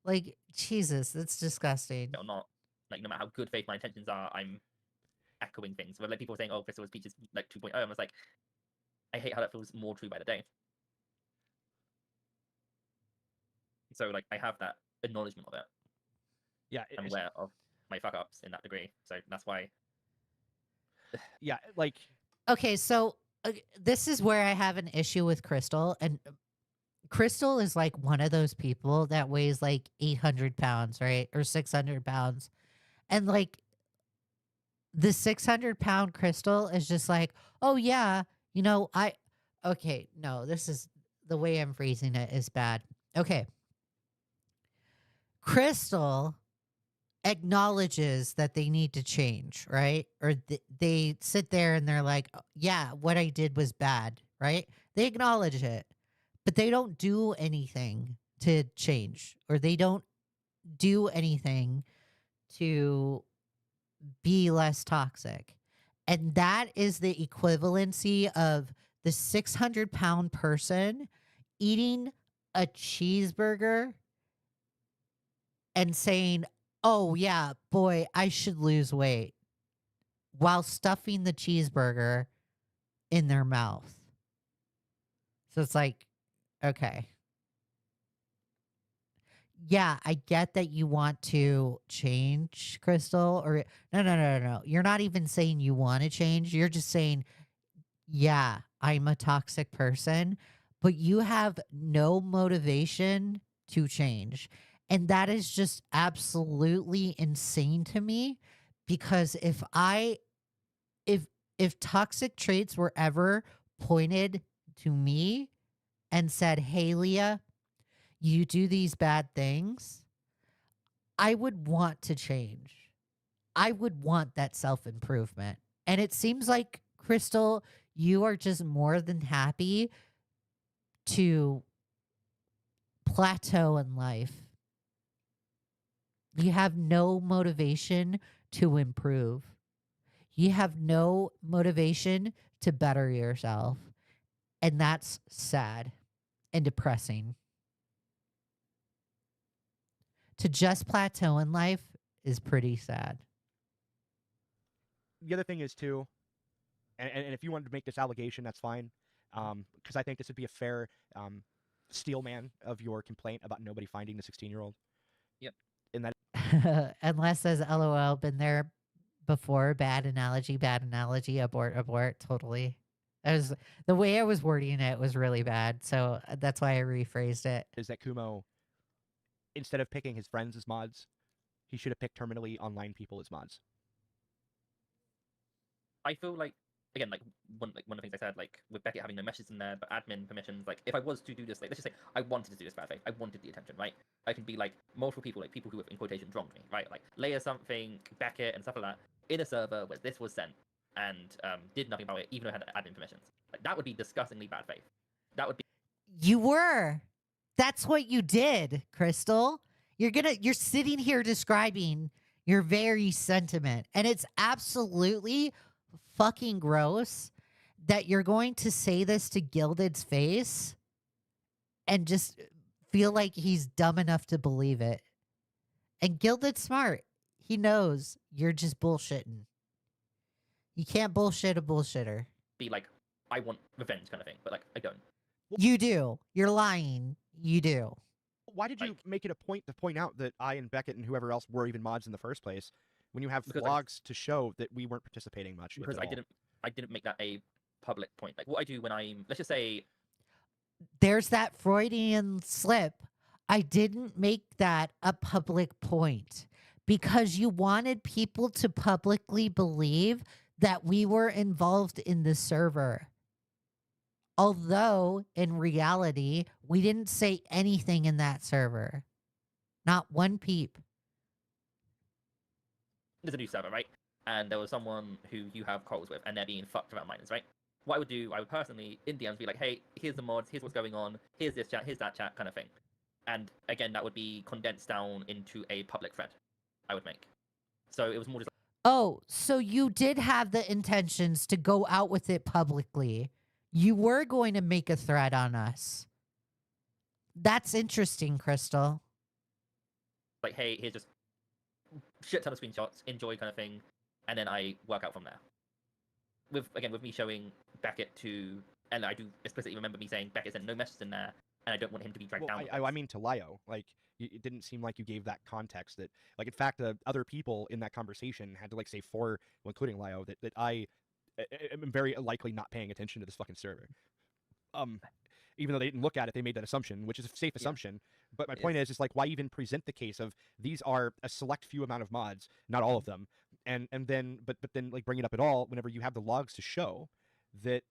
Like, Jesus, that's disgusting. Or not. Like, no matter how good faith my intentions are, I'm echoing things. Where like people are saying, "Oh, Crystal was Peaches like 2.0," I was like, I hate how that feels more true by the day. So like, I have that acknowledgement of it. Yeah, I'm aware of my fuck ups in that degree. So that's why. Yeah, like. Okay, so this is where I have an issue with Crystal, and Crystal is like one of those people that weighs like 800 pounds, right? Or 600 pounds. And like the 600-pound Crystal is just like, oh yeah, you know, okay, no, this is the way I'm phrasing it is bad. Okay. Crystal acknowledges that they need to change, right? Or they sit there and they're like, yeah, what I did was bad, right? They acknowledge it, but they don't do anything to change, or they don't do anything to be less toxic. And that is the equivalency of the 600-pound person eating a cheeseburger and saying, oh yeah, boy, I should lose weight, while stuffing the cheeseburger in their mouth. So it's like, okay. Yeah, I get that you want to change, Crystal, or no. You're not even saying you want to change. You're just saying, yeah, I'm a toxic person, but you have no motivation to change. And that is just absolutely insane to me, because if toxic traits were ever pointed to me and said, hey, Leah, you do these bad things, I would want to change. I would want that self-improvement. And it seems like, Crystal, you are just more than happy to plateau in life. You have no motivation to improve. You have no motivation to better yourself. And that's sad and depressing. To just plateau in life is pretty sad. The other thing is, too, and if you wanted to make this allegation, that's fine, because I think this would be a fair steel man of your complaint about nobody finding the 16-year-old. Yep. In that. Unless says LOL, been there before, bad analogy, abort, totally. The way I was wording it was really bad, so that's why I rephrased it. Is that Kumo, instead of picking his friends as mods, he should have picked terminally online people as mods. I feel like, again, like one of the things I said, like with Beckett having no messages in there, but admin permissions, like if I was to do this, like let's just say I wanted to do this bad faith, I wanted the attention, right? I can be like multiple people, like people who have in quotation wronged me, right? Like Leigha Something, Beckett, and stuff like that, in a server where this was sent and did nothing about it, even though I had admin permissions. Like that would be disgustingly bad faith. That would be. You were. That's what you did, Crystal. You're sitting here describing your very sentiment, and it's absolutely fucking gross that you're going to say this to Gilded's face and just feel like he's dumb enough to believe it. And Gilded's smart. He knows you're just bullshitting. You can't bullshit a bullshitter. Be like, I want revenge kind of thing, but like I don't. You do. You're lying. You do. Why did you make it a point to point out that I and Beckett and whoever else were even mods in the first place? when you have Because logs to show that we weren't participating much. if because at I all. didn't make that a public point. Like what I do when I'm, let's just say, There's that Freudian slip. I didn't make that a public point because you wanted people to publicly believe that we were involved in the server. Although in reality, we didn't say anything in that server. Not one peep. there's a new server, right? And there was someone who you have calls with, and they're being fucked around minors, right? What I would do, I would personally, in DMs, be like, hey, here's the mods, here's what's going on, here's this chat, here's that chat, kind of thing. And again, that would be condensed down into a public thread I would make. So it was more just Oh, so you did have the intentions to go out with it publicly. You were going to make a threat on us. That's interesting, Crystal. like, hey, here's just shit ton of screenshots, enjoy kind of thing, and then I work out from there. With me showing Beckett to, and I do explicitly remember me saying Beckett sent no messages in there, and I don't want him to be dragged Well, down. I mean to Lio, like it didn't seem like you gave that context. That like in fact, other people in that conversation had to like say well, including Lio, that I am very likely not paying attention to this fucking server. Even though they didn't look at it, they made that assumption, which is a safe assumption. But my point is like, why even present the case of these are a select few amount of mods, not all of them, and then but then like bring it up at all whenever you have the logs to show that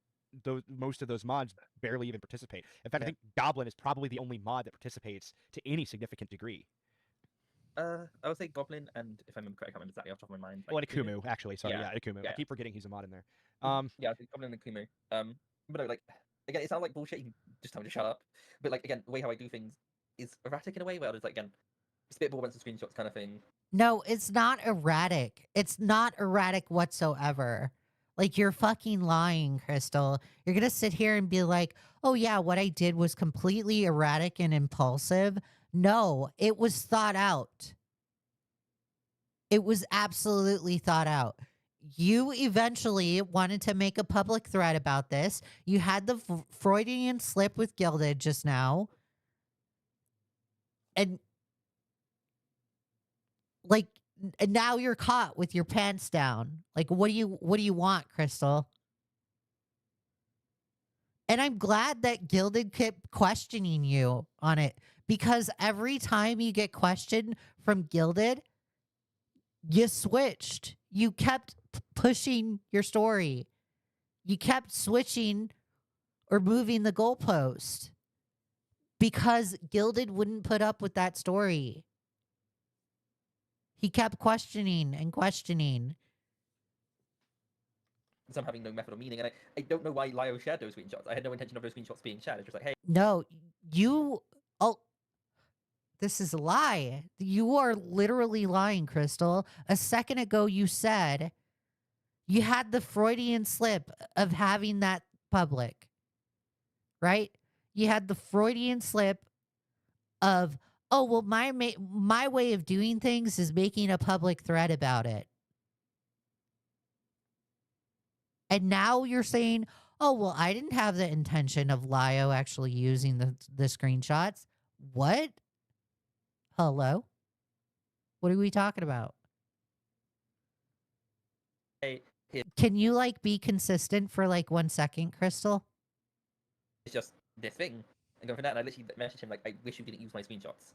most of those mods barely even participate. In fact, I think Goblin is probably the only mod that participates to any significant degree. I would say Goblin, and if I remember correctly, I can't remember exactly off the top of my mind. Like, Akumu, actually, sorry, Akumu. Yeah. I keep forgetting he's a mod in there. Yeah, I think Goblin and Kumo. But no, like again, it sounds like bullshit. You can just tell me to shut up. But like again, the way how I do things is erratic in a way where it's like again, spitball bunch of screenshots kind of thing. No, it's not erratic. It's not erratic whatsoever. Like, you're fucking lying, Crystal. You're going to sit here and be like, oh, yeah, what I did was completely erratic and impulsive. No, it was thought out. It was absolutely thought out. You eventually wanted to make a public thread about this. You had the Freudian slip with Gilded just now. And like, and now you're caught with your pants down. Like, what do you want, Crystal? And I'm glad that Gilded kept questioning you on it, because every time you get questioned from Gilded, you switched. You kept pushing your story. You kept switching or moving the goalpost because Gilded wouldn't put up with that story. He kept questioning and questioning. Some having no method or meaning, and I don't know why Lio shared those screenshots. I had no intention of those screenshots being shared. It's just like, hey. No, this is a lie. You are literally lying, Crystal. A second ago, you said you had the Freudian slip of having that public, right? You had the Freudian slip of, oh, well, my way of doing things is making a public thread about it. And now you're saying, oh, well, I didn't have the intention of Lio actually using the screenshots. What? Hello? What are we talking about? Hey, can you like be consistent for like 1 second, Crystal? It's just this thing. And going for that, and I literally messaged him like, I wish you didn't use my screenshots.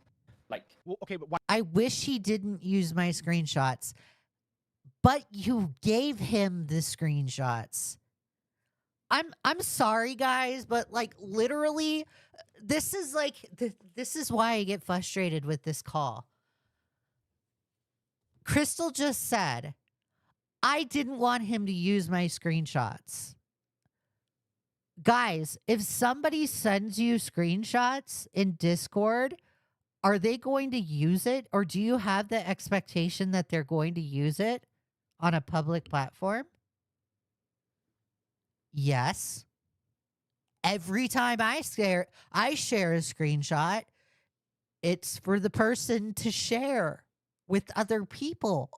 Like, well, okay, but why? I wish he didn't use my screenshots, but you gave him the screenshots. I'm sorry, guys, but like literally, this is like this is why I get frustrated with this call. Crystal just said, I didn't want him to use my screenshots. Guys, if somebody sends you screenshots in Discord, are they going to use it, or do you have the expectation that they're going to use it on a public platform? Yes. Every time I share a screenshot, it's for the person to share with other people.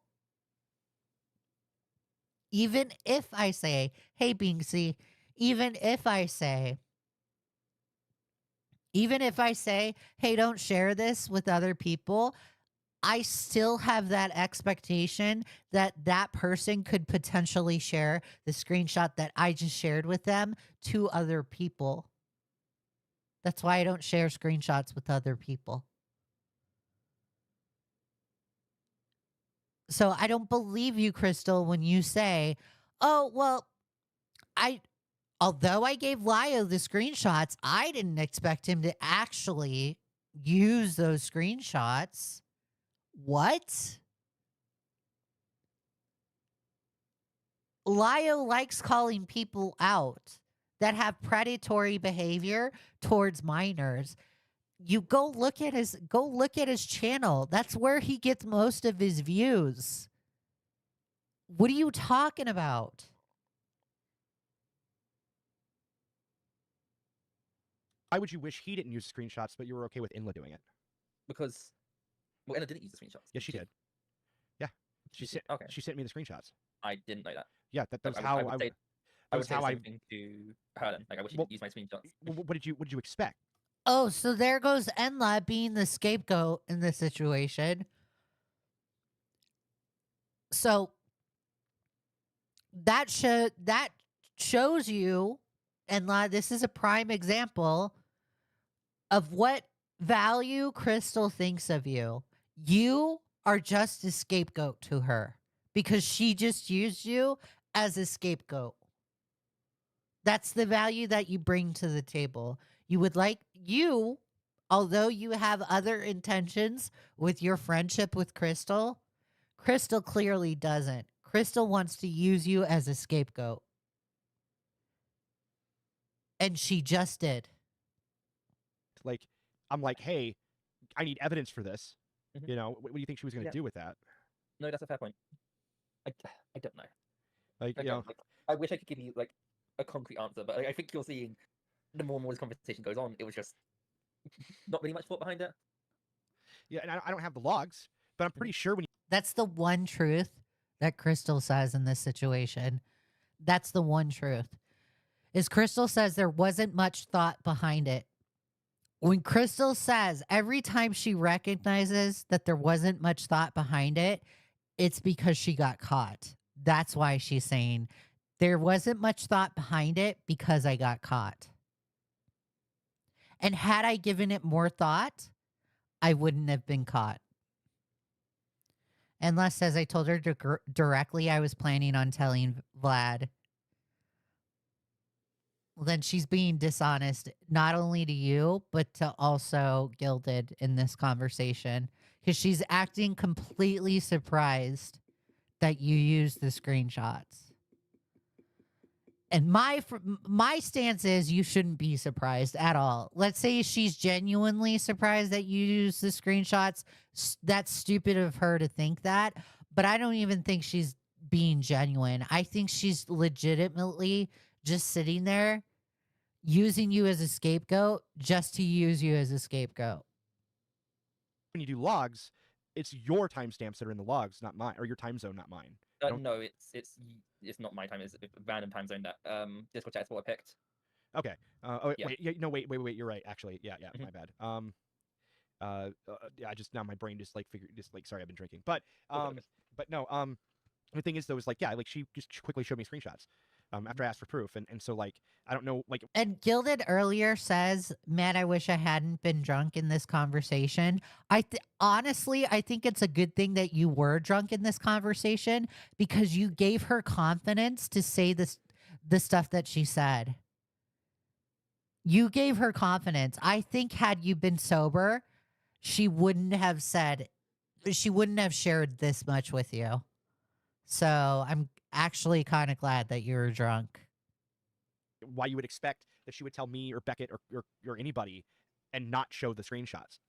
Even if I say, hey, Binksy, even if I say, hey, don't share this with other people, I still have that expectation that that person could potentially share the screenshot that I just shared with them to other people. That's why I don't share screenshots with other people. So I don't believe you, Crystal, when you say, "Oh, well, although I gave Lio the screenshots, I didn't expect him to actually use those screenshots." What? Lio likes calling people out that have predatory behavior towards minors. You go look at his channel. That's where he gets most of his views. What are you talking about? Why would you wish he didn't use screenshots, but you were okay with Inla doing it? Because Ella didn't use the screenshots. Yes, she did. Yeah, she sent. Okay. She sent me the screenshots. I didn't know that. Yeah, that was I how would say, that I was would say how the I. same thing to her then. Like I wish you Well- didn't use my screenshots. What did you expect? Oh, so there goes Enla being the scapegoat in this situation. So that shows you, Enla, this is a prime example of what value Crystal thinks of you. You are just a scapegoat to her because she just used you as a scapegoat. That's the value that you bring to the table. Although you have other intentions with your friendship with Crystal, Crystal clearly doesn't. Crystal wants to use you as a scapegoat. And she just did. Like, I'm like, hey, I need evidence for this. Mhm. You know, what do you think she was going to Yeah. do with that? No, that's a fair point. I don't know. Like, you Again, know, like, I wish I could give you like a concrete answer, but I think you're seeing the more and more this conversation goes on, it was just not really much thought behind it. yeah, and I don't have the logs, but I'm pretty sure when That's the one truth that Crystal says in this situation. That's the one truth. Is Crystal says there wasn't much thought behind it. When Crystal says every time she recognizes that there wasn't much thought behind it, it's because she got caught. That's why she's saying there wasn't much thought behind it because I got caught. And had I given it more thought, I wouldn't have been caught. Unless, as I told her directly, I was planning on telling Vlad. Well, then she's being dishonest, not only to you, but to also Gilded in this conversation. Because she's acting completely surprised that you used the screenshots. And my stance is you shouldn't be surprised at all. Let's say she's genuinely surprised that you used the screenshots. That's stupid of her to think that. But I don't even think she's being genuine. I think she's legitimately just sitting there using you as a scapegoat just to use you as a scapegoat. you do logs, it's your timestamps that are in the logs, not mine, or your time zone, not mine. No, it's not my time. It's a random time zone that Discord chat is what I picked. Okay. Yeah. Wait. You're right. Actually, yeah. My bad. Yeah. Now my brain just sorry, I've been drinking. But but no. The thing is though, is like, yeah, like she just quickly showed me screenshots. After I asked for proof, and so like I don't know, like. And Gilded earlier says, "Man, I wish I hadn't been drunk in this conversation." Honestly, I think it's a good thing that you were drunk in this conversation because you gave her confidence to say the stuff that she said. You gave her confidence. I think had you been sober, she wouldn't have shared this much with you. So I'm actually kind of glad that you were drunk. Why you would expect that she would tell me or Beckett or anybody and not show the screenshots?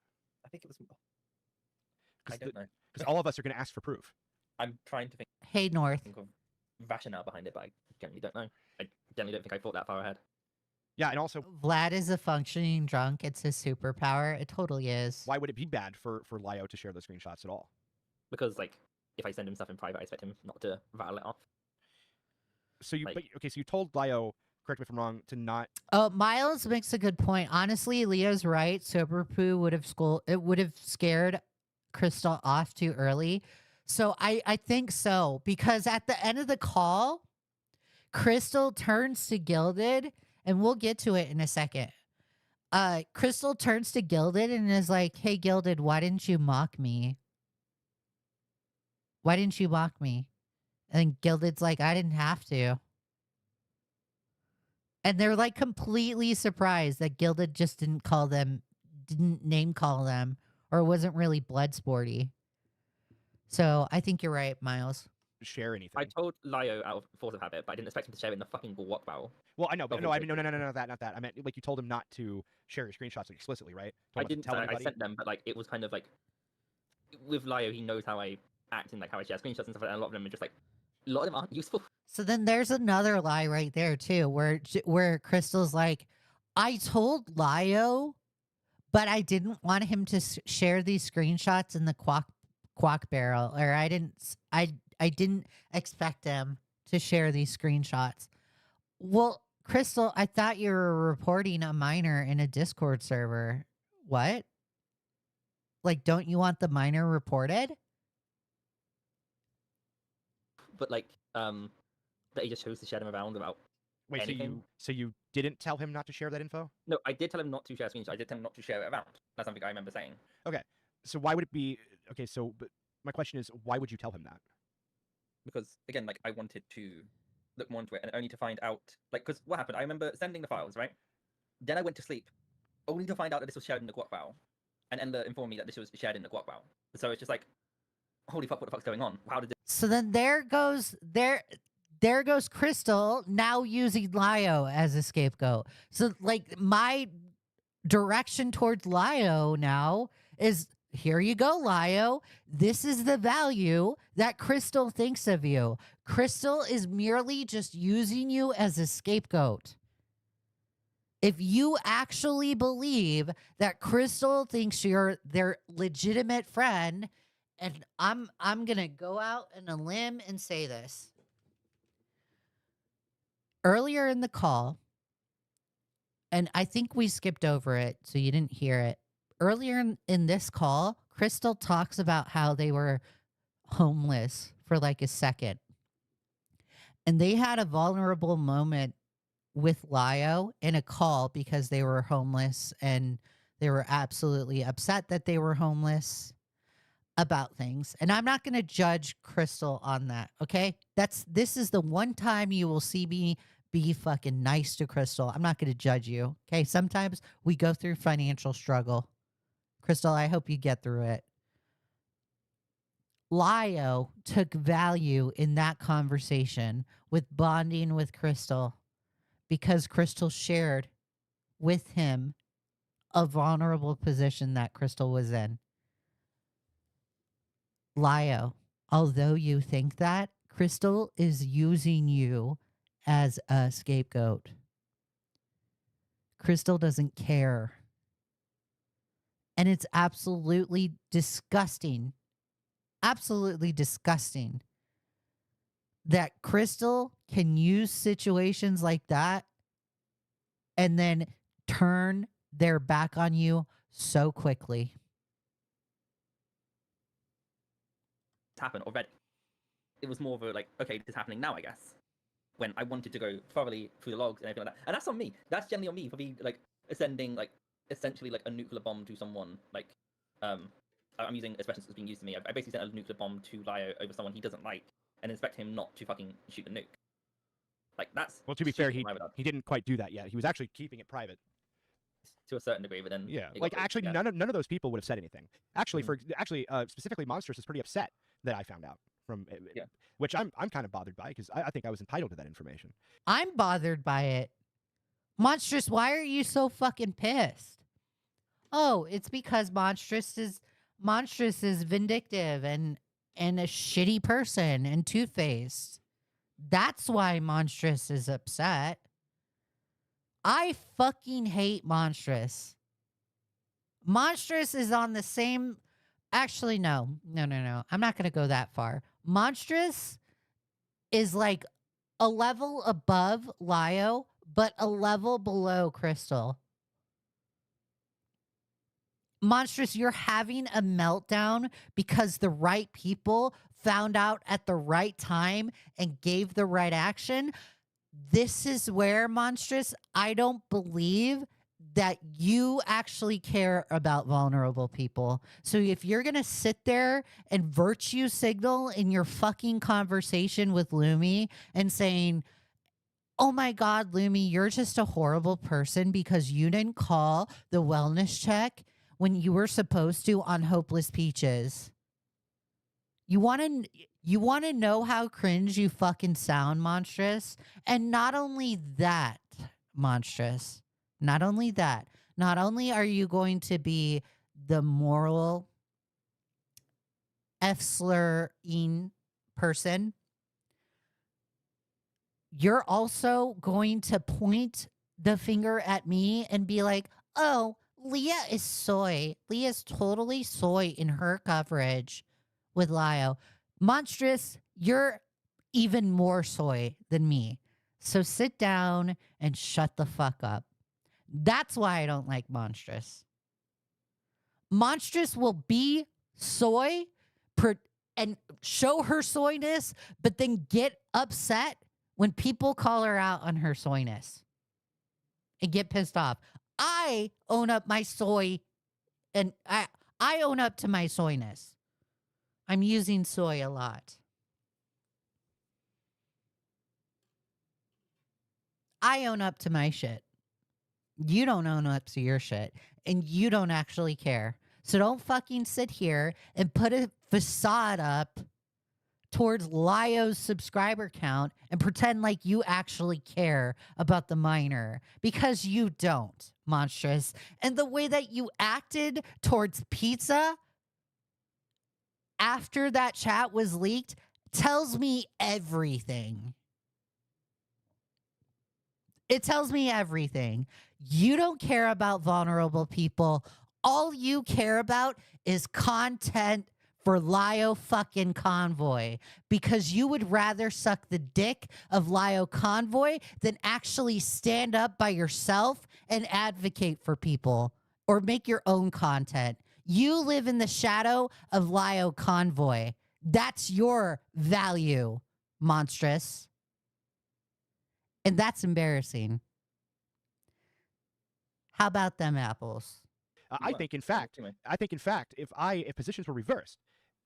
I think it was. I don't know. Because all of us are going to ask for proof. I'm trying to think. Hey, North. Think of rationale behind it, but I generally don't know. I generally don't think I thought that far ahead. Yeah, and also Vlad is a functioning drunk. It's his superpower. It totally is. Why would it be bad for Lio to share those screenshots at all? Because like if I send him stuff in private, I expect him not to rattle it off. So you so you told Lio, correct me if I'm wrong, to not. Oh, Miles makes a good point. Honestly, Leo's right. Sober poo would have scared Crystal off too early. So I think so, because at the end of the call, Crystal turns to Gilded, and we'll get to it in a second. Crystal turns to Gilded and is like, "Hey, Gilded, why didn't you mock me? Why didn't you mock me?" And Gilded's like, "I didn't have to." And they're like completely surprised that Gilded just didn't name call them, or wasn't really blood sporty. So I think you're right, Miles. Share anything. I told Lio out of force of habit, but I didn't expect him to share it in the fucking walk barrel. Well, I know, but no, I mean, no, not that. I meant like you told him not to share your screenshots explicitly, right? I didn't tell anybody. I sent them, but like it was kind of like with Lio, he knows how I act and like how I share screenshots and stuff like that. And a lot of them are just like a lot of them aren't useful. So then there's another lie right there too, where Crystal's like, "I told Lio, but I didn't want him to share these screenshots in the quack barrel, or I didn't expect him to share these screenshots." Well, Crystal, I thought you were reporting a minor in a Discord server. What? Like, don't you want the minor reported? But like, that he just chose to share them around without. Wait, anything. so you didn't tell him not to share that info? No, I did tell him not to share screenshots. I did tell him not to share it around. That's something I remember saying. Okay, so why would it be okay? So, but my question is, why would you tell him that? Because again, like I wanted to look more into it, and only to find out, like, because what happened? I remember sending the files, right? Then I went to sleep, only to find out that this was shared in the guac file, and Ender informed me that this was shared in the guac file. So it's just like, holy fuck, what the fuck's going on? How did this? So then there goes Crystal now using Lio as a scapegoat. So like my direction towards Lio now is, here you go, Lio. This is the value that Crystal thinks of you. Crystal is merely just using you as a scapegoat. If you actually believe that Crystal thinks you're their legitimate friend, and I'm going to go out on a limb and say this. Earlier in the call, and I think we skipped over it, so you didn't hear it. Earlier in this call, Crystal talks about how they were homeless for like a second. And they had a vulnerable moment with Lio in a call because they were homeless, and they were absolutely upset that they were homeless about things. And I'm not going to judge Crystal on that, okay? This is the one time you will see me be fucking nice to Crystal. I'm not going to judge you, okay? Sometimes we go through financial struggle. Crystal, I hope you get through it. Lio took value in that conversation with bonding with Crystal because Crystal shared with him a vulnerable position that Crystal was in. Lio, although you think that, Crystal is using you as a scapegoat. Crystal doesn't care. And it's absolutely disgusting that Crystal can use situations like that and then turn their back on you so quickly. Happen already. It was more of a like, okay, this is happening now, I guess. When I wanted to go thoroughly through the logs and everything like that, and that's on me. That's generally on me for me, like sending like essentially like a nuclear bomb to someone. Like, I'm using expressions that's being used to me. I basically sent a nuclear bomb to Lio over someone he doesn't like, and expect him not to fucking shoot the nuke. Like that's. Well, to be fair, he didn't quite do that yet. He was actually keeping it private. To a certain degree, but then yeah, like actually, none of those people would have said anything. Actually, specifically, Monstrous is pretty upset that I found out from, which I'm kind of bothered by because I think I was entitled to that information. I'm bothered by it. Monstrous, why are you so fucking pissed? Oh, it's because Monstrous is vindictive and a shitty person and two-faced. That's why Monstrous is upset. I fucking hate Monstrous. Monstrous is on the same... Actually, no. I'm not going to go that far. Monstrous is like a level above Lio, but a level below Crystal. Monstrous, you're having a meltdown because the right people found out at the right time and gave the right action. This is where, Monstrous, I don't believe that you actually care about vulnerable people. So if you're going to sit there and virtue signal in your fucking conversation with Lumi and saying, oh my God, Lumi, you're just a horrible person because you didn't call the wellness check when you were supposed to on Hopeless Peaches. You want to know how cringe you fucking sound, Monstrous? And not only that, Monstrous, not only that, not only are you going to be the moral F-slur-ing person, you're also going to point the finger at me and be like, oh, Leah is soy. Leah's totally soy in her coverage with Lio. Monstrous, you're even more soy than me. So sit down and shut the fuck up. That's why I don't like Monstrous. Monstrous will be soy and show her soyness, but then get upset when people call her out on her soyness and get pissed off. I own up my soy, and I own up to my soyness. I'm using soy a lot. I own up to my shit. You don't own up to your shit, and you don't actually care. So don't fucking sit here and put a facade up towards Lio's subscriber count and pretend like you actually care about the minor, because you don't, Monstrous. And the way that you acted towards Pizza after that chat was leaked tells me everything. It tells me everything. You don't care about vulnerable people. All you care about is content for Lio fucking Convoy, because you would rather suck the dick of Lio Convoy than actually stand up by yourself and advocate for people or make your own content. You live in the shadow of Lio Convoy. That's your value, Monstrous. And that's embarrassing. How about them apples? I think, in fact, if positions were reversed,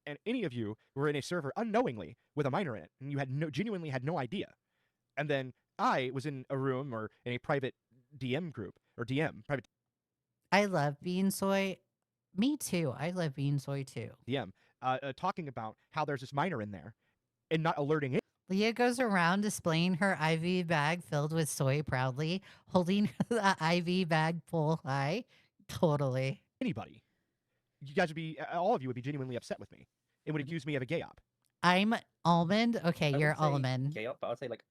and any of you were in a server unknowingly with a minor in it, and you had genuinely had no idea, and then I was in a room or in a private DM group or private. I love being soy. Me too. I love being soy too. DM talking about how there's this minor in there, and not alerting it. Leah goes around displaying her IV bag filled with soy proudly, holding the IV bag full high. Totally. Anybody. You guys would be, all of you would be genuinely upset with me. It would accuse me of a gay op. I'm almond. Okay, I you're would say almond. Gay up, but I would say like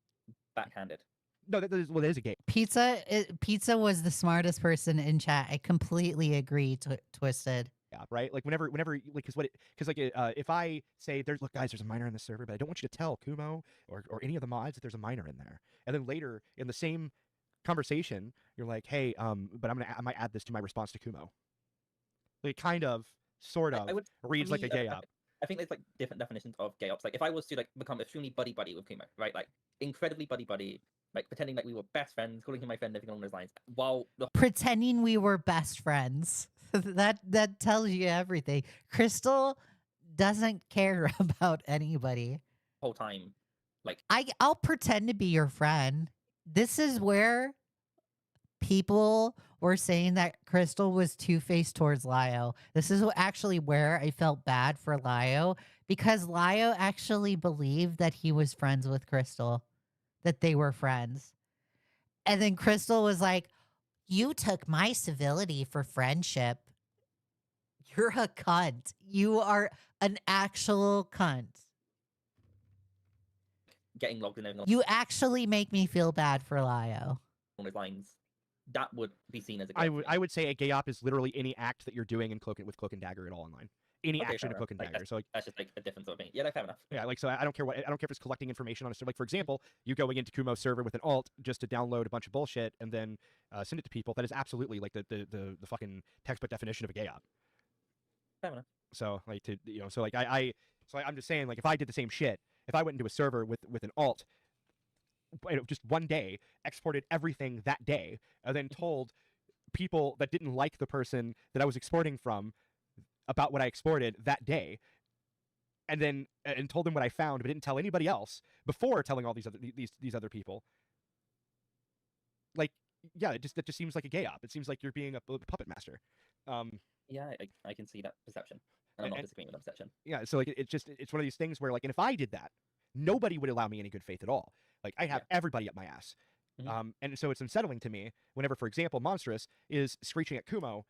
backhanded. No, that is a gay. Pizza was the smartest person in chat. I completely agree. Twisted. Yeah, right. Like whenever, like, if I say look, guys, there's a minor in the server, but I don't want you to tell Kumo or any of the mods that there's a minor in there. And then later in the same conversation, you're like, hey, but I might add this to my response to Kumo. Like, kind of, sort of, reads like a gay op. I think there's like different definitions of gay ops. Like if I was to like become extremely buddy with Kumo, right? Like incredibly buddy, like pretending like we were best friends, calling him my friend, everything along those lines. While pretending we were best friends. that tells you everything. Crystal doesn't care about anybody. Whole time, like I'll pretend to be your friend. This is where people were saying that Crystal was two-faced towards Lio. This is actually where I felt bad for Lio, because Lio actually believed that he was friends with Crystal, that they were friends. And then Crystal was like, you took my civility for friendship. You're a cunt. You are an actual cunt. Getting logged in. You actually make me feel bad for Lio. On those lines, that would be seen as a gay I would say a gay op is literally any act that you're doing with Cloak and Dagger at all online. any Okay, action fair of hook and enough. dagger. So like, That's just like a different sort of thing. Yeah, like fair enough. yeah, like so I don't care what I don't care if it's collecting information on a server. Like for example, you going into Kumo's server with an alt just to download a bunch of bullshit and then send it to people. That is absolutely like the fucking textbook definition of a gay op. Fair enough. So like to so like I'm just saying like if I did the same shit, if I went into a server with an alt, just one day exported everything that day, and then told people that didn't like the person that I was exporting from about what I exported that day, and then and told them what I found, but didn't tell anybody else before telling all these other people. Like, yeah, that just seems like a gay op. It seems like you're being a puppet master. Yeah, I can see that perception. And I'm not disagreeing with that perception. Yeah, so like it's one of these things where like, and if I did that, nobody would allow me any good faith at all. Like I have everybody up my ass. And so it's unsettling to me whenever, for example, Monstrous is screeching at Kumo,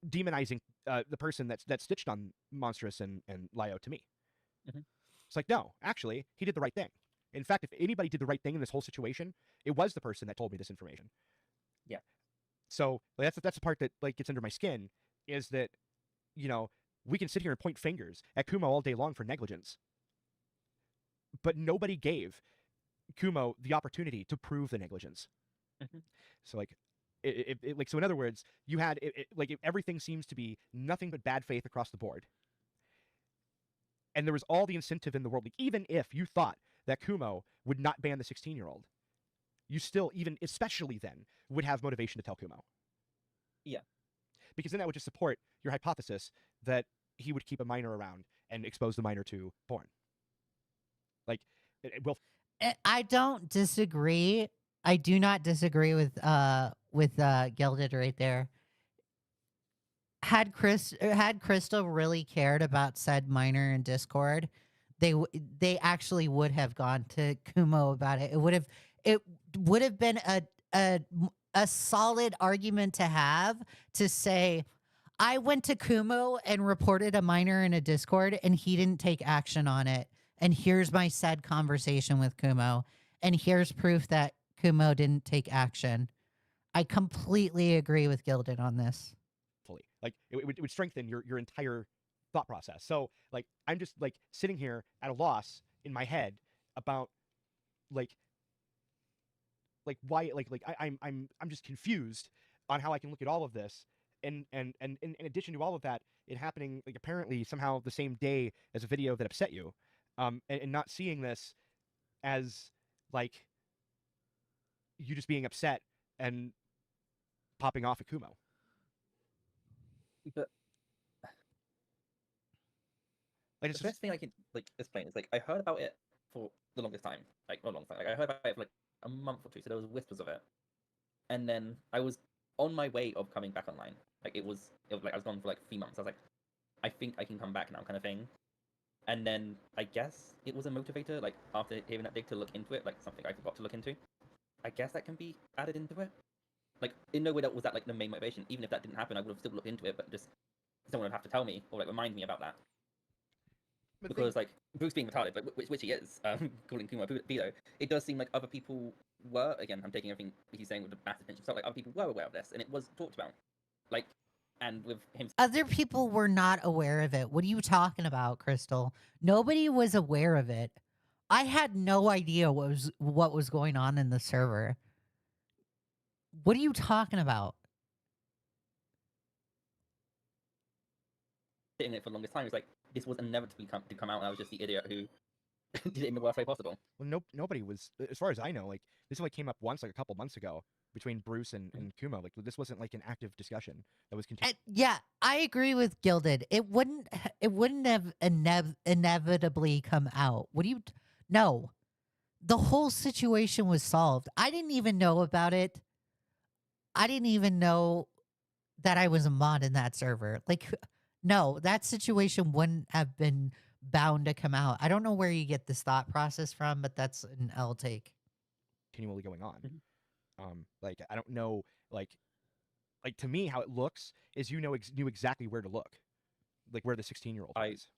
demonizing the person that stitched on Monstrous and Lio to me. It's like, no, actually, he did the right thing. In fact, if anybody did the right thing in this whole situation, it was the person that told me this information. Yeah. So like, that's the part that like gets under my skin, is that, we can sit here and point fingers at Kumo all day long for negligence, but nobody gave Kumo the opportunity to prove the negligence. So like, so in other words, you had everything seems to be nothing but bad faith across the board, and there was all the incentive in the world. Like, even if you thought that Kumo would not ban the 16-year-old, you still, even especially then, would have motivation to tell Kumo. Yeah. Because then that would just support your hypothesis that he would keep a minor around and expose the minor to porn. Like, it will. I don't disagree. I do not disagree with Gilded right there. Had Crystal really cared about said minor in Discord, they actually would have gone to Kumo about it. It would have been a solid argument to have, to say, I went to Kumo and reported a minor in a Discord and he didn't take action on it. And here's my said conversation with Kumo. And here's proof that Kumo didn't take action. I completely agree with Gilded on this. Fully. Like, it would strengthen your entire thought process. So like, I'm just like sitting here at a loss in my head about like why I'm just confused on how I can look at all of this, and in addition to all of that, it happening like apparently somehow the same day as a video that upset you, and not seeing this as like you just being upset and popping off at Kumo. But like, the best thing I can like explain is like I heard about it for the longest time, like not a long time. Like I heard about it for like a month or two, so there was whispers of it, and then I was on my way of coming back online. Like it was like I was gone for like 3 months. I was like, I think I can come back now, kind of thing. And then I guess it was a motivator, like after hearing that dig, to look into it, like something I forgot to look into. I guess that can be added into it. Like in no way that was that like the main motivation. Even if that didn't happen, I would have still looked into it, but just someone would have to tell me or like remind me about that. Because like Bruce being retarded, like which he is, calling Kumo pedo, it does seem like other people were. Again, I'm taking everything he's saying with a massive pinch of salt. Like other people were aware of this, and it was talked about. Like, and with him, Other people were not aware of it. What are you talking about, Crystal? Nobody was aware of it. I had no idea what was going on in the server. What are you talking about? sitting in it for the longest time. It's like this was inevitably to come out, and I was just the idiot who did it in the worst way possible. Well, nobody was, as far as I know, like this only came up once, like a couple months ago, between Bruce and Kumo. Like this wasn't like an active discussion that was continued. Yeah, I agree with Gilded. It wouldn't have inevitably come out. What do you? No, the whole situation was solved. I didn't even know about it. I didn't even know that I was a mod in that server. Like, no, that situation wouldn't have been bound to come out. I don't know where you get this thought process from, but that's an L take. Continually going on. Like I don't know, like to me, how it looks is knew exactly where to look, like where the 16-year-old was.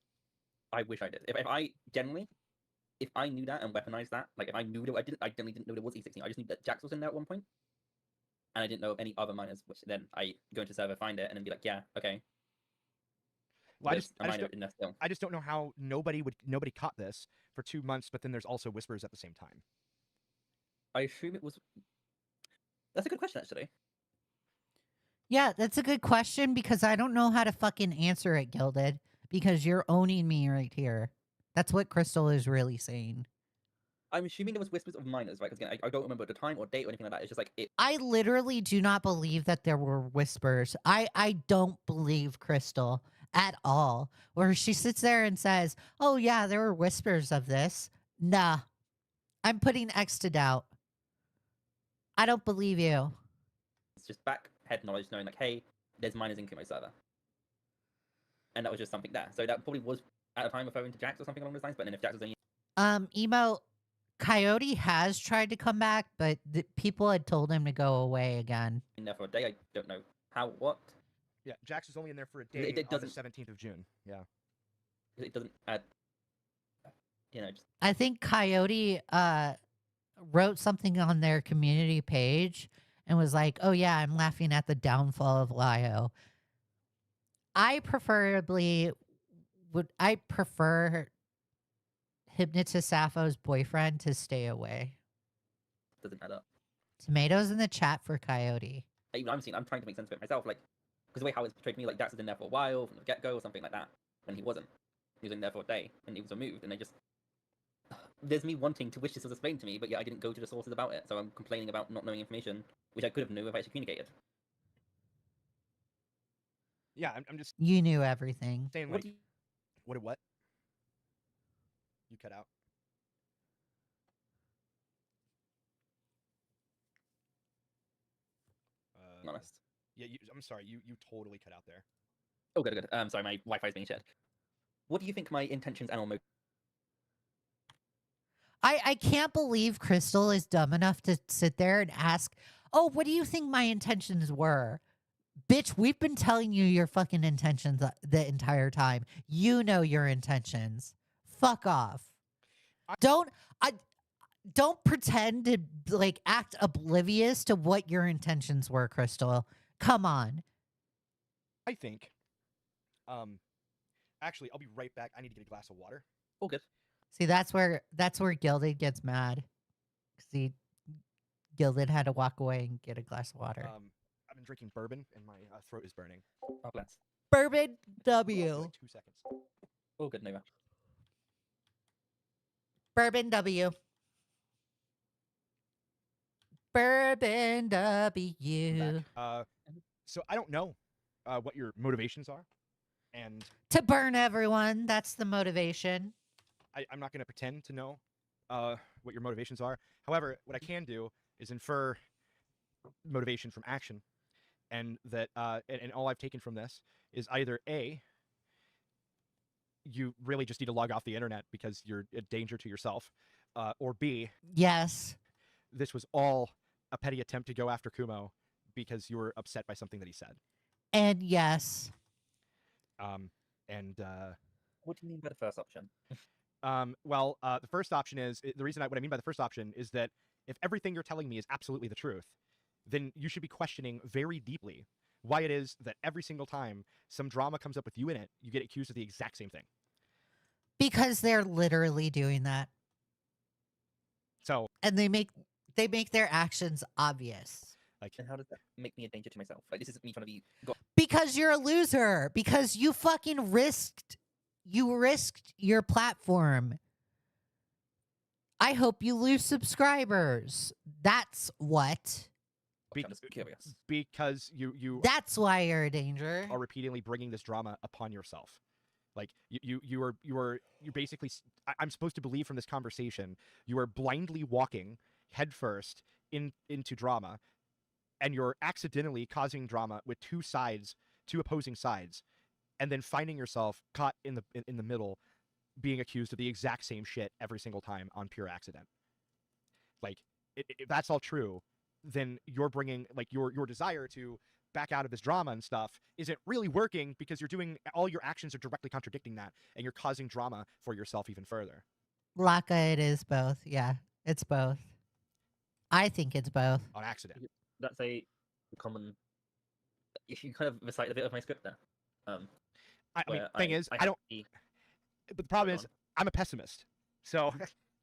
I wish I did. If I generally, if I knew that and weaponized that, like if I knew that I generally didn't know there was E16. I just knew that Jax was in there at one point, and I didn't know of any other minors. Which then I go into server, find it, and then be like, yeah, okay. Well, There's a minor in there still. I just don't know how nobody caught this for 2 months, but then there's also whispers at the same time. I assume it was. That's a good question, actually. Yeah, that's a good question because I don't know how to fucking answer it, Gilded, because you're owning me right here. That's what Crystal is really saying. I'm assuming there was whispers of minors, right? Because again, I don't remember the time or date or anything like that. It's just like it. I literally do not believe that there were whispers. I don't believe Crystal at all. Where she sits there and says, "Oh yeah, there were whispers of this." Nah. I'm putting X to doubt. I don't believe you. It's just back head knowledge, knowing like, hey, there's minors in Kumo server, and that was just something there. So that probably was at a time referring to Jax or something along those lines. But then if Jax was only Emo Coyote has tried to come back, but people had told him to go away again. in there for a day, I don't know how, what. Yeah, Jax was only in there for a day It on the doesn't. 17th of June. Yeah. It doesn't add. Just I think Coyote wrote something on their community page and was like, "Oh yeah, I'm laughing at the downfall of Lio." I prefer Hypnotist Sappho's boyfriend to stay away. doesn't add up. Tomatoes in the chat for Coyote. I'm trying to make sense of it myself, like, because the way how it's portrayed to me, like Jax was in there for a while from the get-go or something like that, when he wasn't. He was in there for a day and he was removed, and they just. There's me wanting to wish this was explained to me, but yeah, I didn't go to the sources about it, so I'm complaining about not knowing information, which I could have knew if I actually communicated. Yeah, I'm just You knew everything. saying, like, what? You cut out. Honest. Yeah, I'm sorry, you totally cut out there. Oh, good. Sorry, my Wi-Fi's being shared. What do you think my intentions and or motives? I can't believe Crystal is dumb enough to sit there and ask, "Oh, what do you think my intentions were?" Bitch, we've been telling you your fucking intentions the entire time. You know your intentions. Fuck off. Don't pretend to like act oblivious to what your intentions were, Crystal. Come on. I think. Actually, I'll be right back. I need to get a glass of water. Oh, good. See, that's where Gilded gets mad. See, Gilded had to walk away and get a glass of water. I've been drinking bourbon and my throat is burning. Oh, bless. Bourbon For W. like 2 seconds. Oh, good, Nova. Bourbon W. Bourbon W. So I don't know what your motivations are, and To burn everyone. That's the motivation. I'm not going to pretend to know what your motivations are. However, what I can do is infer motivation from action, and that and all I've taken from this is either A, you really just need to log off the internet because you're a danger to yourself, or B, Yes. this was all a petty attempt to go after Kumo because you were upset by something that he said. And yes. What do you mean by the first option? Well, the first option is the reason what I mean by the first option is that if everything you're telling me is absolutely the truth, then you should be questioning very deeply why it is that every single time some drama comes up with you in it, you get accused of the exact same thing. Because they're literally doing that. So, and they make their actions obvious. Like, and how does that make me a danger to myself? Like, this isn't me trying to be. Because you're a loser. Because you fucking risked your platform. I hope you lose subscribers. That's what. I'm just curious. Because you That's why you're a danger. Are repeatedly bringing this drama upon yourself. Like you are basically. I'm supposed to believe from this conversation you are blindly walking headfirst into drama, and you're accidentally causing drama with two opposing sides, and then finding yourself caught in the middle, being accused of the exact same shit every single time on pure accident. Like, if that's all true, then you're bringing like your desire to back out of this drama and stuff isn't really working because you're doing all your actions are directly contradicting that, and you're causing drama for yourself even further. Laka, it is both. Yeah, it's both. I think it's both. On accident. That's a common. If you kind of recite a bit of my script there. I mean, where thing is, I have don't. the- But the problem Hold is, I'm a pessimist, so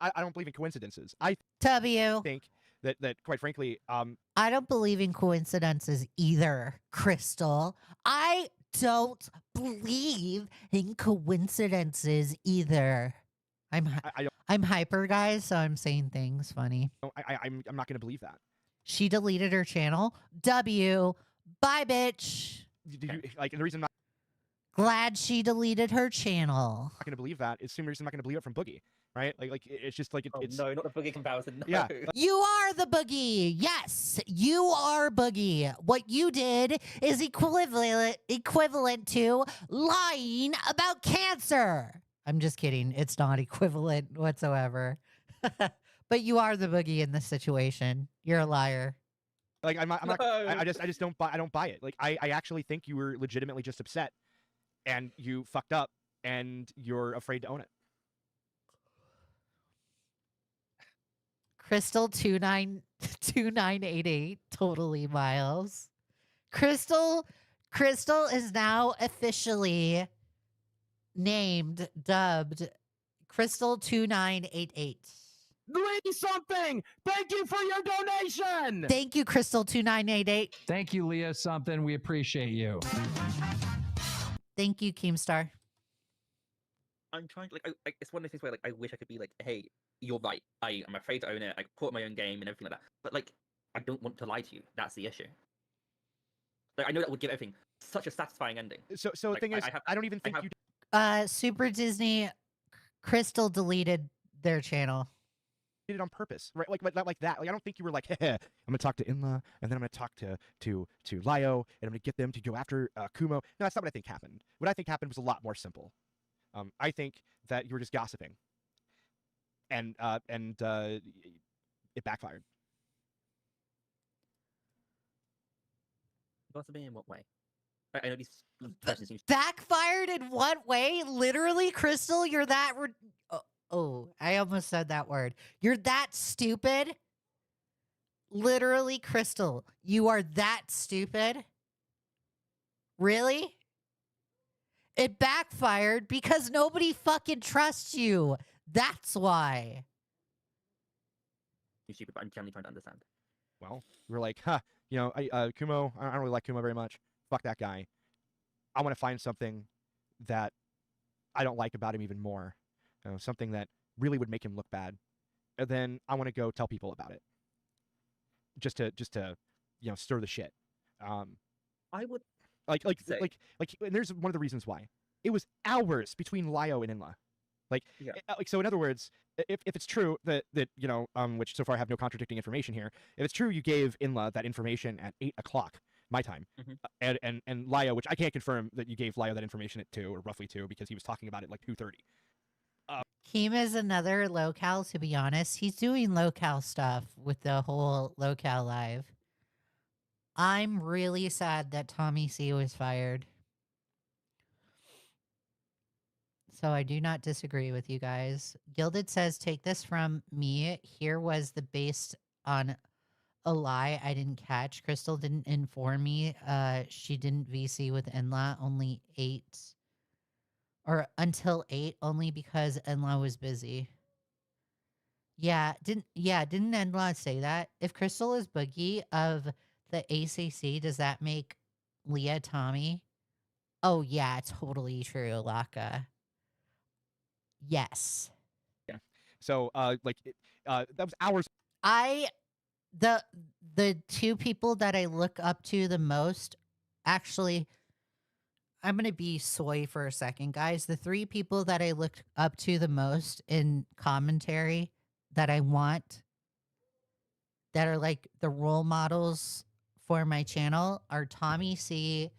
I don't believe in coincidences. I W. think that quite frankly, I don't believe in coincidences either, Crystal. I don't believe in coincidences either. I'm hyper, guys, so I'm saying things funny. I'm not going to believe that. She deleted her channel. W. Bye, bitch. Did you like? And the reason I'm Glad she deleted her channel. not going to believe that is the same reason I'm not going to believe it from Boogie, right? It's just like Oh, it's no, not the boogie comparison. No. Yeah. You are the boogie. Yes, you are boogie. What you did is equivalent to lying about cancer. I'm just kidding. It's not equivalent whatsoever. But you are the boogie in this situation. You're a liar. like I'm not. No. I just don't buy. I don't buy it. Like I actually think you were legitimately just upset, and you fucked up, and you're afraid to own it. Crystal 2988 totally Miles. Crystal is now officially dubbed Crystal 2988. Leigha Something, thank you for your donation. Thank you, Crystal 2988. Thank you, Leigha Something. We appreciate you. Thank you, Keemstar. I'm trying to it's one of those things where I wish I could be like, hey, you're right. I'm afraid to own it. I put my own game and everything like that. But I don't want to lie to you. That's the issue. I know that would give everything such a satisfying ending. So the thing is, I don't even think you Super Disney Crystal deleted their channel. did it on purpose, right? Like that. Like I don't think you were like, hey, I'm gonna talk to Inla, and then I'm gonna talk to Lio, and I'm gonna get them to go after Kumo. No, that's not what I think happened. What I think happened was a lot more simple. I think that you were just gossiping, and it backfired. Gossiping in what way? I know these persons seem Backfired in what way? Literally, Crystal, you're that. Oh, I almost said that word. You're that stupid. Literally, Crystal, you are that stupid. Really? It backfired because nobody fucking trusts you. That's why. stupid, but I'm generally trying to understand. Well, we were like, Kumo, I don't really like Kumo very much. Fuck that guy. I want to find something that I don't like about him even more. Something that really would make him look bad. And then I want to go tell people about it. Just to stir the shit. I would and there's one of the reasons why. It was hours between Lio and Inla. So in other words, if it's true that which so far I have no contradicting information here. If it's true you gave Inla that information at 8 o'clock my time, and Lio, which I can't confirm that you gave Lio that information at 2 or roughly 2 because he was talking about it like 2:30. Keem is another locale, to be honest. He's doing locale stuff with the whole locale live. I'm really sad that Tommy C was fired. So I do not disagree with you guys. Gilded says, take this from me. Here was the based on a lie I didn't catch. Crystal didn't inform me. She didn't VC with Enla only 8 or until 8 only because Enla was busy. Didn't Enla say that? If Crystal is Boogie of the ACC, does that make Leah Tommy? Oh yeah, totally true, Laka. Yes. Yeah. So that was hours. The two people that I look up to the most, actually, I'm going to be soy for a second, guys. The 3 people that I look up to the most in commentary that I want, that are like the role models for my channel, are Tommy C,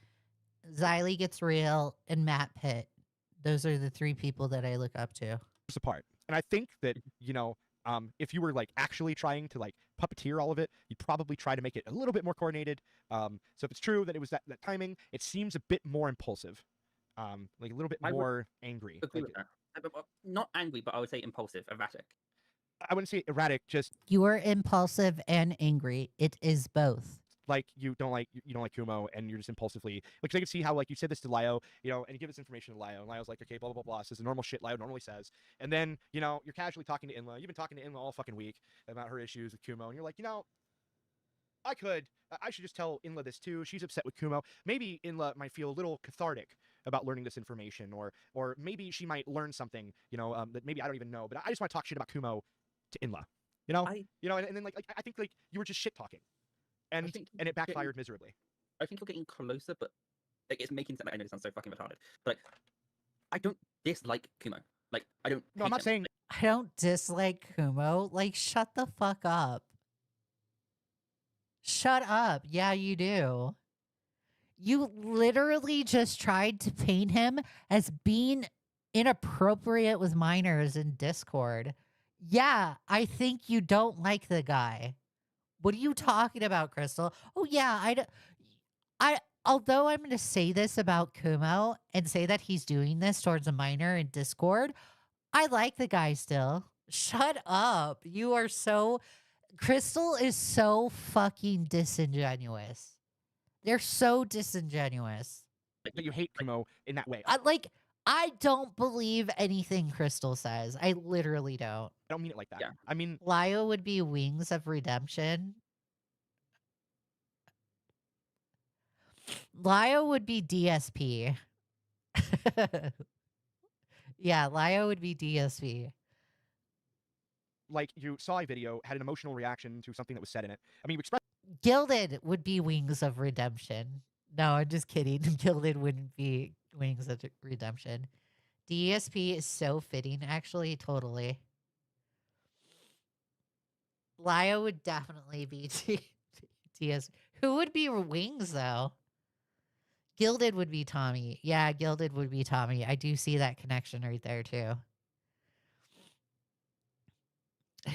Xylee Gets Real, and Matt Pitt. Those are the 3 people that I look up to. Apart. And I think that, if you were actually trying to puppeteer all of it, you'd probably try to make it a little bit more coordinated. So if it's true that it was that timing, it seems a bit more impulsive, a little bit more angry. Agree with that. Not angry, but I would say impulsive, erratic. I wouldn't say erratic, just... You are impulsive and angry. It is both. like you don't like Kumo, and you're just impulsively like, 'cause I can see how like you said this to Lio, and you give this information to Lio, and Lio's like, okay, blah blah blah blah, says the normal shit Lio normally says, and then you're casually talking to Inla. You've been talking to Inla all fucking week about her issues with Kumo, and you're like, I should just tell Inla this too. She's upset with Kumo. Maybe Inla might feel a little cathartic about learning this information, or maybe she might learn something, that maybe I don't even know. But I just want to talk shit about Kumo to Inla, and then like I think like you were just shit talking, and it backfired miserably. I think you're getting closer, but like, it's making sense. I know it sounds so fucking retarded, but like, I don't dislike Kumo. Like, I don't. No, I'm not saying. I don't dislike Kumo. Like, shut the fuck up. Shut up. Yeah, you do. You literally just tried to paint him as being inappropriate with minors in Discord. Yeah, I think you don't like the guy. What are you talking about, Crystal? Oh, yeah, although I'm going to say this about Kumo and say that he's doing this towards a minor in Discord, I like the guy still. Shut up. You are so... Crystal is so fucking disingenuous. They're so disingenuous. Like, you hate Kumo in that way. I don't believe anything Crystal says. I literally don't. I don't mean it like that. Yeah. I mean, Lio would be Wings of Redemption. Lio would be DSP. Yeah, Lio would be DSP. Like, you saw a video, had an emotional reaction to something that was said in it. I mean, you expressed... Gilded would be Wings of Redemption. No, I'm just kidding. Gilded wouldn't be Wings of Redemption. DSP is so fitting, actually, totally. Lio would definitely be DSP. Who would be Wings, though? Gilded would be Tommy. Yeah, Gilded would be Tommy. I do see that connection right there, too.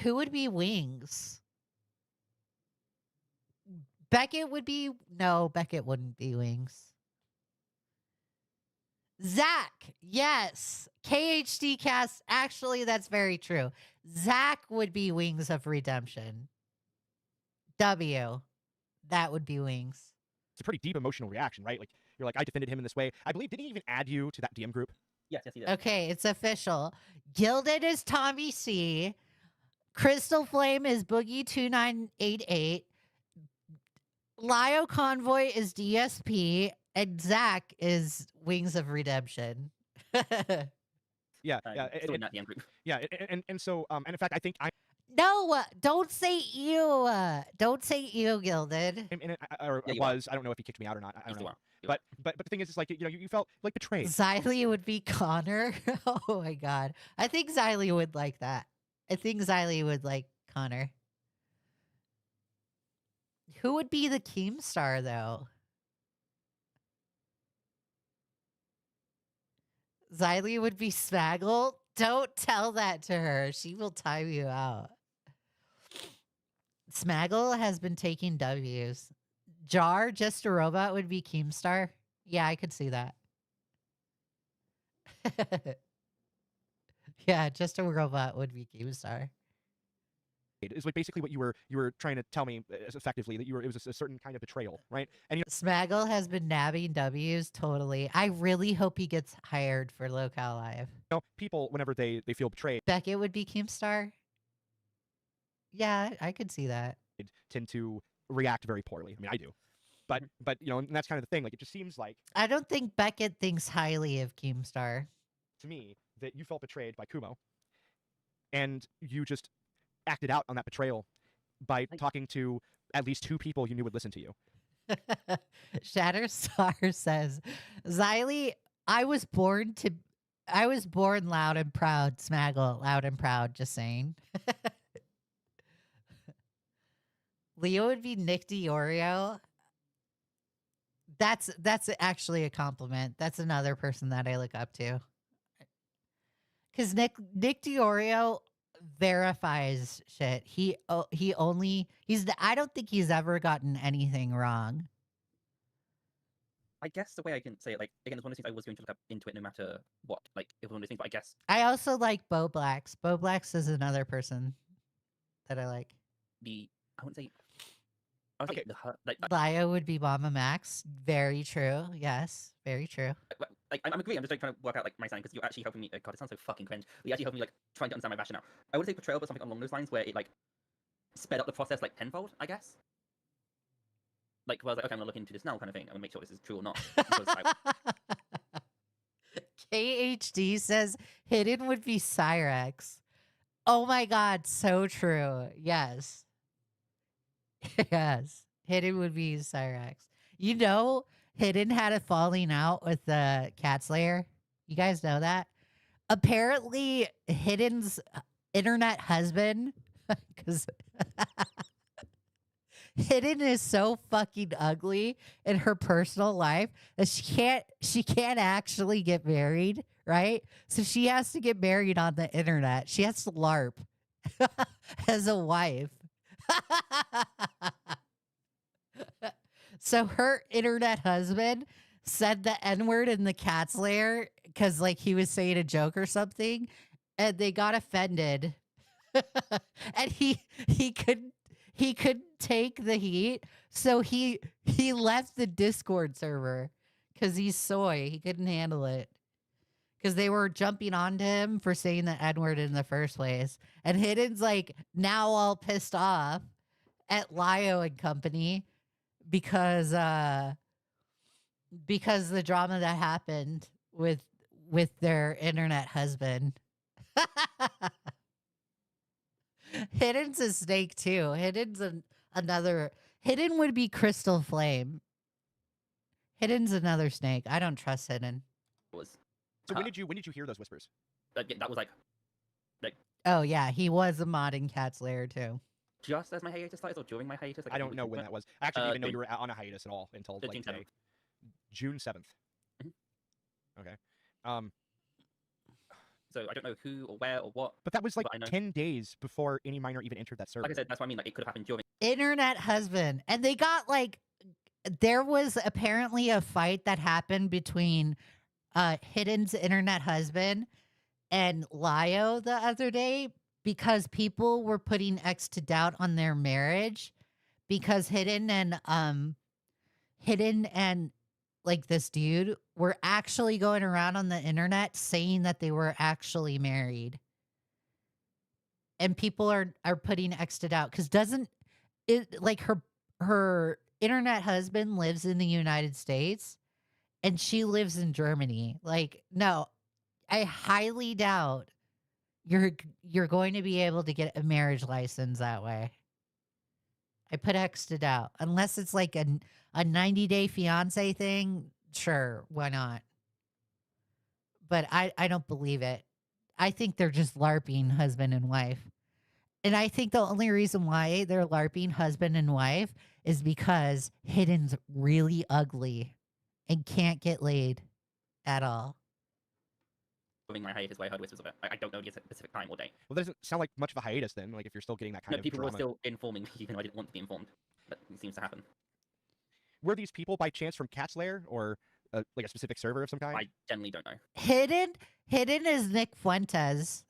Who would be Wings? Beckett would be... No, Beckett wouldn't be Wings. Zach, yes. KHD cast, actually, that's very true. Zach would be Wings of Redemption. W. That would be Wings. It's a pretty deep emotional reaction, right? Like, you're like, I defended him in this way. I believe, didn't he even add you to that DM group? Yes, he did. Okay, it's official. Gilded is Tommy C. Crystal Flame is Boogie2988. Lio Convoy is DSP. And Zach is Wings of Redemption. Yeah, still in that DM group. Yeah, and so, and in fact, I think I... No, don't say ew. Don't say ew, Gilded. Or Yeah, was. I don't know if he kicked me out or not. I don't know. But the thing is like, you felt like betrayed. Xylee would be Connor. Oh my god. I think Xylee would like that. I think Xylee would like Connor. Who would be the Keemstar, though? Xylee would be Smaggle? Don't tell that to her. She will time you out. Smaggle has been taking W's. Jar, just a robot, would be Keemstar? Yeah, I could see that. Yeah, just a robot would be Keemstar. Is like basically what you were trying to tell me as effectively that it was a certain kind of betrayal, right? And Smaggle has been nabbing W's totally. I really hope he gets hired for Locale Live. People, whenever they feel betrayed, Beckett would be Keemstar. Yeah, I could see that. Tend to react very poorly. I mean, I do, but and that's kind of the thing. Like, it just seems like, I don't think Beckett thinks highly of Keemstar. to me, that you felt betrayed by Kumo, and you just acted out on that betrayal by talking to at least 2 people you knew would listen to you. Shatterstar says, Xylee, I was born loud and proud, Smaggle, loud and proud, just saying. Leo would be Nick DiOrio. That's actually a compliment. That's another person that I look up to. Because Nick DiOrio verifies shit. I don't think he's ever gotten anything wrong. I guess the way I can say it, like, again, it's one of those things I was going to look up into it no matter what. Like, it was one of those things, but I guess... I also like Bo Blacks. Bo Blacks is another person that I like. I wouldn't say... I was Okay. like, Lio would be Mama Max. Very true. Yes, very true. I'm agreeing. I'm just trying to work out like my sound because you're actually helping me. God, it sounds so fucking cringe. But you're actually helping me like trying to understand my rationale. I would say portrayal, but something along those lines where it like sped up the process like tenfold, I guess. Like, where I was like, okay, I'm gonna look into this now, kind of thing. I'm gonna make sure this is true or not. Because KHD says Hidden would be Cyrex. Oh my god, so true. Yes. Yes. Hidden would be Cyrex. You know, Hidden had a falling out with the Cat Slayer. You guys know that? Apparently, Hidden's internet husband, because Hidden is so fucking ugly in her personal life that she can't actually get married, right? So she has to get married on the internet. She has to LARP as a wife. So her internet husband said the N-word in the Cat's Lair because like he was saying a joke or something, and they got offended. And he couldn't take the heat, so he left the Discord server because he's soy. He couldn't handle it because they were jumping onto him for saying the N-word in the first place. And Hidden's like now all pissed off at Lio and company because the drama that happened with their internet husband. Hidden's a snake too. Hidden's another. Hidden would be Crystal Flame. Hidden's another snake. I don't trust Hidden. was. So when did you hear those whispers? That was like Oh yeah, he was a mod in Cat's Lair too. just as my hiatus started or during my hiatus. Like, I don't know when that was. I actually didn't even know June- you were on a hiatus at all until like June today. 7th. June 7th. Okay. So I don't know who or where or what. But that was like But I know. 10 days before any minor even entered that server. Like I said, that's what I mean. Like it could have happened during. Internet husband, and they got like. There was apparently a fight that happened between Hidden's internet husband and Lio the other day because people were putting X to doubt on their marriage because Hidden and like this dude were actually going around on the internet saying that they were actually married. And people are putting X to doubt because doesn't it like her internet husband lives in the United States and she lives in Germany. Like, no, I highly doubt you're going to be able to get a marriage license that way. I put X to doubt. Unless it's like a 90-day fiance thing, sure, why not? But I don't believe it. I think they're just LARPing husband and wife. And I think the only reason why they're LARPing husband and wife is because Hidden's really ugly and can't get laid at all. During my hiatus, where I heard whispers of it. I don't know the specific time or day. Well, that doesn't sound like much of a hiatus then. Like if you're still getting that kind No, of people drama. were still informing me, even though I didn't want to be informed. But it seems to happen. Were these people by chance from Cat's Lair or like a specific server of some kind? I generally don't know. Hidden is Nick Fuentes.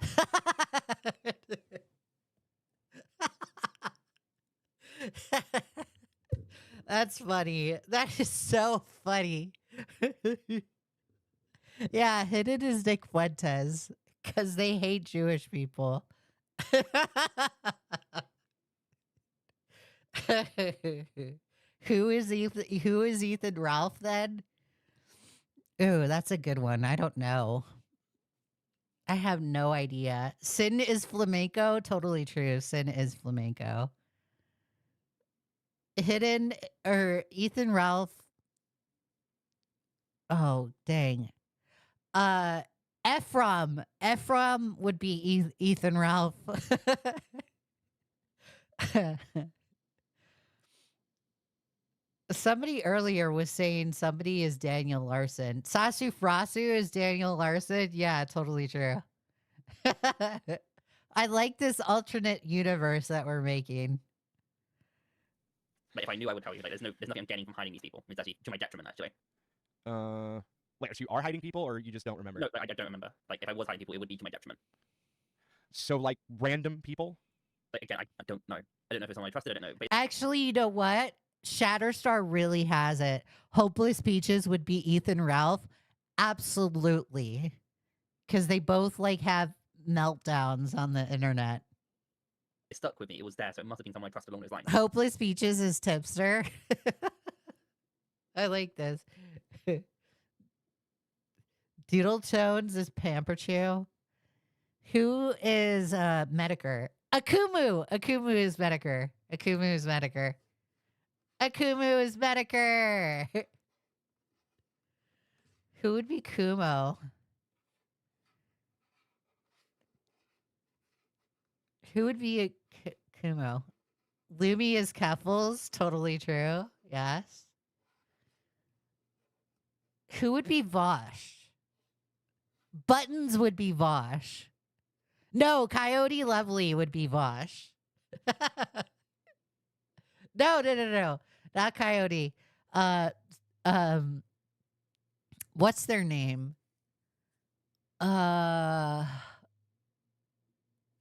That's funny. That is so funny. Yeah, Hidden is Nick Fuentes because they hate Jewish people. Who is Ethan Ralph then? Ooh, that's a good one. I don't know. I have no idea. Sin is flamenco. Totally true. Sin is flamenco. Hidden or Ethan Ralph. Oh, dang. Ephraim. Ephraim would be Ethan Ralph. Somebody earlier was saying somebody is Daniel Larson. Sasu Frasu is Daniel Larson. Yeah, totally true. I like this alternate universe that we're making. But if I knew, I would tell you. Like, there's nothing I'm gaining from hiding these people. It's actually to my detriment, actually. Wait, so you are hiding people or you just don't remember? No, I don't remember. Like, if I was hiding people, it would be to my detriment. So like random people? But again, I don't know. I don't know if it's someone I trusted. I don't know. But Actually, you know what? Shatterstar really has it. Hopeless Peaches would be Ethan Ralph. Absolutely. Because they both like have meltdowns on the internet. it stuck with me. It was there, so it must have been someone I trusted along those lines. Hopeless Peaches is Tipster. I like this. Doodle Tones is Pamper Chew. Who is Medicare? Akumu. Akumu is Medicare. Akumu is Medicare. Akumu is Medicare. Who would be Kumo? Who would be a Kumo? Lumi is Keffels. Totally true. Yes. Who would be Vosh? Buttons would be Vosh. No, Coyote Lovely would be Vosh. No. Not Coyote. What's their name?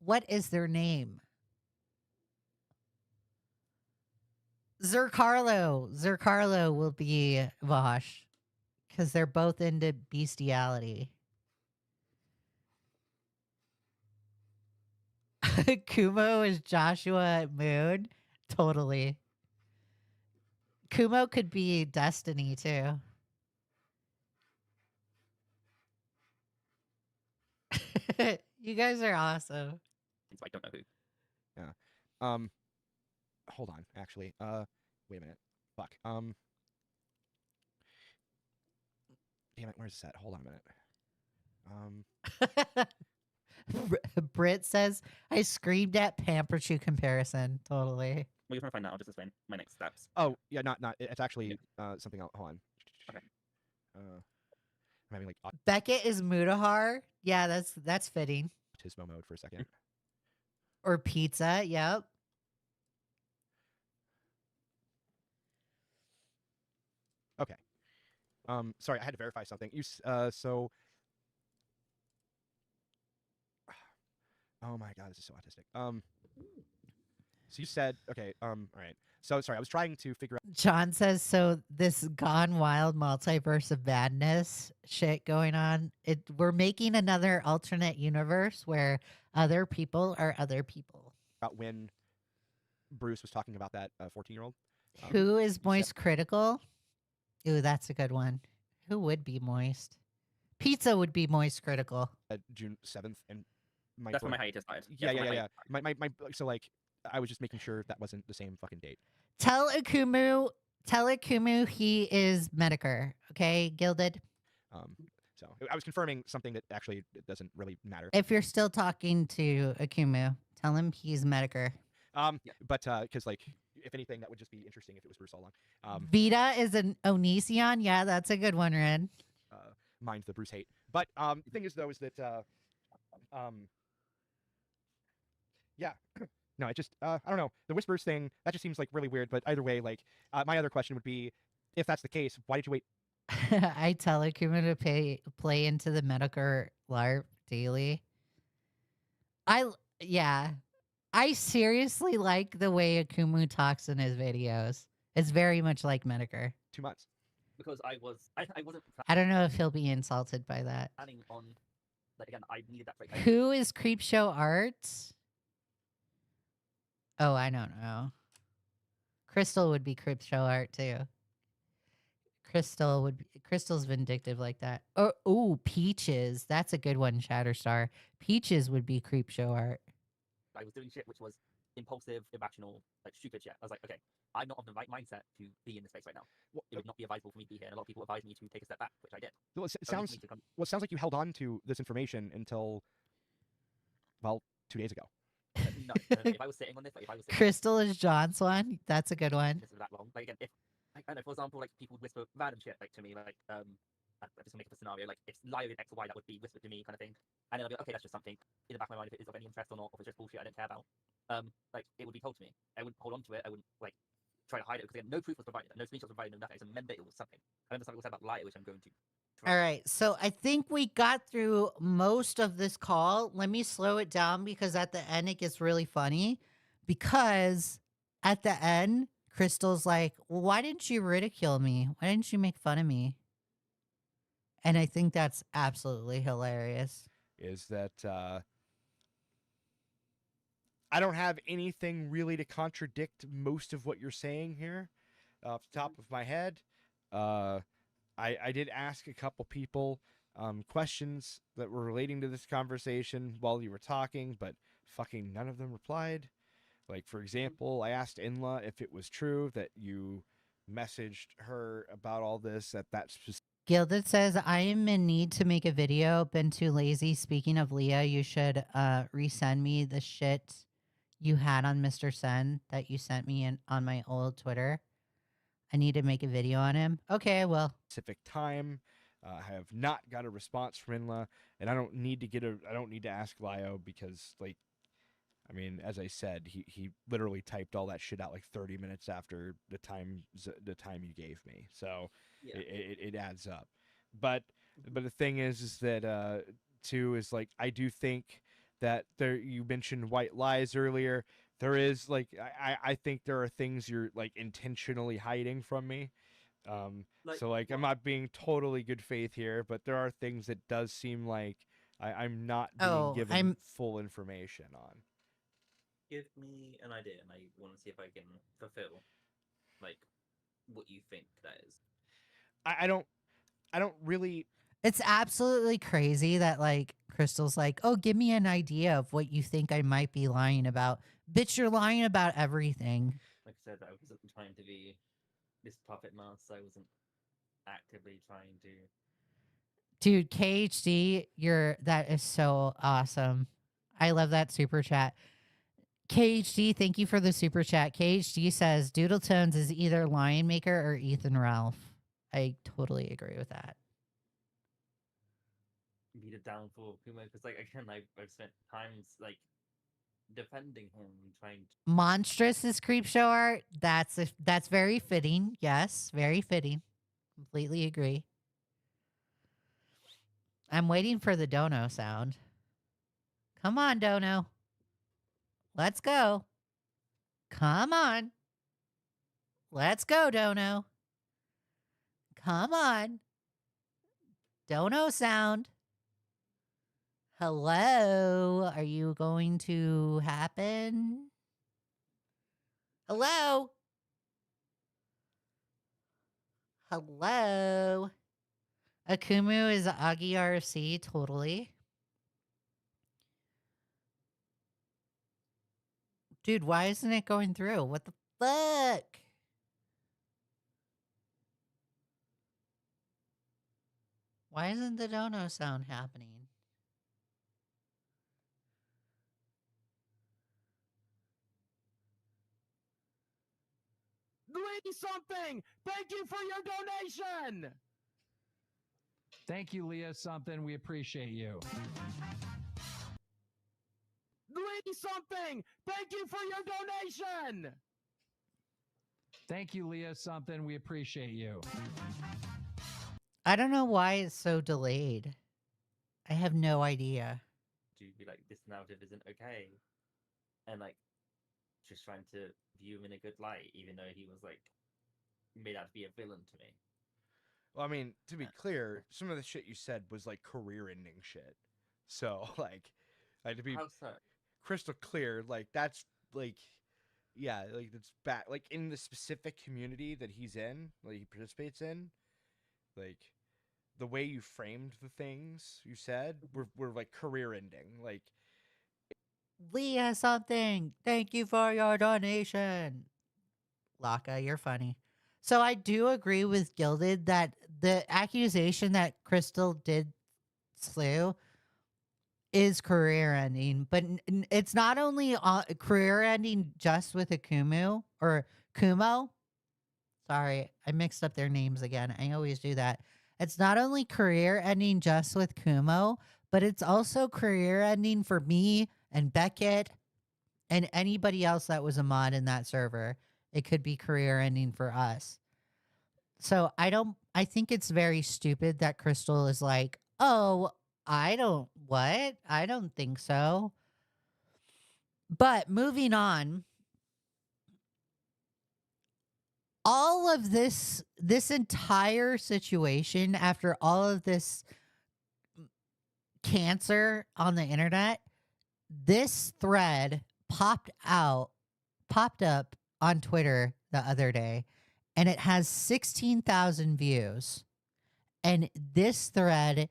What is their name? Zercarlo. Zercarlo will be Vosh. Because they're both into bestiality. Kumo is Joshua Moon. Totally. Kumo could be Destiny too. You guys are awesome. So I don't know who. Yeah. Hold on, actually. Wait a minute. Fuck. Damn it, where's that? Hold on a minute. Brit says, I screamed at Pamper Chew comparison. Totally. Well, you're trying to find out. I'll just explain my next steps. Oh, yeah, not. It's actually something else. Hold on. Okay. I'm having like Beckett is Mudahar. Yeah, that's fitting. autismo mode for a second. Or pizza. Yep. Okay. Sorry, I had to verify something. So. Oh my god, this is so autistic. So you said okay. All right. So sorry, I was trying to figure out. John says, so this Gone Wild multiverse of madness shit going on. We're making another alternate universe where other people are other people. About when Bruce was talking about that 14-year-old. Who is Moist Critical? Ooh, that's a good one. Who would be Moist? Pizza would be Moist Critical. June 7th, and That's when my hiatus started. Yeah. My so like I was just making sure that wasn't the same fucking date. Tell Akumu he is Medicare. Okay, Gilded. So I was confirming something that actually doesn't really matter. If you're still talking to Akumu, tell him he's Medicare. But because like if anything, that would just be interesting if it was Bruce all along. Vita is an Onision. Yeah, that's a good one, Red. Mind the Bruce hate. But the thing is though is that yeah. No, it just I don't know. The whispers thing, that just seems like really weird, but either way, like my other question would be, if that's the case, why did you wait? I tell Akumu to play into the Medicare LARP daily. I seriously like the way Akumu talks in his videos. It's very much like Medicare. 2 months. Because I wasn't. I don't know if he'll be insulted by that. Planning on. Like again, I needed that break. Who is Creepshow Arts? Oh, I don't know. Crystal would be Creepshow Art too. Crystal's vindictive like that. Oh, Peaches. That's a good one, Shatterstar. Peaches would be Creepshow Art. I was doing shit which was impulsive, irrational, like stupid shit. I was like, okay, I'm not of the right mindset to be in this space right now. It would not be advisable for me to be here. And a lot of people advised me to take a step back, which I did. Well, it sounds like you held on to this information until, well, 2 days ago. No, if I was sitting on this, like if I was sitting Crystal is John's one. That's a good one. this for that long, like again, if I don't know, for example, like people would whisper random shit like to me, like I'm just gonna make up a scenario, like if Lio did X or Y, that would be whispered to me, kind of thing. And then I'd be like, okay, that's just something in the back of my mind if it is of any interest or not, or if it's just bullshit I don't care about. Like it would be told to me. I wouldn't hold on to it. I wouldn't like try to hide it because again, no proof was provided, no screenshots provided, no nothing. I just remember it was something. I remember something was said about Lio, which I'm going to. All right. So I think we got through most of this call. Let me slow it down because at the end it gets really funny. because at the end, Crystal's like, well, why didn't you ridicule me? Why didn't you make fun of me? And I think that's absolutely hilarious. Is that I don't have anything really to contradict most of what you're saying here off the top of my head. I did ask a couple people questions that were relating to this conversation while you were talking, but fucking none of them replied. Like, for example, I asked Inla if it was true that you messaged her about all this at that specific. Gilded says, I am in need to make a video. Been too lazy. Speaking of Leah, you should resend me the shit you had on Mr. Sen that you sent me on my old Twitter. I need to make a video on him. Okay, I will. Specific time. I have not got a response from Inla, and I don't need to ask Lio because, like, I mean, as I said, he literally typed all that shit out like 30 minutes after the time you gave me. So Yeah. it adds up. But the thing is that too is like I do think that there you mentioned white lies earlier. There is like I think there are things you're like intentionally hiding from me. So like I'm not being totally good faith here, but there are things that does seem like I'm not being given full information on. Give me an idea, and I want to see if I can fulfill, like, what you think that is. I don't really. It's absolutely crazy that like Crystal's like, oh, give me an idea of what you think I might be lying about. Bitch, you're lying about everything. Like I said, I wasn't trying to be this puppet master. I wasn't actively trying to. Dude, KHD, that is so awesome. I love that super chat. KHD, thank you for the super chat. KHD says Doodle Tones is either Lion Maker or Ethan Ralph. I totally agree with that. Be the downfall of Kumo, because like again, I've spent times like defending him and trying to. Monstrous is creep show art. That's very fitting. Yes, very fitting. Completely agree. I'm waiting for the dono sound. Come on, dono. Let's go. Come on. Let's go, dono. Come on. Dono sound. Hello. Are you going to happen? Hello. Hello. Akumu is Augie RFC, totally. Dude, why isn't it going through? What the fuck? Why isn't the dono sound happening? Leigha Something, thank you for your donation. Thank you, Leigha Something. We appreciate you. Leigha Something, thank you for your donation. Thank you, Leigha Something. We appreciate you. I don't know why it's so delayed. I have no idea. To be like, this narrative isn't okay, and like just trying to view him in a good light, even though he was like made out to be a villain to me. Well, I mean, to be clear, some of the shit you said was like career-ending shit. So like to be crystal clear, like that's like, yeah, like that's bad. Like in the specific community that he's in, like he participates in, like the way you framed the things you said were like career-ending. Like. Leigha Something, thank you for your donation. Laka, you're funny. So I do agree with Gilded that the accusation that Crystal did slew is career ending, but it's not only career ending just with Akumu or Kumo. Sorry, I mixed up their names again. I always do that. It's not only career ending just with Kumo, but it's also career ending for me and Beckett and anybody else that was a mod in that server. It could be career ending for us. So I think it's very stupid that Crystal is like, oh, I don't think so. But moving on, all of this entire situation, after all of this cancer on the internet, this thread popped up on Twitter the other day, and it has 16,000 views. And this thread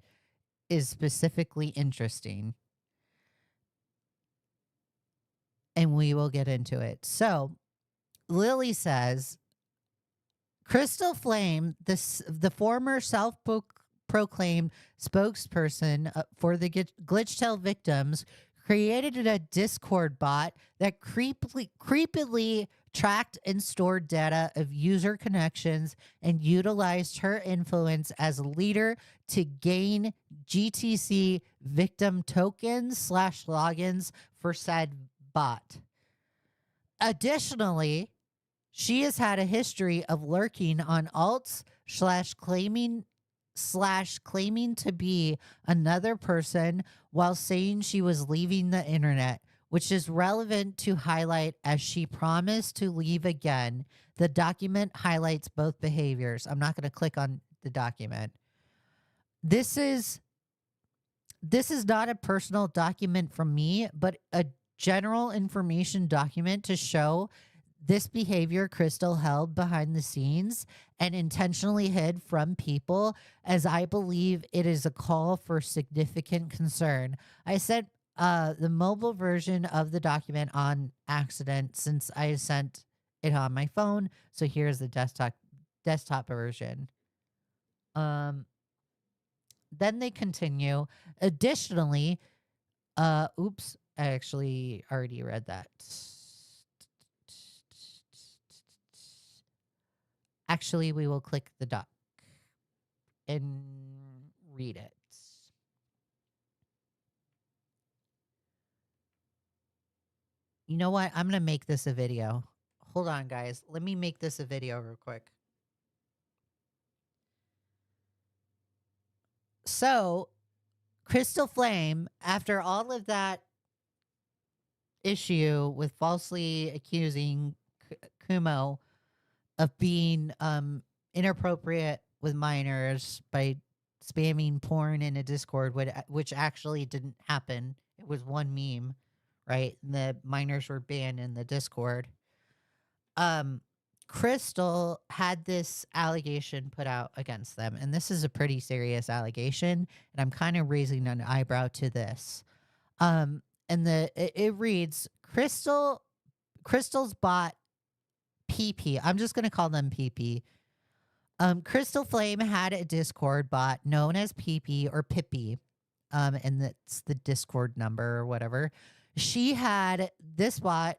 is specifically interesting, and we will get into it. So Lily says, Crystal Flame, the former self-proclaimed spokesperson for the Glitchtail victims, created a Discord bot that creepily tracked and stored data of user connections and utilized her influence as a leader to gain GTC victim tokens / logins for said bot. Additionally, she has had a history of lurking on alts / claiming to be another person while saying she was leaving the internet, which is relevant to highlight as she promised to leave again. The document highlights both behaviors. I'm not going to click on the document. This is not a personal document from me, but a general information document to show this behavior Crystal held behind the scenes and intentionally hid from people, as I believe it is a call for significant concern. I sent the mobile version of the document on accident since I sent it on my phone. So here's the desktop version. Then they continue. Additionally, oops, I actually already read that. Actually, we will click the doc and read it. You know what? I'm going to make this a video. Hold on, guys. Let me make this a video real quick. So, Crystal Flame, after all of that issue with falsely accusing Kumo of being inappropriate with minors by spamming porn in a Discord, which actually didn't happen. It was one meme, right? And the minors were banned in the Discord. Crystal had this allegation put out against them, and this is a pretty serious allegation, and I'm kind of raising an eyebrow to this. And it reads, Crystal's bot PP. I'm just going to call them PP. Crystal Flame had a Discord bot known as PP or Pippi. And that's the Discord number or whatever. She had this bot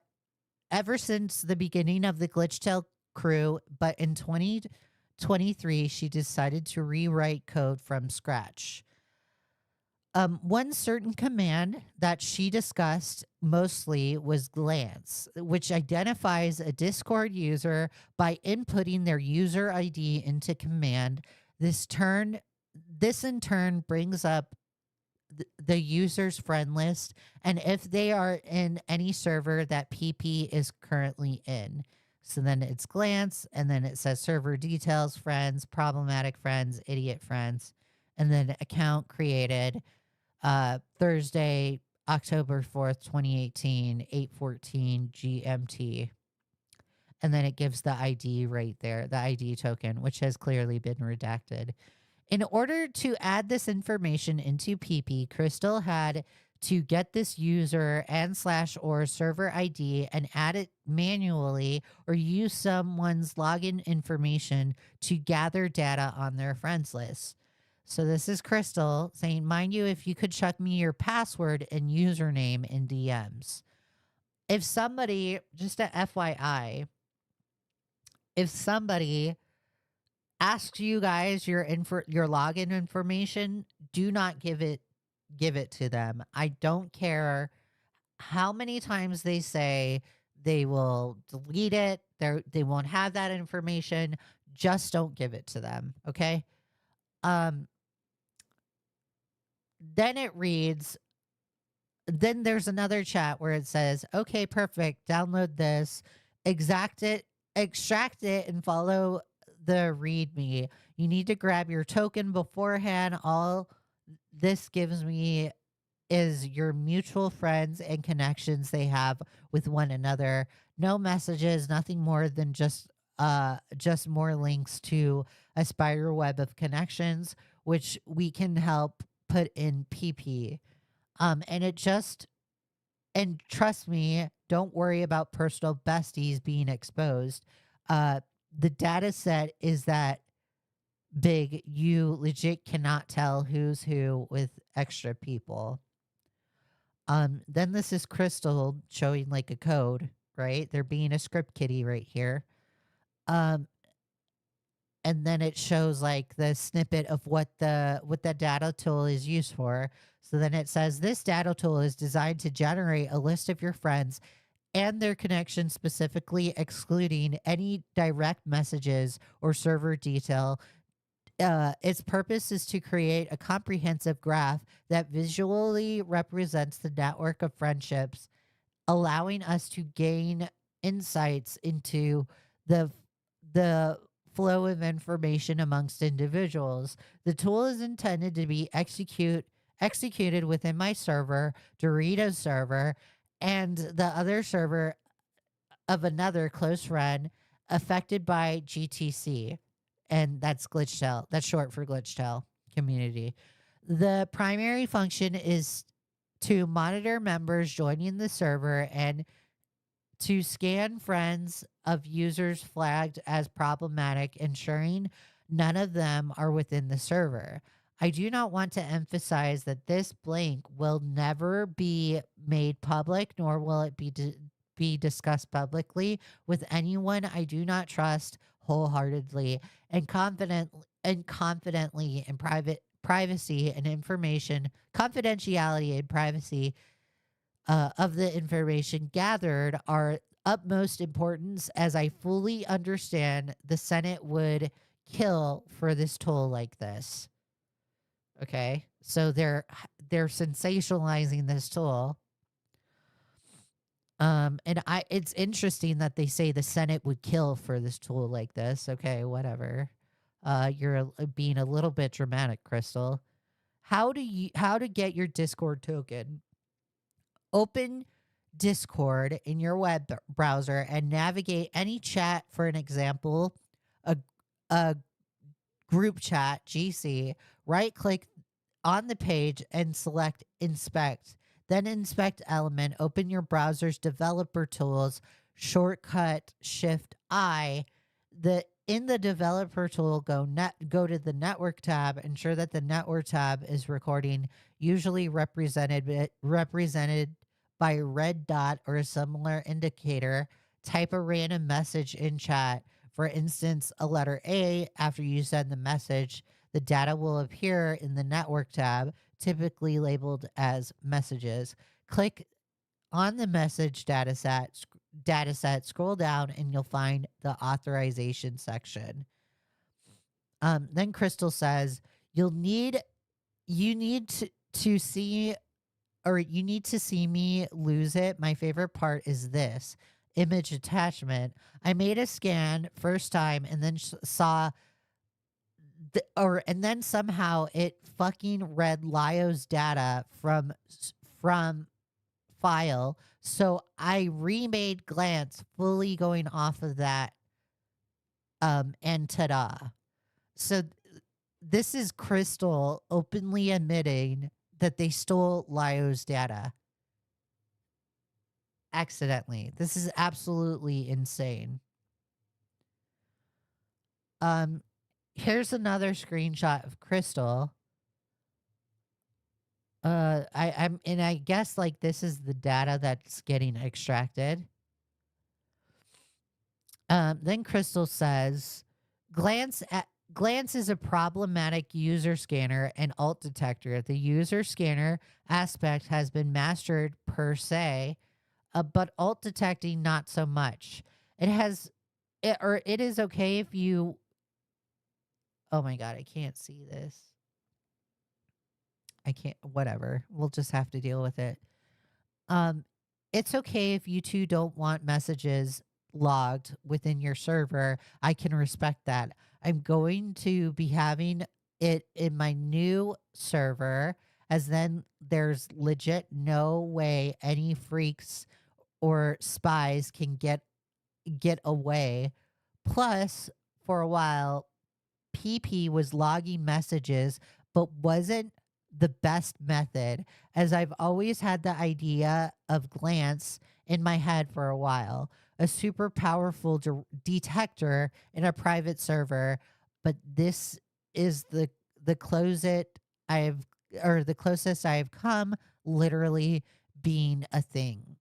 ever since the beginning of the Glitchtail crew, but in 2023, she decided to rewrite code from scratch. One certain command that she discussed mostly was glance, which identifies a Discord user by inputting their user ID into command. This in turn brings up the user's friend list and if they are in any server that PP is currently in. So then it's glance, and then it says server details, friends, problematic friends, idiot friends, and then account created Thursday, October 4th, 2018, 8:14 GMT. And then it gives the ID right there, the ID token, which has clearly been redacted. In order to add this information into PP, Crystal had to get this user and / or server ID and add it manually or use someone's login information to gather data on their friends list. So this is Crystal saying, mind you, if you could chuck me your password and username in DMs. If somebody, just a FYI, if somebody asks you guys your login information, do not give it to them. I don't care how many times they say they will delete it. They won't have that information. Just don't give it to them. Okay. Then it reads, then there's another chat where it says, okay, perfect. Download this, exact it extract it and follow the README. You need to grab your token beforehand. All this gives me is your mutual friends and connections they have with one another. No messages, nothing more than just more links to a spider web of connections, which we can help put in PP. And trust me, don't worry about personal besties being exposed. The data set is that big, you legit cannot tell who's who with extra people. Then this is Crystal showing like a code, right? They're being a script kiddie right here. And then it shows like the snippet of what the data tool is used for. So then it says this data tool is designed to generate a list of your friends and their connections, specifically excluding any direct messages or server detail. Its purpose is to create a comprehensive graph that visually represents the network of friendships, allowing us to gain insights into the flow of information amongst individuals. The tool is intended to be executed within my server, Dorito's server, and the other server of another close friend affected by GTC. And that's Glitchtail. That's short for Glitchtail community. The primary function is to monitor members joining the server and to scan friends of users flagged as problematic, ensuring none of them are within the server. I do not want to emphasize that this blank will never be made public, nor will it be discussed publicly with anyone I do not trust wholeheartedly and confidently in privacy and information, confidentiality and privacy of the information gathered are utmost importance, as I fully understand the Senate would kill for this tool like this. Okay, so they're sensationalizing this tool. And it's interesting that they say the Senate would kill for this tool like this. Okay, whatever. You're being a little bit dramatic, Crystal. How to get your Discord token? Open Discord in your web browser and navigate any chat. For an example, a group chat, GC. Right click on the page and select inspect. Then inspect element, open your browser's developer tools, shortcut Shift I. In the developer tool, go to the network tab, ensure that the network tab is recording, usually represented by a red dot or a similar indicator. Type a random message in chat. For instance, a letter A. After you send the message, the data will appear in the network tab, typically labeled as messages. Click on the message dataset, scroll down, and you'll find the authorization section. Then Crystal says you need to see me lose it. My favorite part is this image attachment. I made a scan first time and then saw and then somehow it fucking read Lio's data from file. So I remade glance fully going off of that. And ta-da. So this is Crystal openly admitting that they stole Lio's data accidentally. This is absolutely insane. Here's another screenshot of Crystal. I guess like this is the data that's getting extracted. Then Crystal says, Glance is a problematic user scanner and alt detector. The user scanner aspect has been mastered per se, but alt detecting not so much. It is okay if you. Oh my God, I can't see this. I can't, whatever. We'll just have to deal with it. It's okay if you two don't want messages logged within your server, I can respect that. I'm going to be having it in my new server, as then there's legit no way any freaks or spies can get away. Plus, for a while, PP was logging messages, but wasn't the best method, as I've always had the idea of glance in my head for a while, a super powerful detector in a private server, but this is the closest I've come literally being a thing.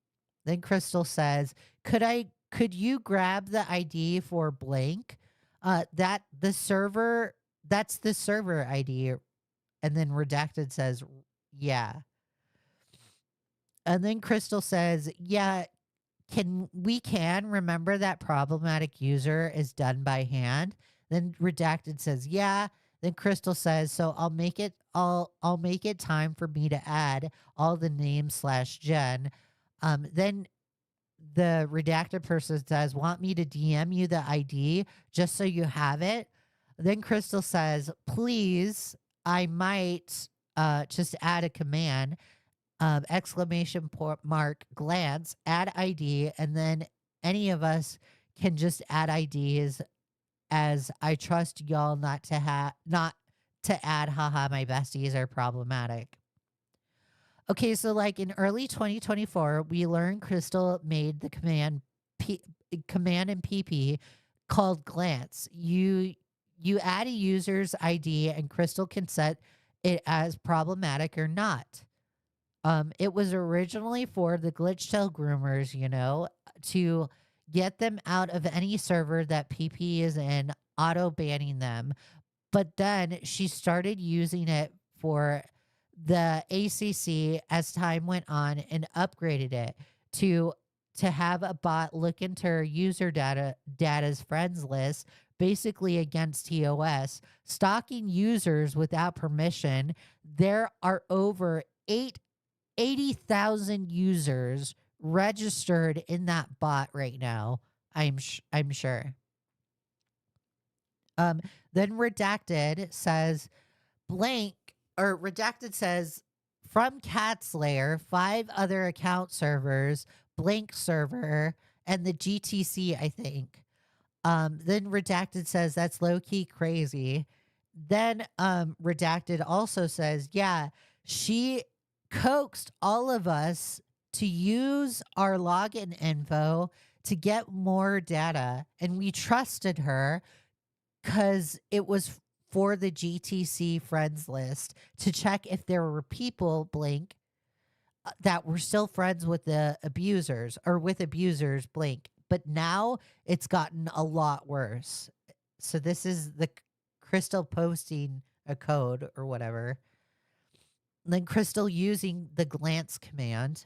Then Crystal says, could you grab the ID for blank? That's the server ID. And then Redacted says, yeah. And then Crystal says, yeah, can remember that problematic user is done by hand. Then Redacted says, yeah. Then Crystal says, so I'll make it time for me to add all the names /gen. Then the redacted person says, want me to DM you the ID just so you have it? Then Crystal says, please, I might just add a command, exclamation mark, glance, add ID, and then any of us can just add IDs, as I trust y'all not to add, haha, my besties are problematic. Okay, so like in early 2024, we learned Crystal made the command in PP called glance. You add a user's ID and Crystal can set it as problematic or not. It was originally for the glitch tail groomers, to get them out of any server that PP is in, auto banning them. But then she started using it for the ACC as time went on and upgraded it to have a bot look into her user data's friends list, basically against TOS, stalking users without permission. There are over 80,000 users registered in that bot right now. I'm sure. Then Redacted says Redacted says, from Cat's Lair, 5 other account servers, blank server, and the GTC, I think. Then Redacted says, that's low-key crazy. Then Redacted also says, yeah, she coaxed all of us to use our login info to get more data, and we trusted her because it was for the GTC friends list to check if there were people blank that were still friends with the abusers or with abusers blank. But now it's gotten a lot worse. So this is the Crystal posting a code or whatever. Then Crystal using the glance command.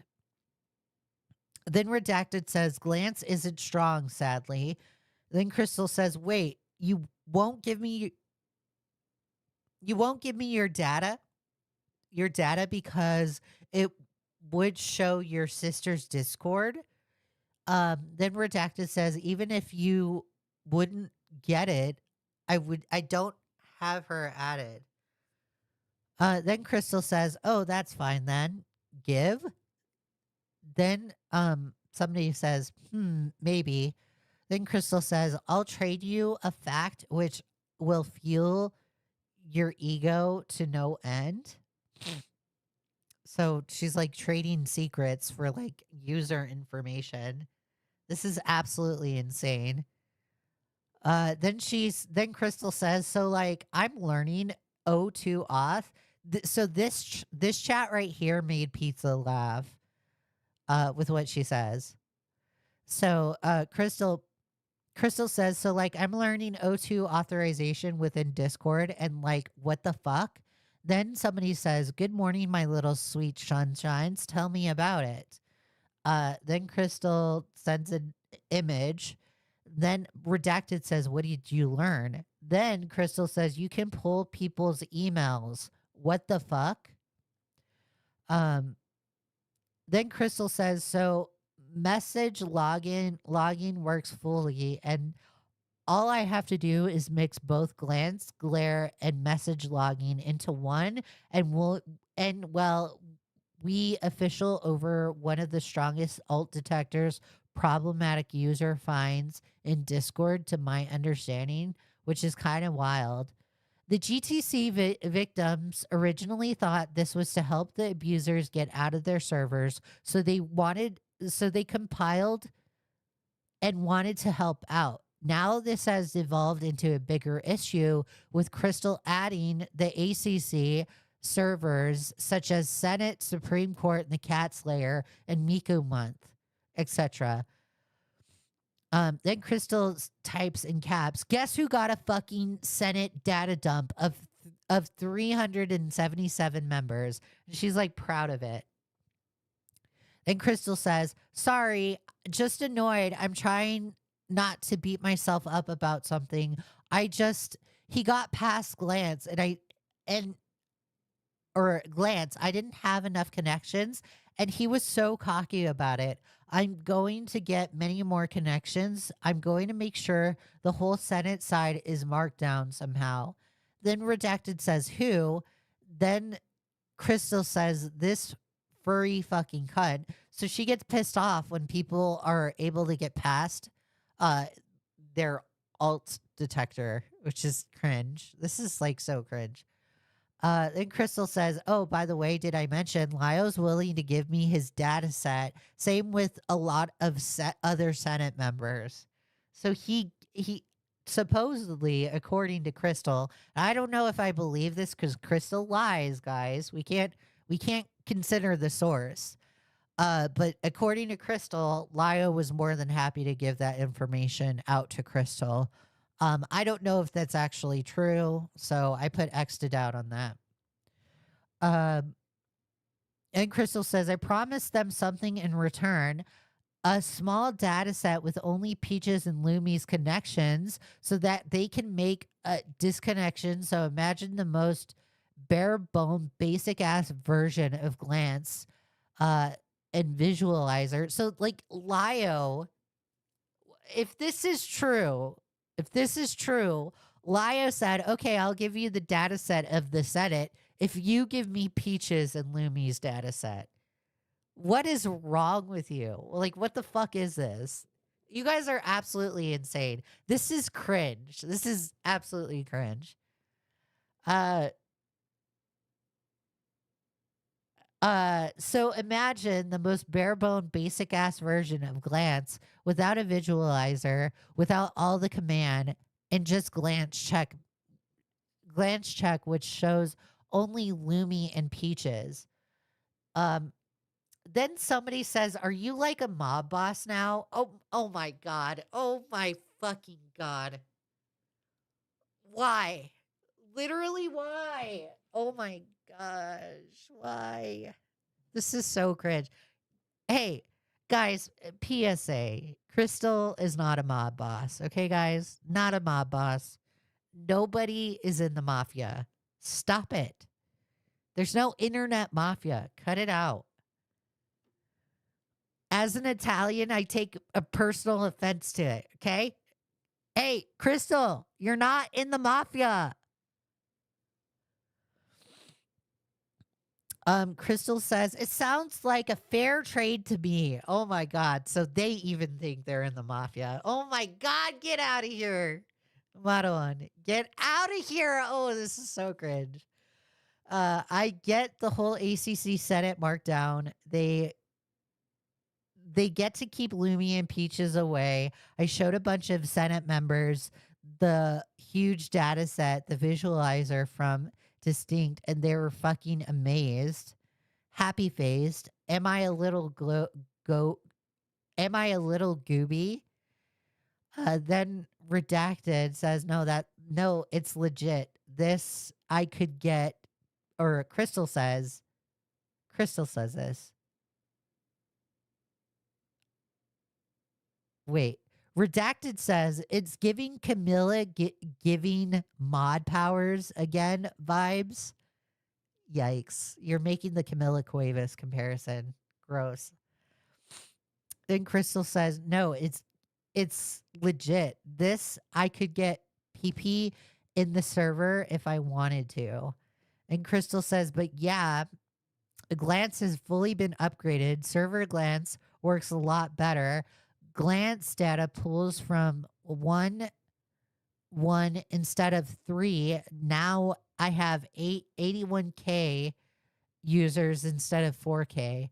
Then Redacted says, glance isn't strong, sadly. Then Crystal says, wait, you won't give me your data because it would show your sister's Discord. Then Redacted says, even if you wouldn't get it, I don't have her added. Then Crystal says, oh, that's fine then. Give. Then somebody says, maybe. Then Crystal says, I'll trade you a fact which will fuel your ego to no end. So she's like trading secrets for like user information. This is absolutely insane. Then Crystal says, so like I'm learning O2 auth. So this chat right here made Pizza laugh with what she says. So Crystal says, so like I'm learning O2 authorization within Discord, and like what the fuck? Then somebody says, good morning, my little sweet sunshines. Tell me about it. Then Crystal sends an image. Then Redacted says, what did you learn? Then Crystal says, you can pull people's emails. What the fuck? Then Crystal says, so message logging works fully, and all I have to do is mix both glance, glare, and message logging into one, and we official over one of the strongest alt detectors problematic user finds in Discord, to my understanding, which is kind of wild. The GTC victims originally thought this was to help the abusers get out of their servers, so they compiled and wanted to help out. Now this has evolved into a bigger issue, with Crystal adding the ACC servers such as Senate, Supreme Court, and the Cat Slayer, and Miku Month, etc. Then Crystal types in caps, guess who got a fucking Senate data dump of 377 members? And she's like proud of it. Then Crystal says, sorry, just annoyed. I'm trying not to beat myself up about something. He got past glance glance. I didn't have enough connections, and he was so cocky about it. I'm going to get many more connections. I'm going to make sure the whole Senate side is marked down somehow. Then Redacted says, who? Then Crystal says, this furry fucking cunt. So she gets pissed off when people are able to get past their alt detector, which is cringe. This is like so cringe. Then Crystal says, oh, by the way, did I mention Lio's willing to give me his data set? Same with a lot of other Senate members. So he supposedly, according to Crystal, I don't know if I believe this because Crystal lies, guys. We can't consider the source. But according to Crystal, Lio was more than happy to give that information out to Crystal. I don't know if that's actually true, so I put X to doubt on that. And Crystal says, I promised them something in return, a small data set with only Peaches and Lumi's connections so that they can make a disconnection. So imagine the most bare bone, basic ass version of Glance and Visualizer. So like Lio, if this is true, Lio said, okay, I'll give you the data set of the Senate if you give me Peaches and Lumi's data set. What is wrong with you? Like, what the fuck is this? You guys are absolutely insane. This is cringe. This is absolutely cringe. So imagine the most bare bone, basic ass version of Glance without a visualizer, without all the command, and just glance check, which shows only Lumi and Peaches. Then somebody says, are you like a mob boss now? Oh my God. Oh my fucking God. Why? Literally, why? Oh my gosh. Why? This is so cringe. Hey, guys, PSA. Crystal is not a mob boss. Okay, guys? Not a mob boss. Nobody is in the mafia. Stop it. There's no internet mafia. Cut it out. As an Italian, I take a personal offense to it, okay? Hey, Crystal, you're not in the mafia. Crystal says, it sounds like a fair trade to me. Oh my God. So they even think they're in the mafia. Oh my God, get out of here. Madon, get out of here. Oh, this is so cringe. I get the whole ACC Senate markdown. They get to keep Lumi and Peaches away. I showed a bunch of Senate members the huge data set, the visualizer from Distinct, and they were fucking amazed, happy faced. Am I a little gooby? Then Redacted says, no, it's legit. This I could get, or Crystal says this. Wait, Redacted says it's giving Camilla giving mod powers again vibes. Yikes. You're making the Camilla Cuevas comparison. Gross. And Crystal says, no, it's legit. This I could get PP in the server if I wanted to. And Crystal says, but yeah, Glance has fully been upgraded. Server Glance works a lot better. Glance data pulls from one instead of 3. Now I have 81K users instead of 4K.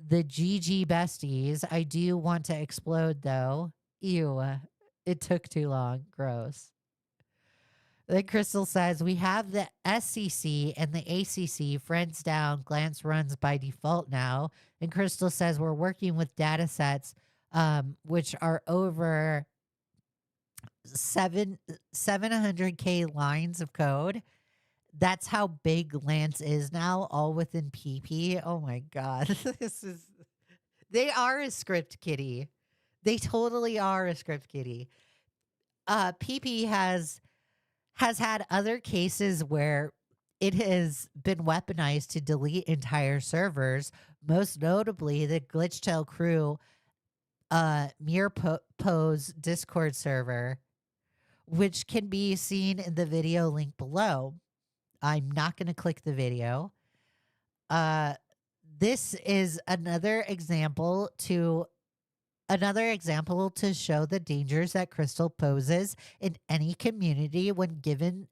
The GG besties. I do want to explode though. Ew. It took too long. Gross. Then Crystal says we have the SCC and the ACC friends down. Glance runs by default now. And Crystal says we're working with data sets which are over 700K lines of code. That's how big Glance is now, all within PP. Oh my god. They are a script kiddie. They totally are a script kiddie. PP has had other cases where it has been weaponized to delete entire servers, most notably the Glitchtail Crew Mirror Pose Discord server, which can be seen in the video link below. I'm not going to click the video. This is another example to show the dangers that Crystal poses in any community when given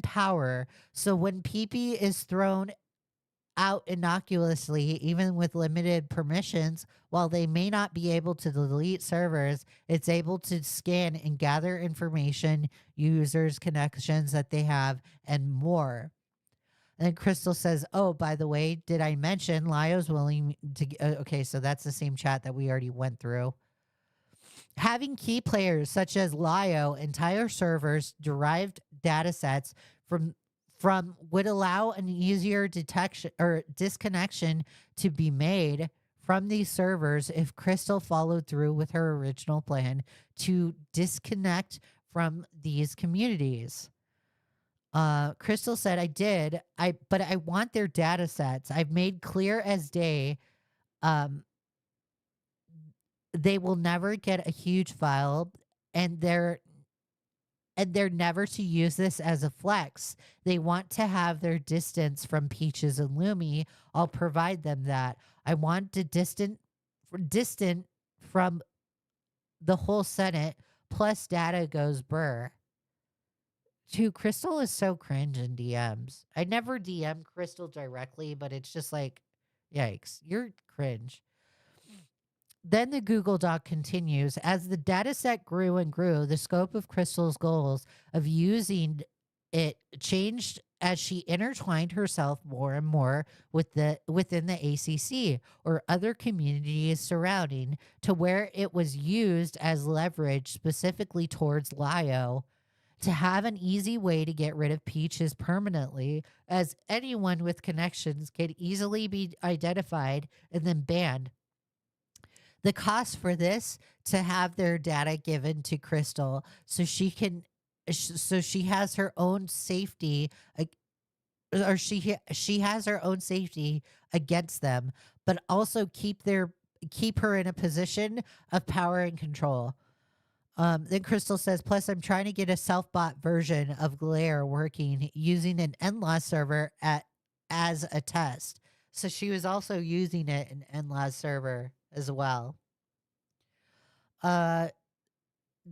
power. So when PP is thrown out innocuously, even with limited permissions, while they may not be able to delete servers, it's able to scan and gather information, users, connections that they have, and more. And Crystal says, oh, by the way, did I mention Lio's willing to... okay, so that's the same chat that we already went through. Having key players such as Lio, entire servers, derived data sets from would allow an easier detection or disconnection to be made from these servers if Crystal followed through with her original plan to disconnect from these communities. Crystal said, but I want their data sets. I've made clear as day they will never get a huge file, and they're never to use this as a flex. They want to have their distance from Peaches and Lumi. I'll provide them that. I want to distant from the whole Senate, plus data goes burr. Dude, Crystal is so cringe in DMs. I never DM Crystal directly, but it's just like, yikes, you're cringe. Then the Google Doc continues. As the data set grew and grew, the scope of Crystal's goals of using it changed as she intertwined herself more and more within the ACC or other communities surrounding, to where it was used as leverage specifically towards Lio to have an easy way to get rid of Peaches permanently, as anyone with connections could easily be identified and then banned. The cost for this, to have their data given to Crystal so she has her own safety, or she has her own safety against them, but also keep her in a position of power and control. Then Crystal says, plus I'm trying to get a self-bot version of Glare working using an NLAS server as a test. So she was also using it in NLAS server as well.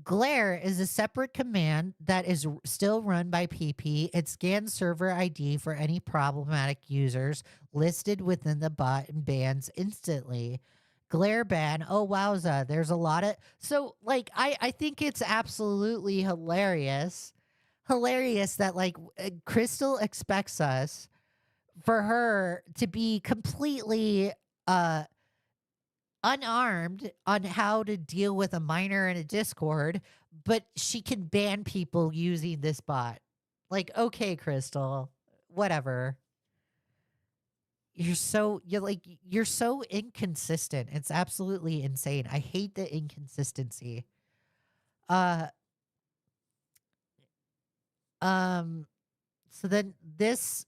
Glare is a separate command that is still run by PP. It scans server ID for any problematic users listed within the bot and bans instantly. Glare ban. Oh, wowza. There's a lot of... So, like, I think it's absolutely hilarious. Hilarious that, like, Crystal expects us for her to be completely unarmed on how to deal with a minor in a Discord, but she can ban people using this bot. Like, okay, Crystal, whatever. You're so inconsistent. It's absolutely insane. I hate the inconsistency. So then this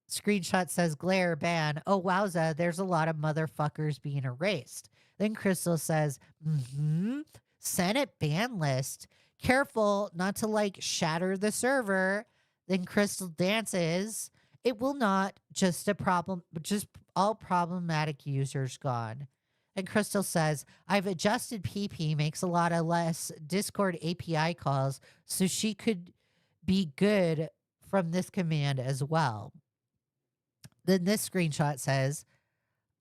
screenshot says glare ban. Oh wowza, there's a lot of motherfuckers being erased. Then Crystal says, Senate ban list. Careful not to like shatter the server. Then Crystal dances. It will not. Just a problem. Just all problematic users gone. And Crystal says, I've adjusted PP, makes a lot of less Discord API calls, so she could be good from this command as well. Then this screenshot says,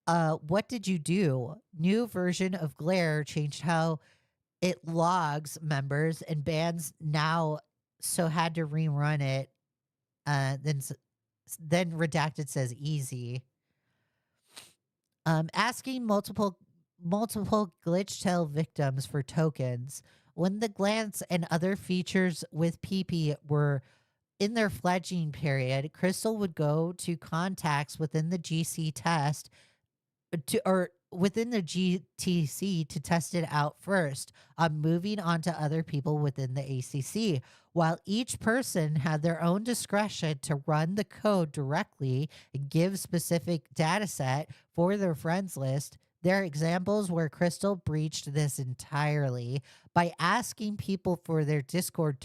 what did you do? New version of Glare changed how it logs members and bans now, so had to rerun it. Then redacted says easy. Asking multiple glitch tail victims for tokens. When the glance and other features with PP were in their fledgling period, Crystal would go to contacts within the GC test or within the GTC to test it out first, moving on to other people within the ACC. While each person had their own discretion to run the code directly and give specific data set for their friends list, there are examples where Crystal breached this entirely by asking people for their Discord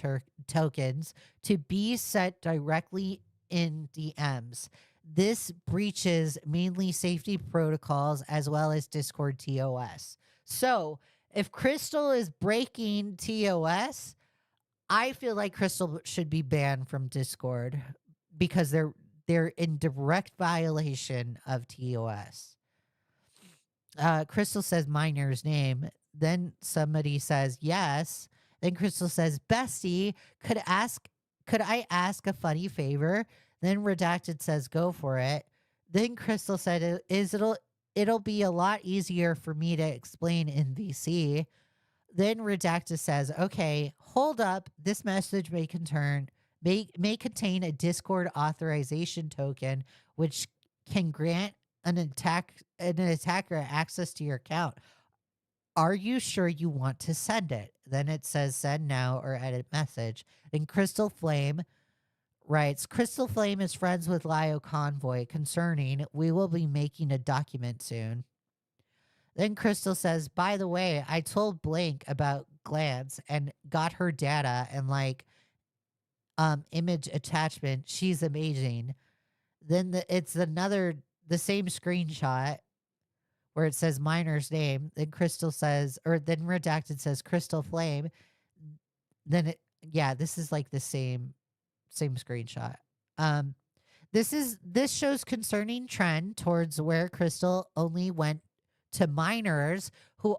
tokens to be sent directly in DMs. This breaches mainly safety protocols as well as Discord TOS. So if Crystal is breaking TOS, I feel like Crystal should be banned from Discord because they're in direct violation of TOS. Crystal says miner's name. Then somebody says yes. Then Crystal says, Bestie, could I ask a funny favor? Then redacted says go for it. Then Crystal said it'll be a lot easier for me to explain in VC. Then redacted says, okay, hold up. This message may contain a Discord authorization token, which can grant an attacker access to your account. Are you sure you want to send it? Then it says send now or edit message. Then Crystal Flame writes, Crystal Flame is friends with Lio Convoy concerning we will be making a document soon. Then Crystal says, by the way, I told Blank about Glance and got her data and image attachment. She's amazing. Then the same screenshot where it says miner's name. Then Crystal says, or then redacted says Crystal Flame. Then this is like the same screenshot. This shows concerning trend towards where Crystal only went to miners who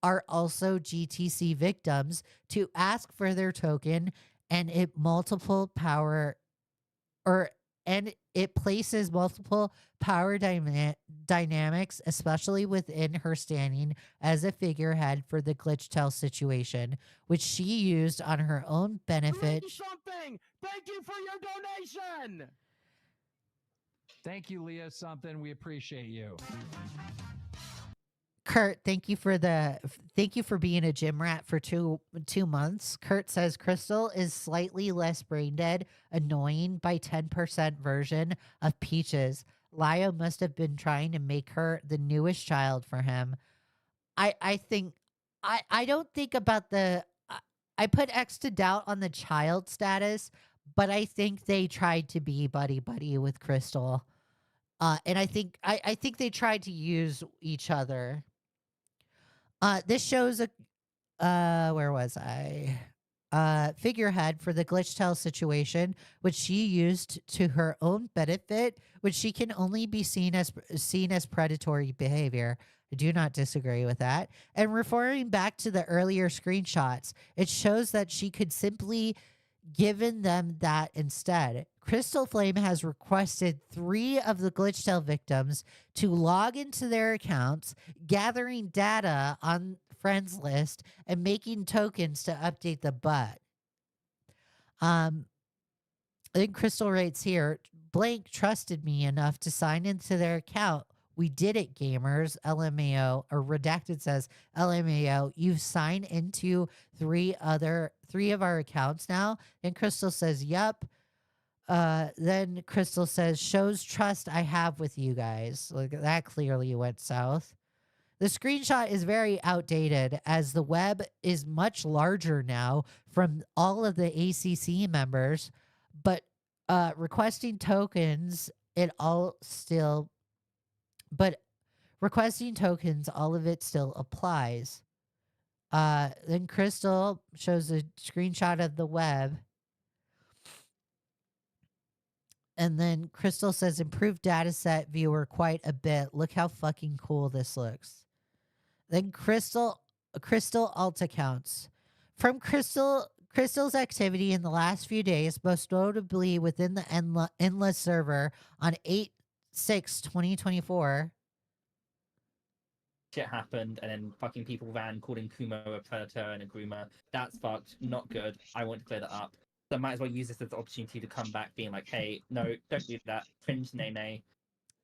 are also GTC victims to ask for their token, and it places multiple power dynamics, especially within her standing as a figurehead for the glitch tell situation, which she used on her own benefit. Something. Thank you for your donation. Thank you, Leigha Something. We appreciate you. Kurt, thank you for being a gym rat for two months. Kurt says Crystal is slightly less brain dead, annoying by 10% version of Peaches. Lio must have been trying to make her the newest child for him. I don't think about I put X to doubt on the child status, but I think they tried to be buddy with Crystal. And I think they tried to use each other. This shows where was I? Figurehead for the glitch tell situation, which she used to her own benefit, which she can only be seen as predatory behavior. I do not disagree with that. And referring back to the earlier screenshots, it shows that she could simply given them that instead. Crystal Flame has requested 3 of the glitch tell victims to log into their accounts, gathering data on friends list and making tokens to update the bot. Then Crystal writes here, Blank trusted me enough to sign into their account. We did it, gamers. LMAO, or redacted says, LMAO, you've signed into 3 of our accounts now. And Crystal says, yup. Then Crystal says, shows trust I have with you guys. Like that clearly went south. The screenshot is very outdated as the web is much larger now from all of the ACC members, but requesting tokens, but requesting tokens, all of it still applies. Then Crystal shows a screenshot of the web. And then Crystal says, improved dataset viewer quite a bit. Look how fucking cool this looks. Then Crystal alt accounts. From Crystal's activity in the last few days, most notably within the Endless server on 8/6/2024. Shit happened, and then fucking people ran calling Kumo a predator and a groomer. That's fucked. Not good. I want to clear that up. So I might as well use this as an opportunity to come back being like, hey, no, don't do that. Cringe, nay.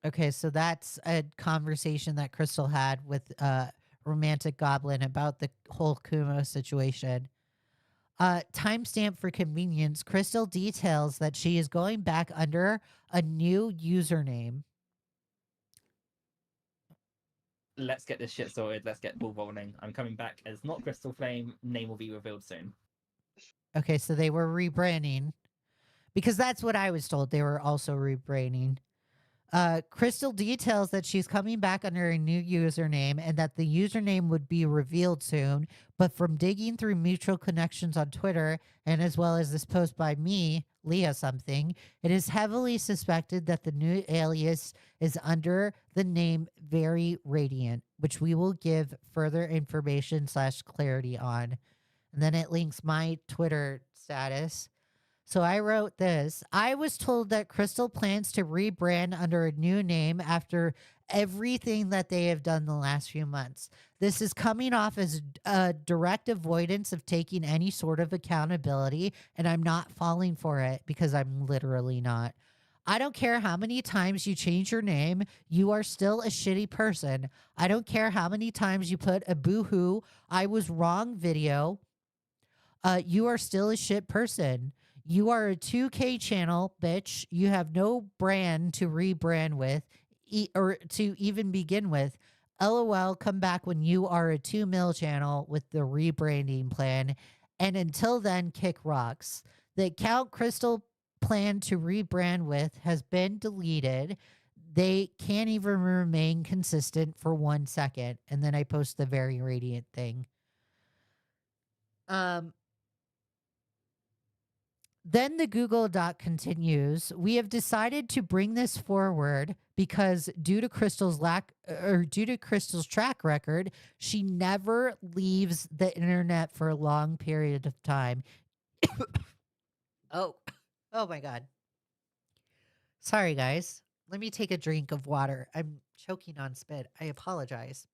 Okay, so that's a conversation that Crystal had with Romantic Goblin about the whole Kumo situation. Timestamp for convenience. Crystal details that she is going back under a new username. Let's get this shit sorted. Let's get ball rolling. I'm coming back as not Crystal Flame. Name will be revealed soon. Okay, so they were rebranding because that's what I was told. They were also rebranding. Crystal details that she's coming back under a new username and that the username would be revealed soon. But from digging through mutual connections on Twitter and as well as this post by me, Leigha Something, it is heavily suspected that the new alias is under the name Very Radiant, which we will give further information / clarity on. And then it links my Twitter status. So I wrote this. I was told that Crystal plans to rebrand under a new name after everything that they have done the last few months. This is coming off as a direct avoidance of taking any sort of accountability, and I'm not falling for it because I'm literally not. I don't care how many times you change your name, you are still a shitty person. I don't care how many times you put a boohoo, I was wrong video. You are still a shit person. You are a 2K channel, bitch. You have no brand to rebrand with or to even begin with. LOL, come back when you are a 2 mil channel with the rebranding plan. And until then, kick rocks. The account Crystal planned to rebrand with has been deleted. They can't even remain consistent for 1 second. And then I post the Very Radiant thing. Then the Google Doc continues. We have decided to bring this forward because due to Crystal's track record, she never leaves the internet for a long period of time. Oh my God. Sorry, guys. Let me take a drink of water. I'm choking on spit. I apologize.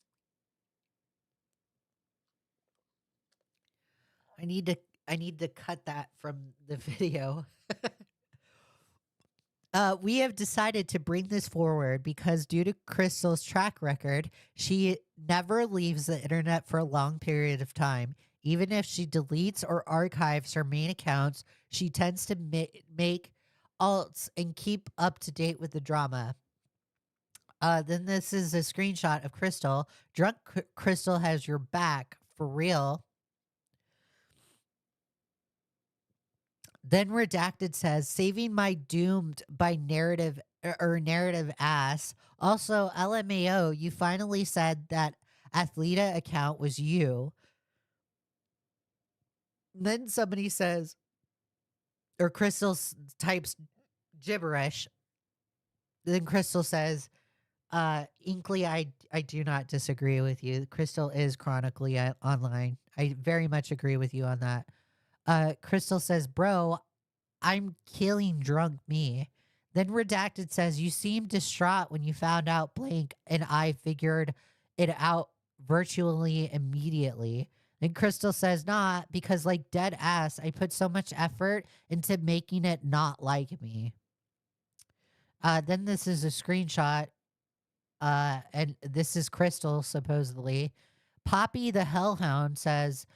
I need to cut that from the video. We have decided to bring this forward because due to Crystal's track record, she never leaves the internet for a long period of time. Even if she deletes or archives her main accounts, she tends to make alts and keep up to date with the drama. Then this is a screenshot of Crystal. Drunk Crystal has your back, for real. Then Redacted says, saving my doomed by narrative ass. Also, LMAO, you finally said that Athleta account was you. Then somebody says, or Crystal types gibberish. Then Crystal says, Inkley, I do not disagree with you. Crystal is chronically online. I very much agree with you on that. Crystal says, bro, I'm killing drunk me. Then Redacted says, you seemed distraught when you found out blank, and I figured it out virtually immediately. Then Crystal says, nah, because like dead ass, I put so much effort into making it not like me. Then this is a screenshot, and this is Crystal, supposedly. Poppy the Hellhound says,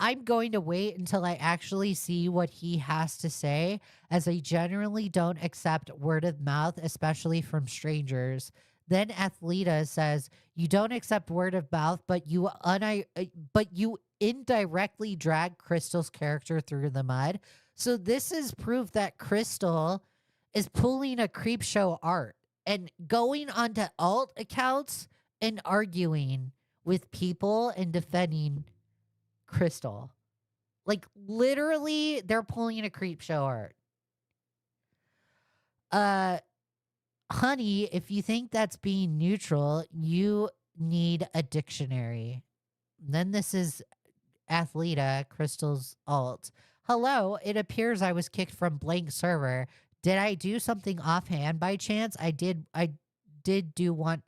I'm going to wait until I actually see what he has to say, as I generally don't accept word of mouth, especially from strangers. Then Athleta says, "You don't accept word of mouth, but you indirectly drag Crystal's character through the mud." So this is proof that Crystal is pulling a creep show art and going onto alt accounts and arguing with people and defending Crystal. Like, literally, they're pulling a creep show art. Honey, if you think that's being neutral, you need a dictionary. Then this is Athleta, Crystal's alt. "Hello, it appears I was kicked from blank server. Did I do something offhand by chance? I did do one.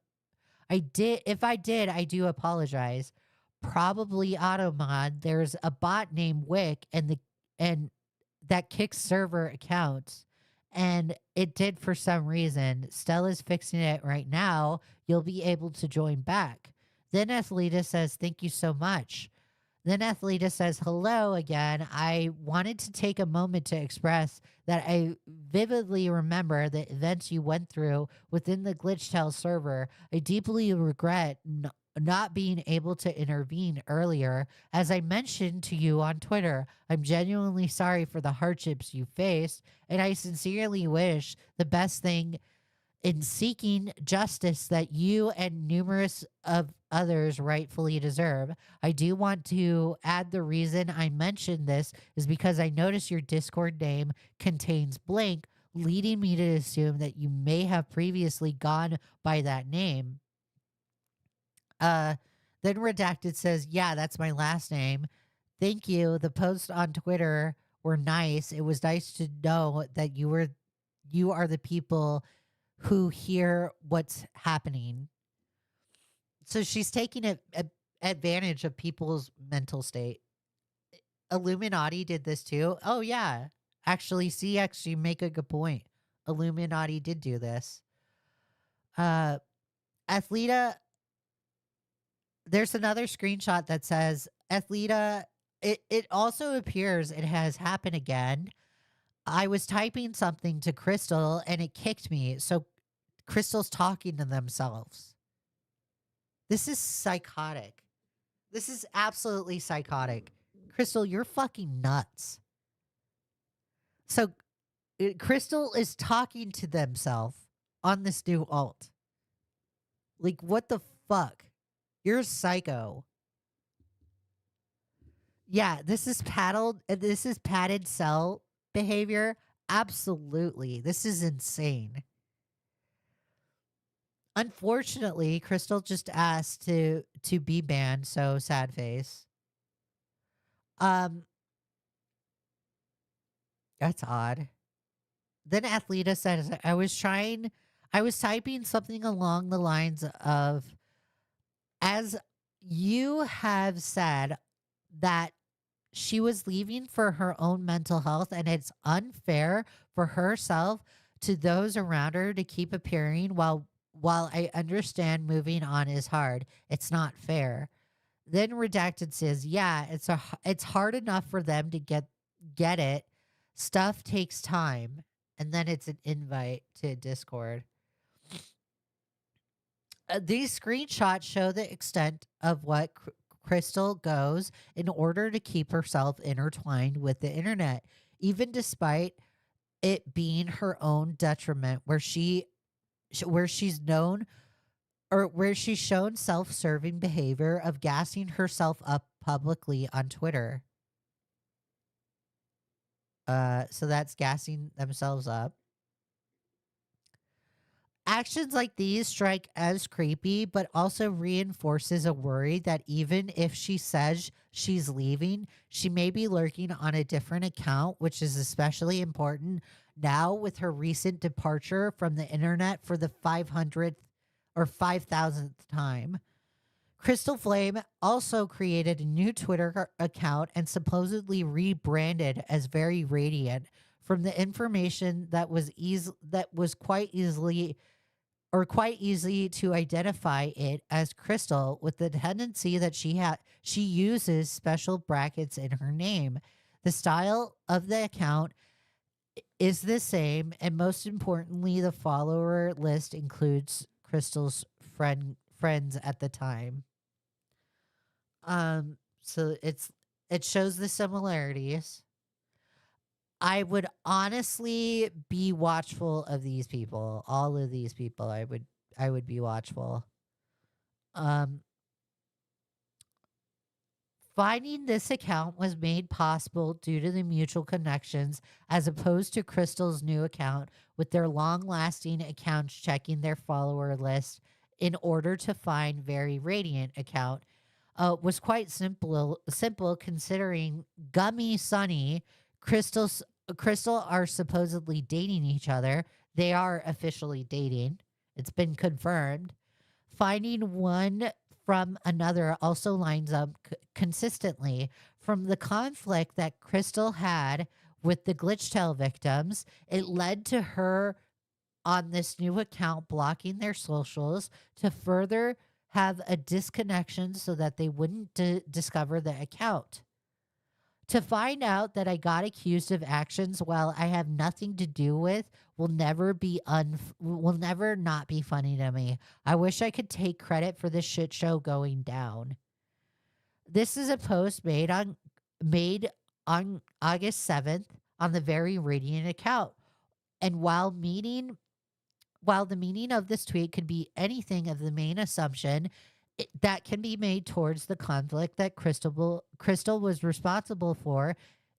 If I did, I do apologize. Probably automod. There's a bot named Wick and that kicks server accounts. And it did for some reason. Stella's fixing it right now. You'll be able to join back." Then Athleta says, "Thank you so much." Then Athleta says, "Hello again. I wanted to take a moment to express that I vividly remember the events you went through within the Glitchtail server. I deeply regret not being able to intervene earlier. As I mentioned to you on Twitter, I'm genuinely sorry for the hardships you faced, and I sincerely wish the best thing in seeking justice that you and numerous of others rightfully deserve. I do want to add the reason I mentioned this is because I noticed your Discord name contains blank, leading me to assume that you may have previously gone by that name." Then Redacted says, "Yeah, that's my last name. Thank you. The posts on Twitter were nice. It was nice to know that you are the people who hear what's happening." So she's taking advantage of people's mental state. Illuminati did this too. Oh yeah. Actually, CX, you make a good point. Illuminati did do this. Athleta, there's another screenshot that says, Athleta, it also appears it has happened again. I was typing something to Crystal and it kicked me. So Crystal's talking to themselves. This is psychotic. This is absolutely psychotic. Crystal, you're fucking nuts. So Crystal is talking to themselves on this new alt. Like, what the fuck? You're psycho. Yeah, this is padded cell behavior. Absolutely. This is insane. Unfortunately, Crystal just asked to be banned, so sad face. That's odd. Then Athleta says, I was typing something along the lines of, as you have said that she was leaving for her own mental health and it's unfair for herself to those around her to keep appearing while I understand moving on is hard. It's not fair. Then Redacted says, yeah, it's hard enough for them to get it. Stuff takes time. And then it's an invite to Discord. These screenshots show the extent of what Crystal goes in order to keep herself intertwined with the internet, even despite it being her own detriment, where she's shown self-serving behavior of gassing herself up publicly on Twitter. So that's gassing themselves up. Actions like these strike as creepy, but also reinforces a worry that even if she says she's leaving, she may be lurking on a different account, which is especially important now with her recent departure from the internet for the 500th or 5,000th time. Crystal Flame also created a new Twitter account and supposedly rebranded as Very Radiant from the information that was quite easily or quite easy to identify it as Crystal, with the tendency that she uses special brackets in her name. The style of the account is the same, and most importantly, the follower list includes Crystal's friends at the time. So it shows the similarities. I would honestly be watchful of these people. All of these people, I would be watchful. Finding this account was made possible due to the mutual connections, as opposed to Crystal's new account, with their long-lasting accounts checking their follower list in order to find Very Radiant account. Was quite simple considering Gummy Sunny, Crystal are supposedly dating each other. They are officially dating. It's been confirmed. Finding one from another also lines up consistently. From the conflict that Crystal had with the Glitchtail victims, it led to her on this new account blocking their socials to further have a disconnection so that they wouldn't discover the account. To find out that I got accused of actions while I have nothing to do with will never not be funny to me. I wish I could take credit for this shit show going down. This is a post made on August 7th on the Very Radiant account. And while the meaning of this tweet could be anything of the main assumption that can be made towards the conflict that Crystal was responsible for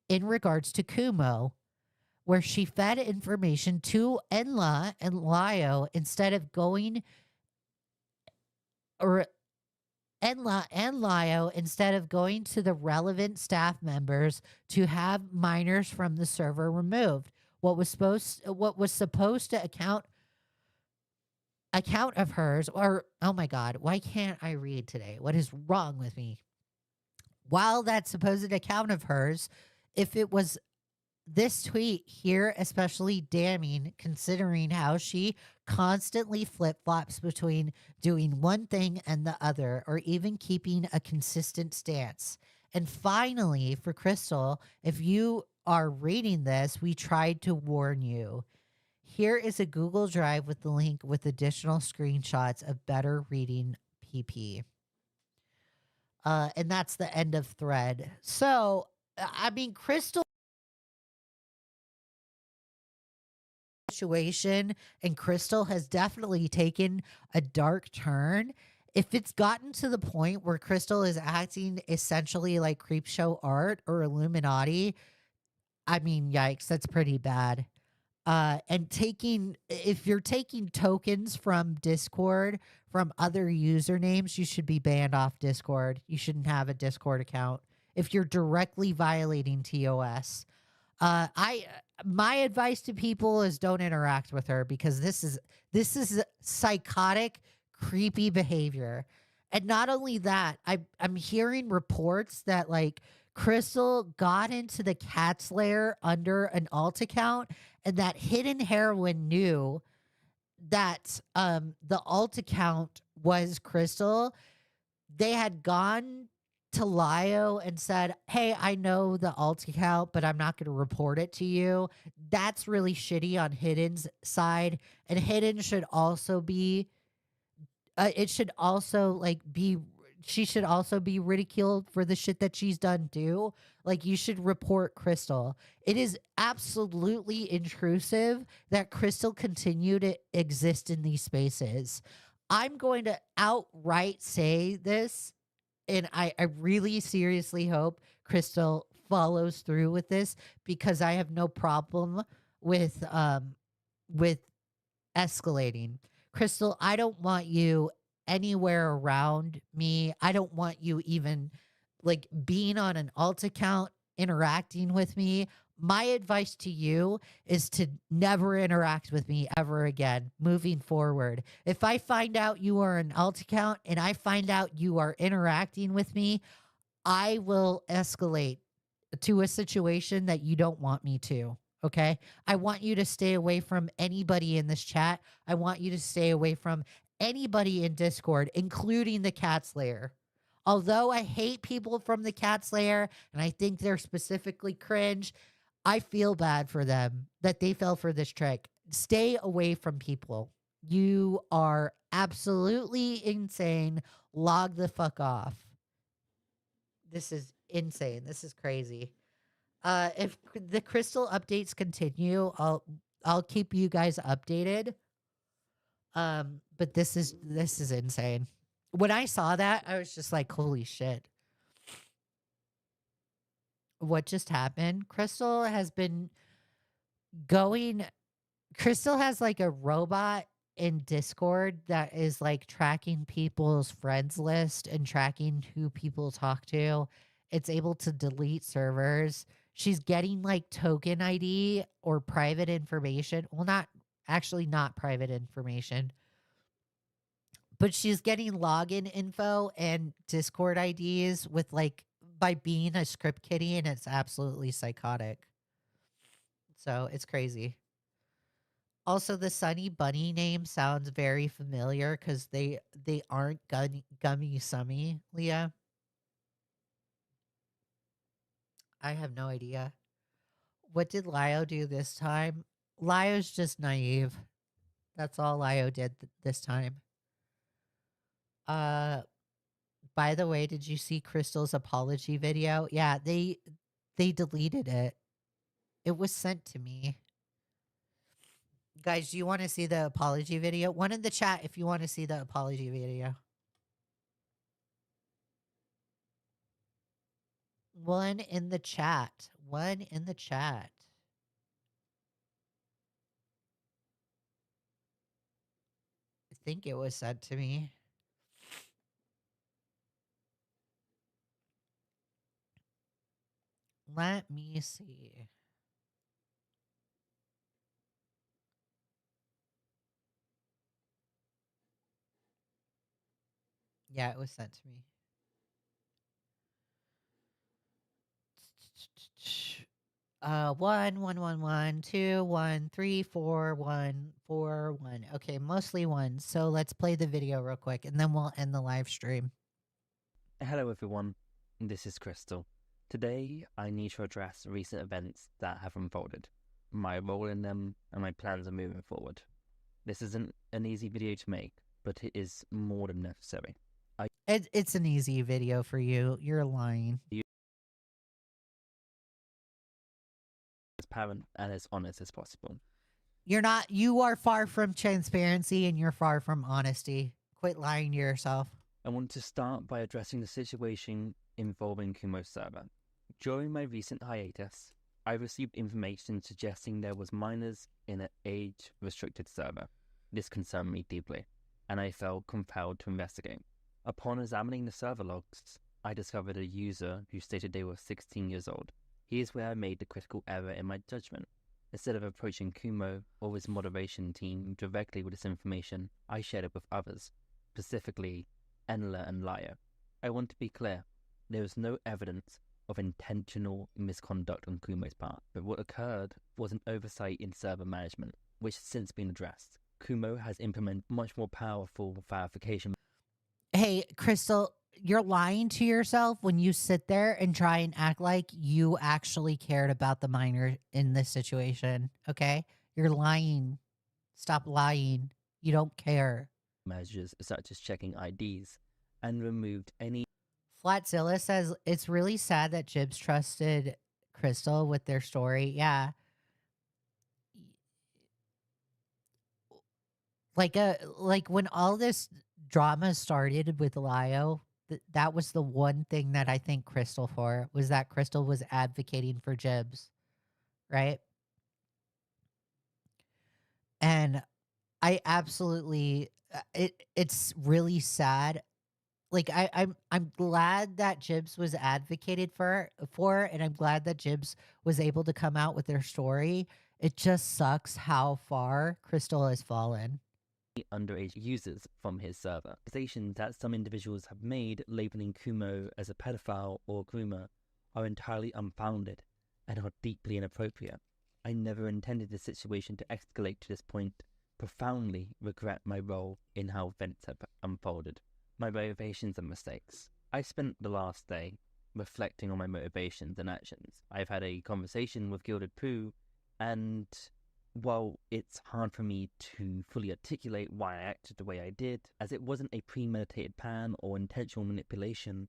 in regards to Kumo, where she fed information to Enla and Lio instead of going to the relevant staff members to have minors from the server removed. What was supposed to account of hers, or oh my god, why can't I read today? What is wrong with me? While that supposed account of hers, if it was this tweet here, especially damning, considering how she constantly flip-flops between doing one thing and the other, or even keeping a consistent stance. And finally, for Crystal, if you are reading this, we tried to warn you. Here is a Google Drive with the link with additional screenshots of better reading PP. And that's the end of thread. So, I mean, Crystal situation, and Crystal has definitely taken a dark turn. If it's gotten to the point where Crystal is acting essentially like Creepshow art or Illuminati, I mean, yikes, that's pretty bad. And if you're taking tokens from Discord from other usernames, you should be banned off Discord. You shouldn't have a Discord account if you're directly violating TOS. My advice to people is don't interact with her, because this is psychotic, creepy behavior. And not only that, I'm hearing reports that like Crystal got into the cat's lair under an alt account, and that Hidden Heroine knew that the alt account was Crystal. They had gone to Lio and said, hey, I know the alt account, but I'm not going to report it to you. That's really shitty on Hidden's side. And Hidden should also be, she should also be ridiculed for the shit that she's done too. Like, you should report Crystal. It is absolutely intrusive that Crystal continue to exist in these spaces. I'm going to outright say this, and I really seriously hope Crystal follows through with this, because I have no problem with escalating. Crystal, I don't want you anywhere around me. I don't want you even like being on an alt account interacting with me. My advice to you is to never interact with me ever again moving forward. If I find out you are an alt account and I find out you are interacting with me, I will escalate to a situation that you don't want me to. Okay. I want you to stay away from anybody in this chat. I want you to stay away from anybody in Discord, including the Cat Slayer. Although I hate people from the Cat Slayer and I think they're specifically cringe, I feel bad for them that they fell for this trick. Stay away from people. You are absolutely insane. Log the fuck off. This is insane. This is crazy. If the crystal updates continue, I'll keep you guys updated. But this is insane. When I saw that, I was just like, holy shit. What just happened? Crystal has like a robot in Discord that is like tracking people's friends list and tracking who people talk to. It's able to delete servers. She's getting like token ID or private information. Well, not private information, but she's getting login info and Discord IDs with like by being a script kiddie, and it's absolutely psychotic. So it's crazy. Also, the Sunny Bunny name sounds very familiar because they aren't Gummy Summy, Leah. I have no idea. What did Lio do this time? Lio's just naive. That's all Lio did this time. By the way, did you see Crystal's apology video? Yeah, they deleted it. It was sent to me. Guys, do you want to see the apology video? One in the chat if you want to see the apology video. One in the chat. One in the chat. I think it was sent to me. Let me see. Yeah, it was sent to me. One, 2, 1, 3, 4, 1, 4, 1. Okay, mostly ones. So let's play the video real quick and then we'll end the live stream. Hello everyone, this is Crystal. Today I need to address recent events that have unfolded, my role in them, and my plans of moving forward. This isn't an easy video to make, but it is more than necessary. It's an easy video for you. You're lying. Transparent and as honest as possible. You're not. You are far from transparency and you're far from honesty. Quit lying to yourself. I want to start by addressing the situation involving Kumo's server. During my recent hiatus, I received information suggesting there was minors in an age-restricted server. This concerned me deeply, and I felt compelled to investigate. Upon examining the server logs, I discovered a user who stated they were 16 years old. Here's where I made the critical error in my judgment. Instead of approaching Kumo or his moderation team directly with this information, I shared it with others, specifically Enla and Lio. I want to be clear, there is no evidence of intentional misconduct on Kumo's part, but what occurred was an oversight in server management, which has since been addressed. Kumo has implemented much more powerful verification. Hey, Crystal, you're lying to yourself when you sit there and try and act like you actually cared about the minor in this situation, okay? You're lying. Stop lying. You don't care. Measures such as checking IDs and removed any. Flatzilla says it's really sad that Jibs trusted Crystal with their story. Yeah. Like when all this drama started with Lio, that was the one thing that I think Crystal for was that Crystal was advocating for Jibs, right? And I absolutely it's really sad. Like I'm glad that Jibs was advocated for, and I'm glad that Jibs was able to come out with their story. It just sucks how far Crystal has fallen. Underage users from his server. Accusations that some individuals have made labeling Kumo as a pedophile or groomer are entirely unfounded and are deeply inappropriate. I never intended the situation to escalate to this point. Profoundly regret my role in how events have unfolded. My motivations and mistakes. I spent the last day reflecting on my motivations and actions. I've had a conversation with Gilded Pooh, and while it's hard for me to fully articulate why I acted the way I did, as it wasn't a premeditated plan or intentional manipulation,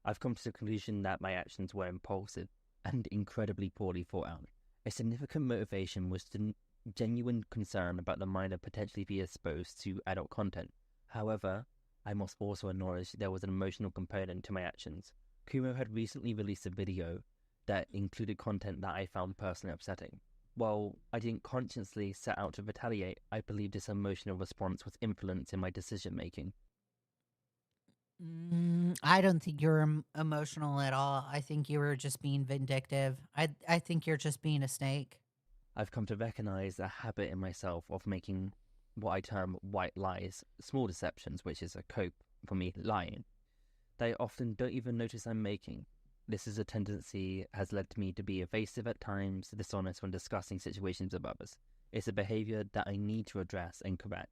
I've come to the conclusion that my actions were impulsive and incredibly poorly thought out. A significant motivation was the genuine concern about the minor potentially be exposed to adult content. However, I must also acknowledge there was an emotional component to my actions. Kumo had recently released a video that included content that I found personally upsetting. While I didn't consciously set out to retaliate, I believe this emotional response was influencing my decision-making. I don't think you were emotional at all. I think you were just being vindictive. I think you're just being a snake. I've come to recognize a habit in myself of making what I term white lies, small deceptions, which is a cope for me lying, that I often don't even notice I'm making. This is a tendency has led me to be evasive at times, dishonest when discussing situations with others. It's a behavior that I need to address and correct.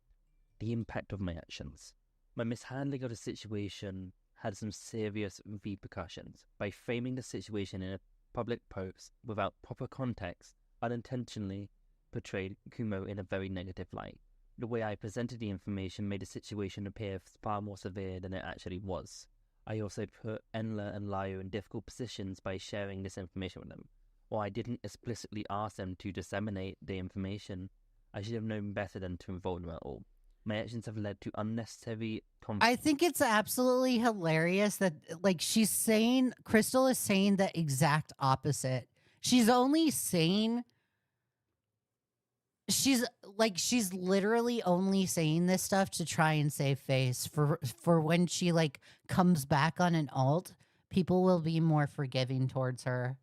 The impact of my actions. My mishandling of the situation had some serious repercussions. By framing the situation in a public post without proper context, unintentionally portrayed Kumo in a very negative light. The way I presented the information made the situation appear far more severe than it actually was. I also put Enla and Lio in difficult positions by sharing this information with them. While I didn't explicitly ask them to disseminate the information, I should have known better than to involve them at all. My actions have led to unnecessary I think it's absolutely hilarious that, like, Crystal is saying the exact opposite. She's literally only saying this stuff to try and save face for when she, like, comes back on an alt, people will be more forgiving towards her.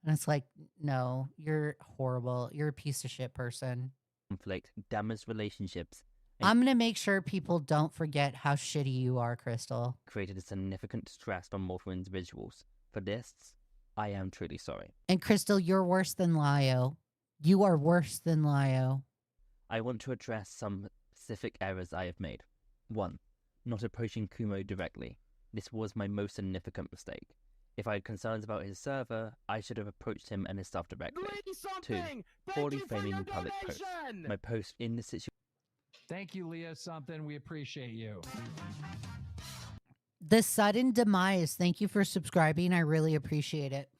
And it's like, no, you're horrible. You're a piece of shit person. Conflict, damaged relationships, I'm going to make sure people don't forget how shitty you are, Crystal. created a significant stress on multiple individuals. For this, I am truly sorry. And Crystal, you're worse than Lio. You are worse than Lio. I want to address some specific errors I have made. 1. Not approaching Kumo directly. This was my most significant mistake. If I had concerns about his server, I should have approached him and his staff directly. Leigha 2. Something! Poorly Thank you for framing your public posts. donation! My post in the situation. Thank you, Leigha Something. We appreciate you. The sudden demise. Thank you for subscribing. I really appreciate it.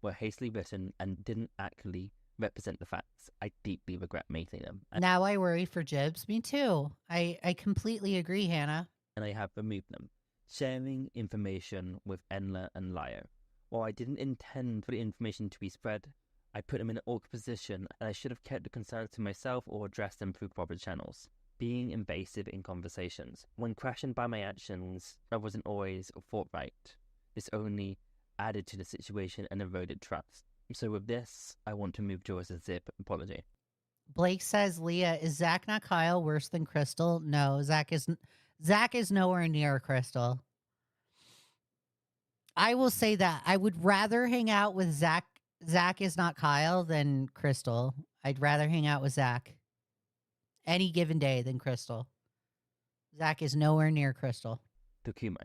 Were hastily written and didn't accurately represent the facts. I deeply regret making them. Now I worry for Jibs. Me too. I completely agree, Hannah. And I have removed them. Sharing information with Enla and Lio. While I didn't intend for the information to be spread, I put them in an awkward position, and I should have kept the concerns to myself or addressed them through proper channels. Being invasive in conversations. When questioned by my actions, I wasn't always forthright. This only added to the situation and eroded trust. So with this, I want to move towards a zip apology. Blake says, Leah, is Zach not Kyle worse than Crystal? No, Zach is nowhere near Crystal. I will say that I would rather hang out with Zach. Zach is not Kyle than Crystal. I'd rather hang out with Zach any given day than Crystal. Zach is nowhere near Crystal. To Kumo,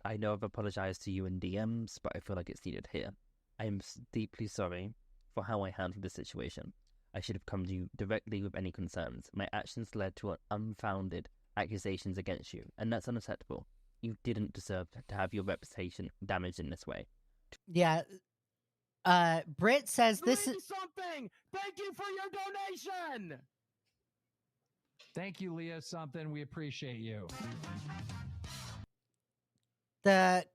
I know I've apologized to you in DMs, but I feel like it's needed here. I am deeply sorry for how I handled the situation. I should have come to you directly with any concerns. My actions led to unfounded accusations against you, and that's unacceptable. You didn't deserve to have your reputation damaged in this way. Yeah. Britt says this is Something! Thank you for your donation! Thank you, Leigha Something. We appreciate you. the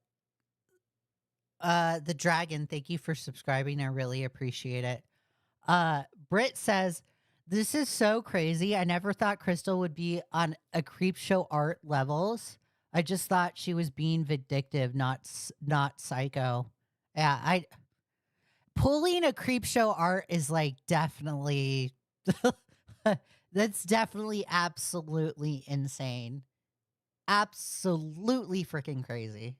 dragon. Thank you for subscribing. I really appreciate it. Britt says, this is so crazy. I never thought Crystal would be on a creep show art levels. I just thought she was being vindictive, not psycho. Yeah, pulling a creep show art is like definitely that's definitely absolutely insane. Absolutely freaking crazy.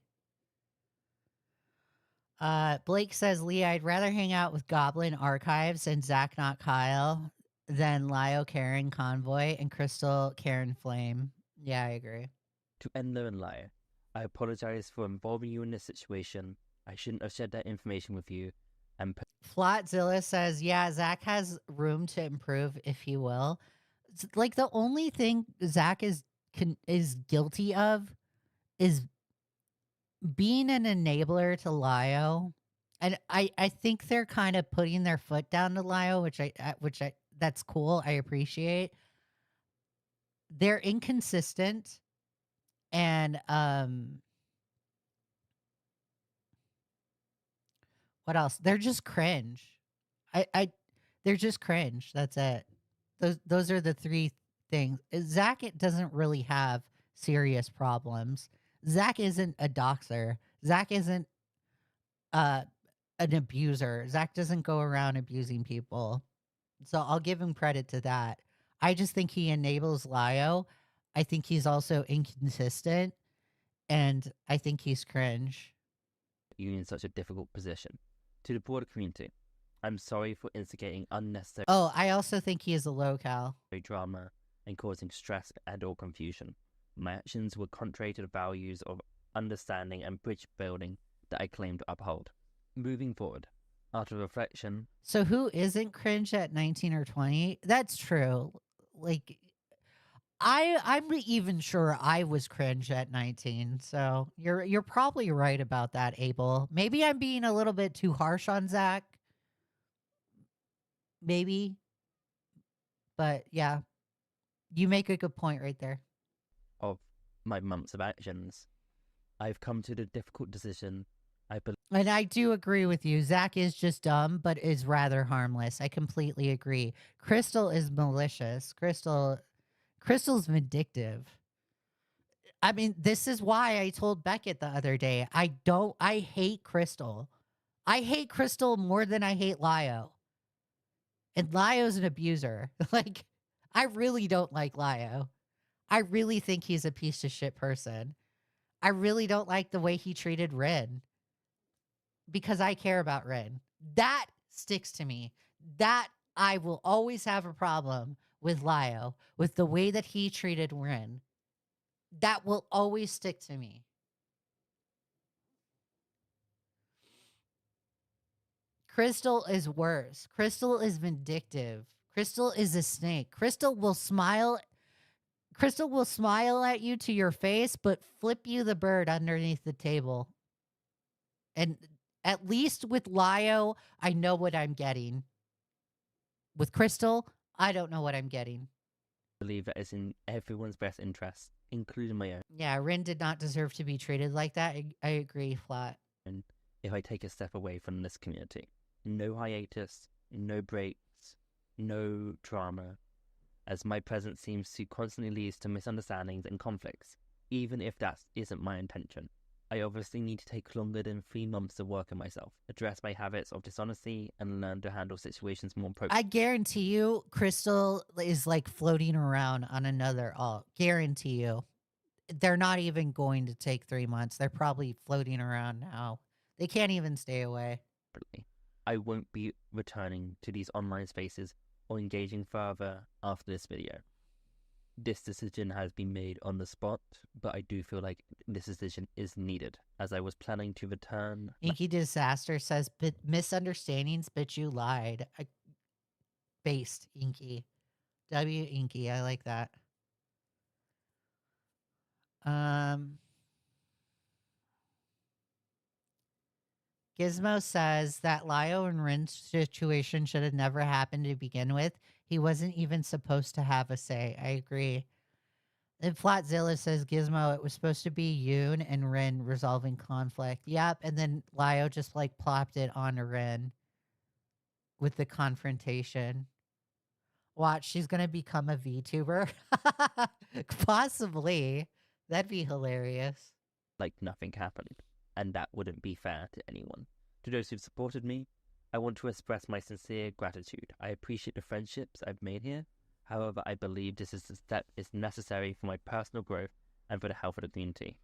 Blake says, Lee, I'd rather hang out with Goblin Archives and Zach Not Kyle than Lio Karen Convoy and Crystal Karen Flame. Yeah, I agree. To Ender and Lio, I apologize for involving you in this situation. I shouldn't have shared that information with you. And Flotzilla says, yeah, Zach has room to improve if he will. Like, the only thing Zach is guilty of is being an enabler to Lio. And I think they're kind of putting their foot down to Lio, which I that's cool. I appreciate. They're inconsistent, and what else? They're just cringe. They're just cringe. That's it. Those are the three things. Zach doesn't really have serious problems. Zach isn't a doxer. Zach isn't an abuser. Zach doesn't go around abusing people. So I'll give him credit to that. I just think he enables Lio. I think he's also inconsistent, and I think he's cringe. You in such a difficult position. To the broader community, I'm sorry for instigating unnecessary Oh, I also think he is a Lolgal. drama and causing stress and or confusion. My actions were contrary to the values of understanding and bridge building that I claim to uphold. Moving forward, after reflection, So who isn't cringe at 19 or 20? That's true. Like, I'm even sure I was cringe at 19. So you're probably right about that, Abel. Maybe I'm being a little bit too harsh on Zach. Maybe. But yeah, you make a good point right there. of my months of actions, I've come to the difficult decision. And I do agree with you. Zach is just dumb, but is rather harmless. I completely agree. Crystal is malicious. Crystal's vindictive. I mean, this is why I told Beckett the other day, I hate Crystal. I hate Crystal more than I hate Lio. And Lio's an abuser. Like, I really don't like Lio. I really think he's a piece of shit person. I really don't like the way he treated Rin. Because I care about Rin. That sticks to me. That I will always have a problem with Lio, with the way that he treated Rin. That will always stick to me. Crystal is worse. Crystal is vindictive. Crystal is a snake. Crystal will smile at you to your face, but flip you the bird underneath the table. And at least with Lio, I know what I'm getting. With Crystal, I don't know what I'm getting. believe that it's in everyone's best interest, including my own. Yeah, Rin did not deserve to be treated like that. I agree, flat. And if I take a step away from this community, no hiatus, no breaks, no drama, as my presence seems to constantly lead to misunderstandings and conflicts, even if that isn't my intention. I obviously need to take longer than 3 months to work on myself, address my habits of dishonesty, and learn to handle situations more appropriately. I guarantee you, Crystal is like floating around on another alt. Guarantee you. They're not even going to take 3 months. They're probably floating around now. They can't even stay away. I won't be returning to these online spaces or engaging further after this video. This decision has been made on the spot, but I do feel like this decision is needed, as I was planning to return. Inky Disaster says, misunderstandings, bitch, you lied. Based, Inky. W Inky, I like that. Gizmo says that Lio and Rin's situation should have never happened to begin with. He wasn't even supposed to have a say. I agree. And Flatzilla says, Gizmo, it was supposed to be Yoon and Rin resolving conflict. Yep, and then Lio just like plopped it on Rin with the confrontation. Watch, she's gonna become a VTuber. Possibly. That'd be hilarious. Like nothing happened, and that wouldn't be fair to anyone. To those who've supported me, I want to express my sincere gratitude. I appreciate the friendships I've made here. However, I believe this is a step is necessary for my personal growth and for the health of the community.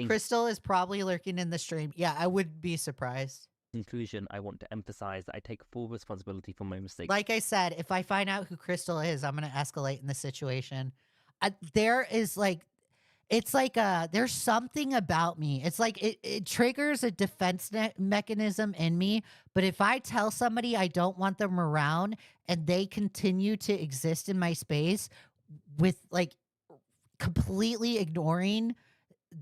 In Crystal is probably lurking in the stream. Yeah, I wouldn't be surprised. conclusion, I want to emphasize that I take full responsibility for my mistakes. Like I said, if I find out who Crystal is, I'm going to escalate in the situation. There is like, it's like there's something about me. It's like it triggers a defense mechanism in me. But if I tell somebody I don't want them around and they continue to exist in my space with like completely ignoring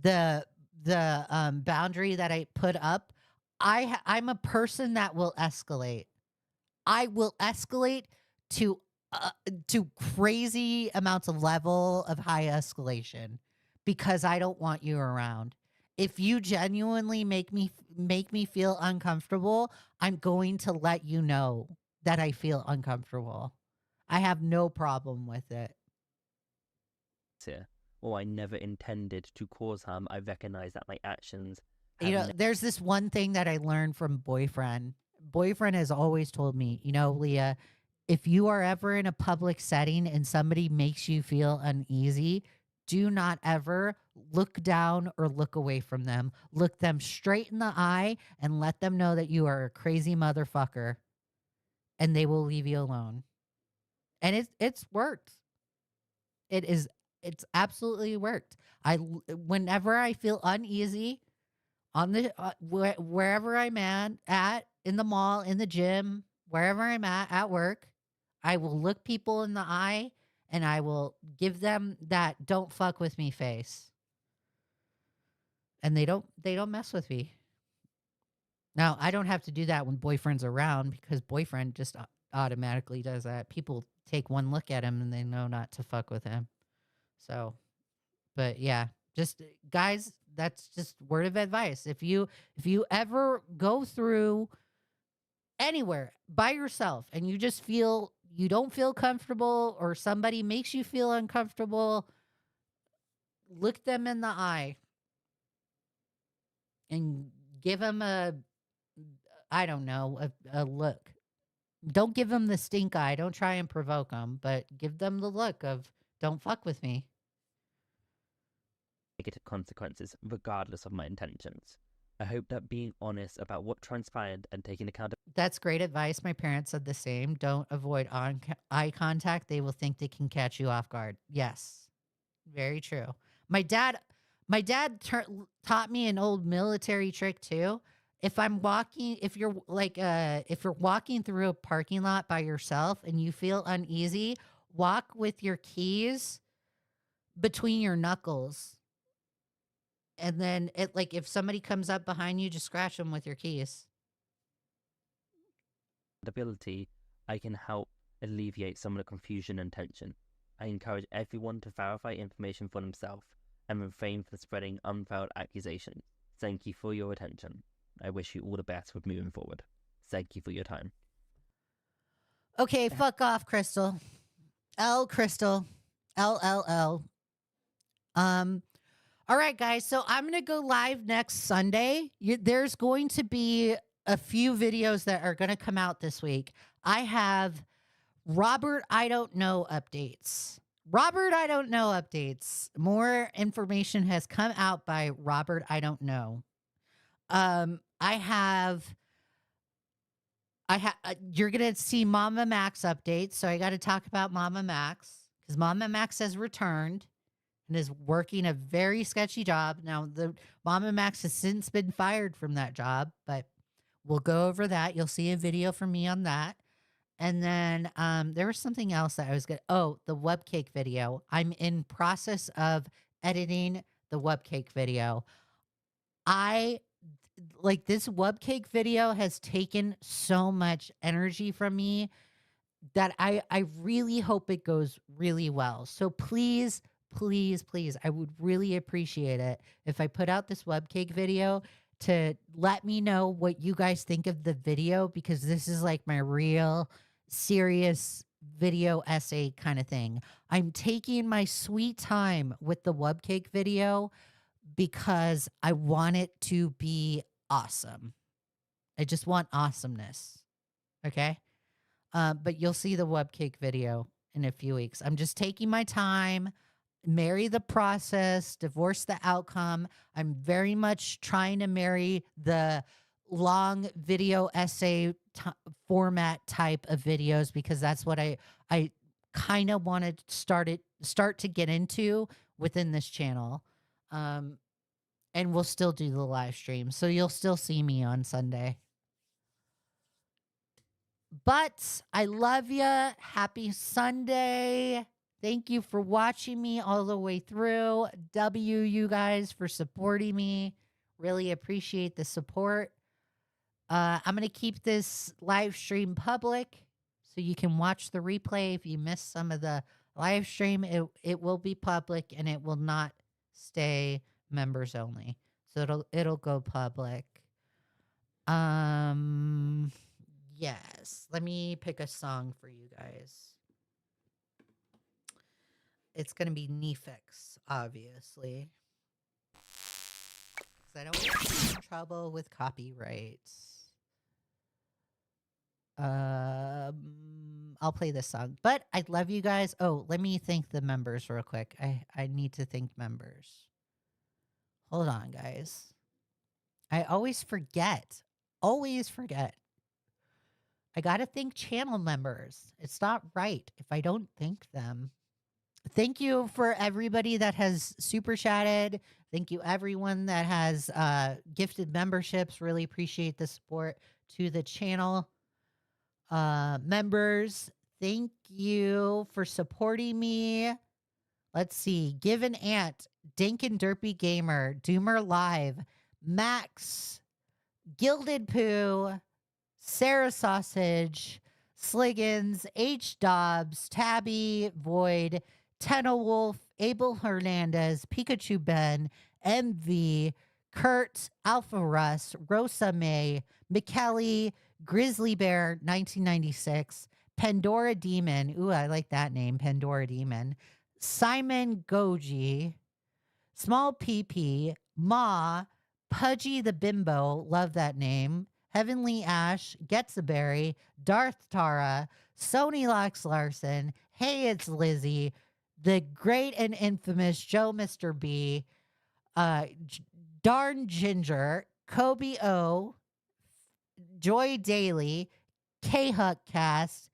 the boundary that I put up, I'm a person that will escalate. I will escalate to crazy amounts of level of high escalation because I don't want you around. If you genuinely make me feel uncomfortable, I'm going to let you know that I feel uncomfortable. I have no problem with it. Here, or I never intended to cause harm, I recognize that my actions. You know, there's this one thing that I learned from boyfriend. Boyfriend has always told me, you know, Leah, if you are ever in a public setting and somebody makes you feel uneasy, do not ever look down or look away from them. Look them straight in the eye and let them know that you are a crazy motherfucker and they will leave you alone. And it's worked. It's absolutely worked. Whenever I feel uneasy on the wherever I'm at in the mall, in the gym, wherever I'm at work, I will look people in the eye and I will give them that don't fuck with me face. And they don't mess with me. Now, I don't have to do that when boyfriend's around because boyfriend just automatically does that. People take one look at him and they know not to fuck with him. So, but yeah, just guys, that's just word of advice. If you ever go through anywhere by yourself and you just feel you don't feel comfortable or somebody makes you feel uncomfortable, look them in the eye and give them a look. Don't give them the stink eye. Don't try and provoke them, but give them the look of don't fuck with me. Negative consequences, regardless of my intentions. I hope that being honest about what transpired and taking account of That's great advice. My parents said the same. Don't avoid eye contact. They will think they can catch you off guard. Yes, very true. My dad taught me an old military trick too. If you're walking through a parking lot by yourself and you feel uneasy, walk with your keys between your knuckles. And then if somebody comes up behind you, just scratch them with your keys. ability, I can help alleviate some of the confusion and tension. I encourage everyone to verify information for themselves and refrain from spreading unfounded accusations. Thank you for your attention. I wish you all the best with moving forward. Thank you for your time. Okay, fuck off, Crystal. Crystal. LLL. All right, guys. So I'm going to go live next Sunday. There's going to be a few videos that are going to come out this week. I have Robert I Don't Know updates. More information has come out by Robert I Don't Know. You're going to see Mama Max updates. So I got to talk about Mama Max because Mama Max has returned and is working a very sketchy job. Now, the Mama Max has since been fired from that job, but we'll go over that. You'll see a video from me on that. And then there was something else that I was going to... Oh, the Webcake video. I'm in process of editing the Webcake video. This Webcake video has taken so much energy from me that I really hope it goes really well. So please, please, please, I would really appreciate it if I put out this Webcake video to let me know what you guys think of the video, because this is like my real serious video essay kind of thing. I'm taking my sweet time with the Webcake video because I want it to be awesome. I just want awesomeness. Okay? But you'll see the Webcake video in a few weeks. I'm just taking my time. marry the process, divorce the outcome. I'm very much trying to marry the long video essay format type of videos because that's what I kind of want to start to get into within this channel. And we'll still do the live stream. So you'll still see me on Sunday. But I love you. Happy Sunday. Thank you for watching me all the way through. You guys for supporting me. Really appreciate the support. I'm going to keep this live stream public so you can watch the replay. If you missed some of the live stream, it will be public and it will not stay members only. So it'll go public. Yes. Let me pick a song for you guys. It's going to be Nefix, obviously. Because I don't want to get in trouble with copyrights. I'll play this song. But I love you guys. Oh, let me thank the members real quick. I need to thank members. Hold on, guys. I always forget. Always forget. I got to thank channel members. It's not right if I don't thank them. Thank you for everybody that has super chatted. Thank you everyone that has gifted memberships. Really appreciate the support to the channel. Members, thank you for supporting me. Let's see. Give an Ant, Dink and Derpy Gamer, Doomer Live, Max, Gilded Poo, Sarah Sausage, Sliggins, H. Dobbs, Tabby, Void, Tenno Wolf, Abel Hernandez, Pikachu Ben, MV, Kurt, Alpha Russ, Rosa May, McKelly, Grizzly Bear 1996, Pandora Demon. Ooh, I like that name, Pandora Demon. Simon Goji, Small PP, Ma, Pudgy the Bimbo, love that name. Heavenly Ash, Getsaberry, Darth Tara, Sony Lox Larson, Hey, it's Lizzie, the great and infamous Joe Mr. B, Darn Ginger, Kobe O, Joy Daily, K-Huck Cast,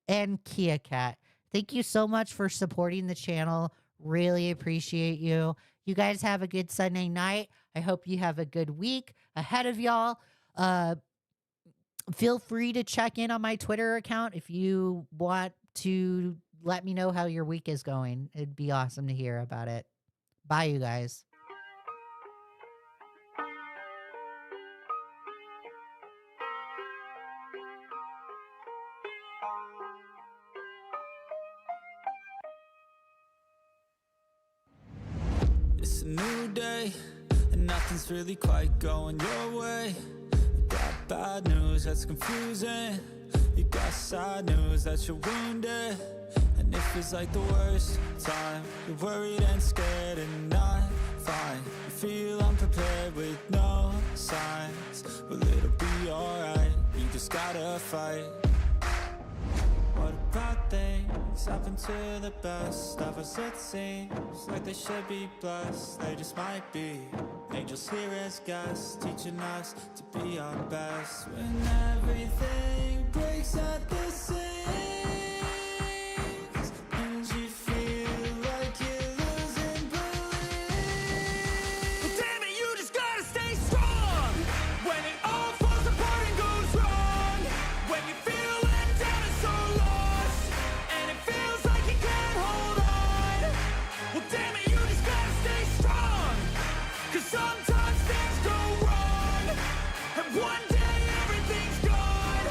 and Kia Cat. Thank you so much for supporting the channel. Really appreciate you. You guys have a good Sunday night. I hope you have a good week ahead of y'all. Feel free to check in on my Twitter account if you want to let me know how your week is going. It'd be awesome to hear about it. Bye, you guys. It's a new day, and nothing's really quite going your way. You got bad news that's confusing. You got sad news that you're wounded. And it feels like the worst time. You're worried and scared and not fine. You feel unprepared with no signs. Well, it'll be alright. You just gotta fight. What about things happen to the best of us? It seems like they should be blessed. They just might be angels here as guests, teaching us to be our best. When everything breaks at the seams, and you feel like you're losing belief. Well, damn it, you just gotta stay strong. When it all falls apart and goes wrong, when you feel let down and so lost, and it feels like you can't hold on. Well, damn it, you just gotta stay strong. 'Cause sometimes things go wrong, and one day everything's gone,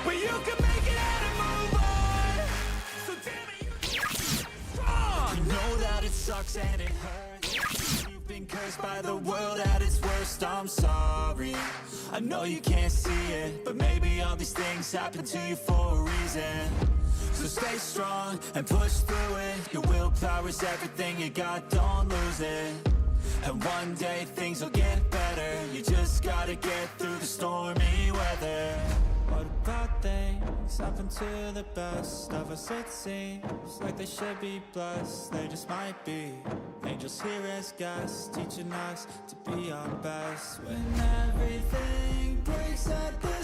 but you can make it out and move on. So damn it, you just gotta stay strong. You know that it sucks and it hurts. You've been cursed by the world at its worst. I'm sorry, I know you can't see it, but maybe all these things happen to you for a reason. So stay strong and push through it. Your willpower is everything you got, don't lose it. And one day things will get better. You just gotta get through the stormy weather. What about things happen to the best of us? It seems like they should be blessed. They just might be angels here as guests, teaching us to be our best. When everything breaks at the